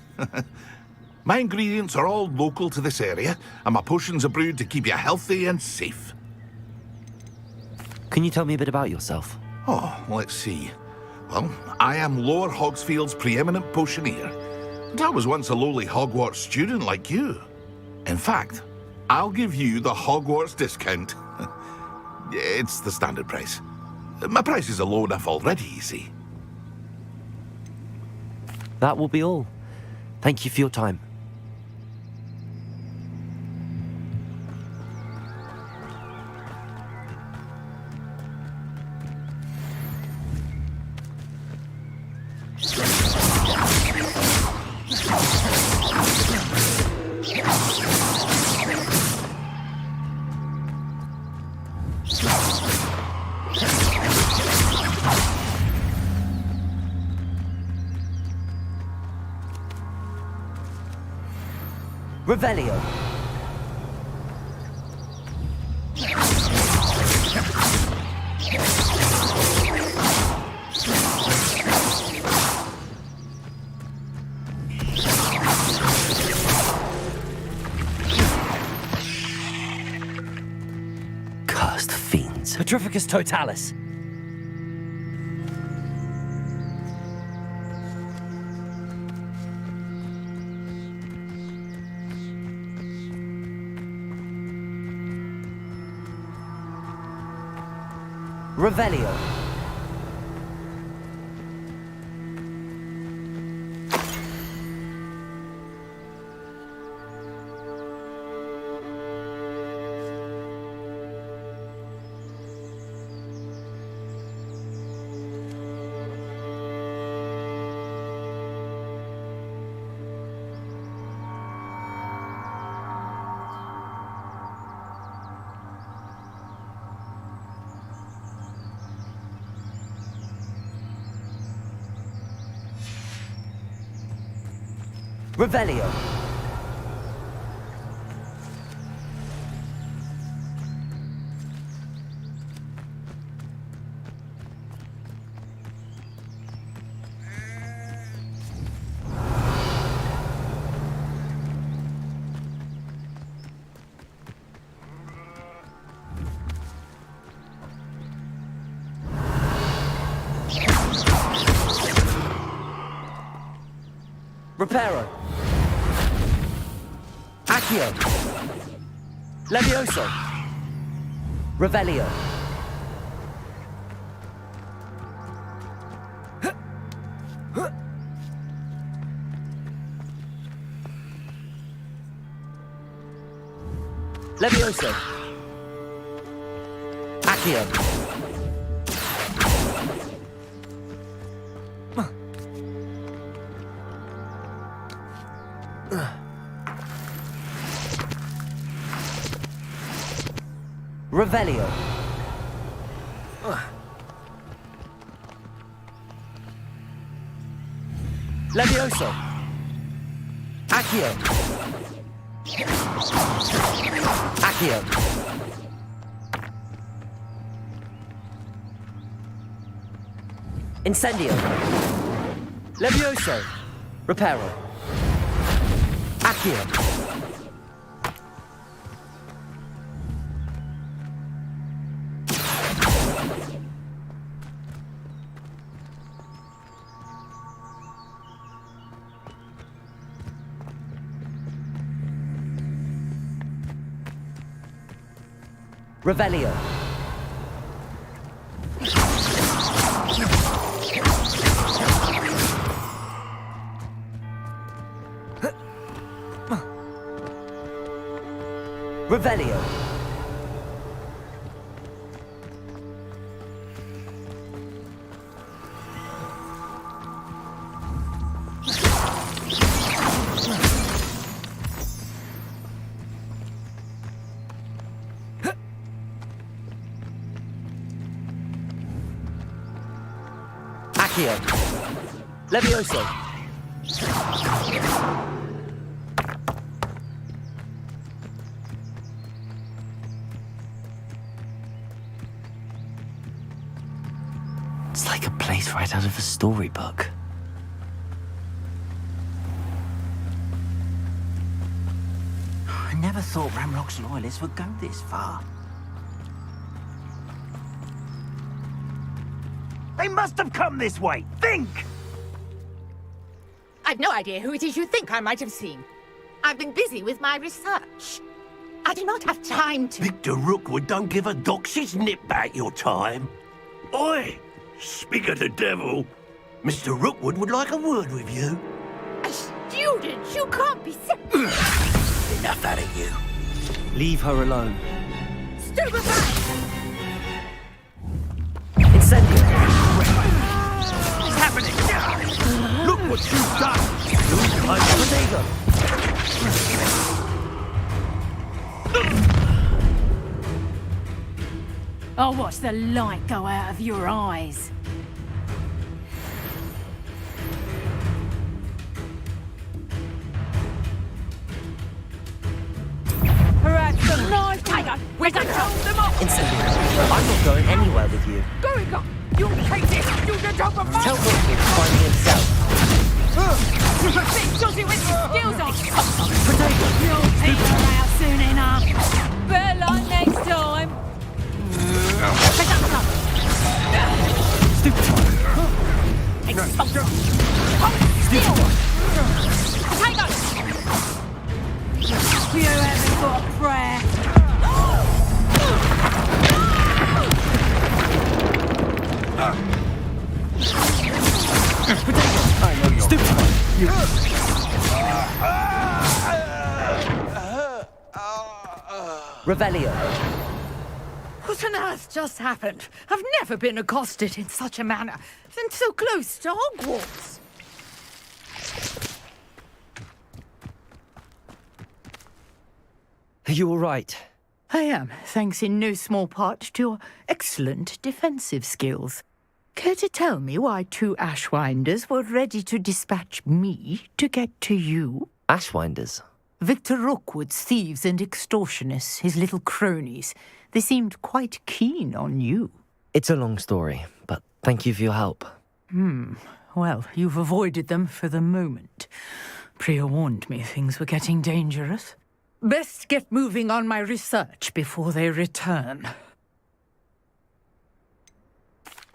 My ingredients are all local to this area, and my potions are brewed to keep you healthy and safe. Can you tell me a bit about yourself? Oh, let's see. Well, I am Lower Hogsfield's preeminent potioneer. And I was once a lowly Hogwarts student like you. In fact, I'll give you the Hogwarts discount. It's the standard price. My prices are low enough already, you see. That will be all. Thank you for your time. Revelio. Cursed fiends. Petrificus totalis. Revelio. Revelio. Reparo. Accio. Levioso. Revelio. Levioso. Accio. Revelio. Levioso. Accio. Accio. Incendio. Levioso. Reparo. Accio. Revelio. Revelio. Accio. Levioso. It's like a place right out of a storybook. I never thought Ramrock's loyalists would go this far. They must have come this way. Think! I've no idea who it is you think I might have seen. I've been busy with my research. I do not have time to... Victor Rookwood don't give a doxy's nip back your time. Oi! Speak of the devil. Mr. Rookwood would like a word with you. A student? You can't be serious. Enough out of you. Leave her alone. Stupefy! Incendio. What's happening? Look what you've done! I'll watch the light go out of your eyes. Perhaps the knife tiger. We can hold them off. Incendio. I'm not going anywhere with you. Going up. You hate it. You can jump a Tell Rookwood to find me himself. Big dodgy with your skills on. You'll figure it out soon enough. Better luck next time. Pick up some. Stupid. Exposure. Hold still. Potato. You haven't got a prayer. I know you're stupid. Revelio. What on earth just happened? I've never been accosted in such a manner, and so close to Hogwarts. Are you all right? I am, thanks in no small part to your excellent defensive skills. Care to tell me why 2 Ashwinders were ready to dispatch me to get to you? Ashwinders? Victor Rookwood's thieves and extortionists, his little cronies. They seemed quite keen on you. It's a long story, but thank you for your help. Well, you've avoided them for the moment. Priya warned me things were getting dangerous. Best get moving on my research before they return.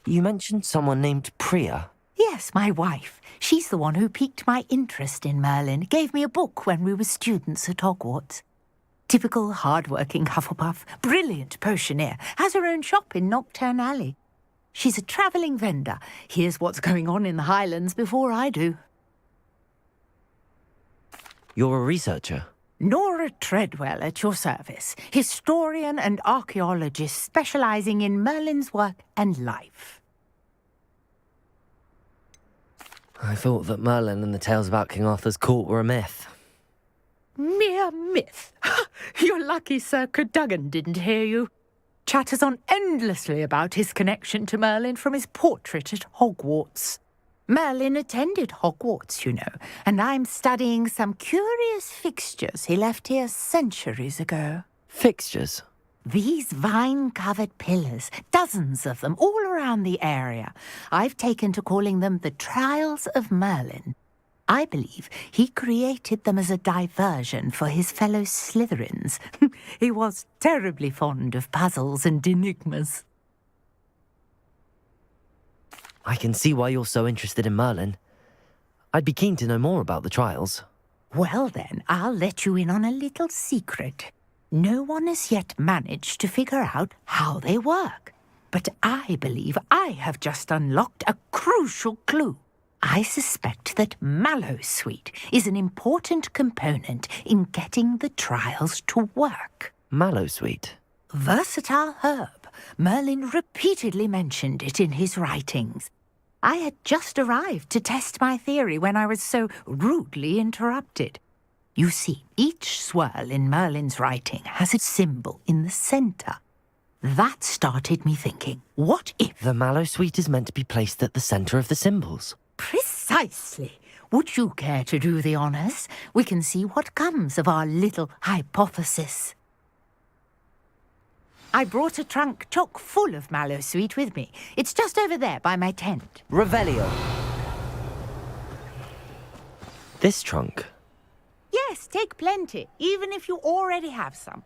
You mentioned someone named Priya. Yes, my wife. She's the one who piqued my interest in Merlin, gave me a book when we were students at Hogwarts. Typical hard-working Hufflepuff, brilliant potioneer, has her own shop in Knockturn Alley. She's a travelling vendor, hears what's going on in the Highlands before I do. You're a researcher? Nora Treadwell at your service, historian and archaeologist specialising in Merlin's work and life. I thought that Merlin and the tales about King Arthur's court were a myth. Mere myth? You're lucky Sir Cadogan didn't hear you. Chatters on endlessly about his connection to Merlin from his portrait at Hogwarts. Merlin attended Hogwarts, you know, and I'm studying some curious fixtures he left here centuries ago. Fixtures? These vine-covered pillars, dozens of them, all around the area. I've taken to calling them the Trials of Merlin. I believe he created them as a diversion for his fellow Slytherins. He was terribly fond of puzzles and enigmas. I can see why you're so interested in Merlin. I'd be keen to know more about the trials. Well then, I'll let you in on a little secret. No one has yet managed to figure out how they work. But I believe I have just unlocked a crucial clue. I suspect that Mallowsweet is an important component in getting the trials to work. Mallowsweet? Versatile herb. Merlin repeatedly mentioned it in his writings. I had just arrived to test my theory when I was so rudely interrupted. You see, each swirl in Merlin's writing has a symbol in the centre. That started me thinking, what if... The Mallowsweet is meant to be placed at the centre of the symbols. Precisely. Would you care to do the honours? We can see what comes of our little hypothesis. I brought a trunk chock full of Mallowsweet with me. It's just over there by my tent. Revelio. This trunk? Yes, take plenty, even if you already have some.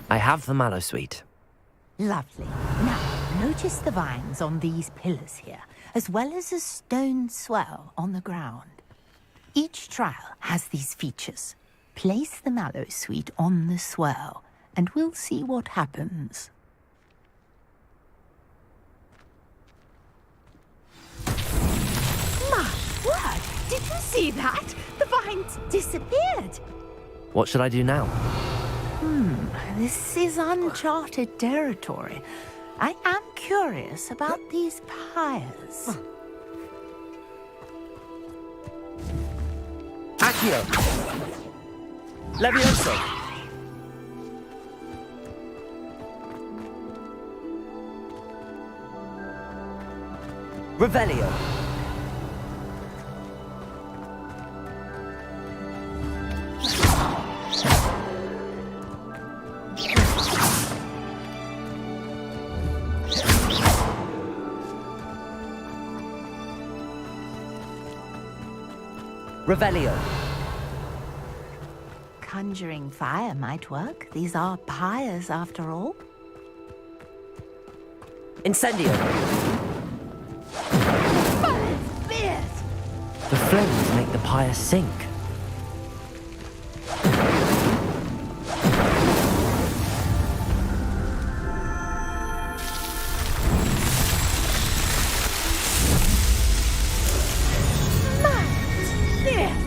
I have the Mallowsweet. Lovely. Now, notice the vines on these pillars here, as well as a stone swell on the ground. Each trial has these features. Place the Mallowsweet on the swell, and we'll see what happens. My word! Did you see that? The vines disappeared. What should I do now? This is uncharted territory. I am curious about these pyres. Accio! Levioso! Revelio! Revelio! Conjuring fire might work. These are pyres, after all. Incendio! Fierce! The flames make the pyre sink.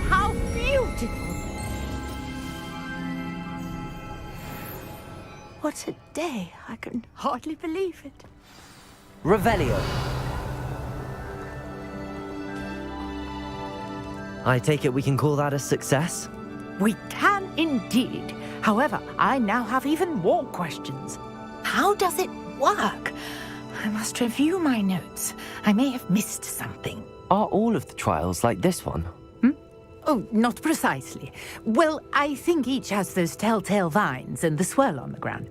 How beautiful! What a day! I can hardly believe it. Revelio! I take it we can call that a success? We can indeed. However, I now have even more questions. How does it work? I must review my notes. I may have missed something. Are all of the trials like this one? Oh, not precisely. Well, I think each has those telltale vines and the swirl on the ground.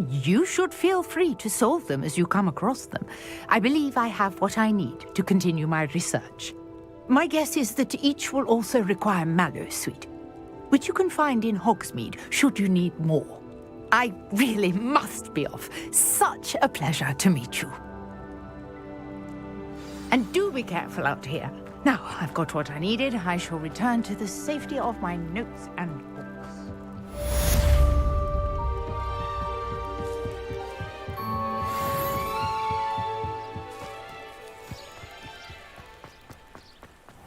You should feel free to solve them as you come across them. I believe I have what I need to continue my research. My guess is that each will also require Mallowsweet, which you can find in Hogsmeade should you need more. I really must be off. Such a pleasure to meet you. And do be careful out here. Now, I've got what I needed. I shall return to the safety of my notes and books.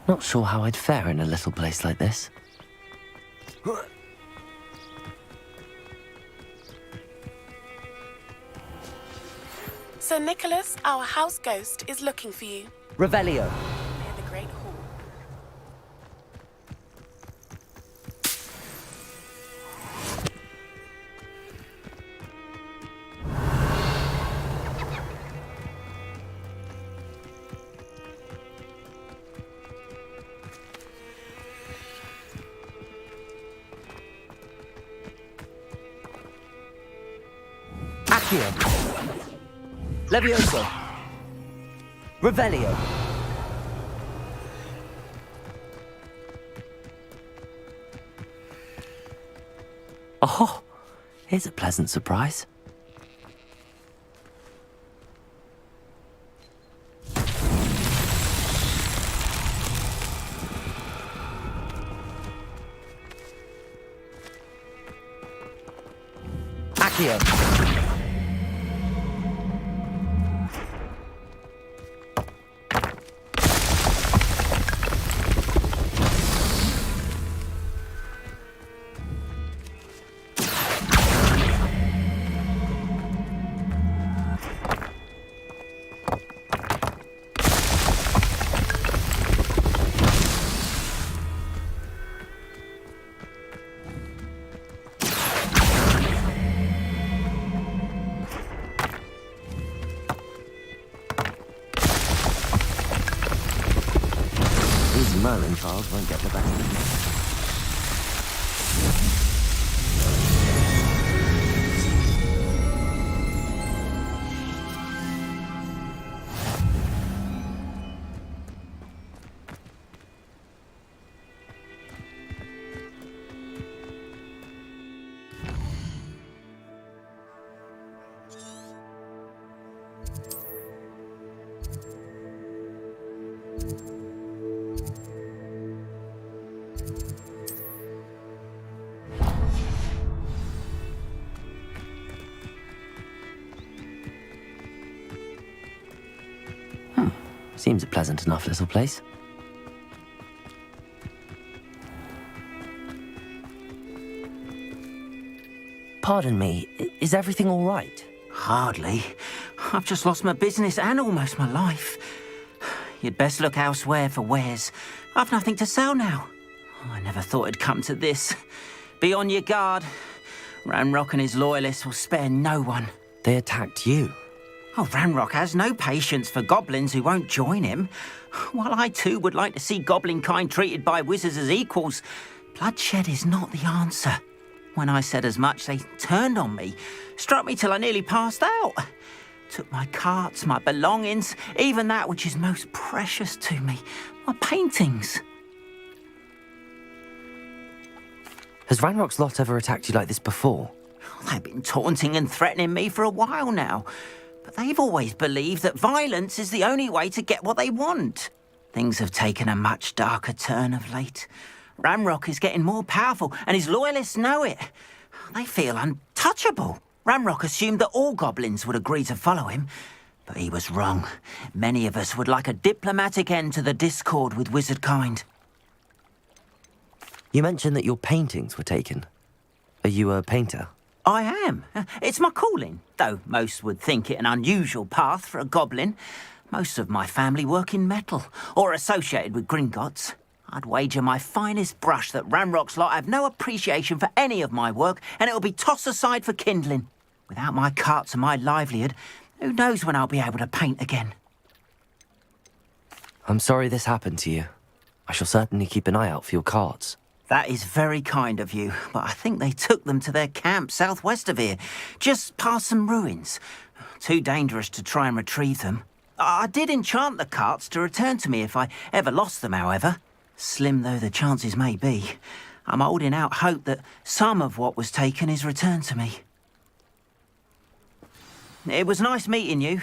Not sure how I'd fare in a little place like this. Sir Nicholas, our house ghost, is looking for you. Revelio. Near the Great Hall. Accio. Levioso. Revelio. Oh, here's a pleasant surprise. Accio. Merlin trials won't get the best of me. Seems a pleasant enough little place. Pardon me, is everything all right? Hardly. I've just lost my business and almost my life. You'd best look elsewhere for wares. I've nothing to sell now. I never thought it'd come to this. Be on your guard. Ranrock and his loyalists will spare no one. They attacked you? Oh, Ranrock has no patience for goblins who won't join him. While I too would like to see goblin kind treated by wizards as equals, bloodshed is not the answer. When I said as much, they turned on me, struck me till I nearly passed out. Took my carts, my belongings, even that which is most precious to me, my paintings. Has Ranrock's lot ever attacked you like this before? They've been taunting and threatening me for a while now. But they've always believed that violence is the only way to get what they want. Things have taken a much darker turn of late. Ranrock is getting more powerful, and his loyalists know it. They feel untouchable. Ranrock assumed that all goblins would agree to follow him, but he was wrong. Many of us would like a diplomatic end to the discord with wizard kind. You mentioned that your paintings were taken. Are you a painter? I am. It's my calling, though most would think it an unusual path for a goblin. Most of my family work in metal, or associated with Gringotts. I'd wager my finest brush that Ranrock's lot have no appreciation for any of my work, and it'll be tossed aside for kindling. Without my carts and my livelihood, Who knows when I'll be able to paint again? I'm sorry this happened to you. I shall certainly keep an eye out for your cards. That is very kind of you, but I think they took them to their camp southwest of here, just past some ruins. Too dangerous to try and retrieve them. I did enchant the carts to return to me if I ever lost them, however. Slim though the chances may be, I'm holding out hope that some of what was taken is returned to me. It was nice meeting you.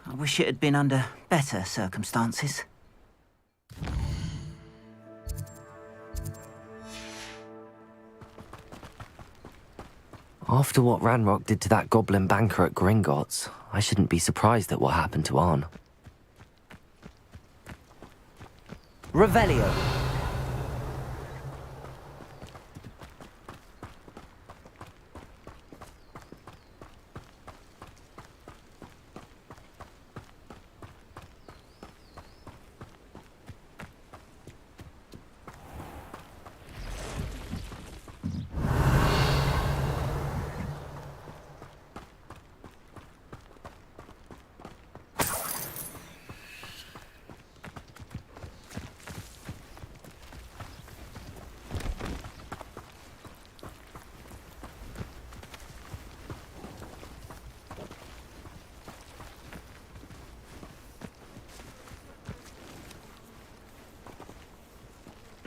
I wish it had been under better circumstances. After what Ranrock did to that goblin banker at Gringotts, I shouldn't be surprised at what happened to Arn. Revelio.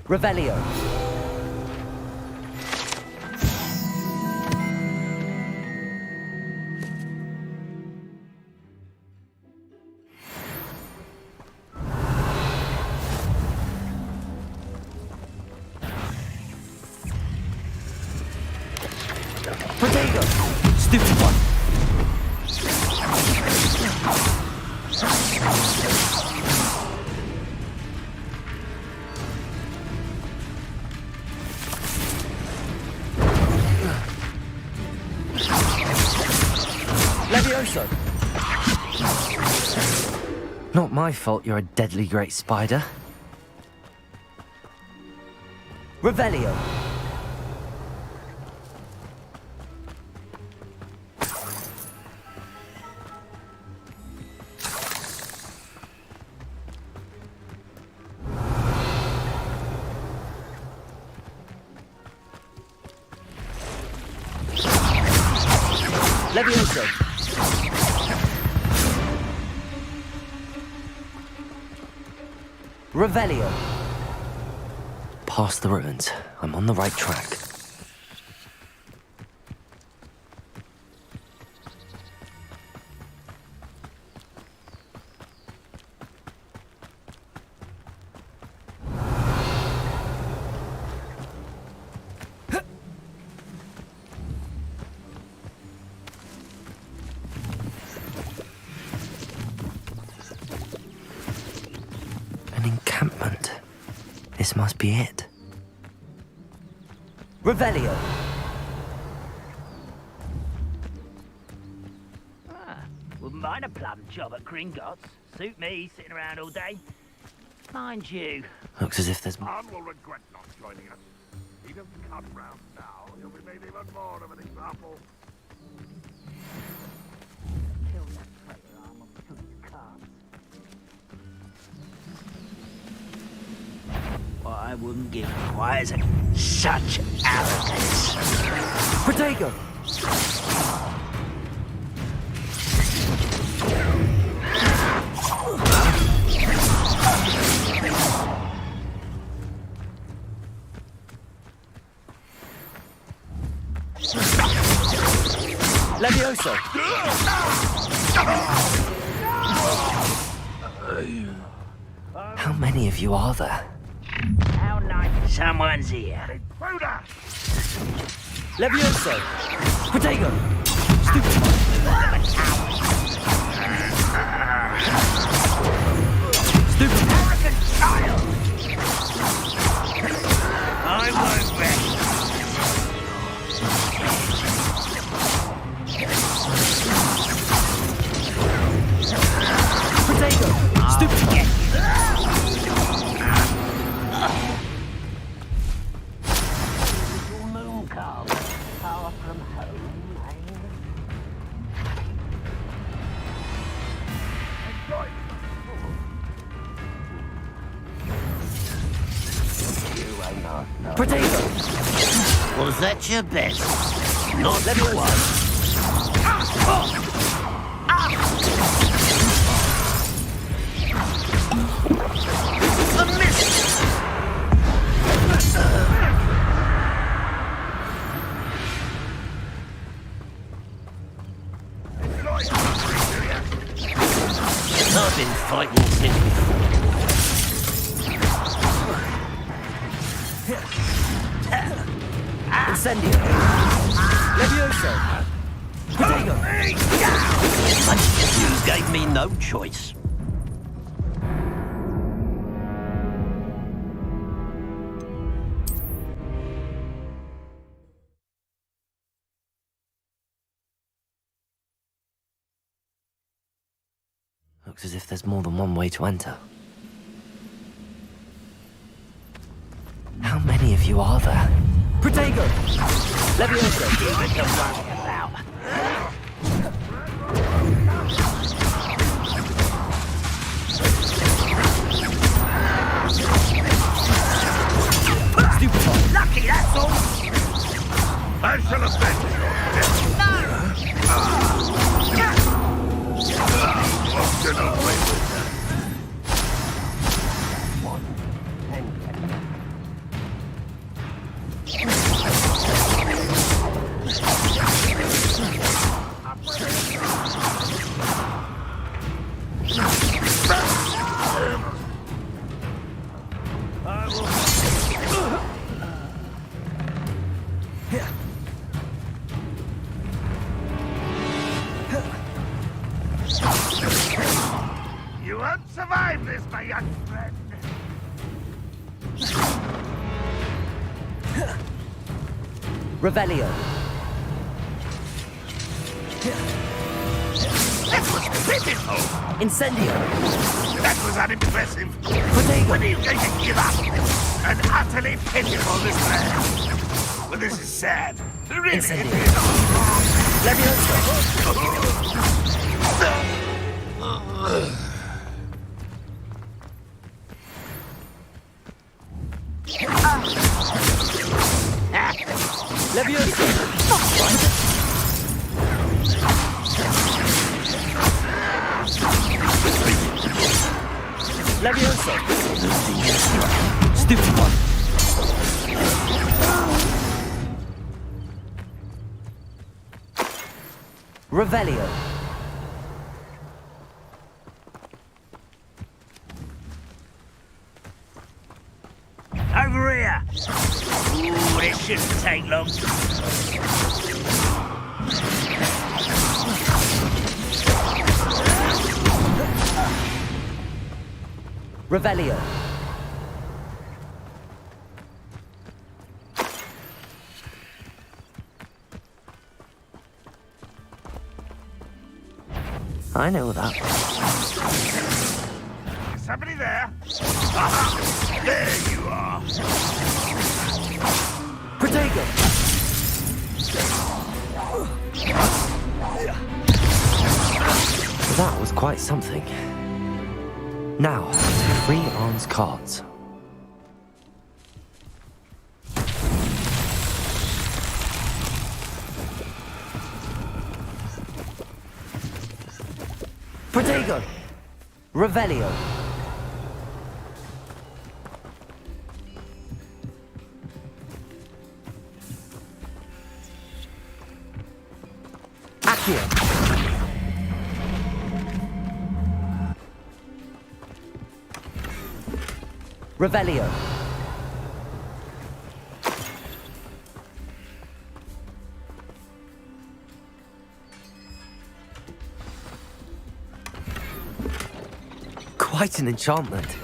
Revelio. Protego! Stupid one! Levioso! Not my fault you're a deadly great spider. Revelio! Levioso! Revelio! Past the ruins. I'm on the right track. Encampment. This must be it. Revelio! Wouldn't mind a plum job at Gringotts. Suit me, sitting around all day. Mind you. Looks as if there's... Arn will regret not joining us. He doesn't come round now. He'll be made even more of an example. Kill that traitor arm on his cards. What I wouldn't give quite as such arrogance. Protego! Levioso! How many of you are there? How nice. Someone's here. Levioso! Protego! Stupid! Stupid! Arrogant child! I won't rest. Protego! Stupid! Get moon calm. Far from home. Potato! Was that your best? Not that one. A miss! I've been fighting since before. Incendio! Levioso! Potato! You gave me no choice. Looks as if there's more than one way to enter. How many of you are there? Protego! Levioso! Give it to worry about. Stupefy! Lucky, that's all. I shall avenge your death. Often away with that. You won't survive this, my young friend. Revelio! That was pitiful. Incendio! That was unimpressive. Potato! When are you going to give up? An utterly pitiful despair. Well, this is sad. Really, Incendio! it is. Levioso! Levioso! Levioso! Stupid one! Revelio! Over here. Ooh, this shouldn't take long. Revelio! I know that. Is somebody there? Aha! There you are. Protego! That was quite something. Now, 3 arms cards. Protego! Revelio! Accio! Revelio! Quite an enchantment.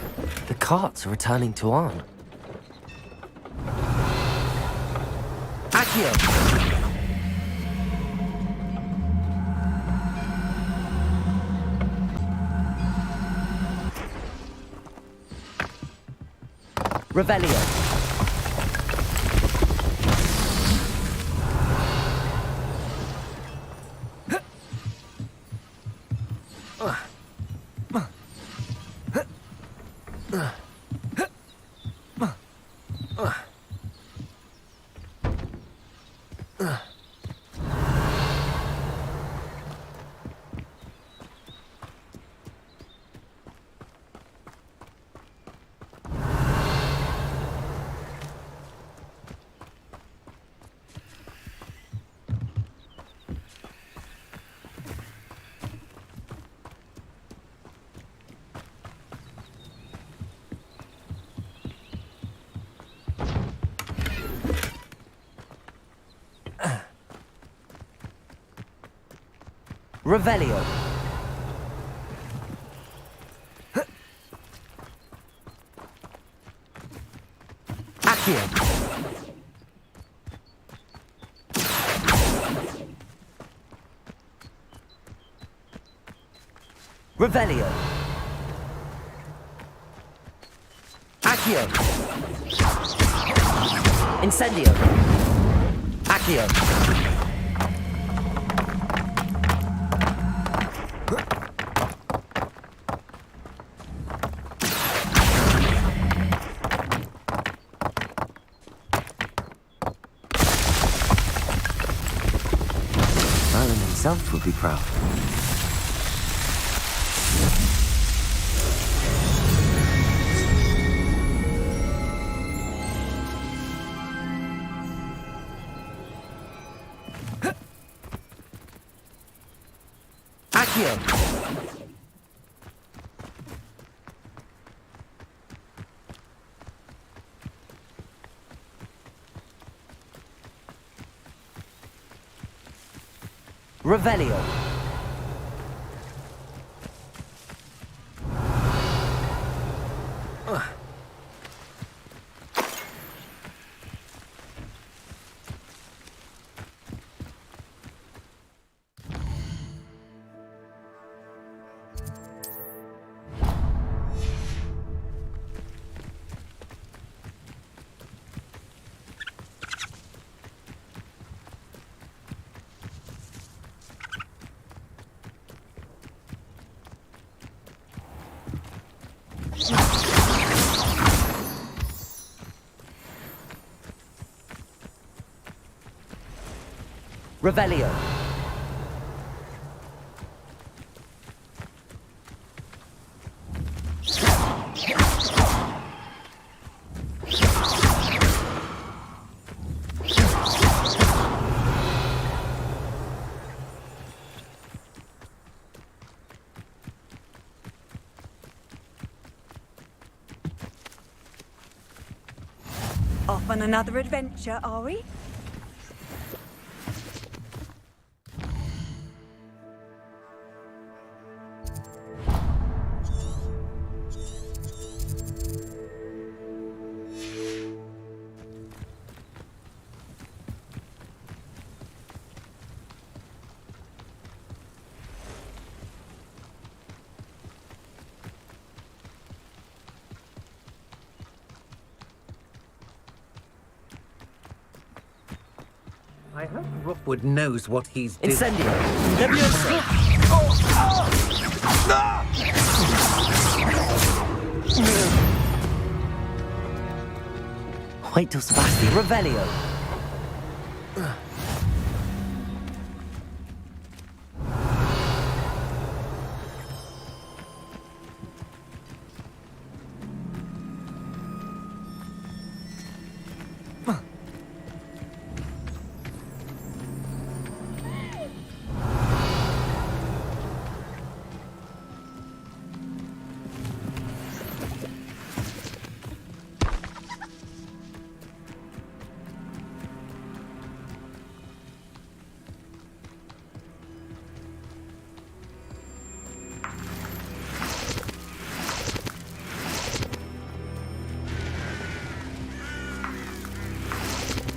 The carts are returning to Arn. Accio! Revelio! Revelio. Accio. Revelio. Accio. Incendio. Accio. Merlin himself would be proud. Accio. Revelio. Revelio. Off on another adventure, are we? I hope Rookwood knows what he's doing. Incendio. Leviosa. Wait till Sebastian. Revelio.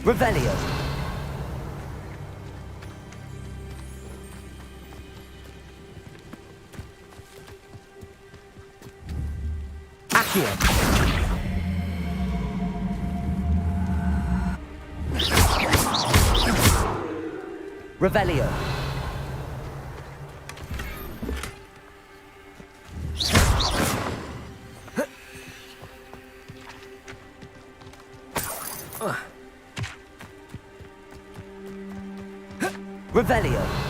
Revelio. Accio. Revelio. Revelio.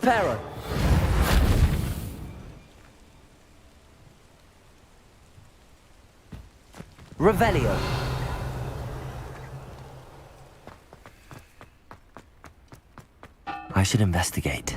Reparo. Revelio. I should investigate.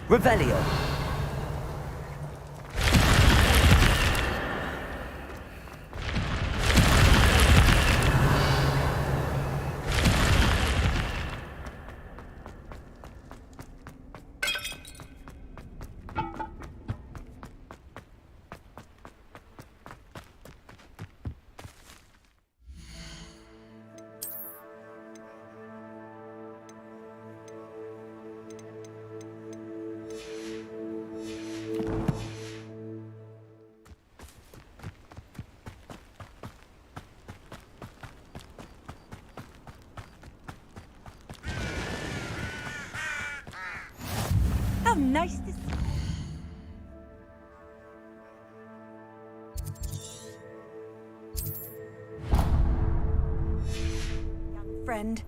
Revelio. How nice to see young friend.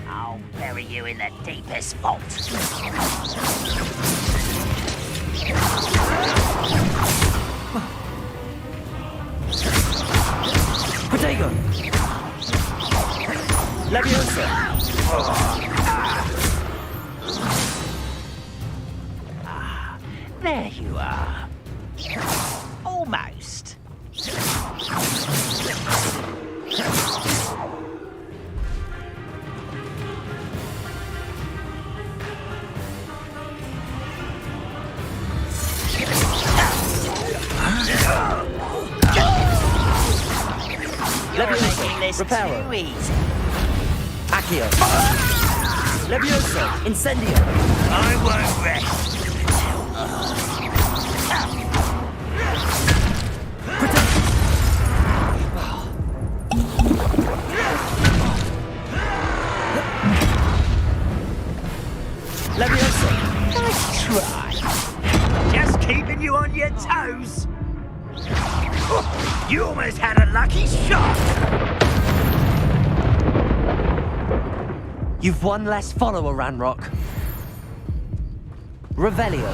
I'll bury you in the deepest vault. Protego! Leviosa! Ah, there you are. Almost. Leviosa! Reparo! Accio! Leviosa! Incendio! I won't rest. Leviosa! Nice try. Just keeping you on your toes. You almost had a lucky shot. You've one less follower, Ranrock. Revelio.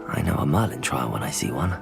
I know a Merlin trial when I see one.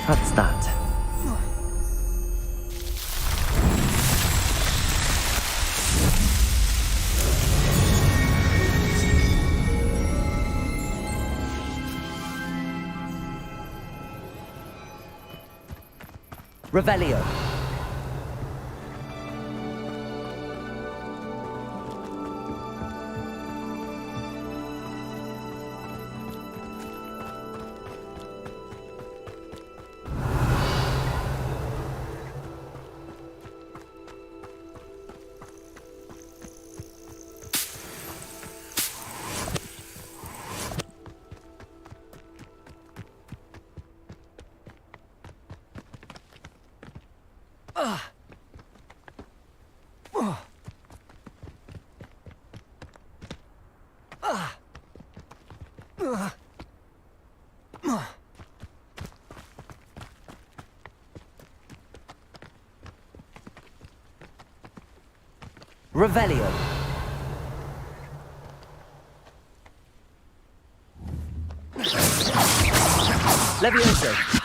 That's that. Revelio. Revelio. Levioso.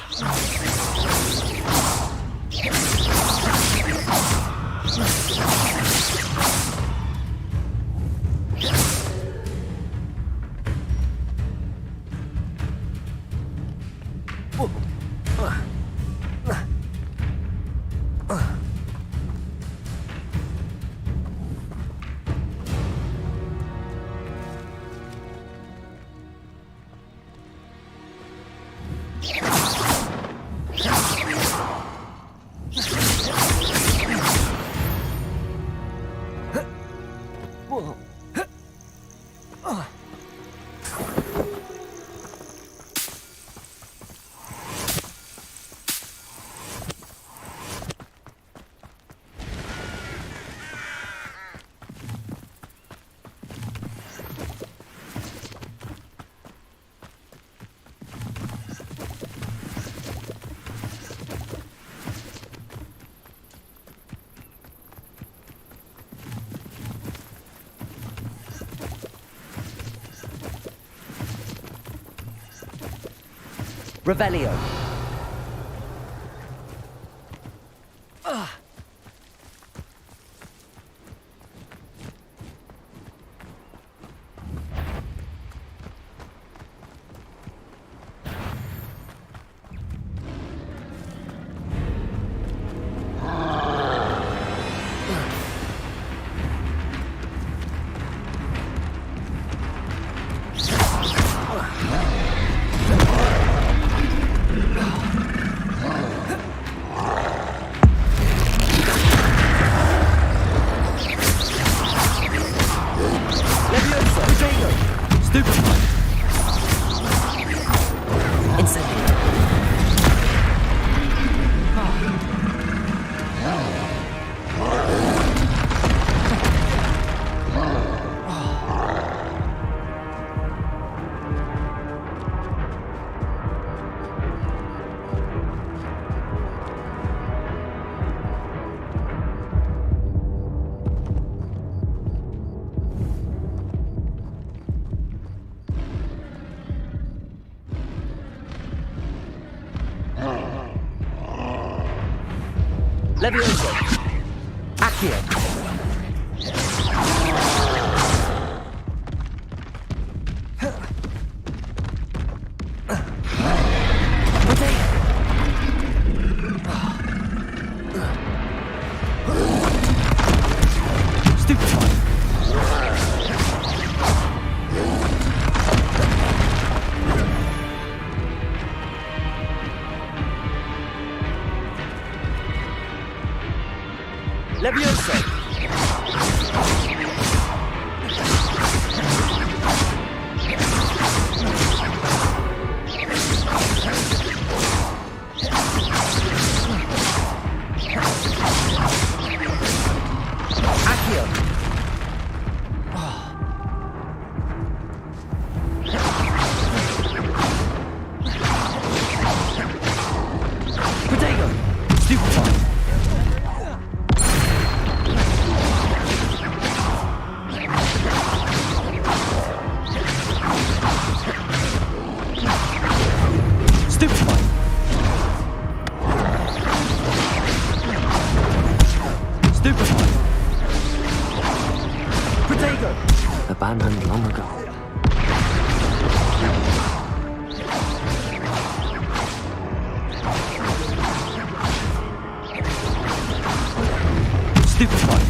Revelio. Levioso. Accio. Levioso. Accio. Protego. Stupefy. Stupefy. Stupefy. Protego. Abandoned long ago. Stupefy.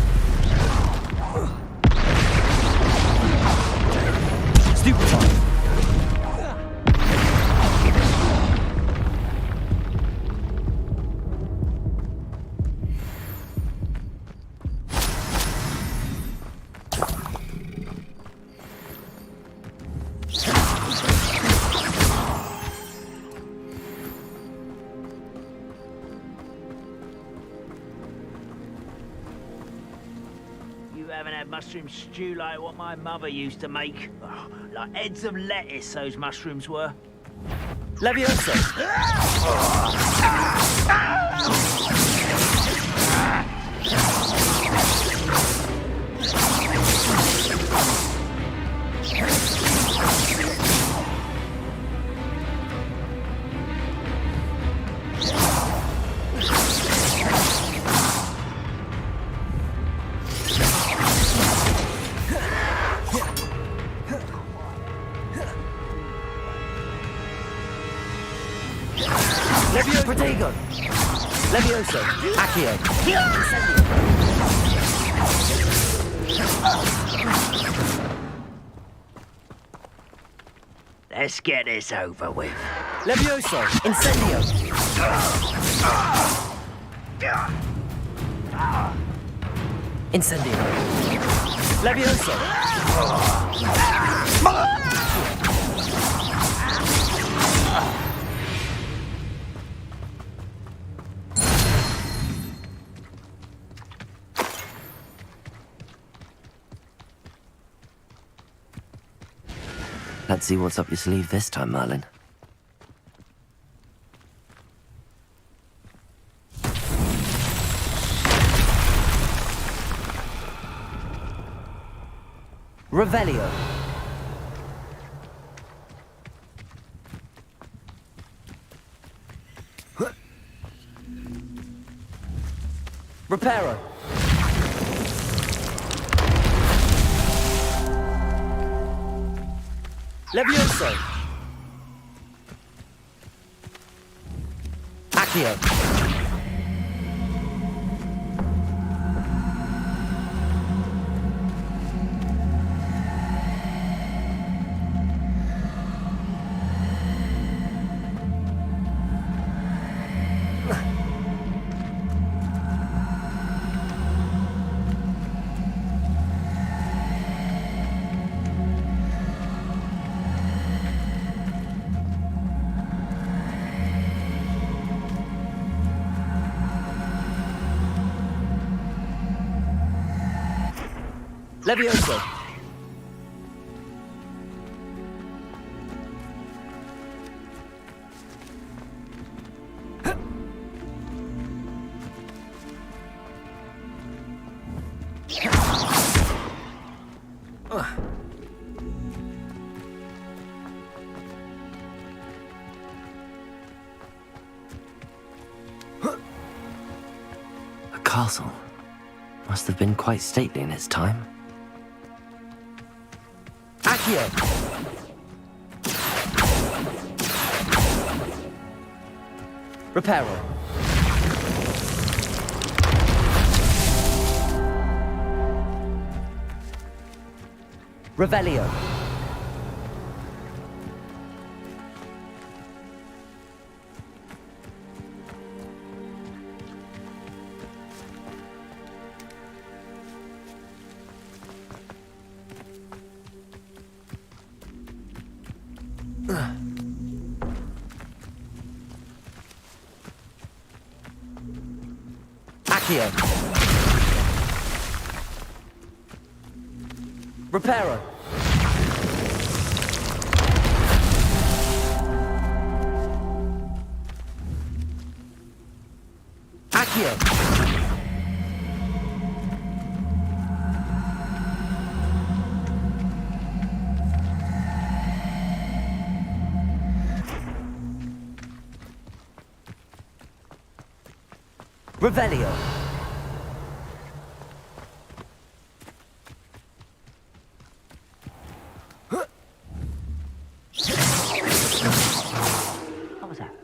Stupefy. You haven't had mushroom stew like what my mother used to make. Oh, like heads of lettuce, those mushrooms were. Levioso. Levioso. Protego. Levioso. Accio. Let's get this over with. Levioso. Incendio. Incendio. Levioso. Let's see what's up your sleeve this time, Merlin. Revelio. Reparo. Levioso. Accio. Levioso. castle. Must have been quite stately in its time. Accio! Reparo. Revelio. Accio. Reparo. Accio. Revelio. What was that?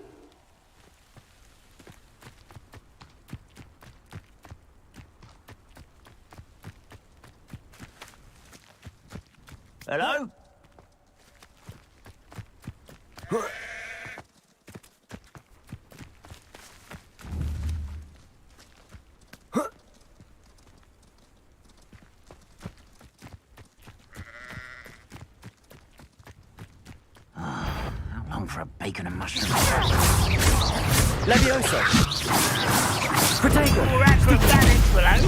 Hello? How long for a bacon and mushroom? Levioso. Protego. More acrobatics, hello?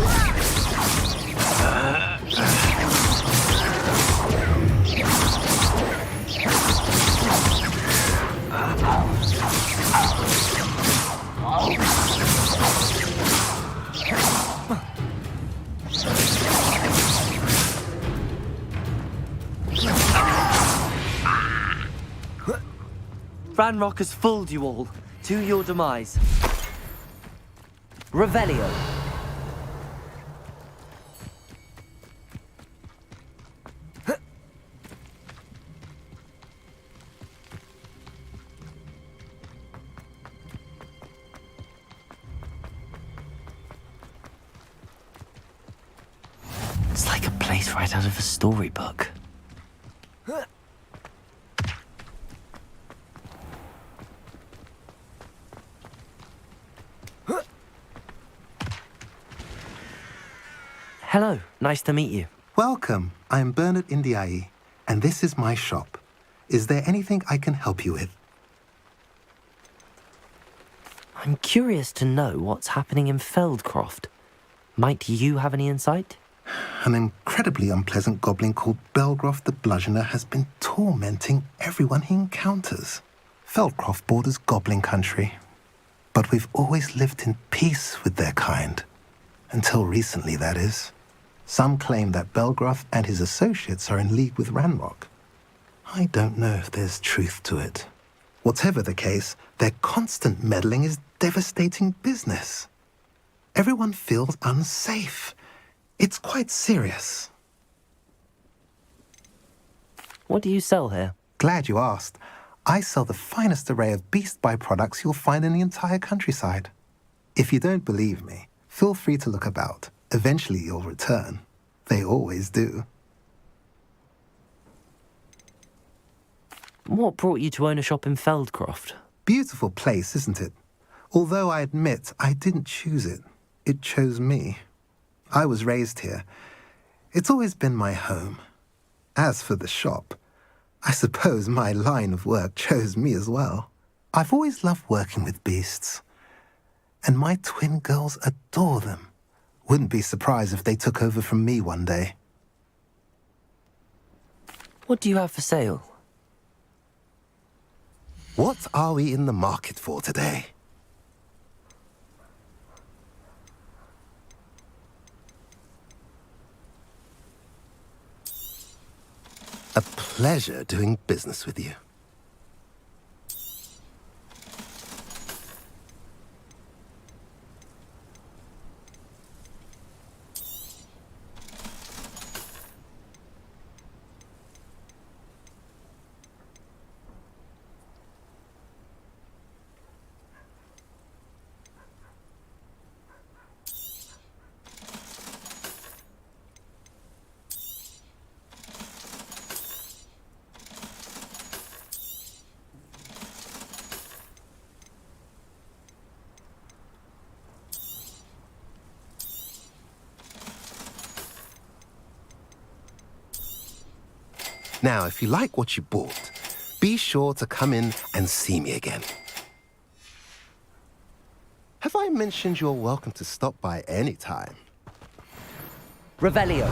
Ranrock has fooled you all, to your demise. Revelio. It's like a place right out of a storybook. Hello, nice to meet you. Welcome. I'm Bernard Indiai, and this is my shop. Is there anything I can help you with? I'm curious to know what's happening in Feldcroft. Might you have any insight? An incredibly unpleasant goblin called Belgroth the Bludgeoner has been tormenting everyone he encounters. Feldcroft borders goblin country, but we've always lived in peace with their kind. Until recently, that is. Some claim that Belgroth and his associates are in league with Ranrock. I don't know if there's truth to it. Whatever the case, their constant meddling is devastating business. Everyone feels unsafe. It's quite serious. What do you sell here? Glad you asked. I sell the finest array of beast byproducts you'll find in the entire countryside. If you don't believe me, feel free to look about. Eventually you'll return. They always do. What brought you to own a shop in Feldcroft? Beautiful place, isn't it? Although I admit I didn't choose it. It chose me. I was raised here. It's always been my home. As for the shop, I suppose my line of work chose me as well. I've always loved working with beasts. And my twin girls adore them. Wouldn't be surprised if they took over from me one day. What do you have for sale? What are we in the market for today? A pleasure doing business with you. Now, if you like what you bought, be sure to come in and see me again. Have I mentioned you're welcome to stop by any time? Revelio.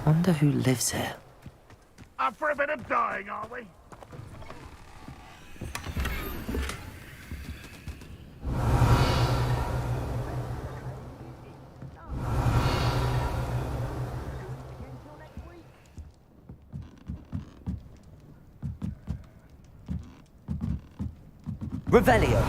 Wonder who lives here. Up for a bit of dying, are we? Revelio.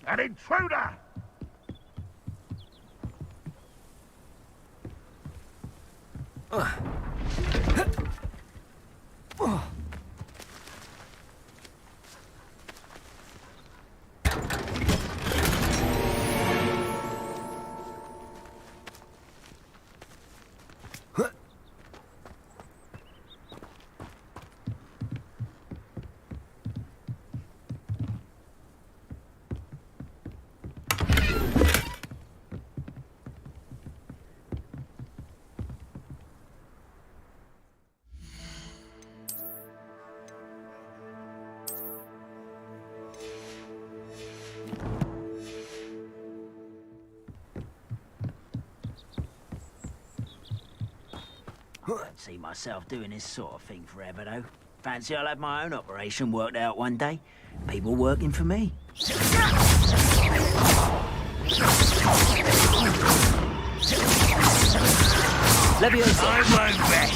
An intruder! I don't see myself doing this sort of thing forever, though. Fancy I'll have my own operation worked out one day. People working for me. Leviosa. I won't rest.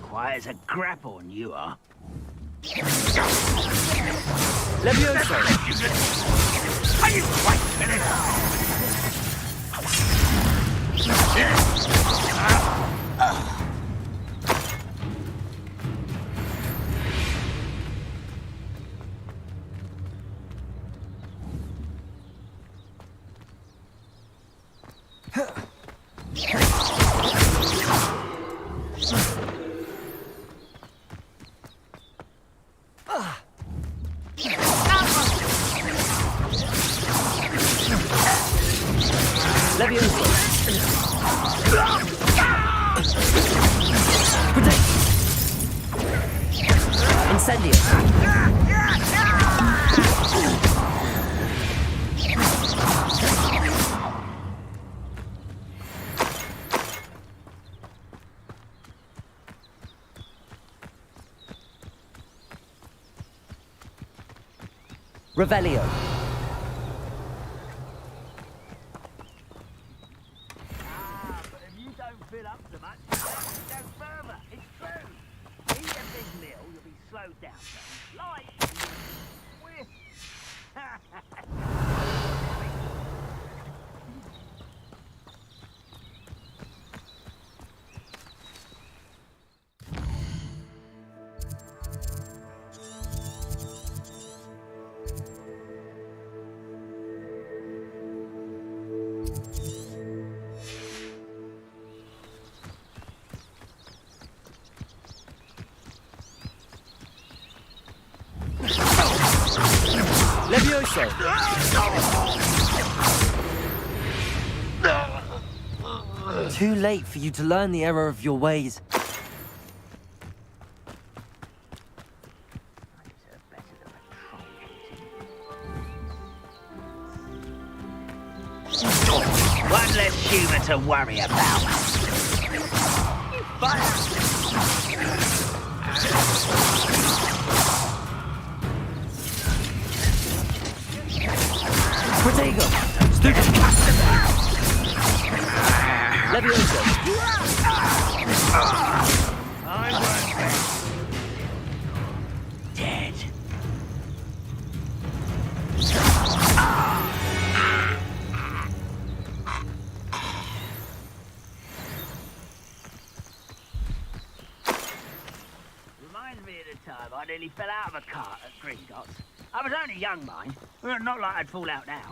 Quiet as a grapple, you are. Leviosa. Are you quite finished? Leviosa. Protect. Incendio. Revelio. But if you don't fill up so much, you go further. It's true. Eat a big meal, you'll be slowed down. Light. Whisk. Levioso! Too late for you to learn the error of your ways. One less human to worry about. Protego! Stupid Levioso! Dead. Reminds me of the time I nearly fell out of a cart at Gringotts. I was only young, mind. Well, not like I'd fall out now.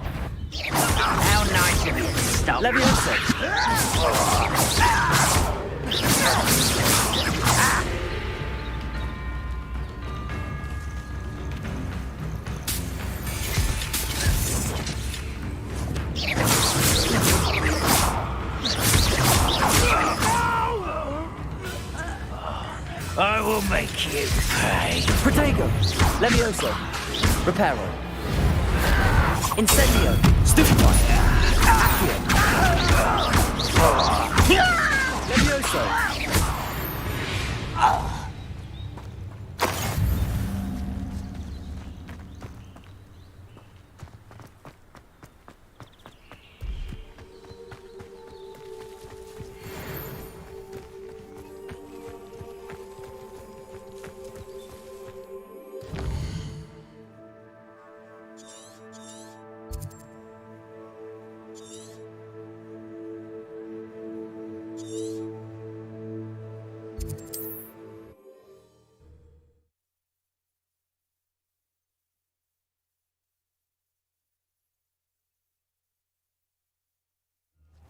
How nice of you to stop. I will make you pay. Protego! Levioso! Reparo! Incendio! Stupefy! Accio! Levioso!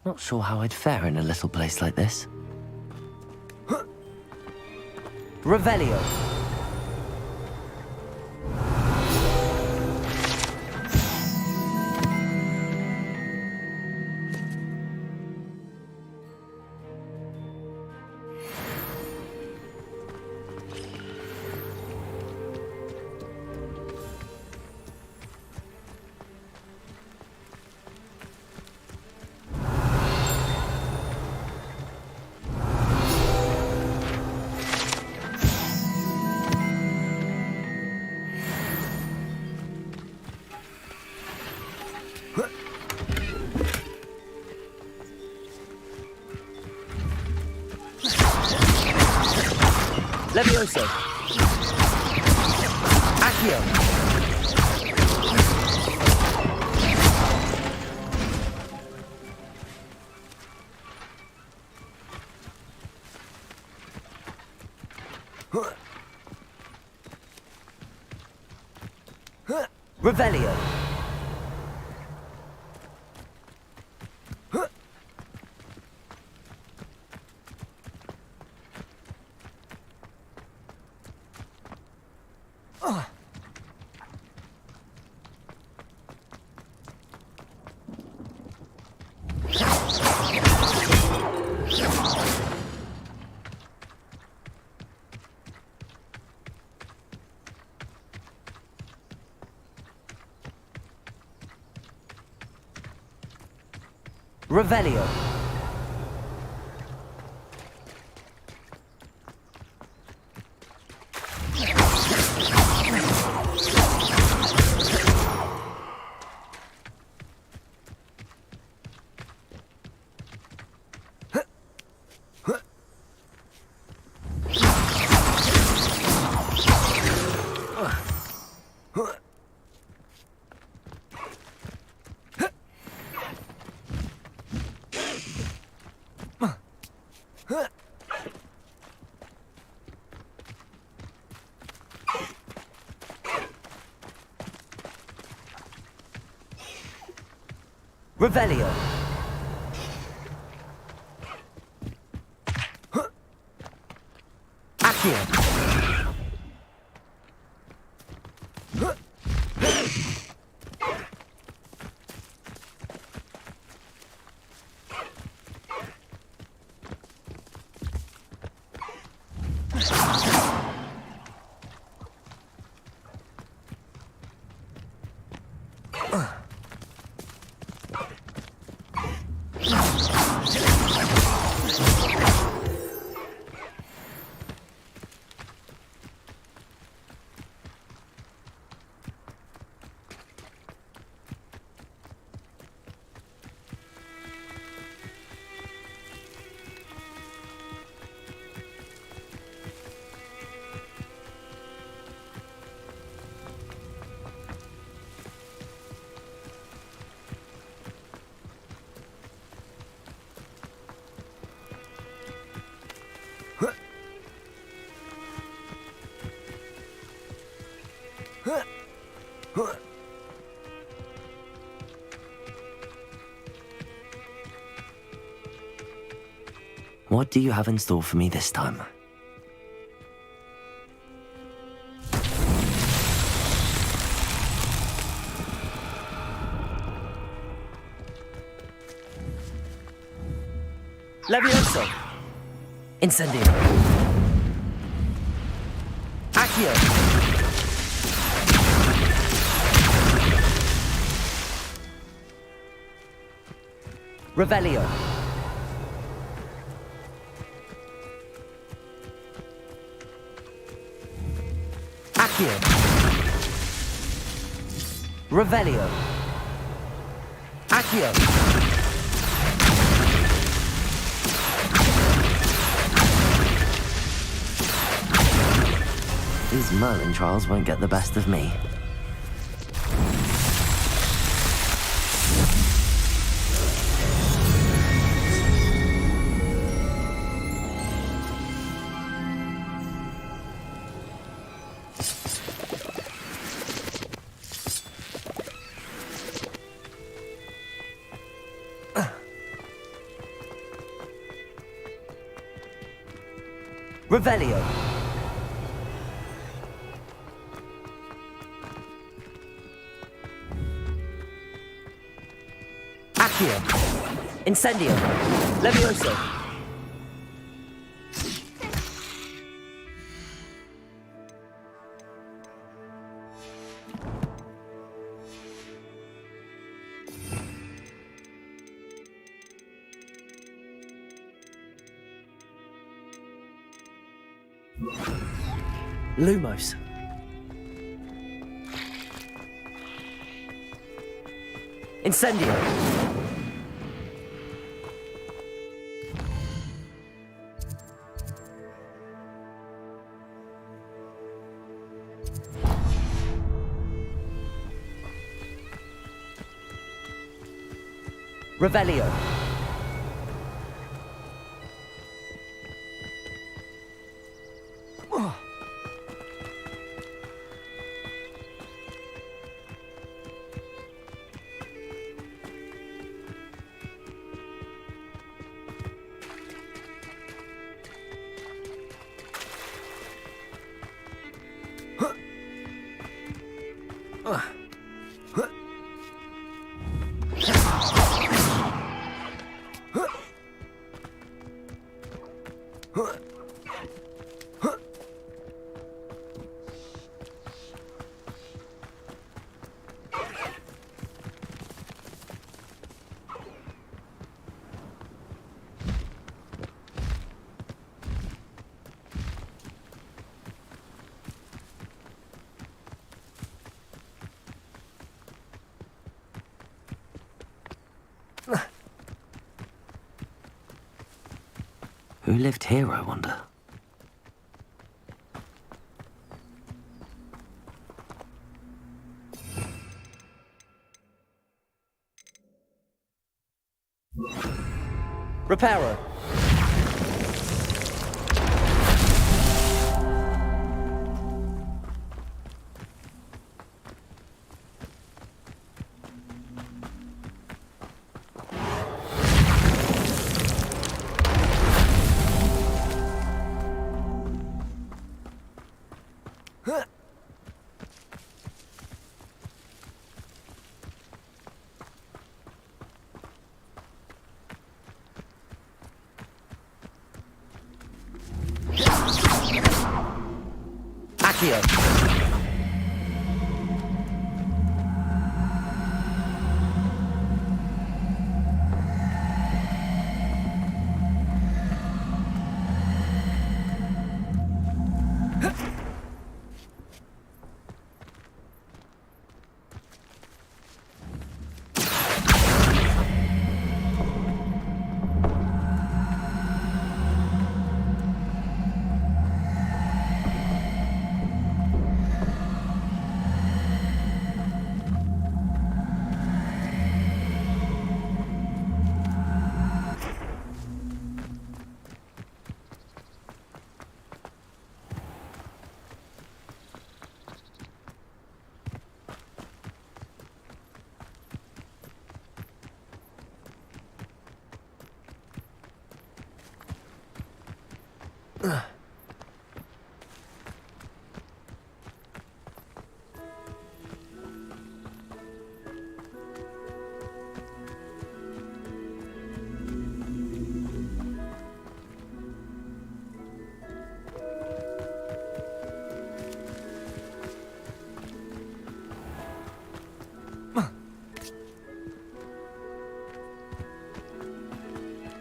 Not sure how I'd fare in a little place like this. Revelio. Levioso. Accio. Revelio. Revelio. Revelio. Accio. What do you have in store for me this time? Levioso! Incendio! Accio! Revelio! Accio! Revelio! Accio! These Merlin trials won't get the best of me. Revelio. Accio. Incendio. Levioso. Lumos. Incendio. Revelio. Who lived here, I wonder? Reparo. Accio.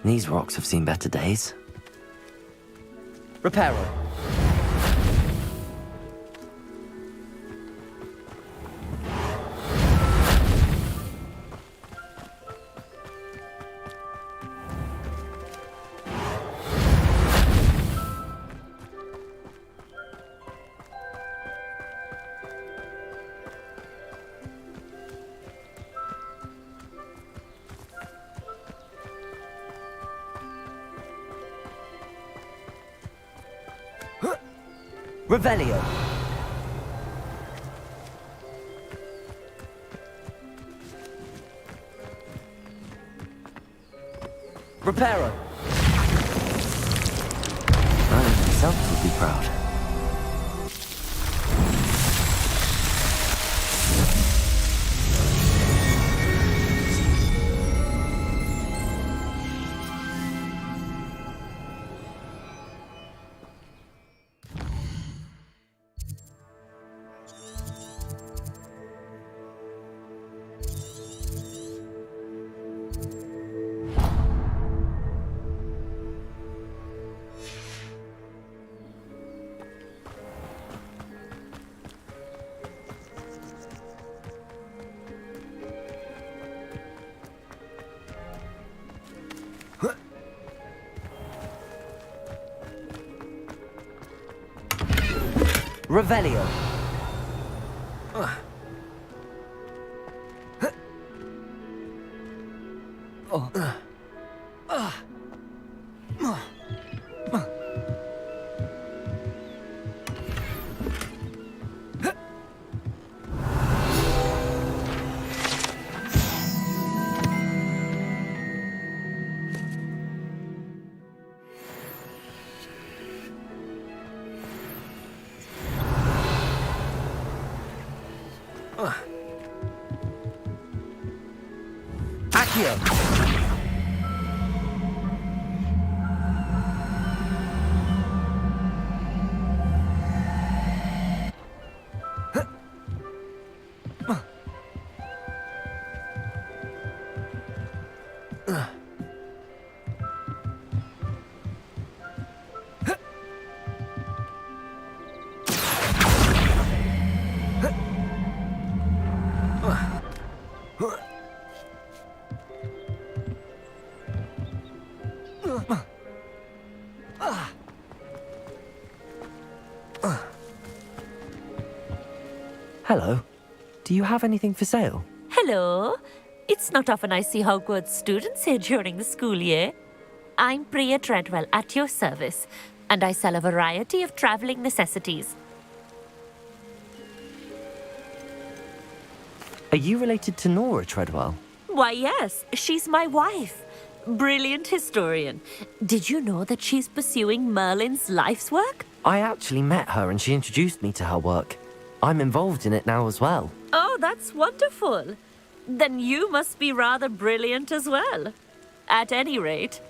These rocks have seen better days. Reparo. Revelio. Reparo. I myself would be proud. Revelio. Accio. Hello. Do you have anything for sale? Hello. It's not often I see Hogwarts students here during the school year. I'm Priya Treadwell, at your service, and I sell a variety of travelling necessities. Are you related to Nora Treadwell? Why, yes, she's my wife. Brilliant historian. Did you know that she's pursuing Merlin's life's work? I actually met her and she introduced me to her work. I'm involved in it now as well. Oh, that's wonderful. Then you must be rather brilliant as well. At any rate,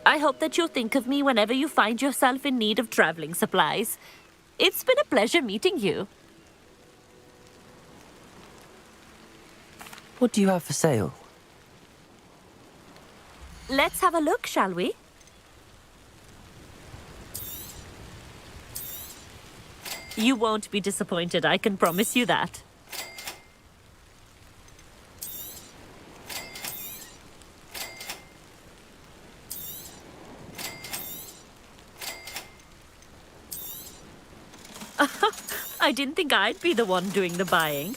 I hope that you'll think of me whenever you find yourself in need of travelling supplies. It's been a pleasure meeting you. What do you have for sale? Let's have a look, shall we? You won't be disappointed, I can promise you that. I didn't think I'd be the one doing the buying.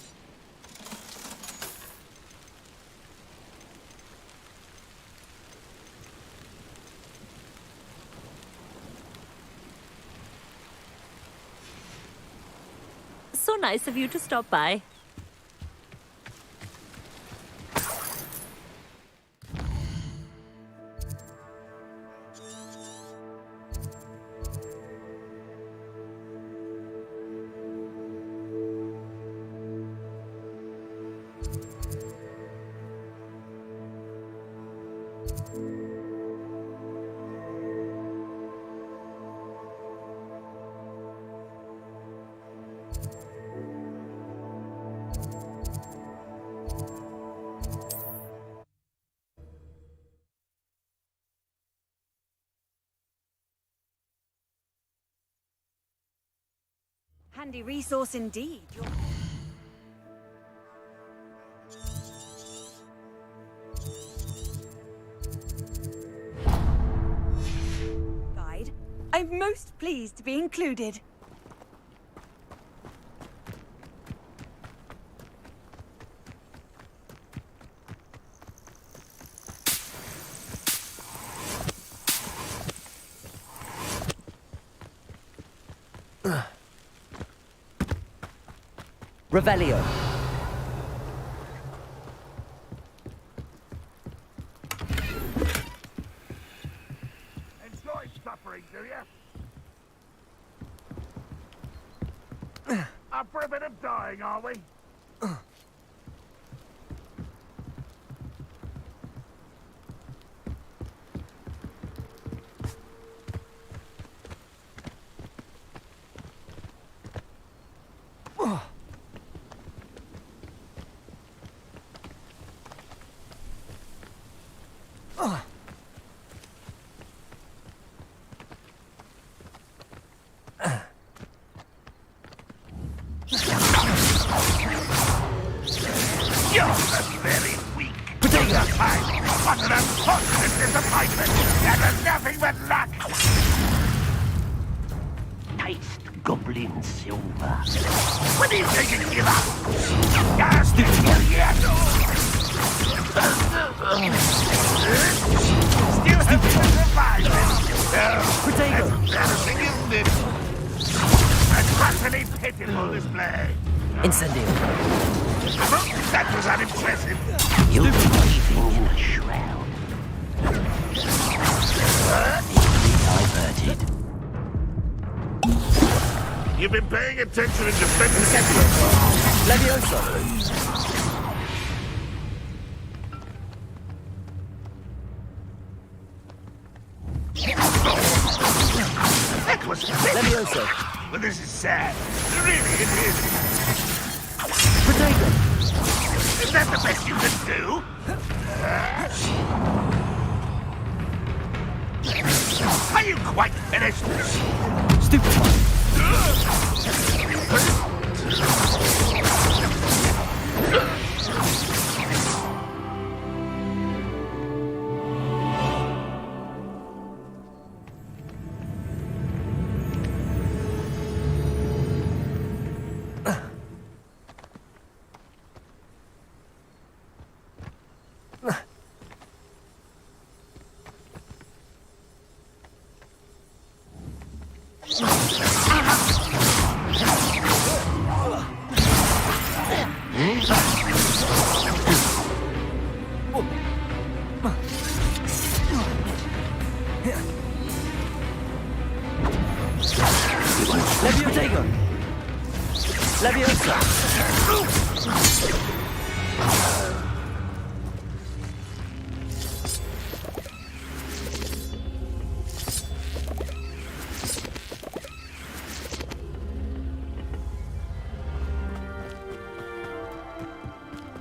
So nice of you to stop by. handy resource indeed. Guide. I'm most pleased to be included. Revelio. Enjoy suffering, do you? Up for a bit of dying, are we? Taste goblin silver. When do you think you give up? Gas to yet. Still have to survive this. Potato. Embarrassing, isn't it? An utterly pitiful display. Incendio. That was unimpressive. You'll be breathing in a shroud. Easily diverted. You've been paying attention in defense. Levioso. That was Levioso. Well, this is sad. Really, it is. Potato. Is that the best you can do? Are you quite finished? Stupid one.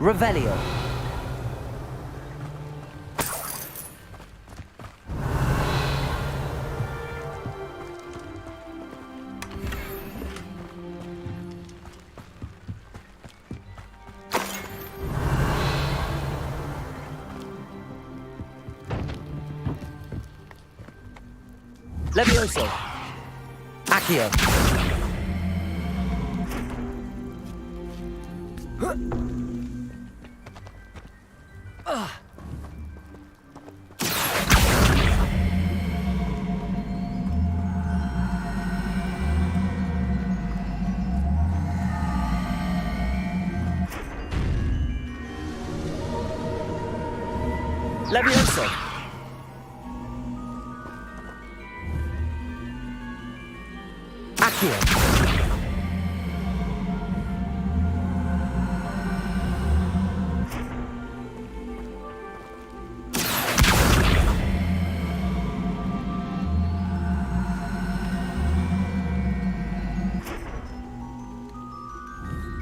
Revelio. Levioso. Accio. Levioso. Accio.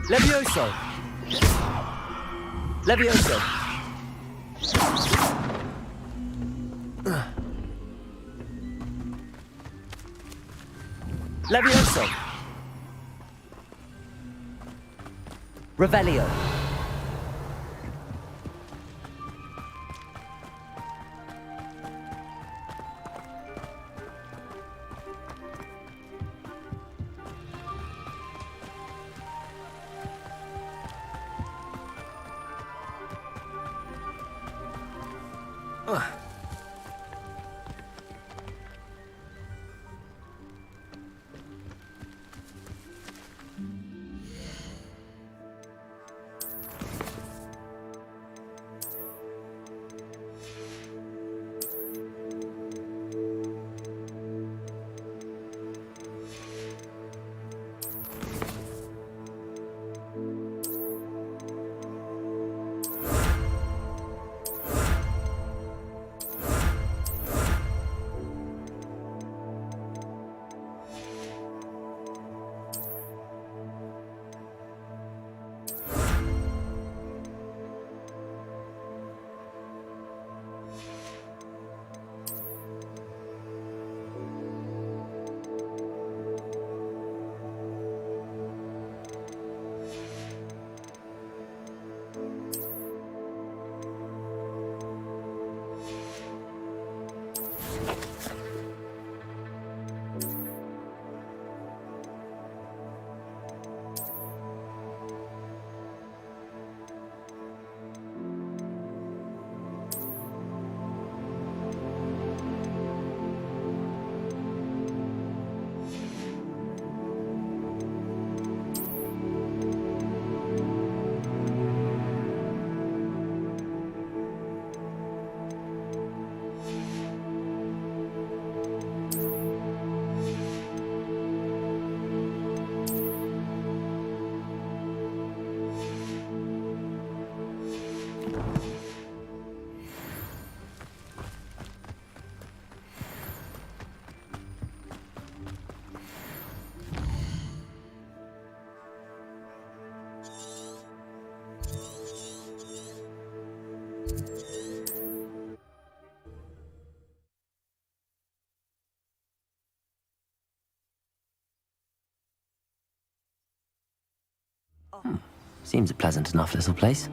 Levioso. Levioso. Levioso. Revelio. Seems a pleasant enough little place.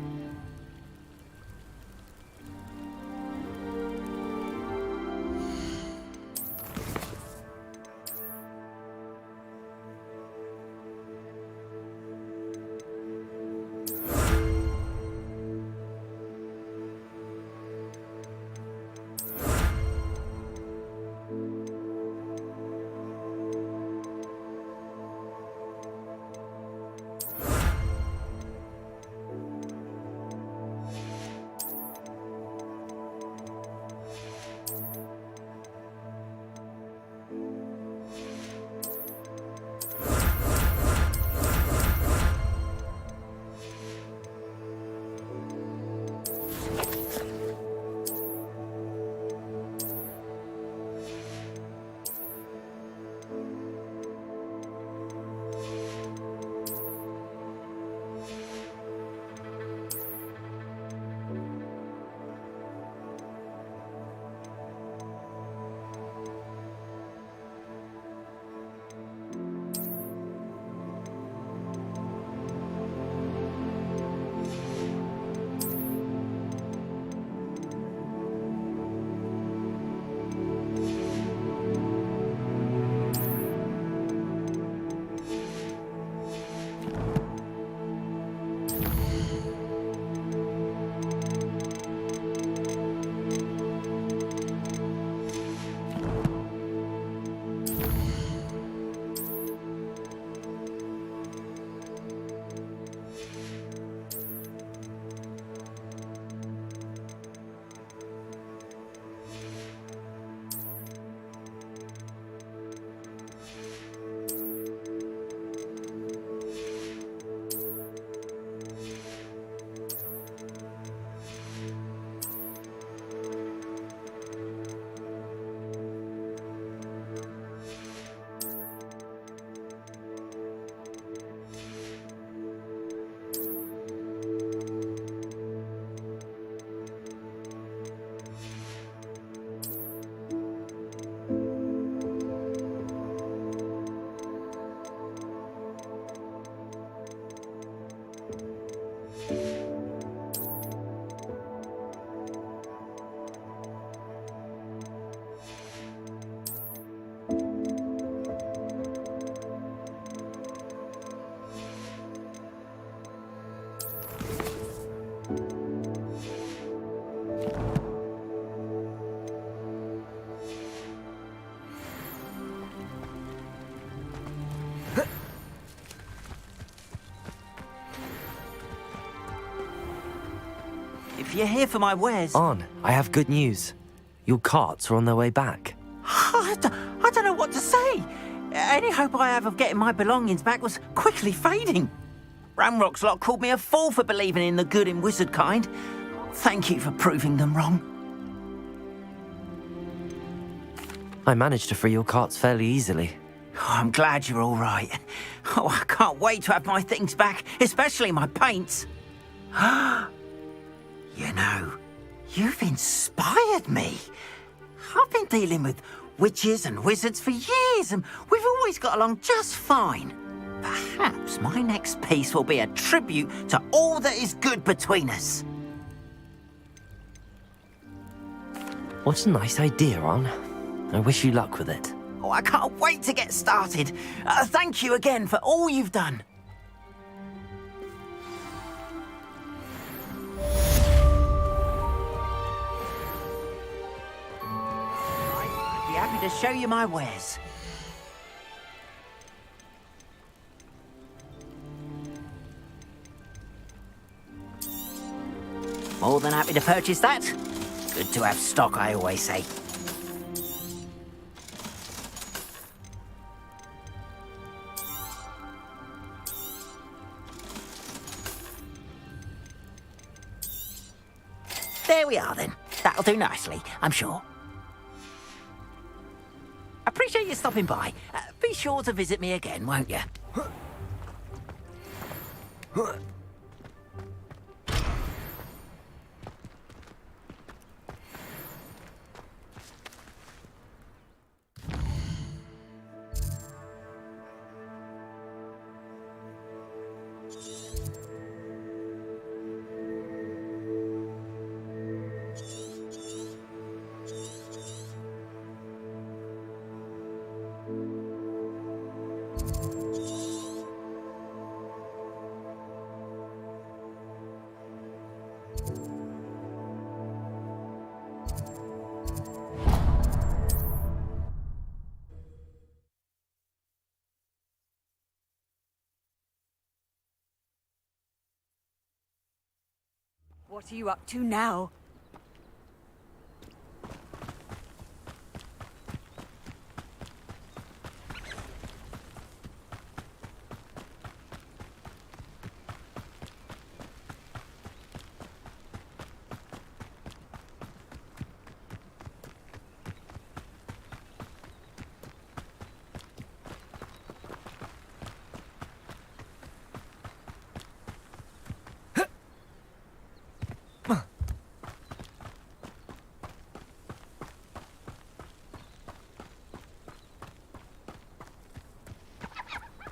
if you're here for my wares... On, I have good news. Your carts are on their way back. I don't know what to say. Any hope I have of getting my belongings back was quickly fading. Ramrock's lot called me a fool for believing in the good in wizard kind. Thank you for proving them wrong. I managed to free your carts fairly easily. Oh, I'm glad you're all right. Oh, I can't wait to have my things back, especially my paints. You know, you've inspired me. I've been dealing with witches and wizards for years, and we've always got along just fine. Perhaps my next piece will be a tribute to all that is good between us. What a nice idea, On. I wish you luck with it. Oh, I can't wait to get started. Thank you again for all you've done. I'd be happy to show you my wares. More than happy to purchase that. Good to have stock, I always say. There we are, then. That'll do nicely, I'm sure. Appreciate you stopping by. Be sure to visit me again, won't you? What are you up to now?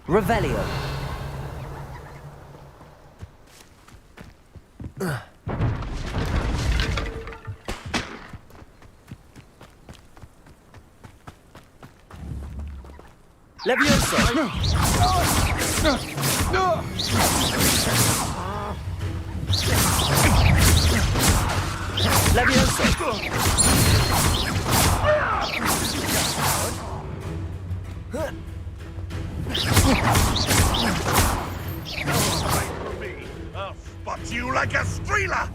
Revelio. Levioso. I'll spot you like a streeler!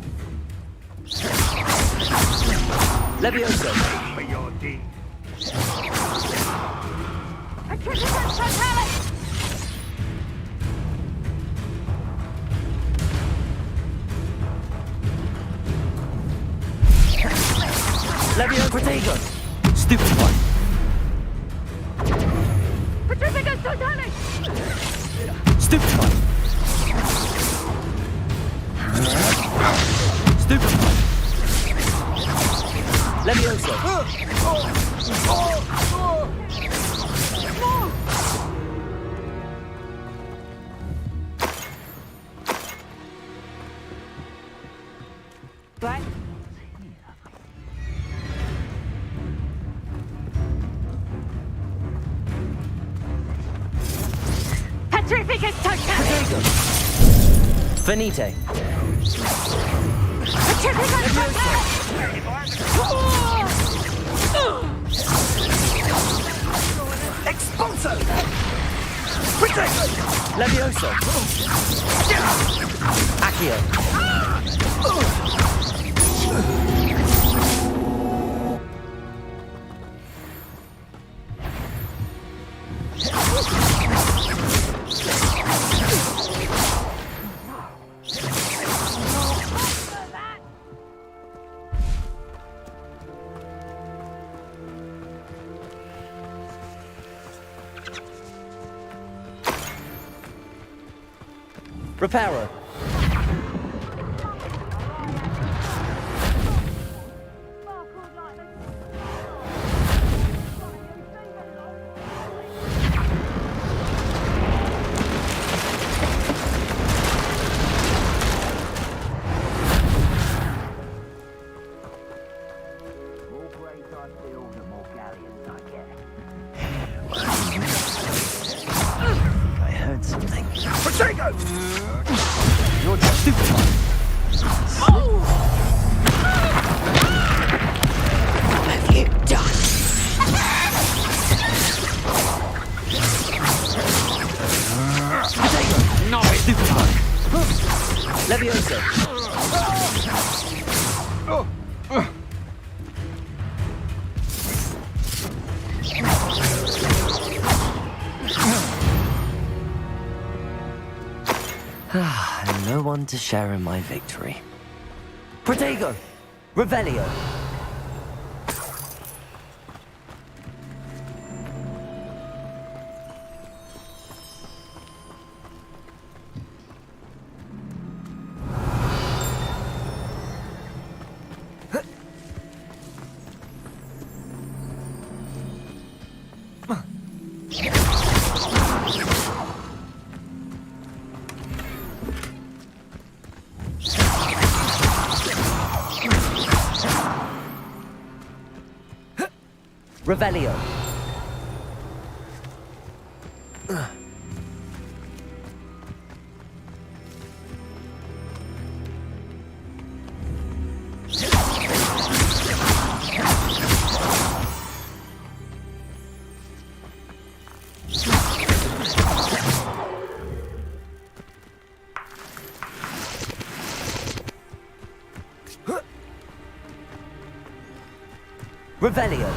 Levioso. For your deed. Levioso. Protego. Stupid one. Petrificus Totalis! Stupid one. Stupid one. Levioso. What? Petrificus Totalis! Finite. Petrificus Totalis! Expulso! Levioso. Accio. Reparo. I heard something. Potato! You're just stupid. What have you done? Potato! Not stupid. Levioso. And no one to share in my victory. Protego! Revelio! Revelio. Revelio.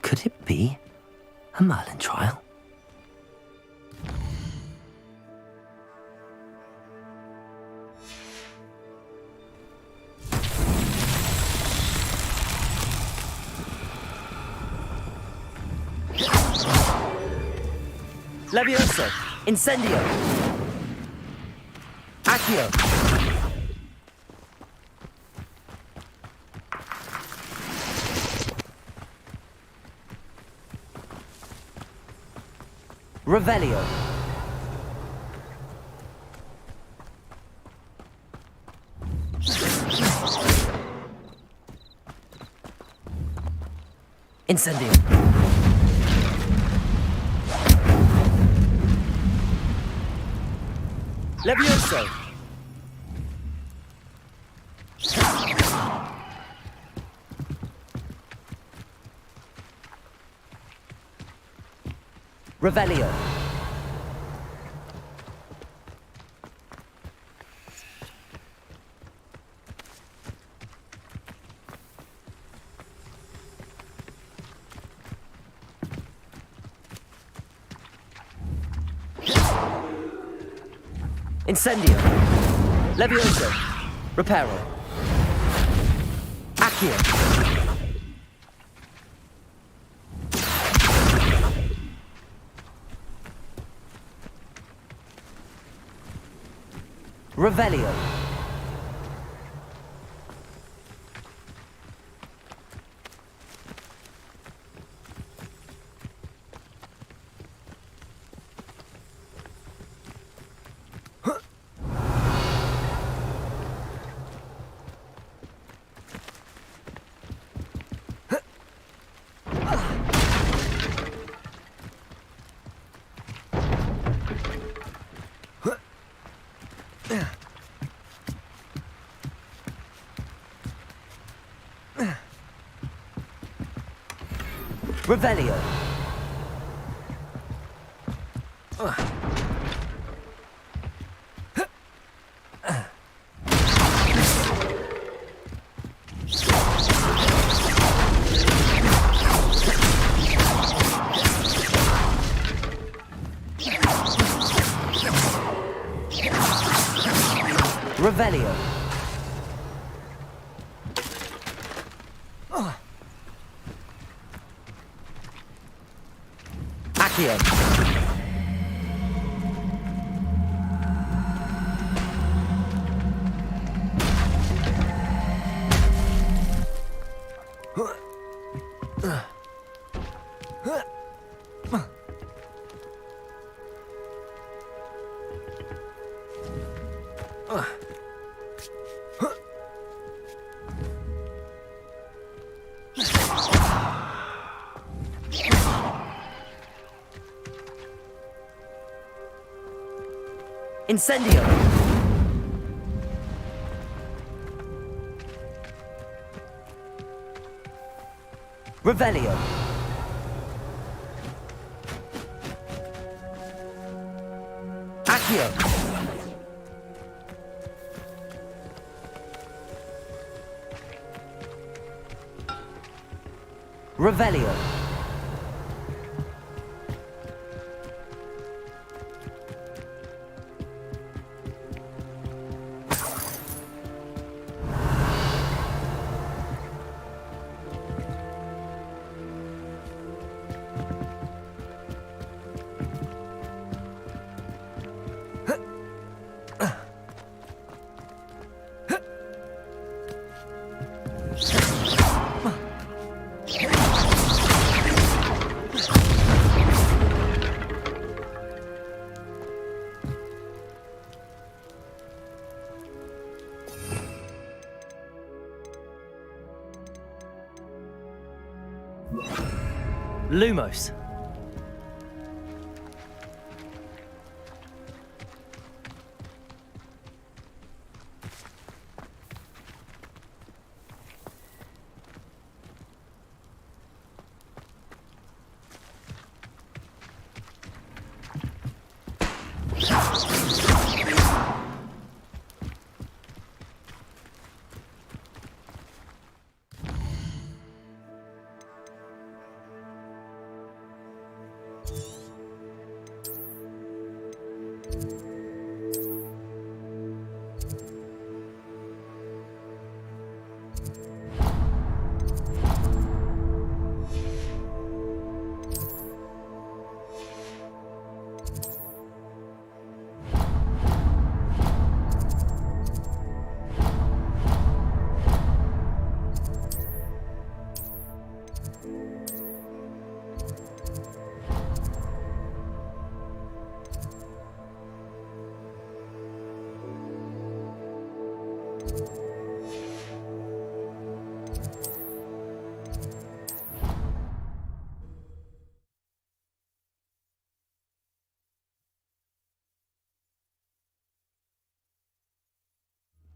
Could it be a Merlin trial? Levioso! Incendio! Accio! Revelio! Incendio! Levioso! Revelio! Incendio! Levioso! Reparo! Accio! Revelio! Revelio! Revelio. Accio. Incendio! Revelio! Accio! Revelio! Lumos.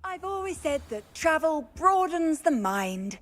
I've always said that travel broadens the mind.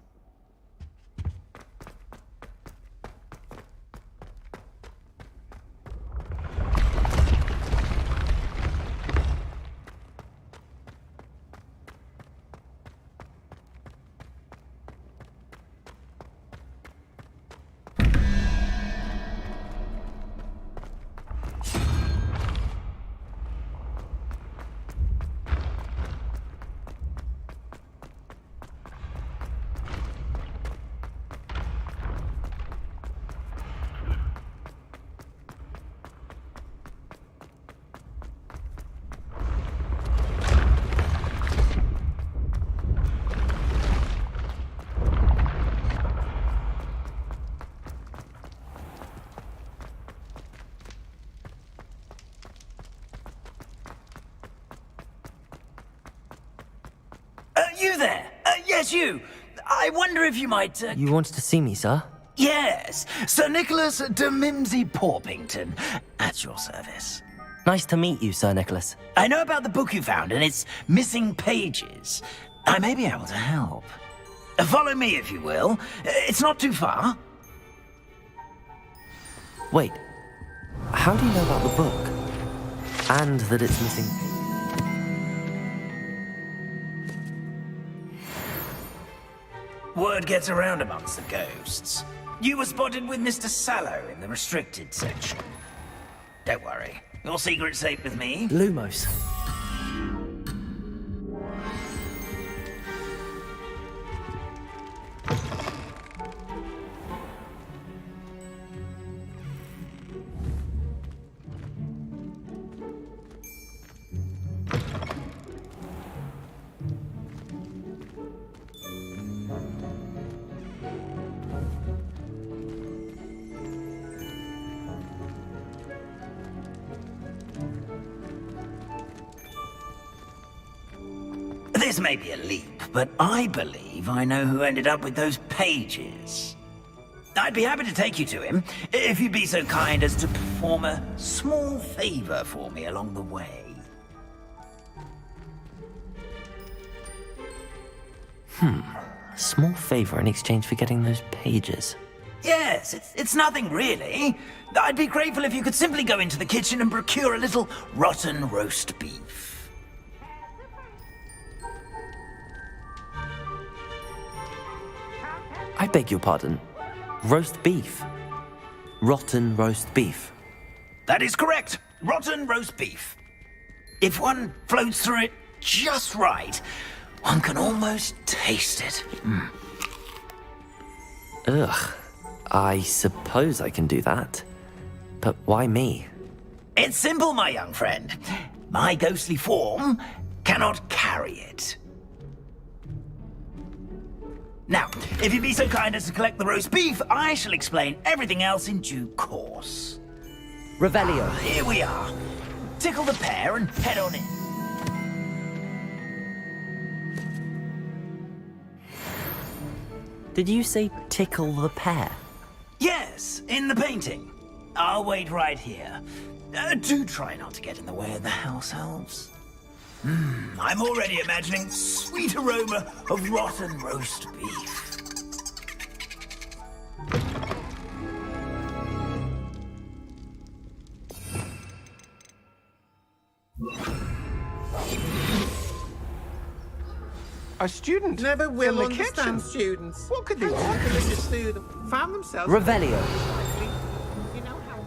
You there? Yes, you. I wonder if you might... You wanted to see me, sir? Yes, Sir Nicholas de Mimsy Porpington, at your service. Nice to meet you, Sir Nicholas. I know about the book you found and its missing pages. I may be able to help. Follow me, if you will. It's not too far. Wait, how do you know about the book? And that it's missing pages? Word gets around amongst the ghosts. You were spotted with Mr. Sallow in the restricted section. Don't worry, your secret's safe with me. Lumos. This may be a leap, but I believe I know who ended up with those pages. I'd be happy to take you to him, if you'd be so kind as to perform a small favor for me along the way. A small favor in exchange for getting those pages. Yes, it's nothing really. I'd be grateful if you could simply go into the kitchen and procure a little rotten roast beef. I beg your pardon. Roast beef. Rotten roast beef. That is correct. Rotten roast beef. If one floats through it just right, one can almost taste it. Ugh. I suppose I can do that. But why me? It's simple, my young friend. My ghostly form cannot carry it. Now, if you'd be so kind as to collect the roast beef, I shall explain everything else in due course. Revelio. Here we are. Tickle the pear and head on in. Did you say tickle the pear? Yes, in the painting. I'll wait right here. Do try not to get in the way of the house elves. I'm already imagining sweet aroma of rotten roast beef. A student Never will in the understand kitchen. students. What could they How want? often is it student found themselves? Revelio. You know how.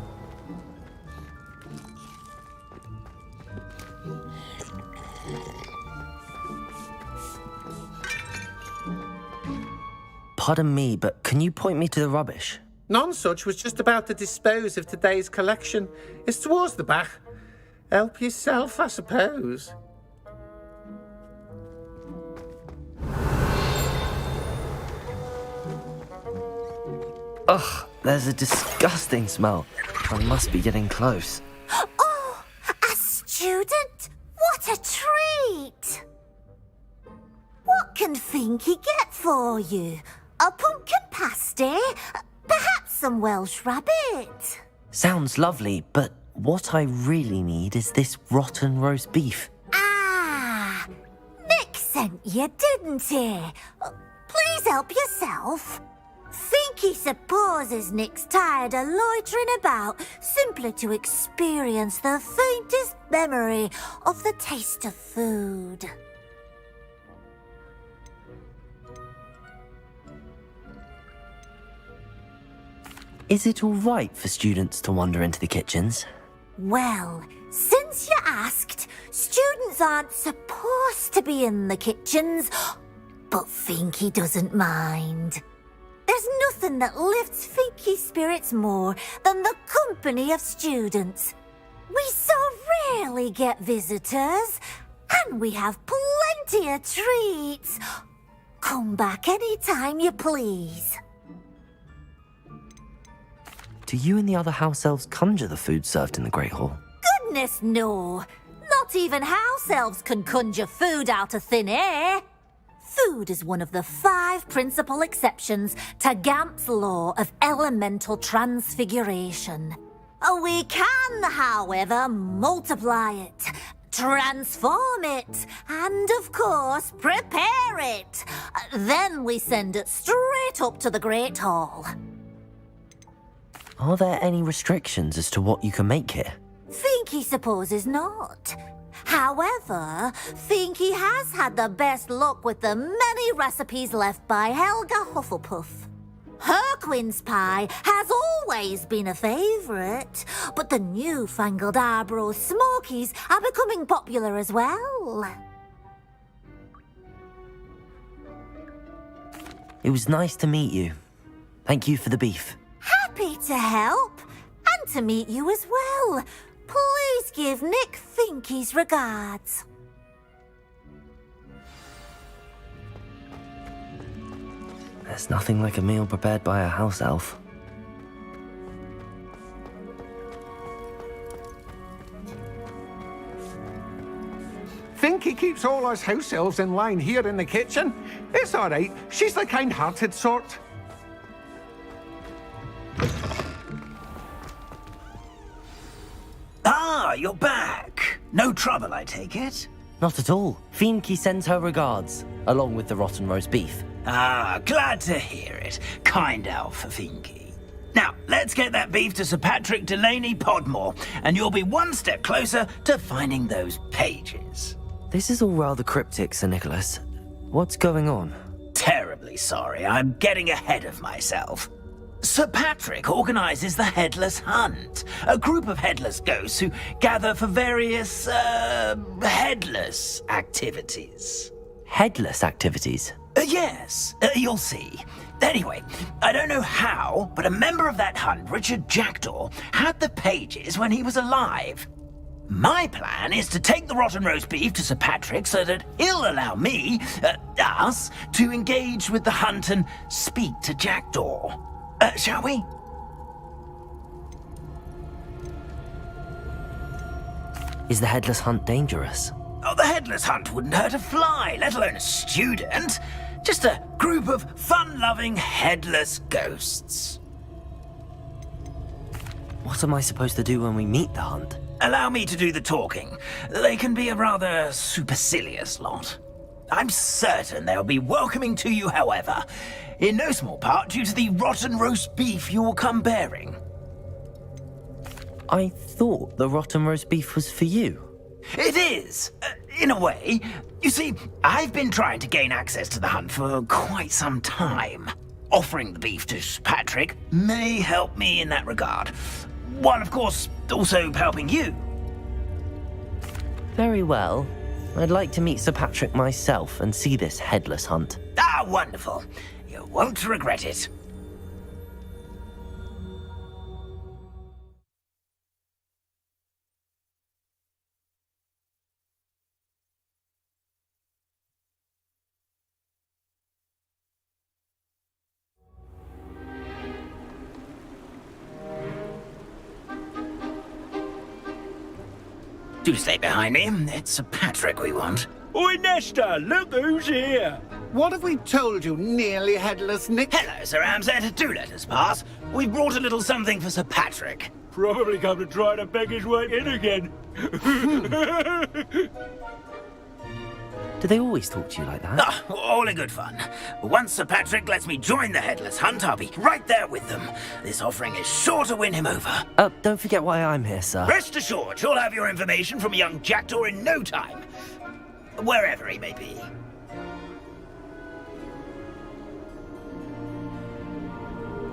Pardon me, but can you point me to the rubbish? None such was just about to dispose of today's collection. It's towards the back. Help yourself, I suppose. Ugh, there's a disgusting smell. I must be getting close. Oh, a student? What a treat! What can Finky get for you? A pumpkin pasty? Perhaps some Welsh rabbit? Sounds lovely, but what I really need is this rotten roast beef. Ah, Nick sent you, didn't he? Please help yourself. Finky supposes Nick's tired of loitering about simply to experience the faintest memory of the taste of food. Is it all right for students to wander into the kitchens? Well, since you asked, students aren't supposed to be in the kitchens, but Finky doesn't mind. There's nothing that lifts Finky's spirits more than the company of students. We so rarely get visitors, and we have plenty of treats. Come back any time you please. Do you and the other house elves conjure the food served in the Great Hall? Goodness no! Not even house elves can conjure food out of thin air. Food is one of the 5 principal exceptions to Gamp's law of elemental transfiguration. We can, however, multiply it, transform it, and of course, prepare it. Then we send it straight up to the Great Hall. Are there any restrictions as to what you can make here? Finky supposes not. However, Finky has had the best luck with the many recipes left by Helga Hufflepuff. Her quince pie has always been a favourite, but the newfangled Arbroath Smokies are becoming popular as well. It was nice to meet you. Thank you for the beef. Happy to help, and to meet you as well. Please give Nick Finky's regards. There's nothing like a meal prepared by a house elf. Finky keeps all us house elves in line here in the kitchen. It's all right. She's the kind-hearted sort. Ah, you're back. No trouble, I take it? Not at all. Finky sends her regards, along with the rotten roast beef. Ah, glad to hear it. Kind elf for Finky. Now, let's get that beef to Sir Patrick Delaney Podmore, and you'll be one step closer to finding those pages. This is all rather cryptic, Sir Nicholas. What's going on? Terribly sorry, I'm getting ahead of myself. Sir Patrick organises the Headless Hunt, a group of headless ghosts who gather for various, headless activities. Headless activities? Yes, you'll see. Anyway, I don't know how, but a member of that hunt, Richard Jackdaw, had the pages when he was alive. My plan is to take the rotten roast beef to Sir Patrick so that he'll allow me, us, to engage with the hunt and speak to Jackdaw. Shall we? Is the Headless Hunt dangerous? Oh, the Headless Hunt wouldn't hurt a fly, let alone a student. Just a group of fun-loving headless ghosts. What am I supposed to do when we meet the hunt? Allow me to do the talking. They can be a rather supercilious lot. I'm certain they'll be welcoming to you, however, in no small part due to the rotten roast beef you will come bearing. I thought the rotten roast beef was for you. It is, in a way. You see, I've been trying to gain access to the hunt for quite some time. Offering the beef to Patrick may help me in that regard, while of course also helping you. Very well. I'd like to meet Sir Patrick myself and see this headless hunt. Ah, wonderful. You won't regret it. Do stay behind me. It's Sir Patrick we want. Oi, Nesta, look who's here. What have we told you, nearly headless Nick? Hello, Sir Ramsay. Do let us pass. We've brought a little something for Sir Patrick. Probably come to try to beg his way in again. Do they always talk to you like that? Ah, all in good fun. Once Sir Patrick lets me join the Headless Hunt, I'll be right there with them. This offering is sure to win him over. Don't forget why I'm here, sir. Rest assured, you'll have your information from young Jackdaw in no time. Wherever he may be.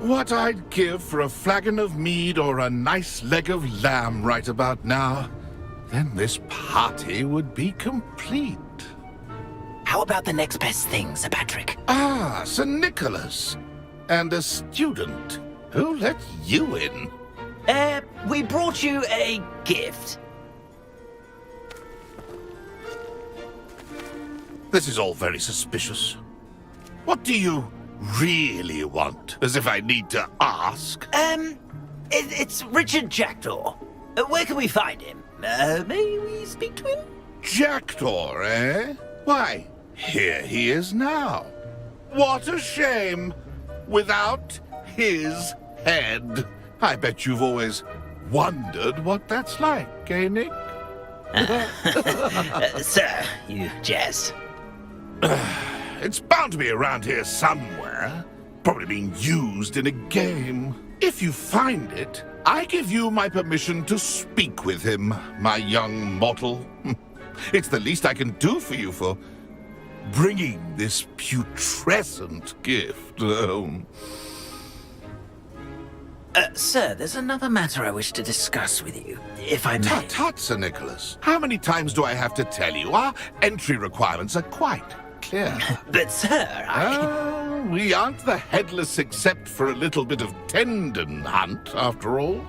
What I'd give for a flagon of mead or a nice leg of lamb right about now. Then this party would be complete. How about the next best thing, Sir Patrick? Ah, Sir Nicholas. And a student. Who let you in? We brought you a gift. This is all very suspicious. What do you really want? As if I need to ask. It's Richard Jackdaw. Where can we find him? May we speak to him? Jackdaw, eh? Why, here he is now. What a shame. Without his head. I bet you've always wondered what that's like, eh, Nick? Sir, you jest. It's bound to be around here somewhere. Probably being used in a game. If you find it, I give you my permission to speak with him, my young mortal. It's the least I can do for you for bringing this putrescent gift home. Sir, there's another matter I wish to discuss with you, if I may. Tut, tut, Sir Nicholas. How many times do I have to tell you? Our entry requirements are quite clear. But, sir, we aren't the headless except for a little bit of tendon hunt, after all.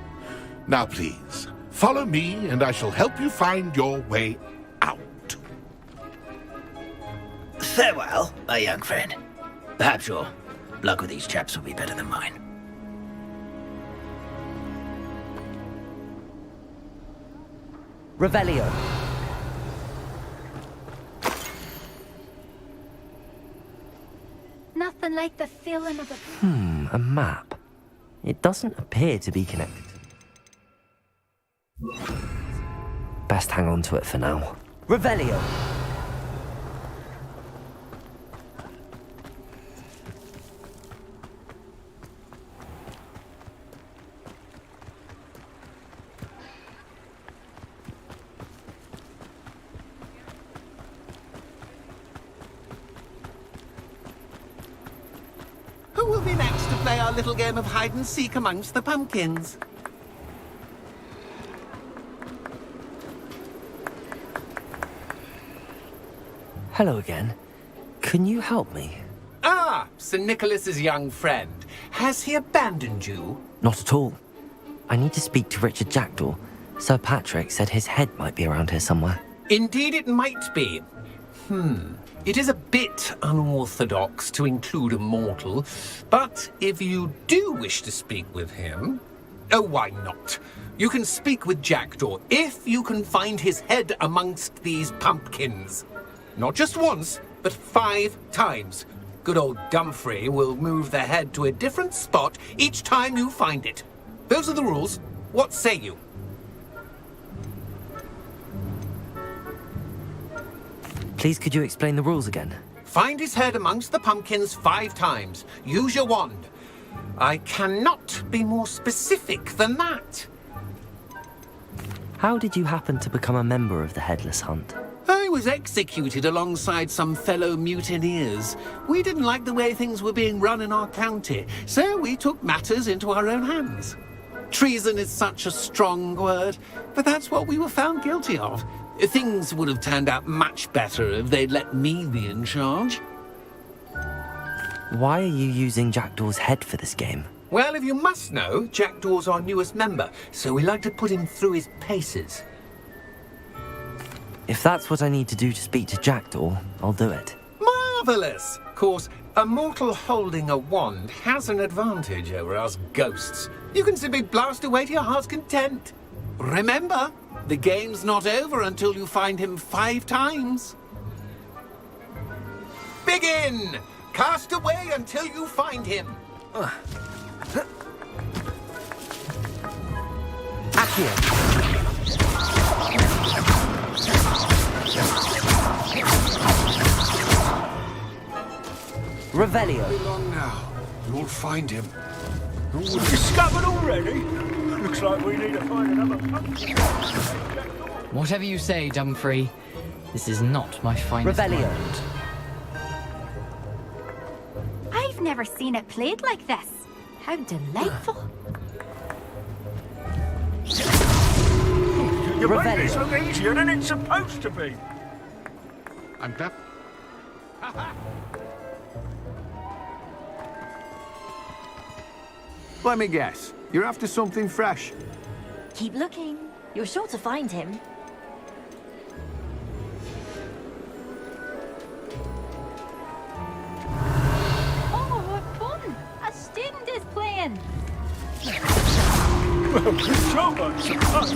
Now, please, follow me, and I shall help you find your way out. Farewell, my young friend. Perhaps your luck with these chaps will be better than mine. Revelio. like the feeling of a... A map. It doesn't appear to be connected. Best hang on to it for now. Revelio! Who will be next to play our little game of hide and seek amongst the pumpkins? Hello again. Can you help me? Ah, Sir Nicholas's young friend. Has he abandoned you? Not at all. I need to speak to Richard Jackdaw. Sir Patrick said his head might be around here somewhere. Indeed it might be. It is a bit unorthodox to include a mortal, but if you do wish to speak with him... Oh, why not? You can speak with Jackdaw if you can find his head amongst these pumpkins. Not just once, but 5 times. Good old Dumfrey will move the head to a different spot each time you find it. Those are the rules. What say you? Please, could you explain the rules again? Find his head amongst the pumpkins 5 times. Use your wand. I cannot be more specific than that. How did you happen to become a member of the Headless Hunt? I was executed alongside some fellow mutineers. We didn't like the way things were being run in our county, so we took matters into our own hands. Treason is such a strong word, but that's what we were found guilty of. Things would have turned out much better if they'd let me be in charge. Why are you using Jackdaw's head for this game? Well, if you must know, Jackdaw's our newest member, so we like to put him through his paces. If that's what I need to do to speak to Jackdaw, I'll do it. Marvellous! Of course, a mortal holding a wand has an advantage over us ghosts. You can simply blast away to your heart's content. Remember, the game's not over until you find him 5 times. Begin! Cast away until you find him. Accio! Revelio. Be long now. You'll find him. Discovered already? Looks like we need to find another pumpkin. Whatever you say, Dumfrey. This is not my finest Revelio. moment. I've never seen it played like this. How delightful. You made this look easier than it's supposed to be. I'm glad. Let me guess. You're after something fresh. Keep looking. You're sure to find him. Oh, what fun! A student is playing. Well, good job, I suppose.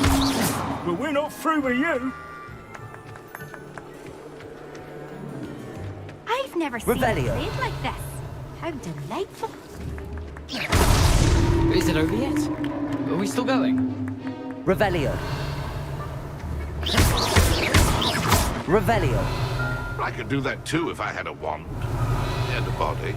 But we're not through with you. I've never seen it Revelio. played like this. How delightful. Is it over yet? Are we still going? Revelio. Revelio. I could do that too if I had a wand and a body.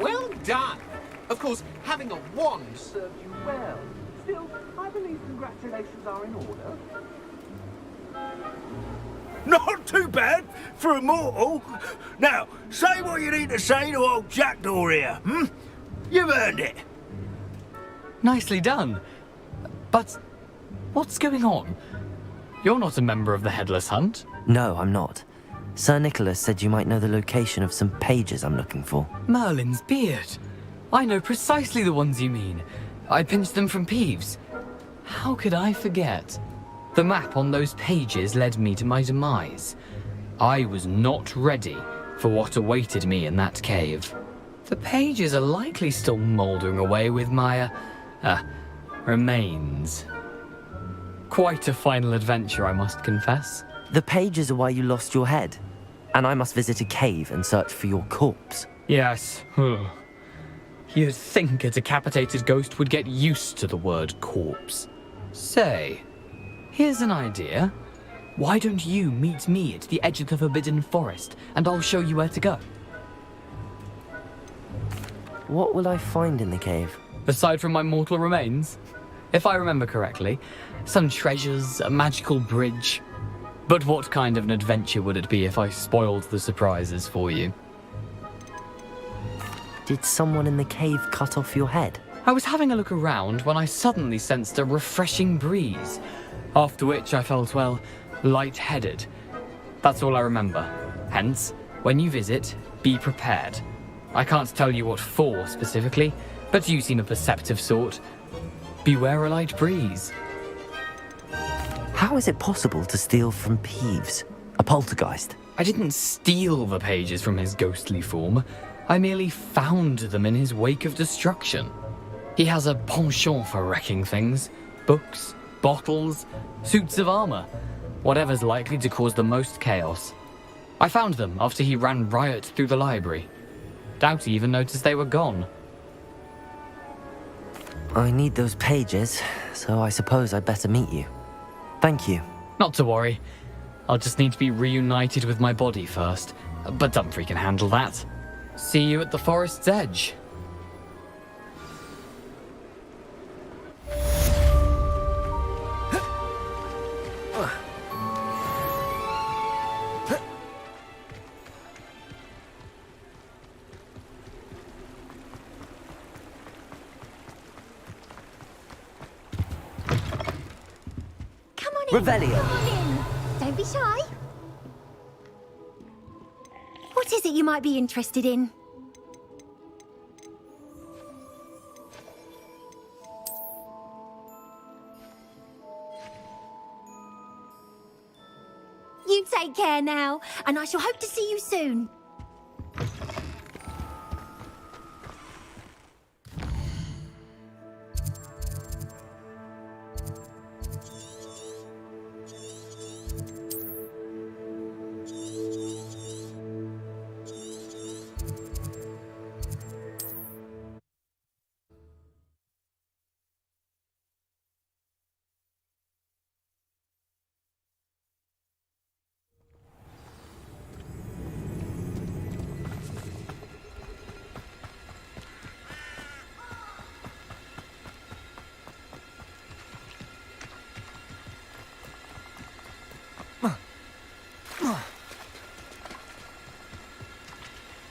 Well done. Of course, having a wand served you well. Still, I believe congratulations are in order. Not too bad for a mortal. Now, say what you need to say to old Jackdaw here, You've earned it. Nicely done. But what's going on? You're not a member of the Headless Hunt. No, I'm not. Sir Nicholas said you might know the location of some pages I'm looking for. Merlin's beard. I know precisely the ones you mean. I pinched them from Peeves. How could I forget? The map on those pages led me to my demise. I was not ready for what awaited me in that cave. The pages are likely still mouldering away with my, remains. Quite a final adventure, I must confess. The pages are why you lost your head, and I must visit a cave and search for your corpse. Yes. You'd think a decapitated ghost would get used to the word corpse. Say, here's an idea. Why don't you meet me at the edge of the Forbidden Forest, and I'll show you where to go? What will I find in the cave? Aside from my mortal remains? If I remember correctly, some treasures, a magical bridge. But what kind of an adventure would it be if I spoiled the surprises for you? Did someone in the cave cut off your head? I was having a look around when I suddenly sensed a refreshing breeze, after which I felt, well, lightheaded. That's all I remember. Hence, when you visit, be prepared. I can't tell you what for specifically, but you seem a perceptive sort. Beware a light breeze. How is it possible to steal from Peeves, a poltergeist? I didn't steal the pages from his ghostly form. I merely found them in his wake of destruction. He has a penchant for wrecking things. Books, bottles, suits of armor. Whatever's likely to cause the most chaos. I found them after he ran riot through the library. Doubt he even noticed they were gone. I need those pages, so I suppose I'd better meet you. Thank you. Not to worry. I'll just need to be reunited with my body first. But Dumfries can handle that. See you at the forest's edge. Revelio. Come on in. Don't be shy. What is it you might be interested in? You take care now, and I shall hope to see you soon.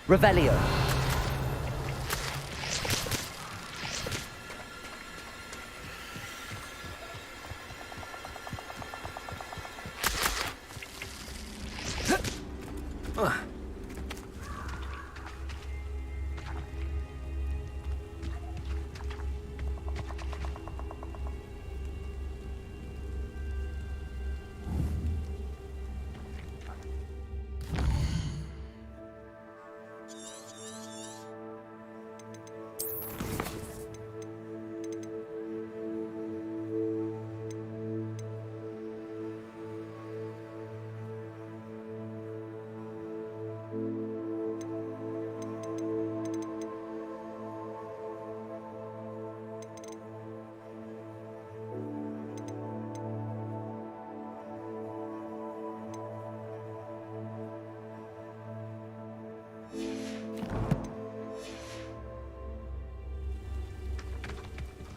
Revelio.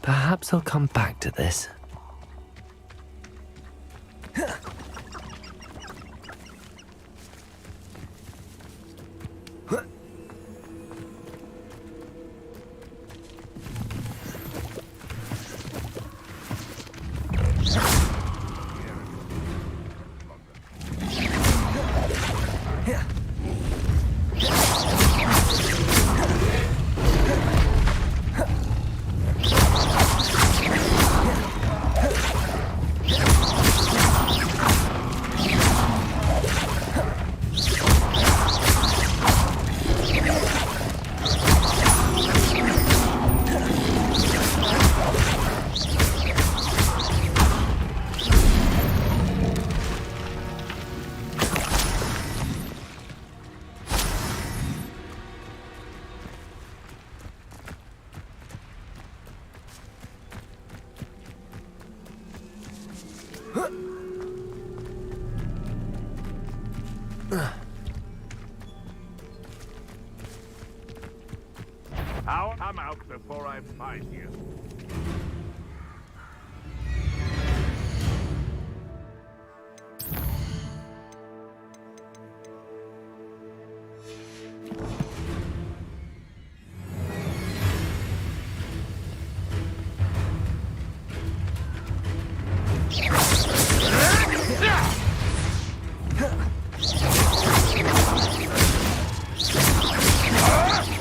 Perhaps I'll come back to this. I'll come out before I find you.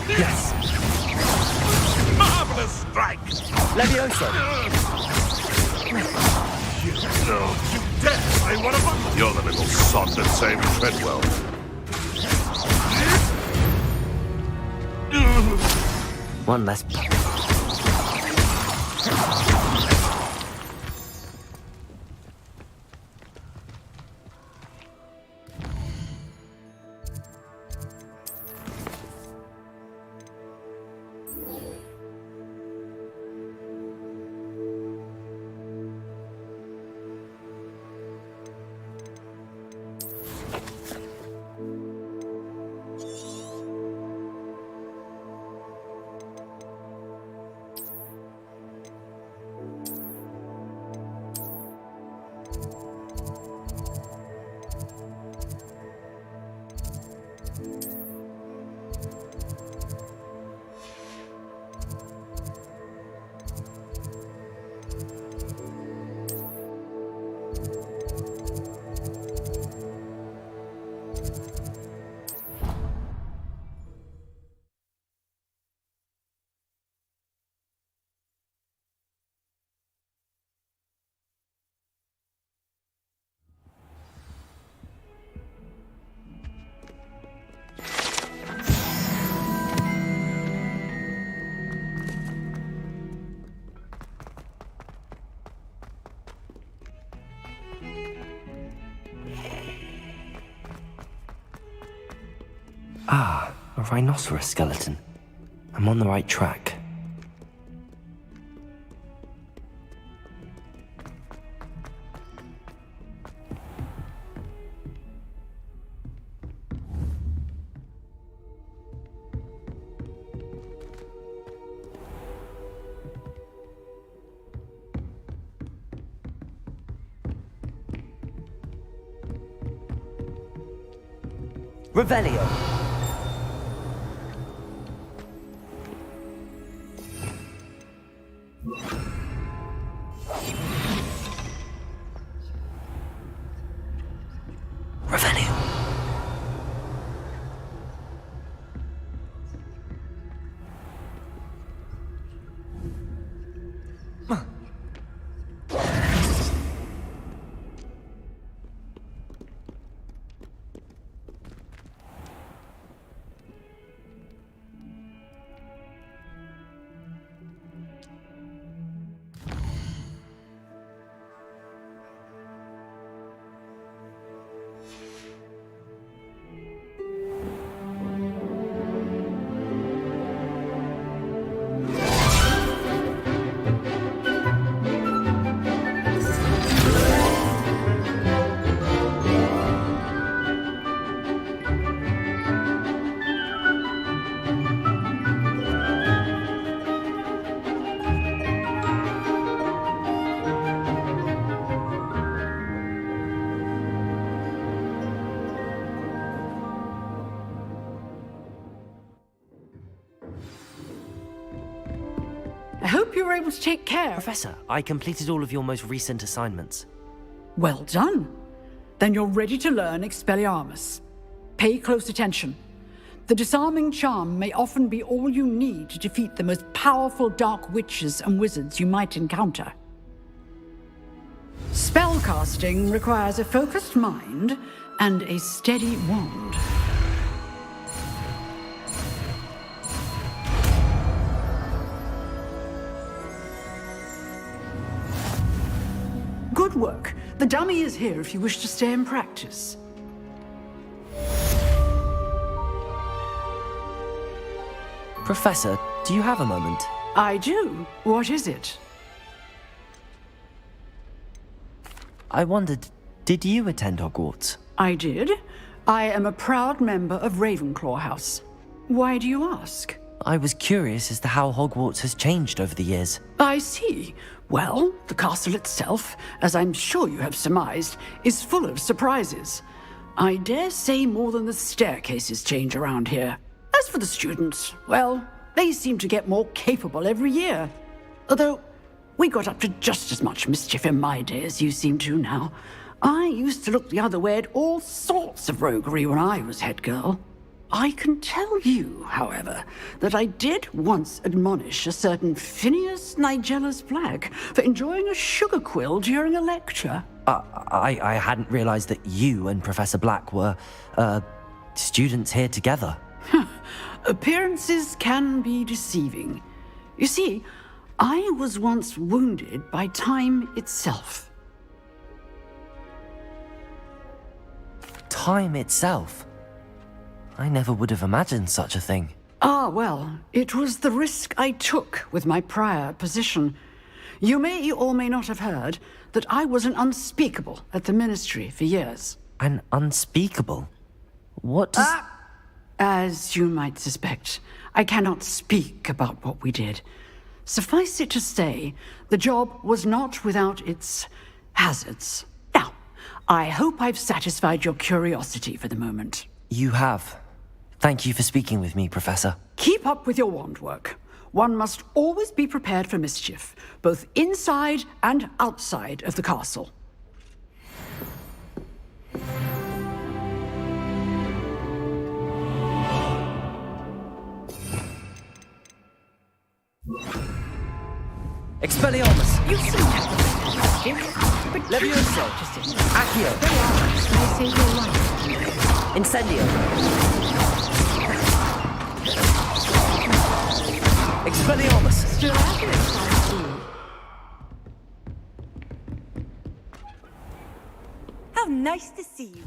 Yes. Marvelous strike! Levioso. You dare play one of them? You're the little sod that saved Treadwell. One less. Ah, a rhinoceros skeleton. I'm on the right track. Revelio. I hope you were able to take care. Professor, I completed all of your most recent assignments. Well done. Then you're ready to learn Expelliarmus. Pay close attention. The disarming charm may often be all you need to defeat the most powerful dark witches and wizards you might encounter. Spellcasting requires a focused mind and a steady wand. Good work. The dummy is here if you wish to stay and practice. Professor, do you have a moment? I do. What is it? I wondered, did you attend Hogwarts? I did. I am a proud member of Ravenclaw House. Why do you ask? I was curious as to how Hogwarts has changed over the years. I see. Well, the castle itself, as I'm sure you have surmised, is full of surprises. I dare say more than the staircases change around here. As for the students, well, they seem to get more capable every year. Although, we got up to just as much mischief in my day as you seem to now. I used to look the other way at all sorts of roguery when I was head girl. I can tell you, however, that I did once admonish a certain Phineas Nigella's Black for enjoying a sugar quill during a lecture. I hadn't realized that you and Professor Black were, students here together. Appearances can be deceiving. You see, I was once wounded by time itself. Time itself? I never would have imagined such a thing. Ah, well, it was the risk I took with my prior position. You may or may not have heard that I was an unspeakable at the Ministry for years. An unspeakable? What does... As you might suspect, I cannot speak about what we did. Suffice it to say, the job was not without its hazards. Now, I hope I've satisfied your curiosity for the moment. You have. Thank you for speaking with me, Professor. Keep up with your wand work. One must always be prepared for mischief, both inside and outside of the castle. Expelliarmus! You seem to have a but Levioso! Accio! I say you're right. Incendio! Expelliarmus! Still accurate, I see. How nice to see you.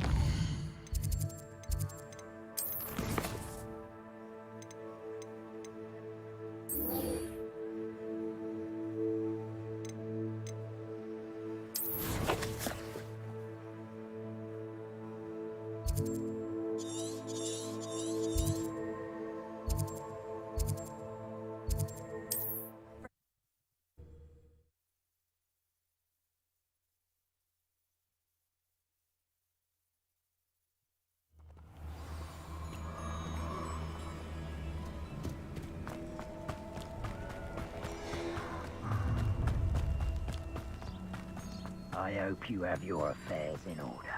I hope you have your affairs in order.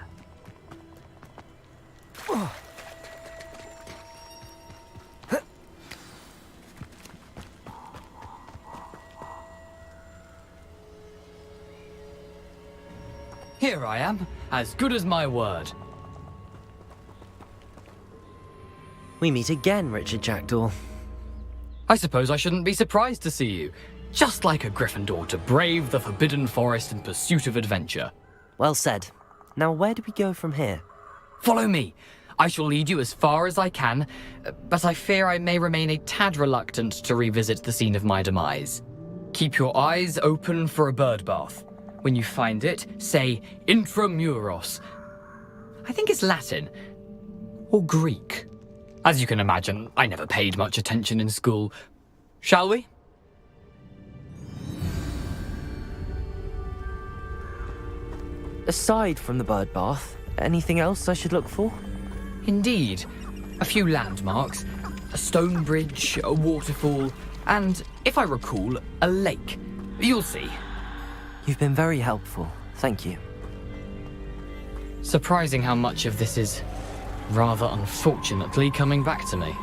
Here I am, as good as my word. We meet again, Richard Jackdaw. I suppose I shouldn't be surprised to see you. Just like a Gryffindor to brave the Forbidden Forest in pursuit of adventure. Well said. Now where do we go from here? Follow me. I shall lead you as far as I can, but I fear I may remain a tad reluctant to revisit the scene of my demise. Keep your eyes open for a bird bath. When you find it, say intramuros. I think it's Latin. Or Greek. As you can imagine, I never paid much attention in school. Shall we? Aside from the bird bath, anything else I should look for? Indeed. A few landmarks, a stone bridge, a waterfall, and, if I recall, a lake. You'll see. You've been very helpful. Thank you. Surprising how much of this is, rather unfortunately, coming back to me.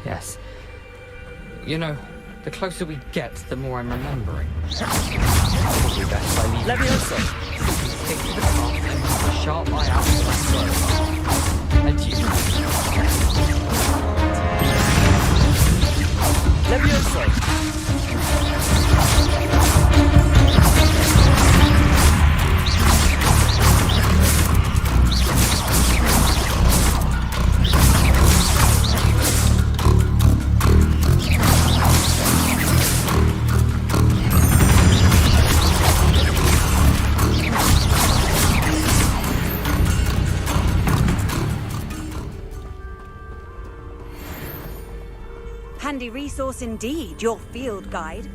Yes. You know, the closer we get, the more I'm remembering. Probably best I leave Levioso! Stick to the path and keep a sharp eye out for that bird. Adieu. Levioso! handy resource indeed, your field guide.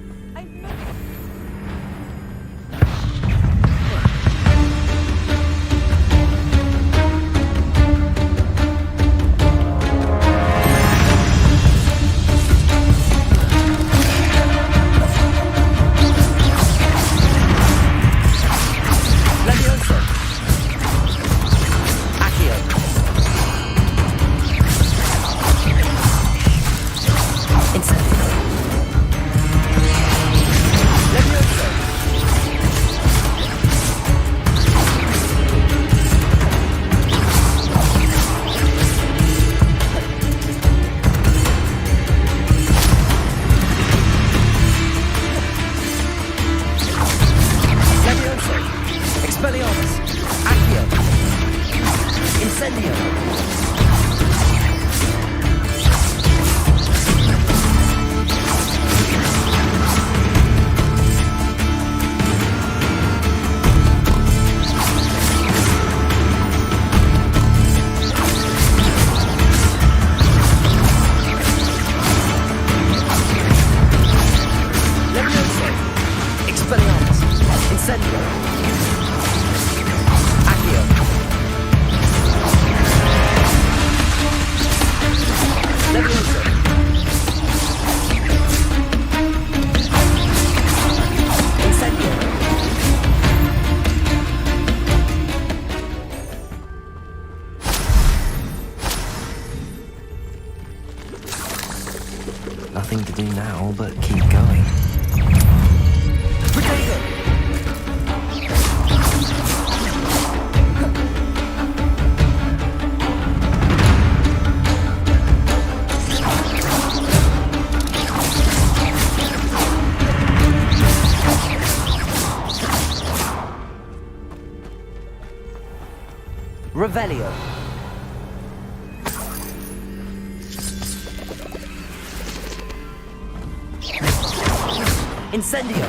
Nothing to do now but keep going. Revelio. Incendio.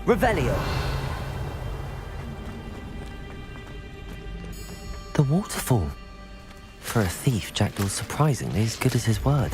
Revelio. The waterfall. For a thief, Jackdaw's surprisingly as good as his word.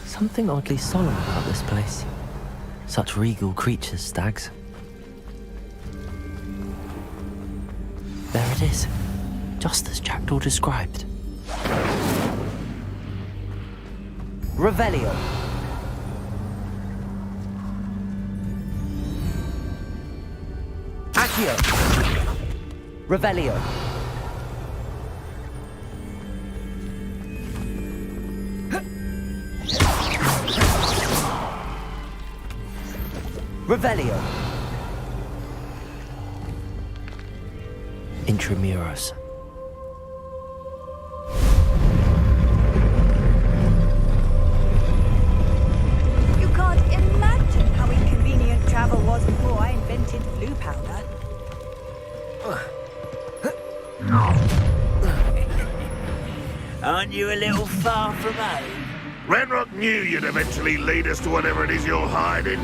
Something oddly solemn about this place. Such regal creatures, stags. There it is, just as Jackdaw described. Revelio. Accio. Revelio. Revelio. Intramuros. You can't imagine how inconvenient travel was before I invented blue powder. Aren't you a little far from home? Renrock knew you'd eventually lead us to whatever it is you're hiding.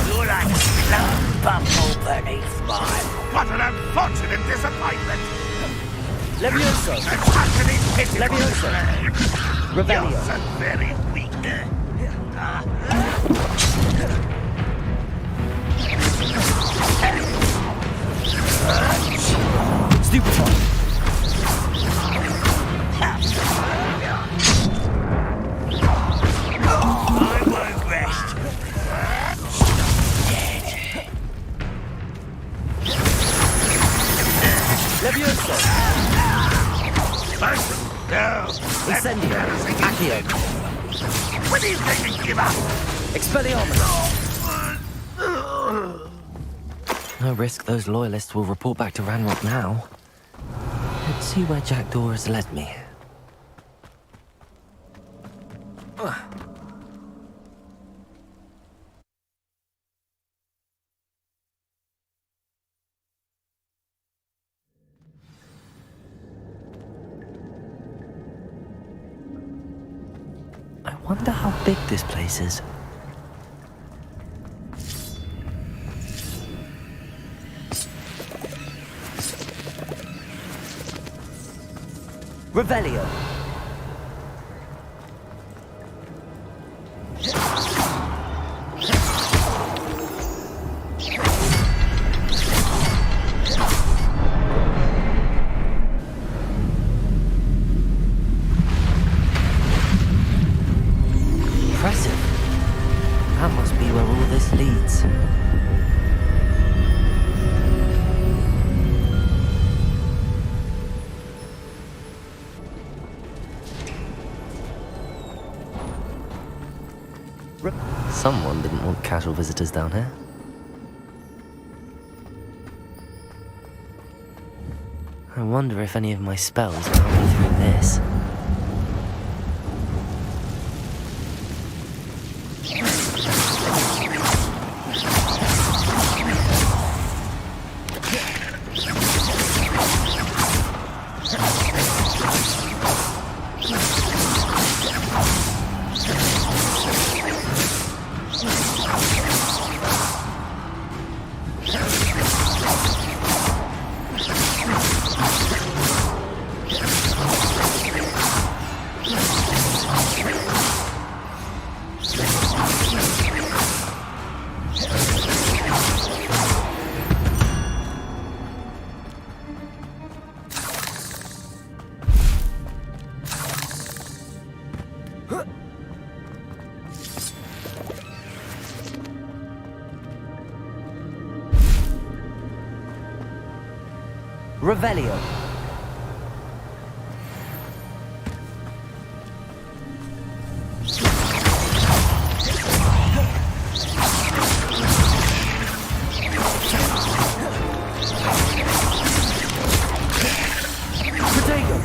You're like a slow bumble beneath mine. What an unfortunate disappointment! Levioso. Levioso. Revelio. You're so very weak. Stupefy. Incendio! Accio! When are you going to give up? Expelliarmus! No risk those loyalists will report back to Ranrock now. Let's see where Jackdaw has led me. I wonder how big this place is. Revelio. Impressive. That must be where all this leads. Someone didn't want casual visitors down here. I wonder if any of my spells will help me through this. Revelio. Protego.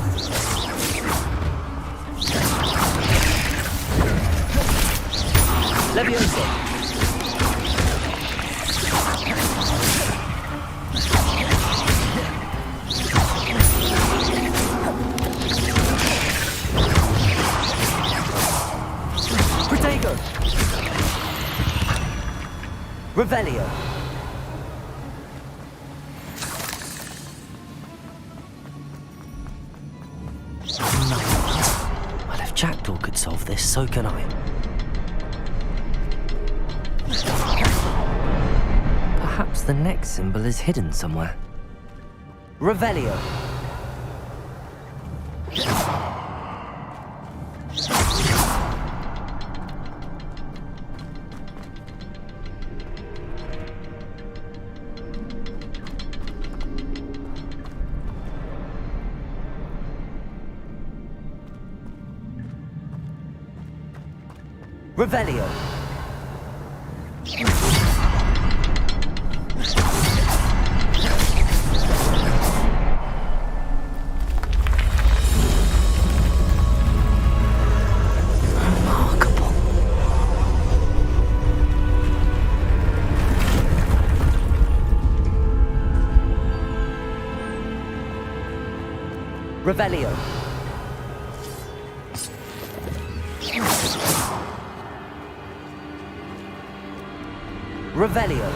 Levioso. Revelio. Well, if Jackdaw could solve this, so can I. Perhaps the next symbol is hidden somewhere. Revelio. Revelio. Remarkable. Revelio. Revelio.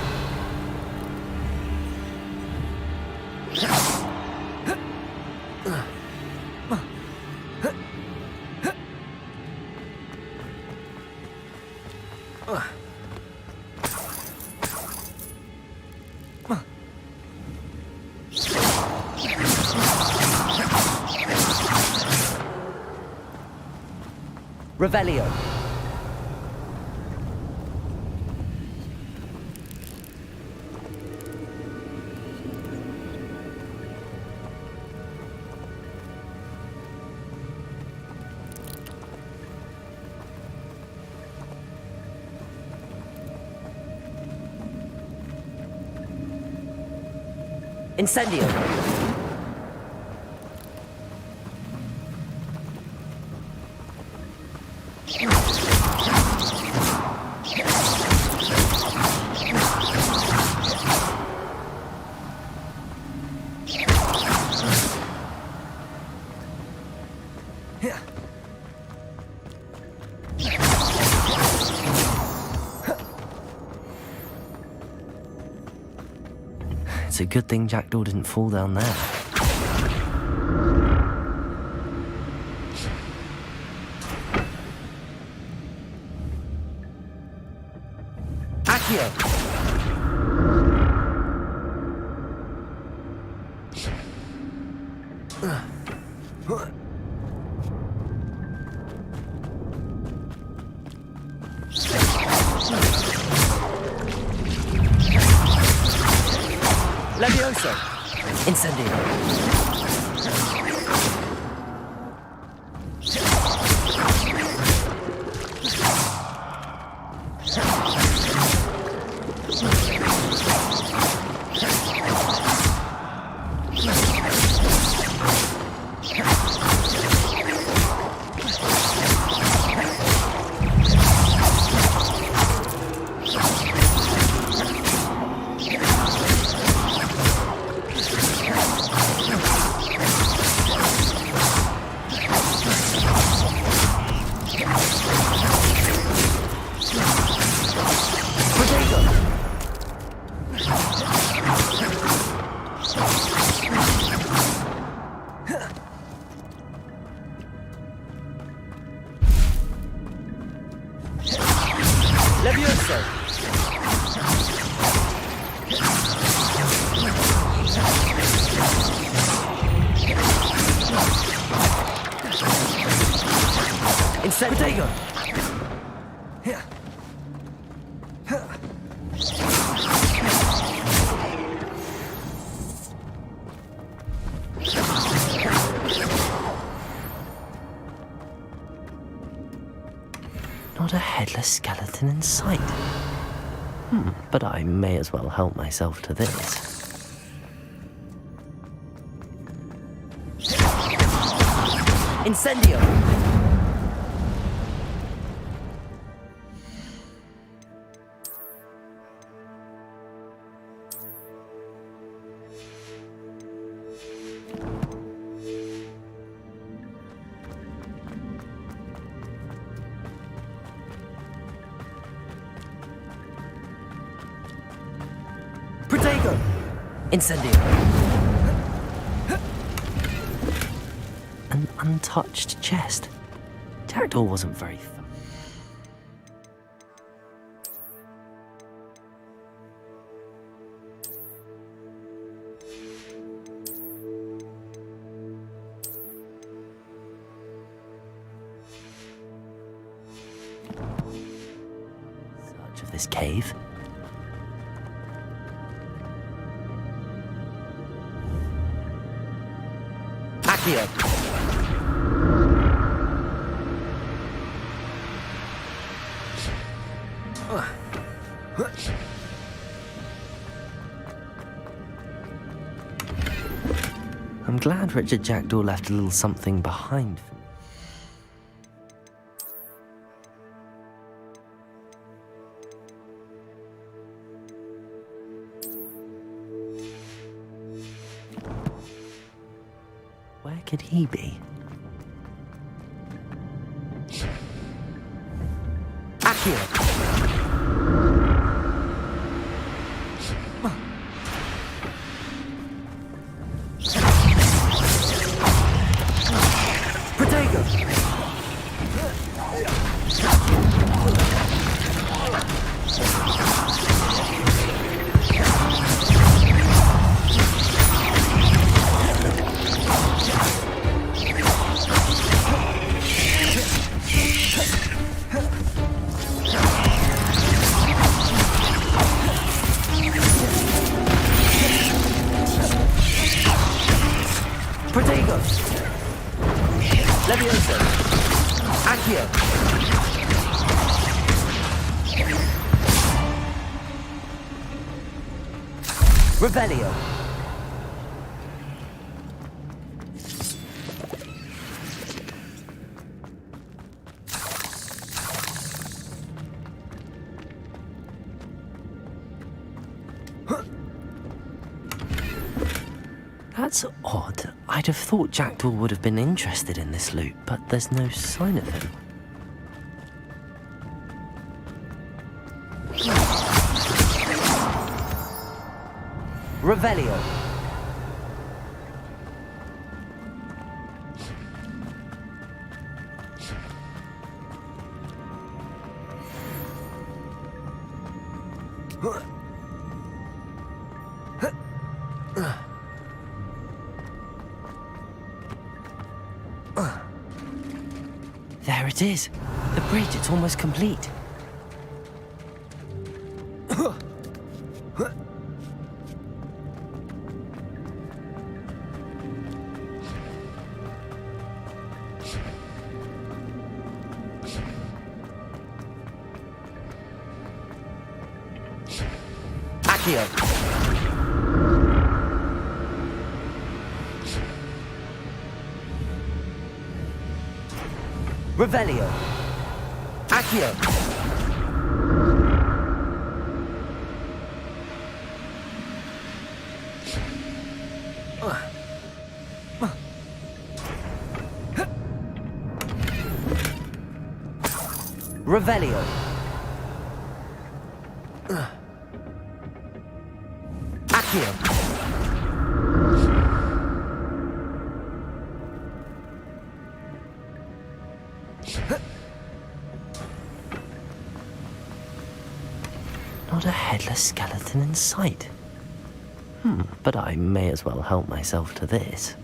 Revelio. Incendio! It's a good thing Jackdaw didn't fall down there. Accio! Levioso! Incendio! Levioso! Incendio! Not a headless skeleton in sight. But I may as well help myself to this. Incendio! Protego! Incendio! An untouched chest. Jackdaw wasn't very search of this cave. Accio! I'm glad Richard Jackdaw left a little something behind for me. Where could he be? Accio! Protego! Levioso! Accio! Revelio! That's odd. I'd have thought Jackdaw would have been interested in this loot, but there's no sign of him. Revelio. There it is. The bridge, it's almost complete. Accio. Revelio. Accio. Revelio. Accio. Not a headless skeleton in sight. But I may as well help myself to this.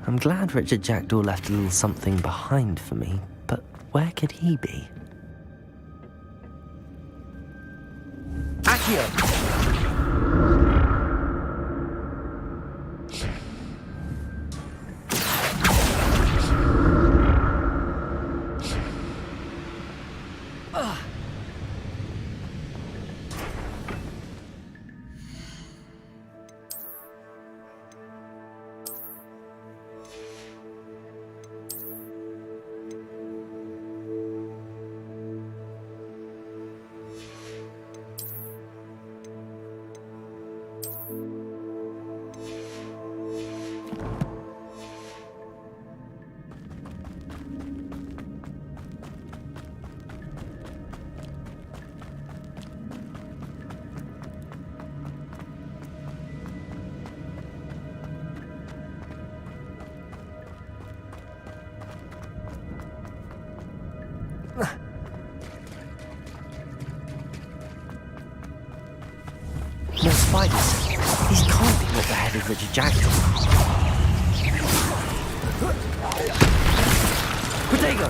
I'm glad Richard Jackdaw left a little something behind for me, but where could he be? Accio! More spiders. These can't be what beheaded Richard Jackdaw. Protego!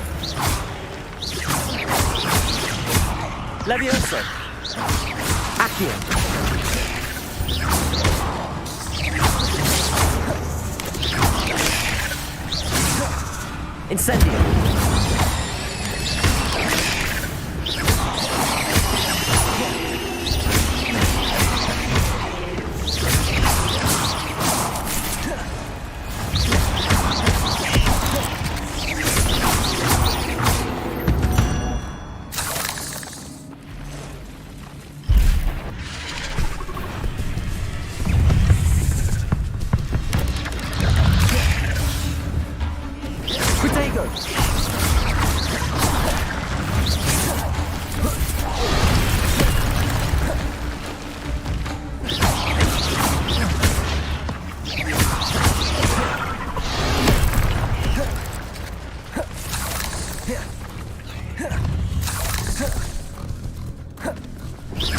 Levioso! Accio! Incendio!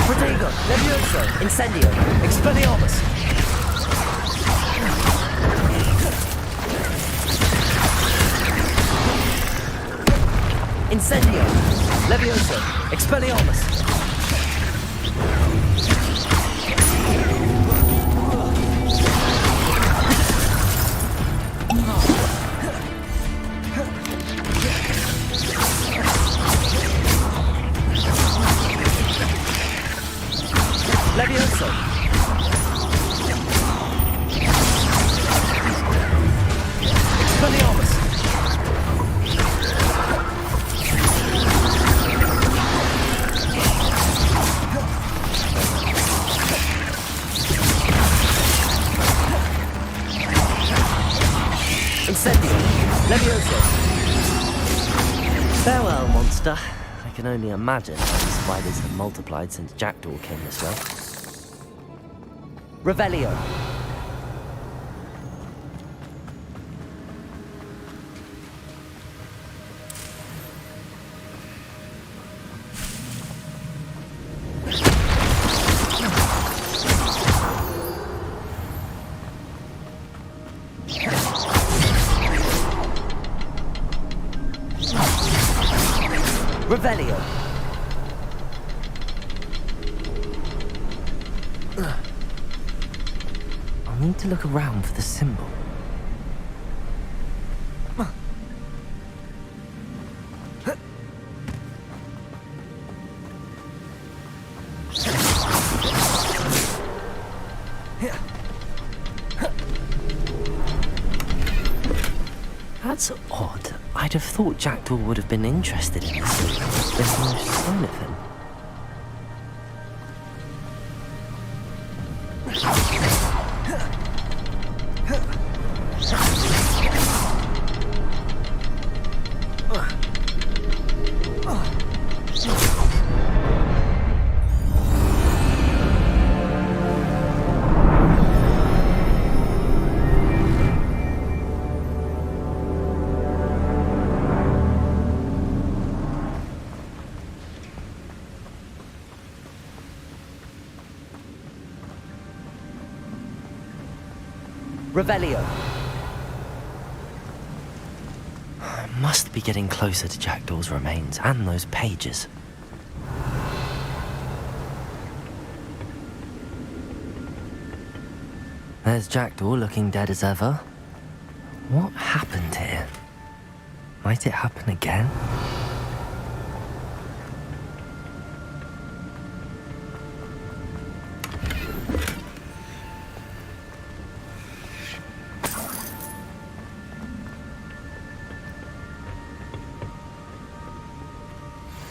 Protego, Levioso, Incendio, Expelliarmus. Incendio, Levioso, Expelliarmus. Levioso. Levioso! Farewell, monster. I can only imagine how the spiders have multiplied since Jackdaw came this way. Revelio. Revelio. I'll need to look around for the symbol. That's odd. I'd have thought Jackdaw would have been interested in this. There's no sign of him. Revelio. I must be getting closer to Jackdaw's remains and those pages. There's Jackdaw looking dead as ever. What happened here? Might it happen again?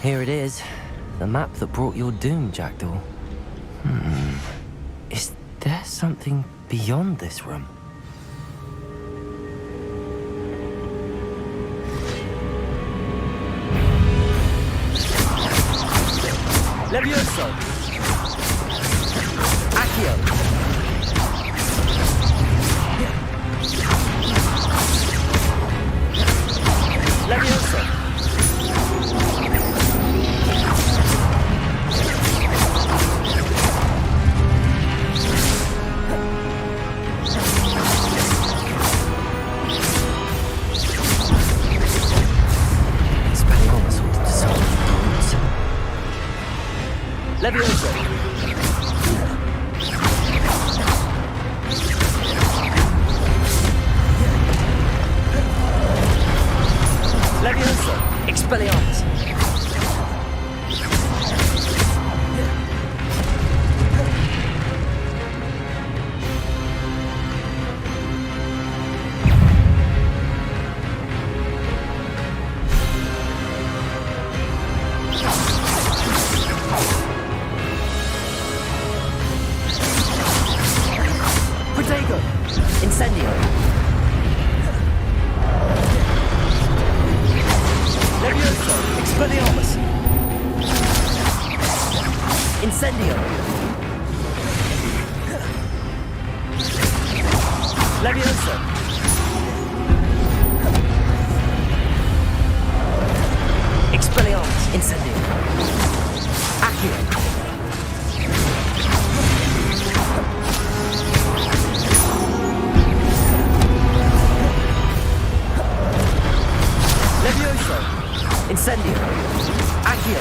Here it is, the map that brought your doom, Jackdaw. Is there something beyond this room? Levioso! Accio! Levioso! Levioso! Levioso! Expelliarmus! Incendio! Levioso! Expelliarmus! Incendio! Levioso! Expelliarmus! Incendio! Accio! Levioso! Incendio! Accio!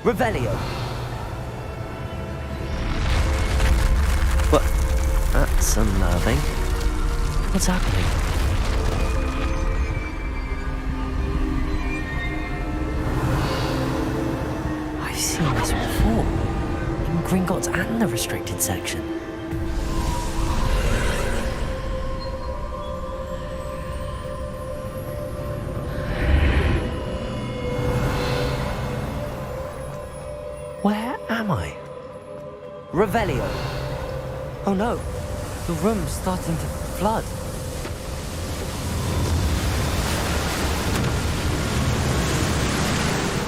Revelio! What? That's unnerving. What's happening? I've seen this before. In Gringotts and the restricted section. Where am I? Revelio. Oh no, the room's starting to flood.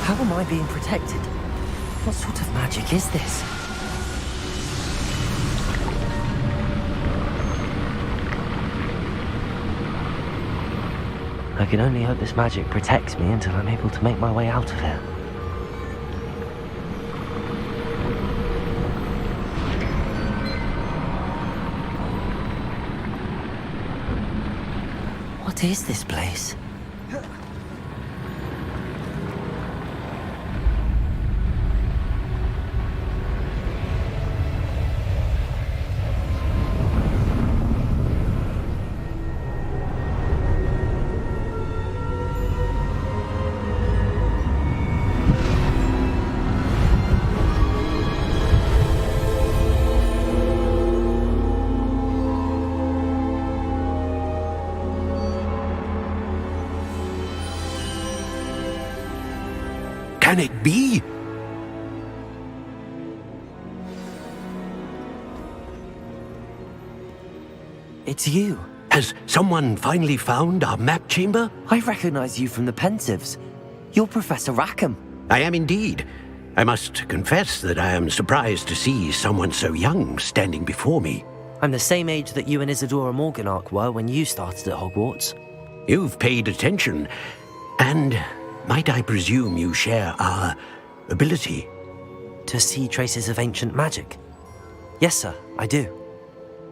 How am I being protected? What sort of magic is this? I can only hope this magic protects me until I'm able to make my way out of here. What is this place? Can it be? It's you. Has someone finally found our map chamber? I recognize you from the Pensieves. You're Professor Rackham. I am indeed. I must confess that I am surprised to see someone so young standing before me. I'm the same age that you and Isadora Morganach were when you started at Hogwarts. You've paid attention, and might I presume you share our ability? To see traces of ancient magic? Yes, sir, I do.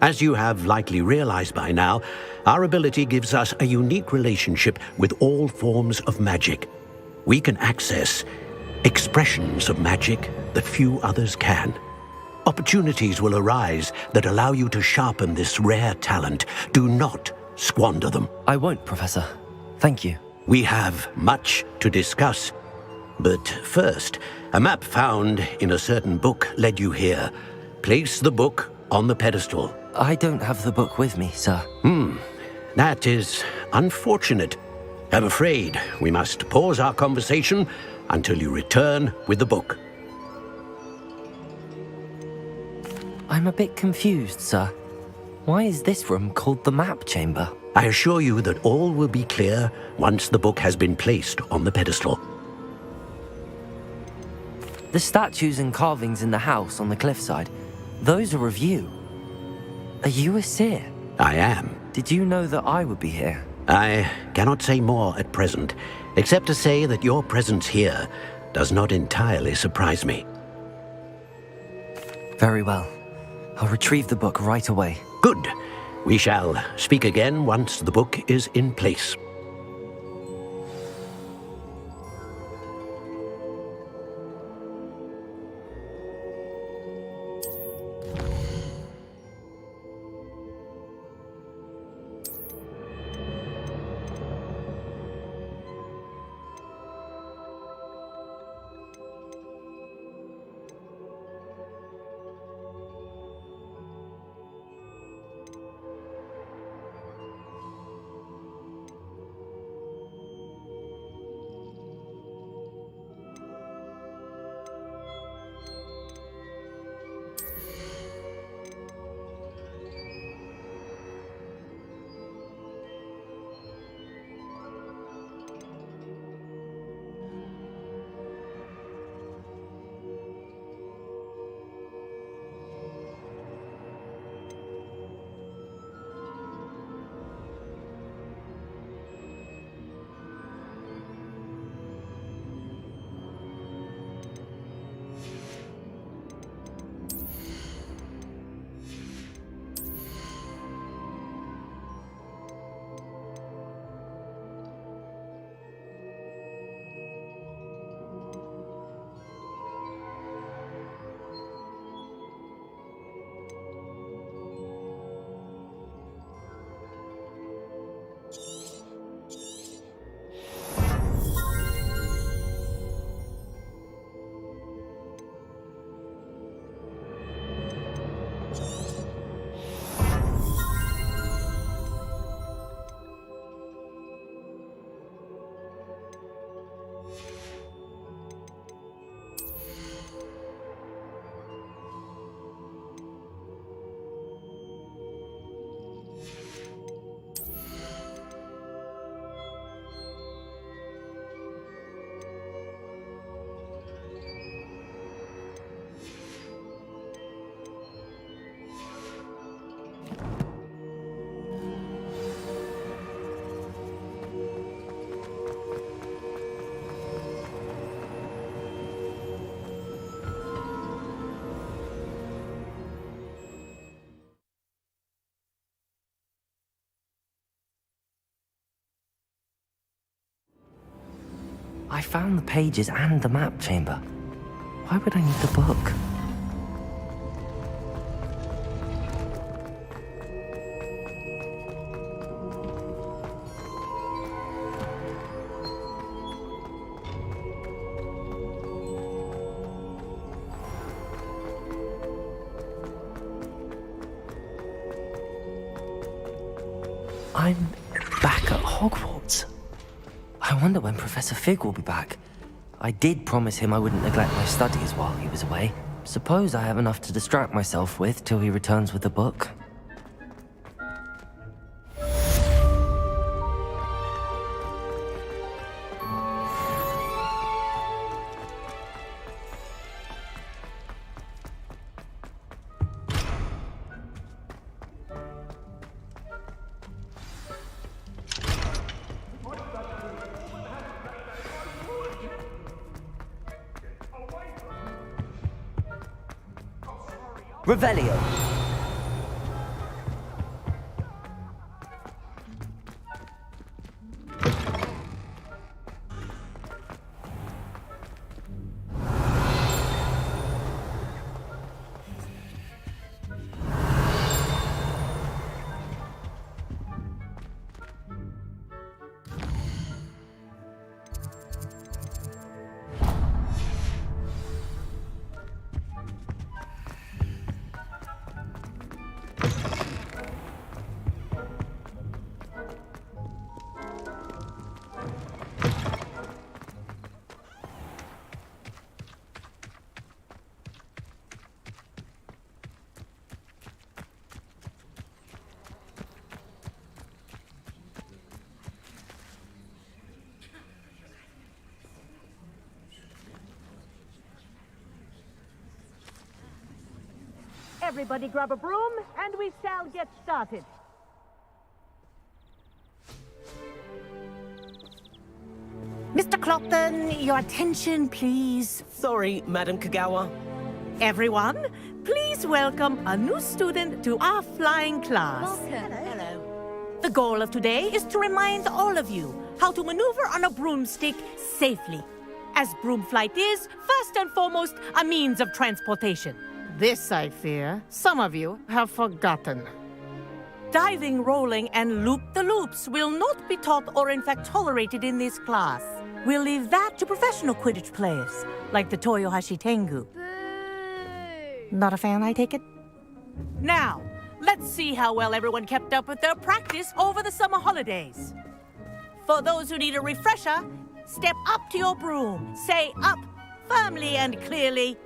As you have likely realized by now, our ability gives us a unique relationship with all forms of magic. We can access expressions of magic that few others can. Opportunities will arise that allow you to sharpen this rare talent. Do not squander them. I won't, Professor. Thank you. We have much to discuss. But first, a map found in a certain book led you here. Place the book on the pedestal. I don't have the book with me, sir. That is unfortunate. I'm afraid we must pause our conversation until you return with the book. I'm a bit confused, sir. Why is this room called the map chamber? I assure you that all will be clear once the book has been placed on the pedestal. The statues and carvings in the house on the cliffside, those are of you. Are you a seer? I am. Did you know that I would be here? I cannot say more at present, except to say that your presence here does not entirely surprise me. Very well. I'll retrieve the book right away. Good. We shall speak again once the book is in place. I found the pages and the map chamber. Why would I need the book? I'm back at Hogwarts. I wonder when Professor Fig will be back. I did promise him I wouldn't neglect my studies while he was away. Suppose I have enough to distract myself with till he returns with the book. Revelio. Everybody grab a broom, and we shall get started. Mr. Clopton, your attention, please. Sorry, Madam Kagawa. Everyone, please welcome a new student to our flying class. Welcome. Hello. The goal of today is to remind all of you how to maneuver on a broomstick safely, as broom flight is, first and foremost, a means of transportation. This, I fear, some of you have forgotten. Diving, rolling, and loop-the-loops will not be taught or in fact tolerated in this class. We'll leave that to professional Quidditch players, like the Toyohashi Tengu. Not a fan, I take it? Now, let's see how well everyone kept up with their practice over the summer holidays. For those who need a refresher, step up to your broom, say up firmly and clearly,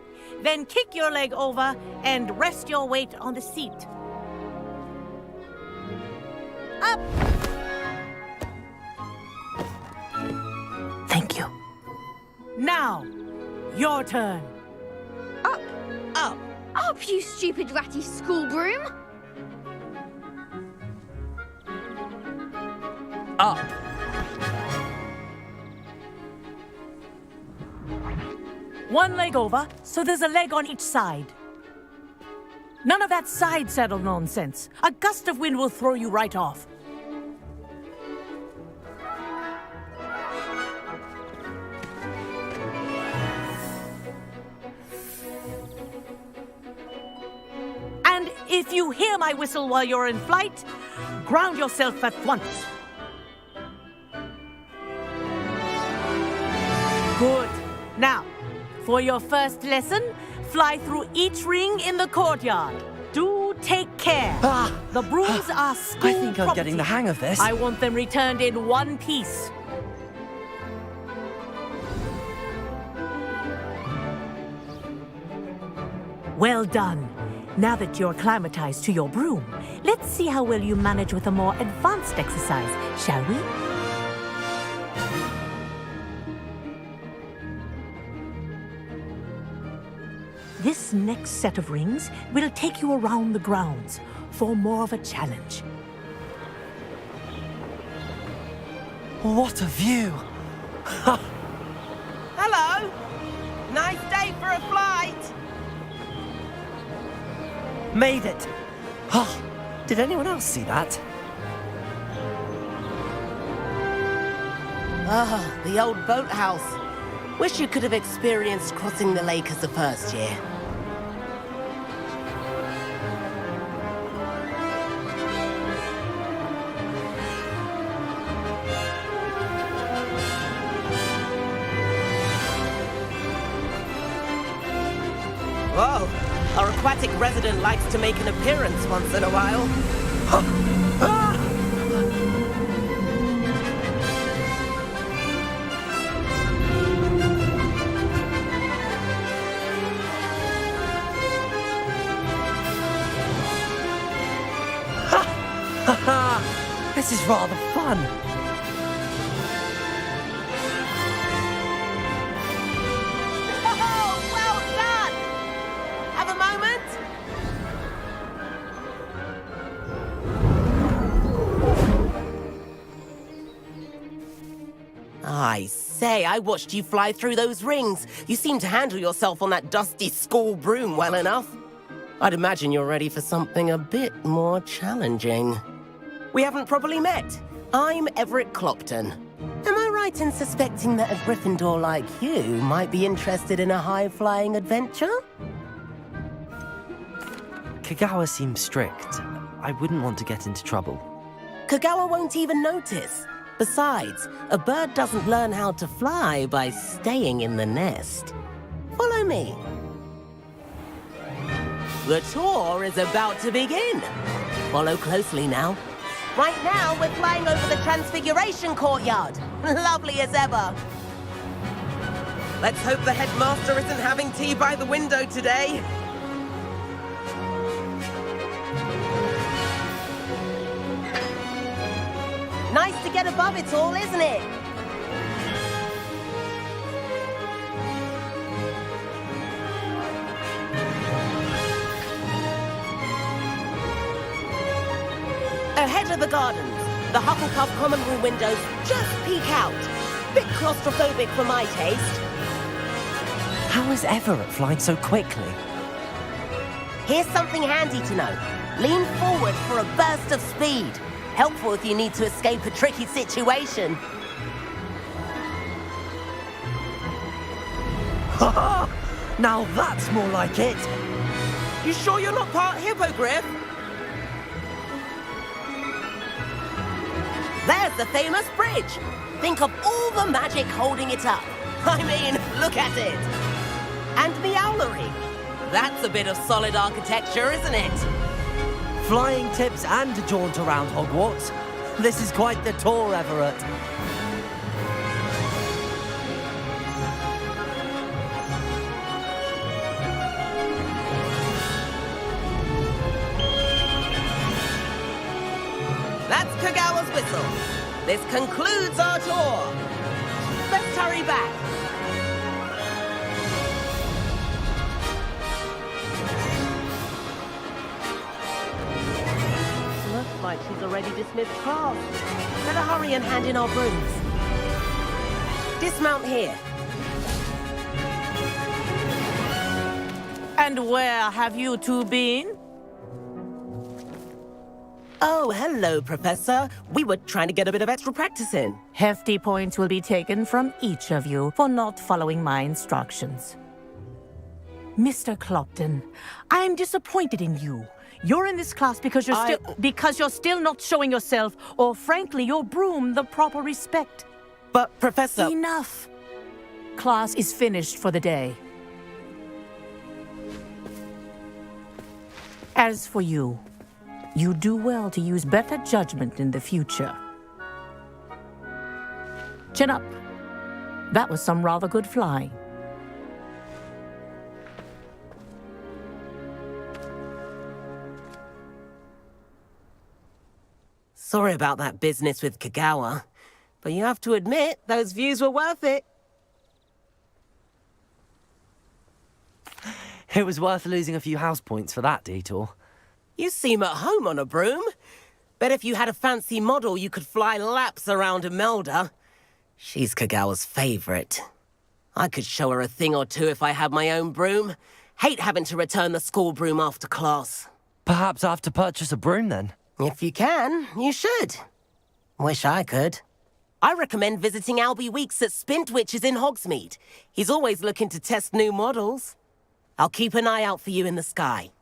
then kick your leg over and rest your weight on the seat. Up! Thank you. Now, your turn. Up. Up. Up, you stupid ratty school broom. Up. One leg over, so there's a leg on each side. None of that side saddle nonsense. A gust of wind will throw you right off. And if you hear my whistle while you're in flight, ground yourself at once. Good. Now, for your first lesson, fly through each ring in the courtyard. Do take care. The brooms are school I think I'm getting the hang of this. I want them returned in one piece. Well done. Now that you're acclimatized to your broom, let's see how well you manage with a more advanced exercise, shall we? This This next set of rings will take you around the grounds for more of a challenge. What a view! Hello! Nice day for a flight! Made it! Oh, did anyone else see that? Ah, the old boathouse. Wish you could have experienced crossing the lake as a first year. Whoa, our aquatic resident likes to make an appearance once in a while. This is rather fun. Oh, well done! Have a moment? I say, I watched you fly through those rings. You seem to handle yourself on that dusty school broom well enough. I'd imagine you're ready for something a bit more challenging. We haven't properly met. I'm Everett Clopton. Am I right in suspecting that a Gryffindor like you might be interested in a high-flying adventure? Kagawa seems strict. I wouldn't want to get into trouble. Kagawa won't even notice. Besides, a bird doesn't learn how to fly by staying in the nest. Follow me. The tour is about to begin. Follow closely now. Right now, we're flying over the Transfiguration Courtyard. Lovely as ever. Let's hope the headmaster isn't having tea by the window today. Nice to get above it all, isn't it? Ahead of the gardens, the Hufflepuff common room windows just peek out. Bit claustrophobic for my taste. How is Everett flying so quickly? Here's something handy to know. Lean forward for a burst of speed. Helpful if you need to escape a tricky situation. Now that's more like it. You sure you're not part hippogriff? There's the famous bridge. Think of all the magic holding it up. I mean, look at it. And Meowlery. That's a bit of solid architecture, isn't it? Flying tips and a jaunt around Hogwarts. This is quite the tour, Everett. That's Kagawa's whistle. This concludes our tour. Let's hurry back. Looks like she's already dismissed class. Better hurry and hand in our brooms. Dismount here. And where have you two been? Oh, hello, Professor. We were trying to get a bit of extra practice in. Hefty points will be taken from each of you for not following my instructions. Mr. Clopton, I am disappointed in you. You're in this class because you're still not showing yourself, or frankly, your broom the proper respect. But, Professor... Enough. Class is finished for the day. As for you, you do well to use better judgment in the future. Chin up. That was some rather good flying. Sorry about that business with Kagawa, but you have to admit, those views were worth it. It was worth losing a few house points for that detour. You seem at home on a broom. Bet if you had a fancy model, you could fly laps around Imelda. She's Kagawa's favorite. I could show her a thing or two if I had my own broom. Hate having to return the school broom after class. Perhaps I have to purchase a broom then. If you can, you should. Wish I could. I recommend visiting Albie Weeks at Spintwitches in Hogsmeade. He's always looking to test new models. I'll keep an eye out for you in the sky.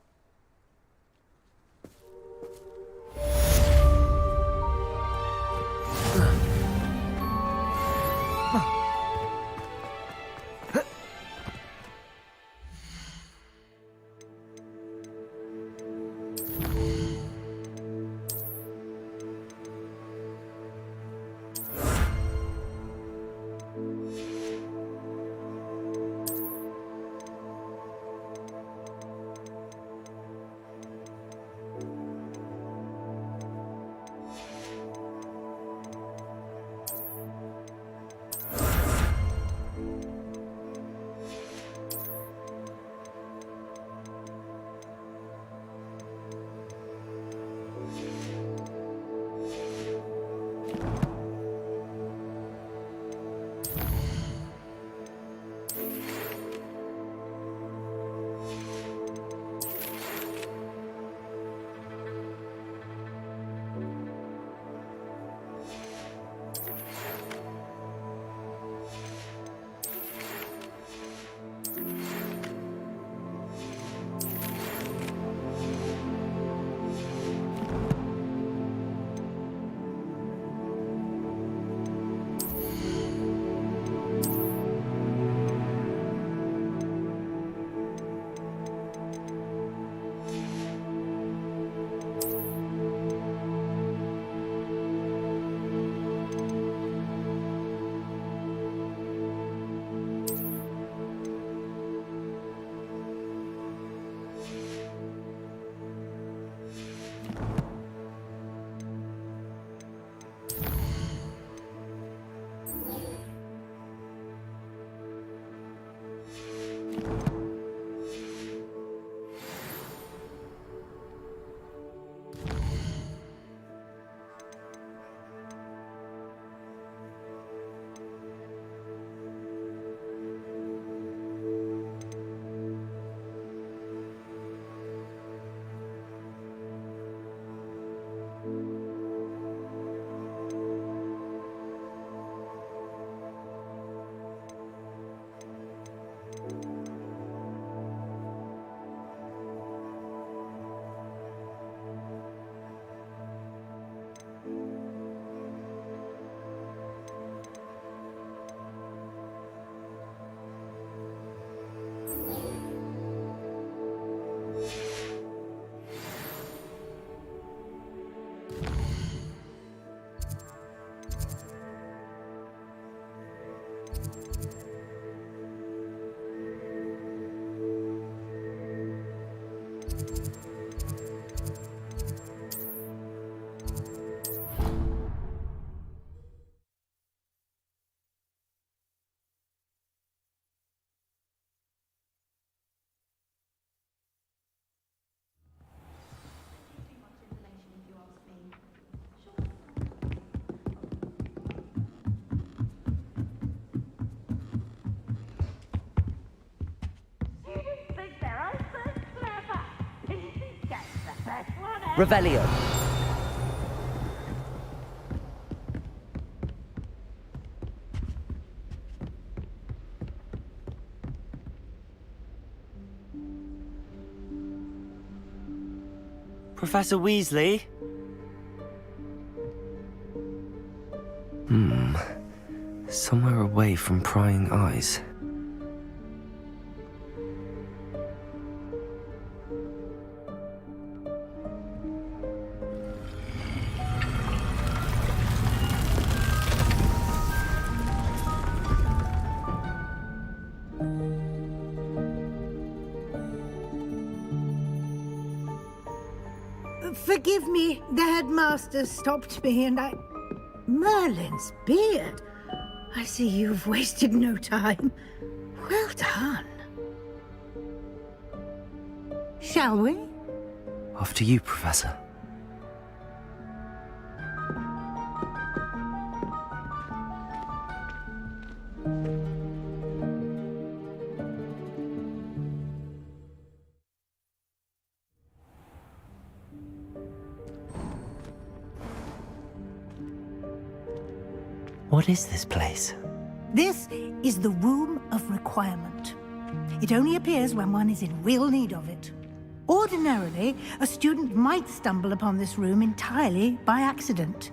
Revelio. Professor Weasley? Somewhere away from prying eyes. Forgive me, the headmaster stopped me and I... Merlin's beard. I see you've wasted no time. Well done. Shall we? After you, Professor. What is this place? This is the Room of Requirement. It only appears when one is in real need of it. Ordinarily, a student might stumble upon this room entirely by accident.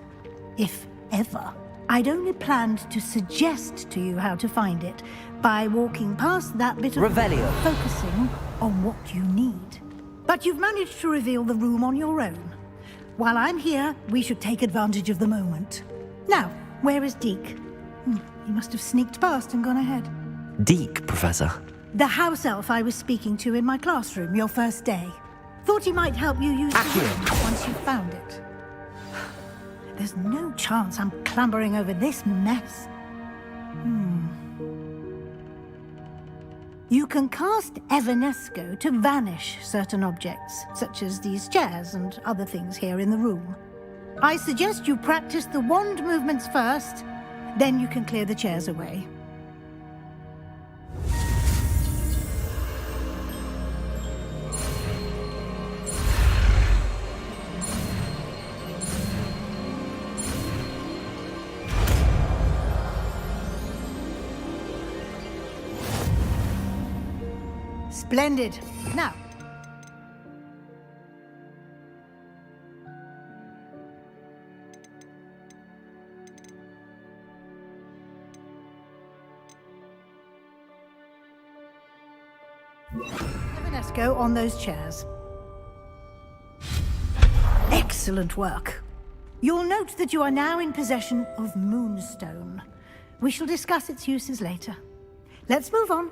If ever. I'd only planned to suggest to you how to find it by walking past that bit of... Revelio. Focusing on what you need. But you've managed to reveal the room on your own. While I'm here, we should take advantage of the moment. Now, where is Deke? He must have sneaked past and gone ahead. Deke, Professor. The house elf I was speaking to in my classroom your first day. Thought he might help you use the room once you found it. There's no chance I'm clambering over this mess. You can cast Evanesco to vanish certain objects, such as these chairs and other things here in the room. I suggest you practice the wand movements first, then you can clear the chairs away. Splendid. Now. Evanesco on those chairs. Excellent work. You'll note that you are now in possession of Moonstone. We shall discuss its uses later. Let's move on.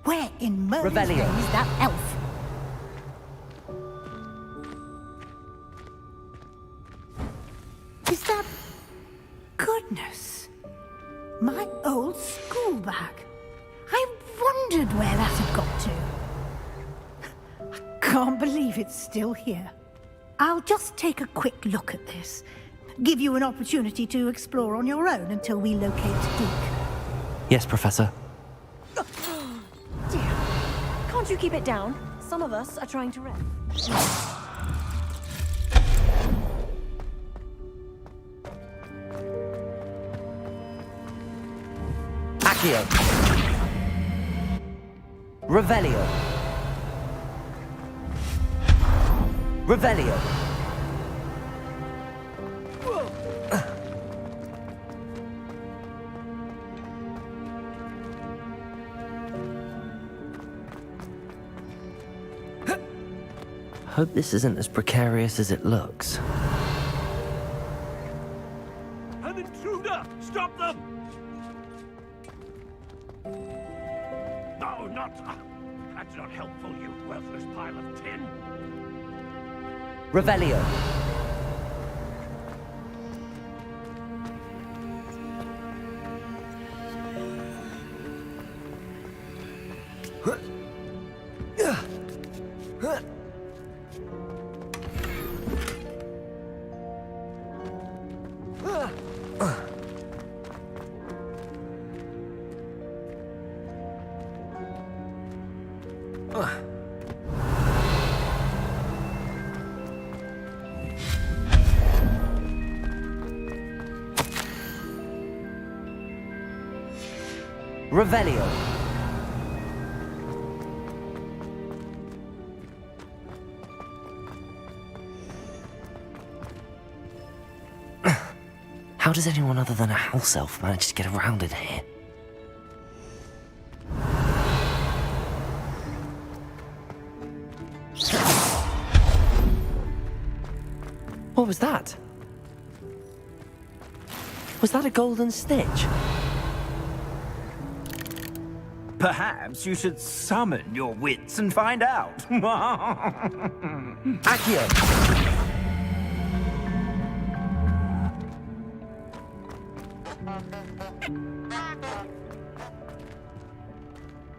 Where in Merlin's name is that elf? Is that... Goodness. My old school bag. I wondered where that had got to. I can't believe it's still here. I'll just take a quick look at this. Give you an opportunity to explore on your own until we locate Deke. Yes, Professor. Dear, can't you keep it down? Some of us are trying to rest. Accio. Revelio. Revelio. Hope this isn't as precarious as it looks. An intruder! Stop them! No, not... that's not helpful, you worthless pile of tin. Revelio. Revelio. How does anyone other than a house elf manage to get around in here? What was that? Was that a golden stitch? Perhaps you should summon your wits and find out. Accio.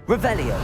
Revelio.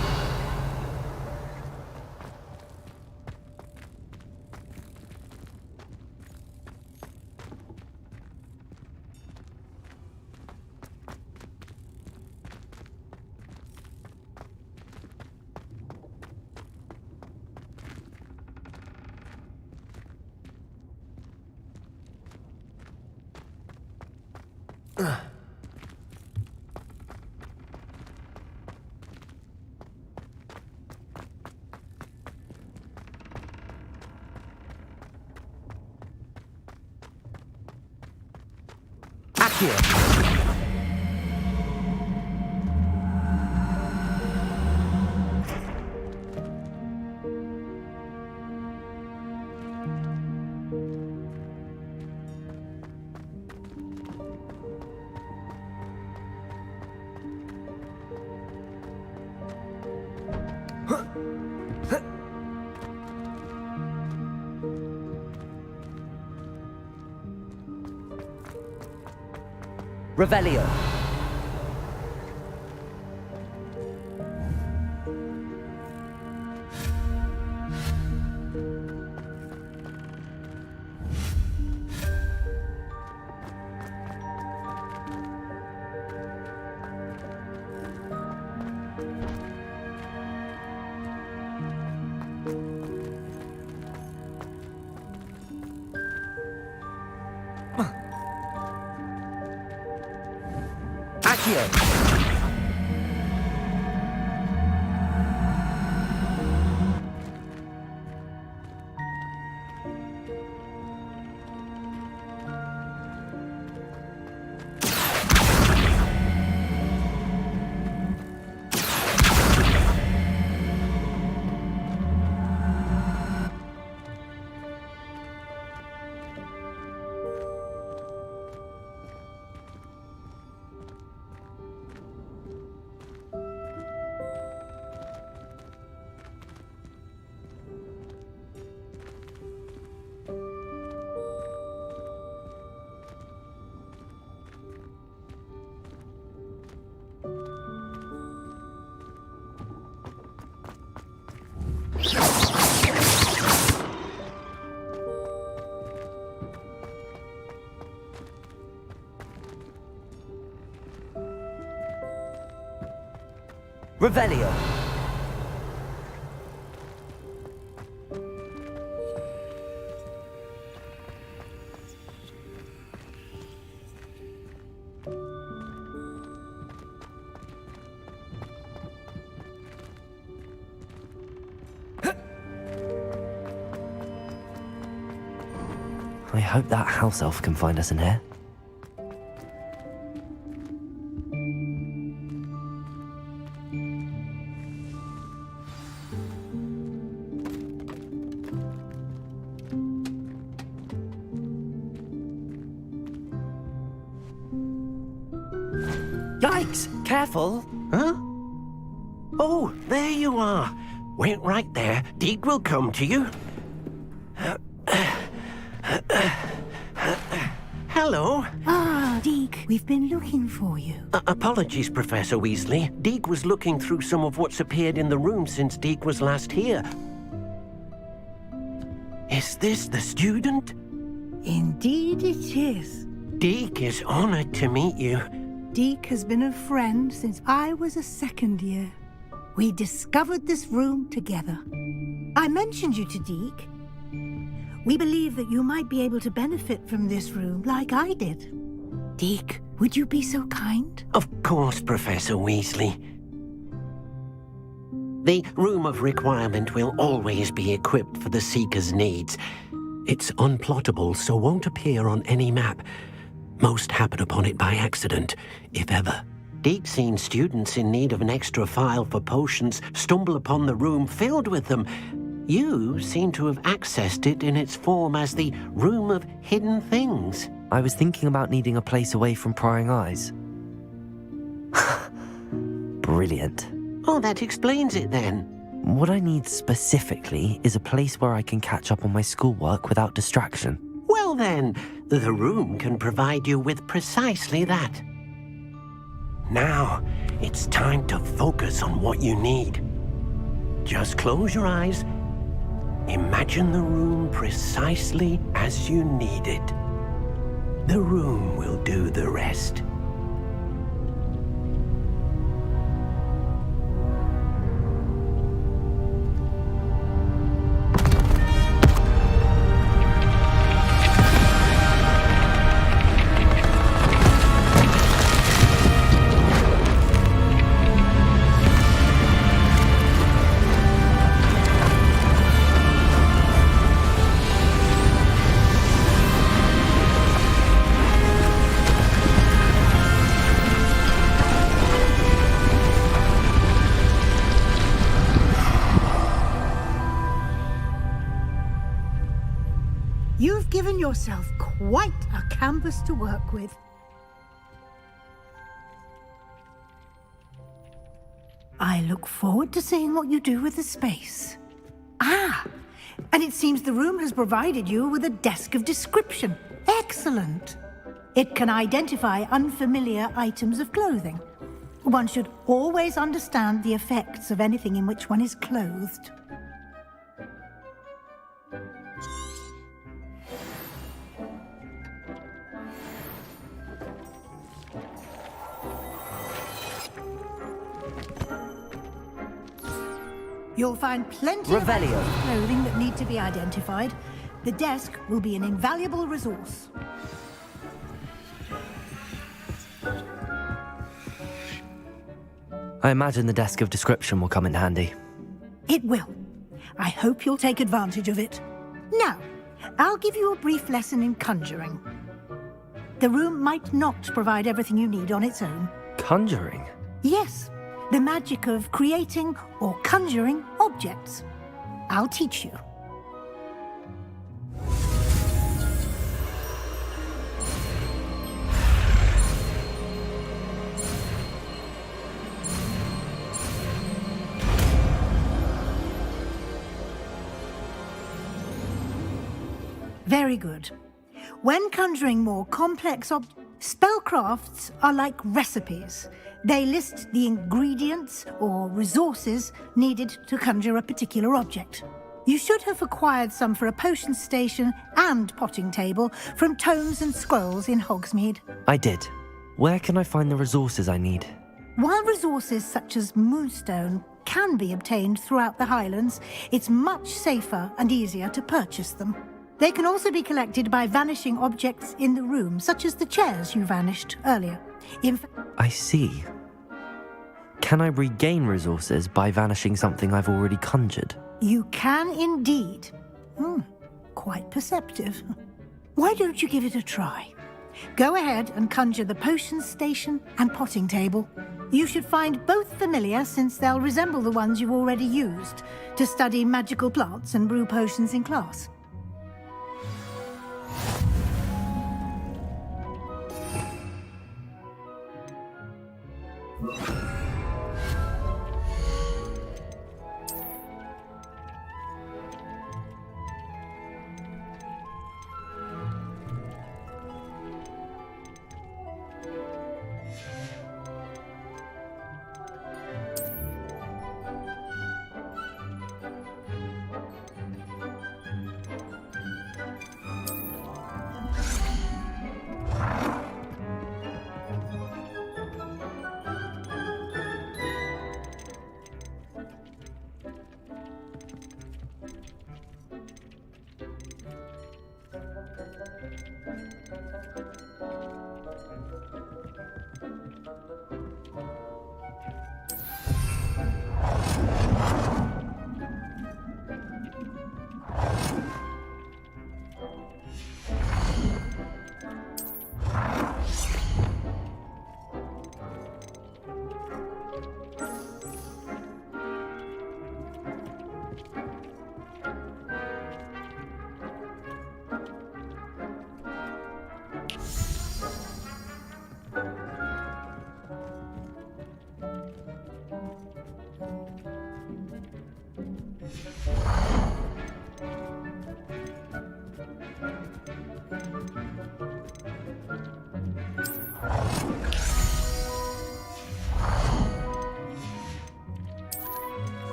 Revelio. Revelio. I hope that house elf can find us in here. Yikes! Careful! Huh? Oh, there you are. Wait right there. Deke will come to you. Hello. Ah, Deke, we've been looking for you. Apologies, Professor Weasley. Deke was looking through some of what's appeared in the room since Deke was last here. Is this the student? Indeed it is. Deke is honored to meet you. Deke has been a friend since I was a second year. We discovered this room together. I mentioned you to Deke. We believe that you might be able to benefit from this room like I did. Deke, would you be so kind? Of course, Professor Weasley. The Room of Requirement will always be equipped for the Seeker's needs. It's unplottable, so won't appear on any map. Most happen upon it by accident, if ever. Deke's seen students in need of an extra file for potions stumble upon the room filled with them. You seem to have accessed it in its form as the Room of Hidden Things. I was thinking about needing a place away from prying eyes. Brilliant. Oh, that explains it then. What I need specifically is a place where I can catch up on my schoolwork without distraction. Well then, the room can provide you with precisely that. Now, it's time to focus on what you need. Just close your eyes. Imagine the room precisely as you need it. The room will do the rest. You've given yourself quite a canvas to work with. I look forward to seeing what you do with the space. Ah, and it seems the room has provided you with a desk of description. Excellent. It can identify unfamiliar items of clothing. One should always understand the effects of anything in which one is clothed. You'll find plenty of items of clothing that need to be identified. The desk will be an invaluable resource. I imagine the desk of description will come in handy. It will. I hope you'll take advantage of it. Now, I'll give you a brief lesson in conjuring. The room might not provide everything you need on its own. Conjuring? Yes, the magic of creating or conjuring objects. I'll teach you. Very good. When conjuring more complex spellcrafts are like recipes. They list the ingredients or resources needed to conjure a particular object. You should have acquired some for a potion station and potting table from tomes and scrolls in Hogsmeade. I did. Where can I find the resources I need? While resources such as moonstone can be obtained throughout the Highlands, it's much safer and easier to purchase them. They can also be collected by vanishing objects in the room, such as the chairs you vanished earlier. I see. Can I regain resources by vanishing something I've already conjured? You can indeed. Quite perceptive. Why don't you give it a try? Go ahead and conjure the potion station and potting table. You should find both familiar, since they'll resemble the ones you've already used to study magical plants and brew potions in class.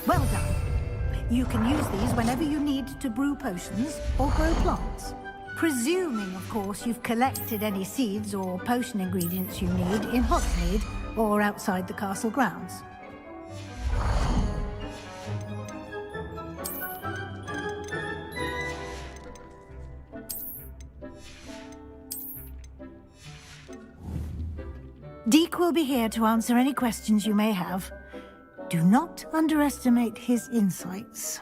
Well done. You can use these whenever you need to brew potions or grow plants. Presuming, of course, you've collected any seeds or potion ingredients you need in Hogsmeade or outside the castle grounds. Deek will be here to answer any questions you may have. Do not underestimate his insights.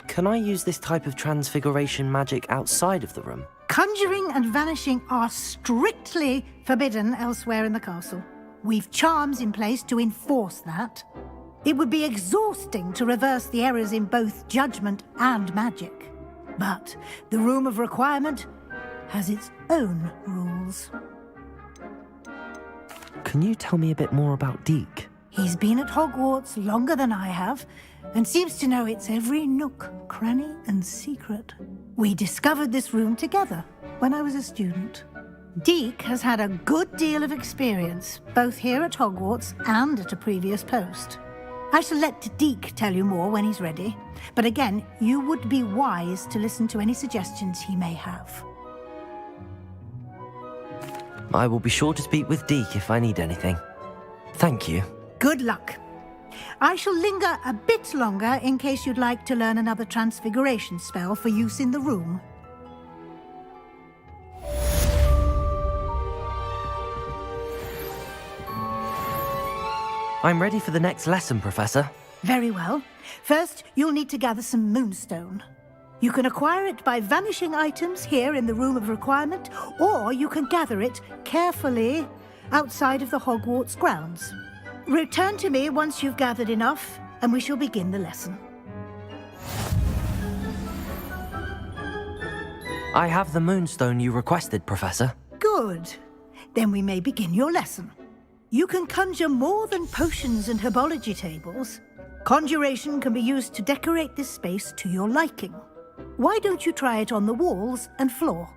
Can I use this type of transfiguration magic outside of the room? Conjuring and vanishing are strictly forbidden elsewhere in the castle. We've charms in place to enforce that. It would be exhausting to reverse the errors in both judgment and magic. But the Room of Requirement has its own rules. Can you tell me a bit more about Deek? He's been at Hogwarts longer than I have, and seems to know its every nook, cranny, and secret. We discovered this room together when I was a student. Deek has had a good deal of experience, both here at Hogwarts and at a previous post. I shall let Deek tell you more when he's ready, but again, you would be wise to listen to any suggestions he may have. I will be sure to speak with Deek if I need anything. Thank you. Good luck. I shall linger a bit longer in case you'd like to learn another transfiguration spell for use in the room. I'm ready for the next lesson, Professor. Very well. First, you'll need to gather some moonstone. You can acquire it by vanishing items here in the Room of Requirement, or you can gather it carefully outside of the Hogwarts grounds. Return to me once you've gathered enough, and we shall begin the lesson. I have the moonstone you requested, Professor. Good. Then we may begin your lesson. You can conjure more than potions and herbology tables. Conjuration can be used to decorate this space to your liking. Why don't you try it on the walls and floor?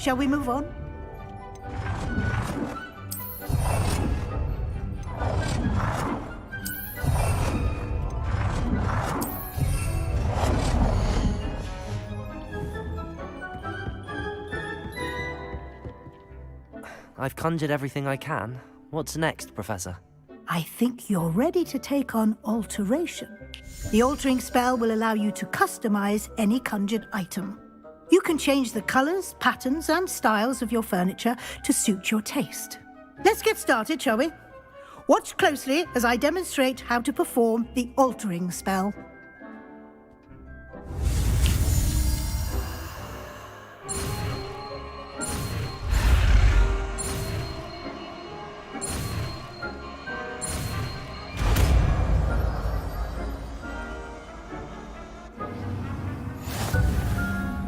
Shall we move on? I've conjured everything I can. What's next, Professor? I think you're ready to take on alteration. The altering spell will allow you to customize any conjured item. You can change the colors, patterns, and styles of your furniture to suit your taste. Let's get started, shall we? Watch closely as I demonstrate how to perform the altering spell.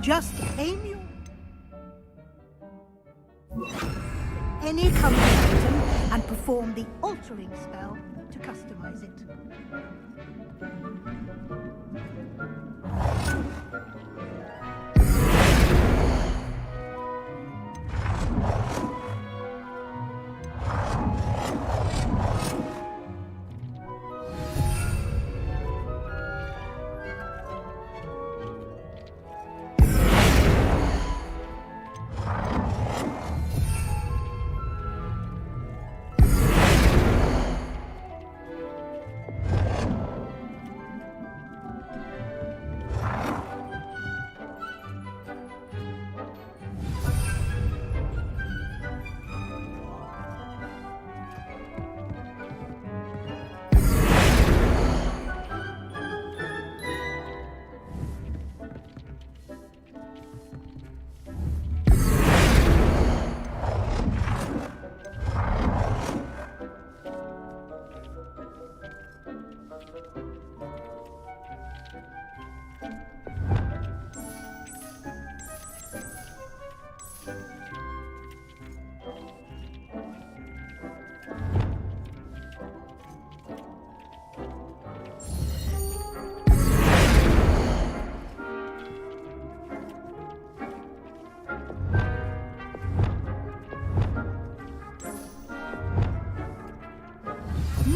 Just aim your... any conjured item and perform the altering spell to customize it.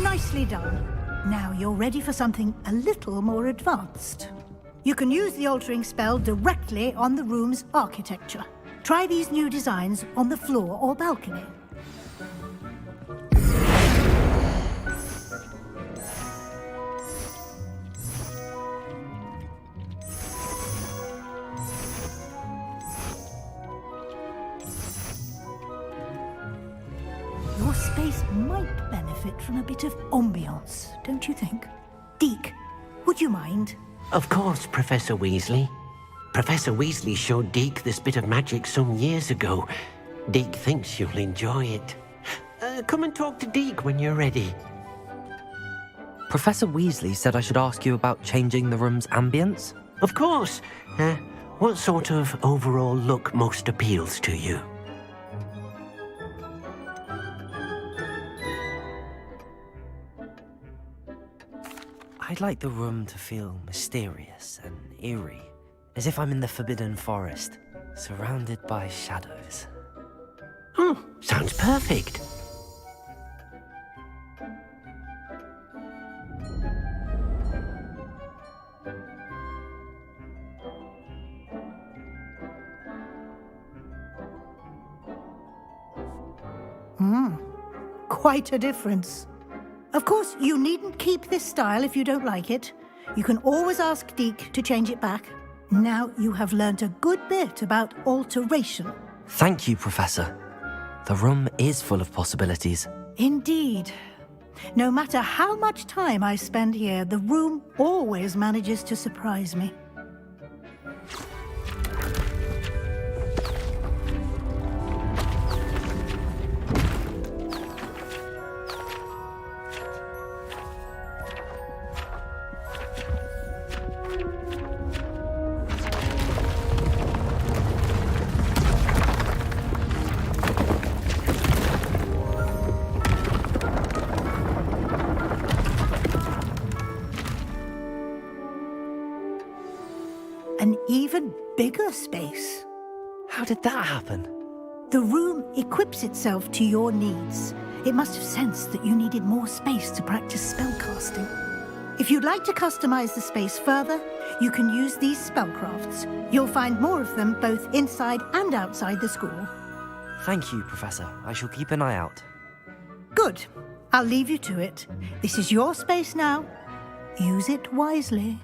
Nicely done. Now you're ready for something a little more advanced. You can use the altering spell directly on the room's architecture. Try these new designs on the floor or balcony. Your space might benefit from a bit of ambiance, don't you think? Deke, would you mind? Of course, Professor Weasley. Professor Weasley showed Deke this bit of magic some years ago. Deke thinks you'll enjoy it. Come and talk to Deke when you're ready. Professor Weasley said I should ask you about changing the room's ambience? Of course. What sort of overall look most appeals to you? I'd like the room to feel mysterious and eerie, as if I'm in the Forbidden Forest, surrounded by shadows. Oh, sounds perfect. Quite a difference. Of course, you needn't keep this style if you don't like it. You can always ask Deke to change it back. Now you have learnt a good bit about alteration. Thank you, Professor. The room is full of possibilities. Indeed. No matter how much time I spend here, the room always manages to surprise me. An even bigger space. How did that happen? The room equips itself to your needs. It must have sensed that you needed more space to practice spellcasting. If you'd like to customize the space further, you can use these spellcrafts. You'll find more of them both inside and outside the school. Thank you, Professor. I shall keep an eye out. Good. I'll leave you to it. This is your space now. Use it wisely.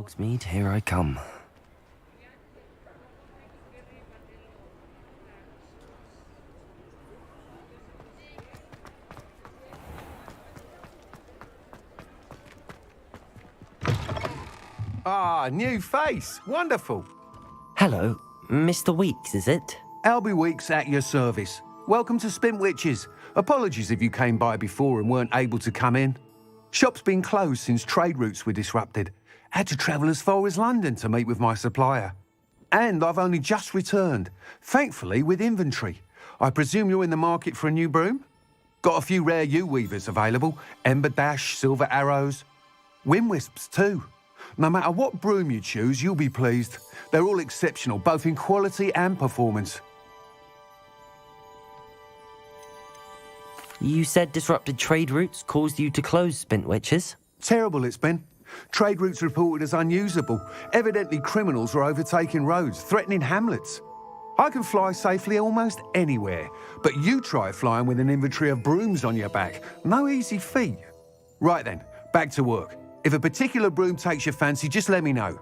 Hogsmeade, here I come. Ah, new face. Wonderful. Hello, Mr. Weeks, is it? Albie Weeks at your service. Welcome to Spintwitches. Apologies if you came by before and weren't able to come in. Shop's been closed since trade routes were disrupted. Had to travel as far as London to meet with my supplier. And I've only just returned, thankfully with inventory. I presume you're in the market for a new broom? Got a few rare yew-weavers available. Ember Dash, Silver Arrows. Wind-wisps too. No matter what broom you choose, you'll be pleased. They're all exceptional, both in quality and performance. You said disrupted trade routes caused you to close Spintwitches? Terrible it's been. Trade routes reported as unusable. Evidently criminals were overtaking roads, threatening hamlets. I can fly safely almost anywhere, but you try flying with an inventory of brooms on your back. No easy feat. Right then, back to work. If a particular broom takes your fancy, just let me know.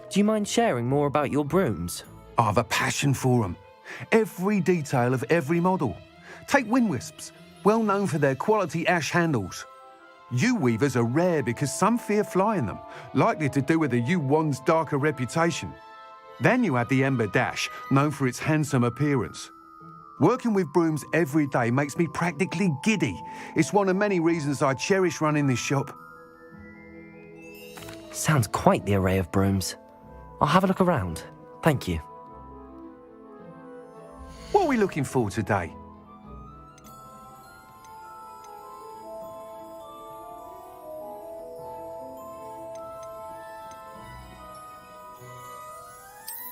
Do you mind sharing more about your brooms? I have a passion for them. Every detail of every model. Take Wind-wisps, well known for their quality ash handles. Yew-weavers are rare because some fear flying them, likely to do with the yew-wand's darker reputation. Then you have the Ember Dash, known for its handsome appearance. Working with brooms every day makes me practically giddy. It's one of many reasons I cherish running this shop. Sounds quite the array of brooms. I'll have a look around. Thank you. What are we looking for today?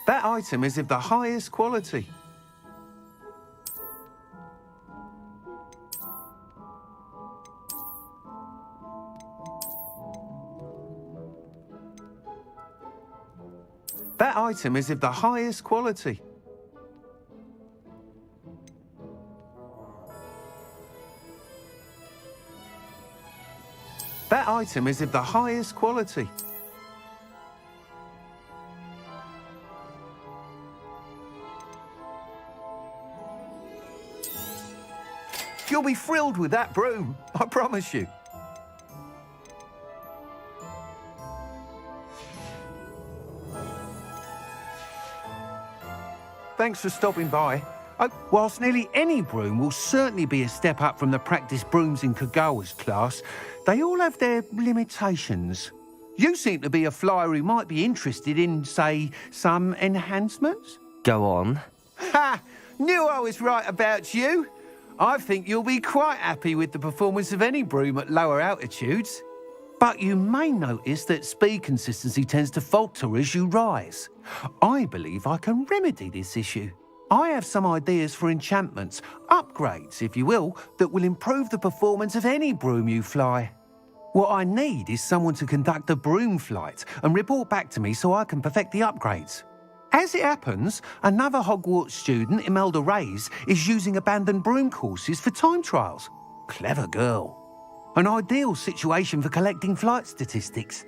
That item is of the highest quality. That item is of the highest quality. That item is of the highest quality. You'll be thrilled with that broom, I promise you. Thanks for stopping by. Whilst nearly any broom will certainly be a step up from the practice brooms in Kagawa's class, they all have their limitations. You seem to be a flyer who might be interested in, say, some enhancements? Go on. Ha! Knew I was right about you. I think you'll be quite happy with the performance of any broom at lower altitudes. But you may notice that speed consistency tends to falter as you rise. I believe I can remedy this issue. I have some ideas for enchantments, upgrades, if you will, that will improve the performance of any broom you fly. What I need is someone to conduct a broom flight and report back to me so I can perfect the upgrades. As it happens, another Hogwarts student, Imelda Reyes, is using abandoned broom courses for time trials. Clever girl. An ideal situation for collecting flight statistics.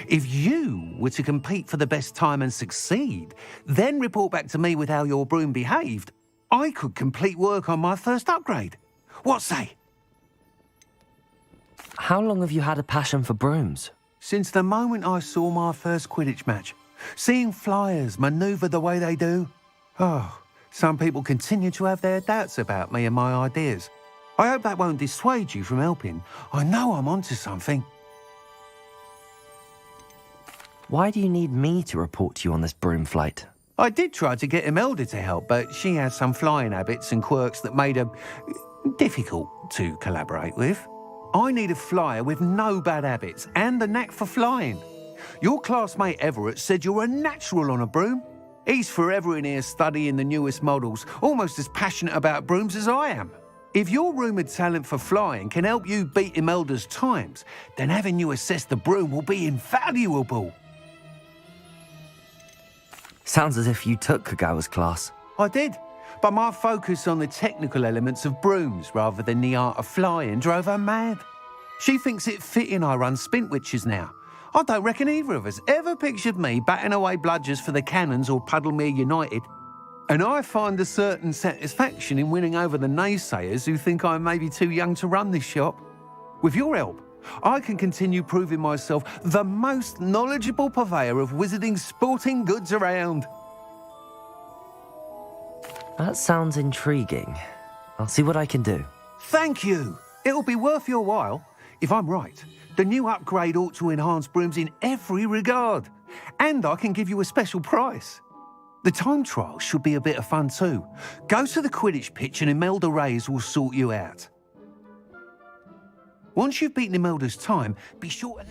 If you were to compete for the best time and succeed, then report back to me with how your broom behaved, I could complete work on my first upgrade. What say? How long have you had a passion for brooms? Since the moment I saw my first Quidditch match. Seeing flyers manoeuvre the way they do. Oh, some people continue to have their doubts about me and my ideas. I hope that won't dissuade you from helping. I know I'm onto something. Why do you need me to report to you on this broom flight? I did try to get Imelda to help, but she has some flying habits and quirks that made her difficult to collaborate with. I need a flyer with no bad habits and the knack for flying. Your classmate Everett said you're a natural on a broom. He's forever in here studying the newest models, almost as passionate about brooms as I am. If your rumoured talent for flying can help you beat Imelda's times, then having you assess the broom will be invaluable. Sounds as if you took Kagawa's class. I did, but my focus on the technical elements of brooms rather than the art of flying drove her mad. She thinks it fitting I run Spintwitches now. I don't reckon either of us ever pictured me batting away bludgers for the Cannons or Puddlemere United. And I find a certain satisfaction in winning over the naysayers who think I may be too young to run this shop. With your help, I can continue proving myself the most knowledgeable purveyor of wizarding sporting goods around. That sounds intriguing. I'll see what I can do. Thank you. It'll be worth your while. If I'm right, the new upgrade ought to enhance brooms in every regard. And I can give you a special price. The time trial should be a bit of fun too. Go to the Quidditch pitch and Imelda Reyes will sort you out. Once you've beaten Imelda's time, be sure to...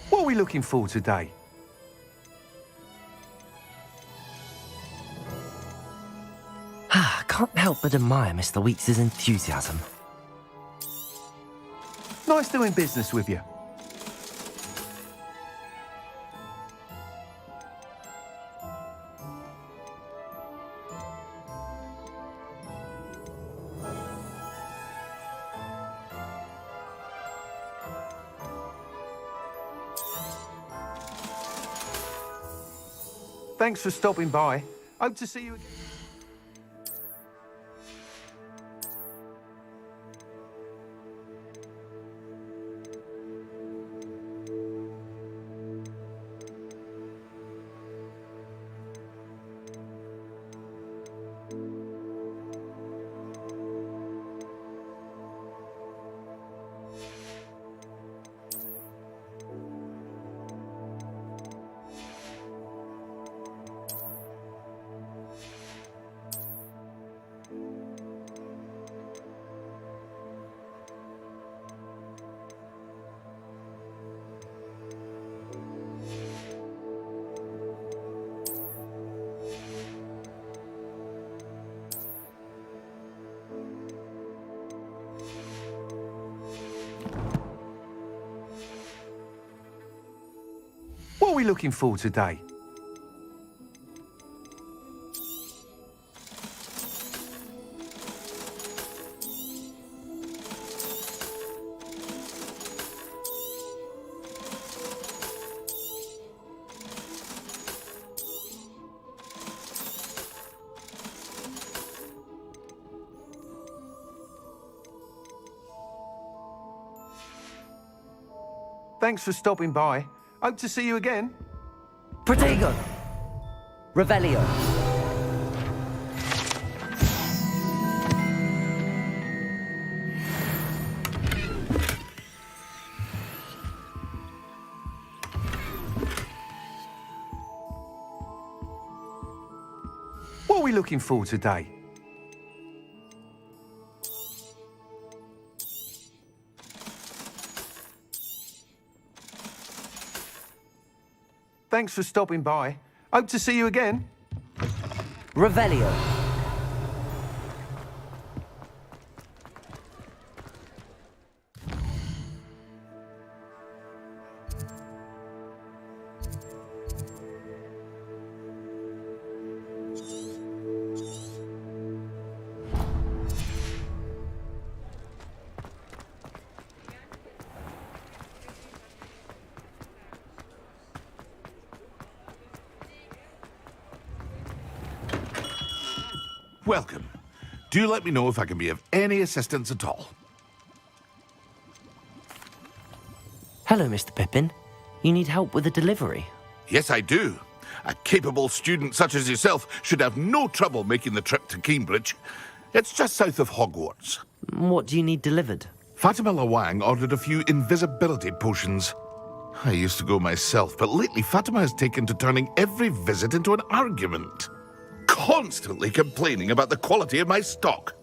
What are we looking for today? I can't help but admire Mr. Weeks' enthusiasm. Nice doing business with you. Thanks for stopping by. Hope to see you again. What are we looking for today? Thanks for stopping by. Hope to see you again. Protego! Revelio! What are we looking for today? Thanks for stopping by. Hope to see you again. Revelio. Welcome. Do let me know if I can be of any assistance at all. Hello, Mr. Pippin. You need help with a delivery? Yes, I do. A capable student such as yourself should have no trouble making the trip to Cambridge. It's just south of Hogwarts. What do you need delivered? Fatima Lawang ordered a few invisibility potions. I used to go myself, but lately Fatima has taken to turning every visit into an argument. Constantly complaining about the quality of my stock.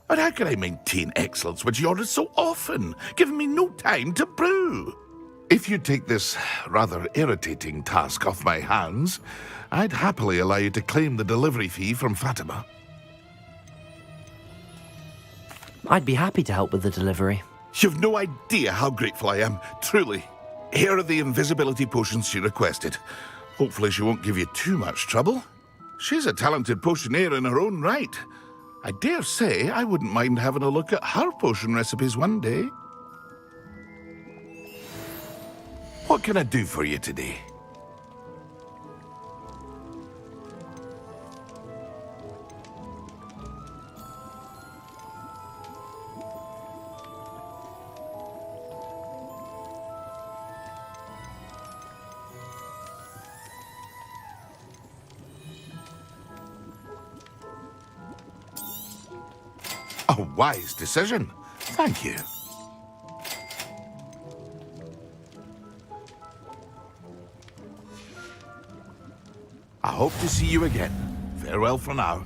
But how can I maintain excellence when she orders so often, giving me no time to brew? If you take this rather irritating task off my hands, I'd happily allow you to claim the delivery fee from Fatima. I'd be happy to help with the delivery. You've no idea how grateful I am, truly. Here are the invisibility potions she requested. Hopefully she won't give you too much trouble. She's a talented potioneer in her own right. I dare say I wouldn't mind having a look at her potion recipes one day. What can I do for you today? A wise decision. Thank you. I hope to see you again. Farewell for now.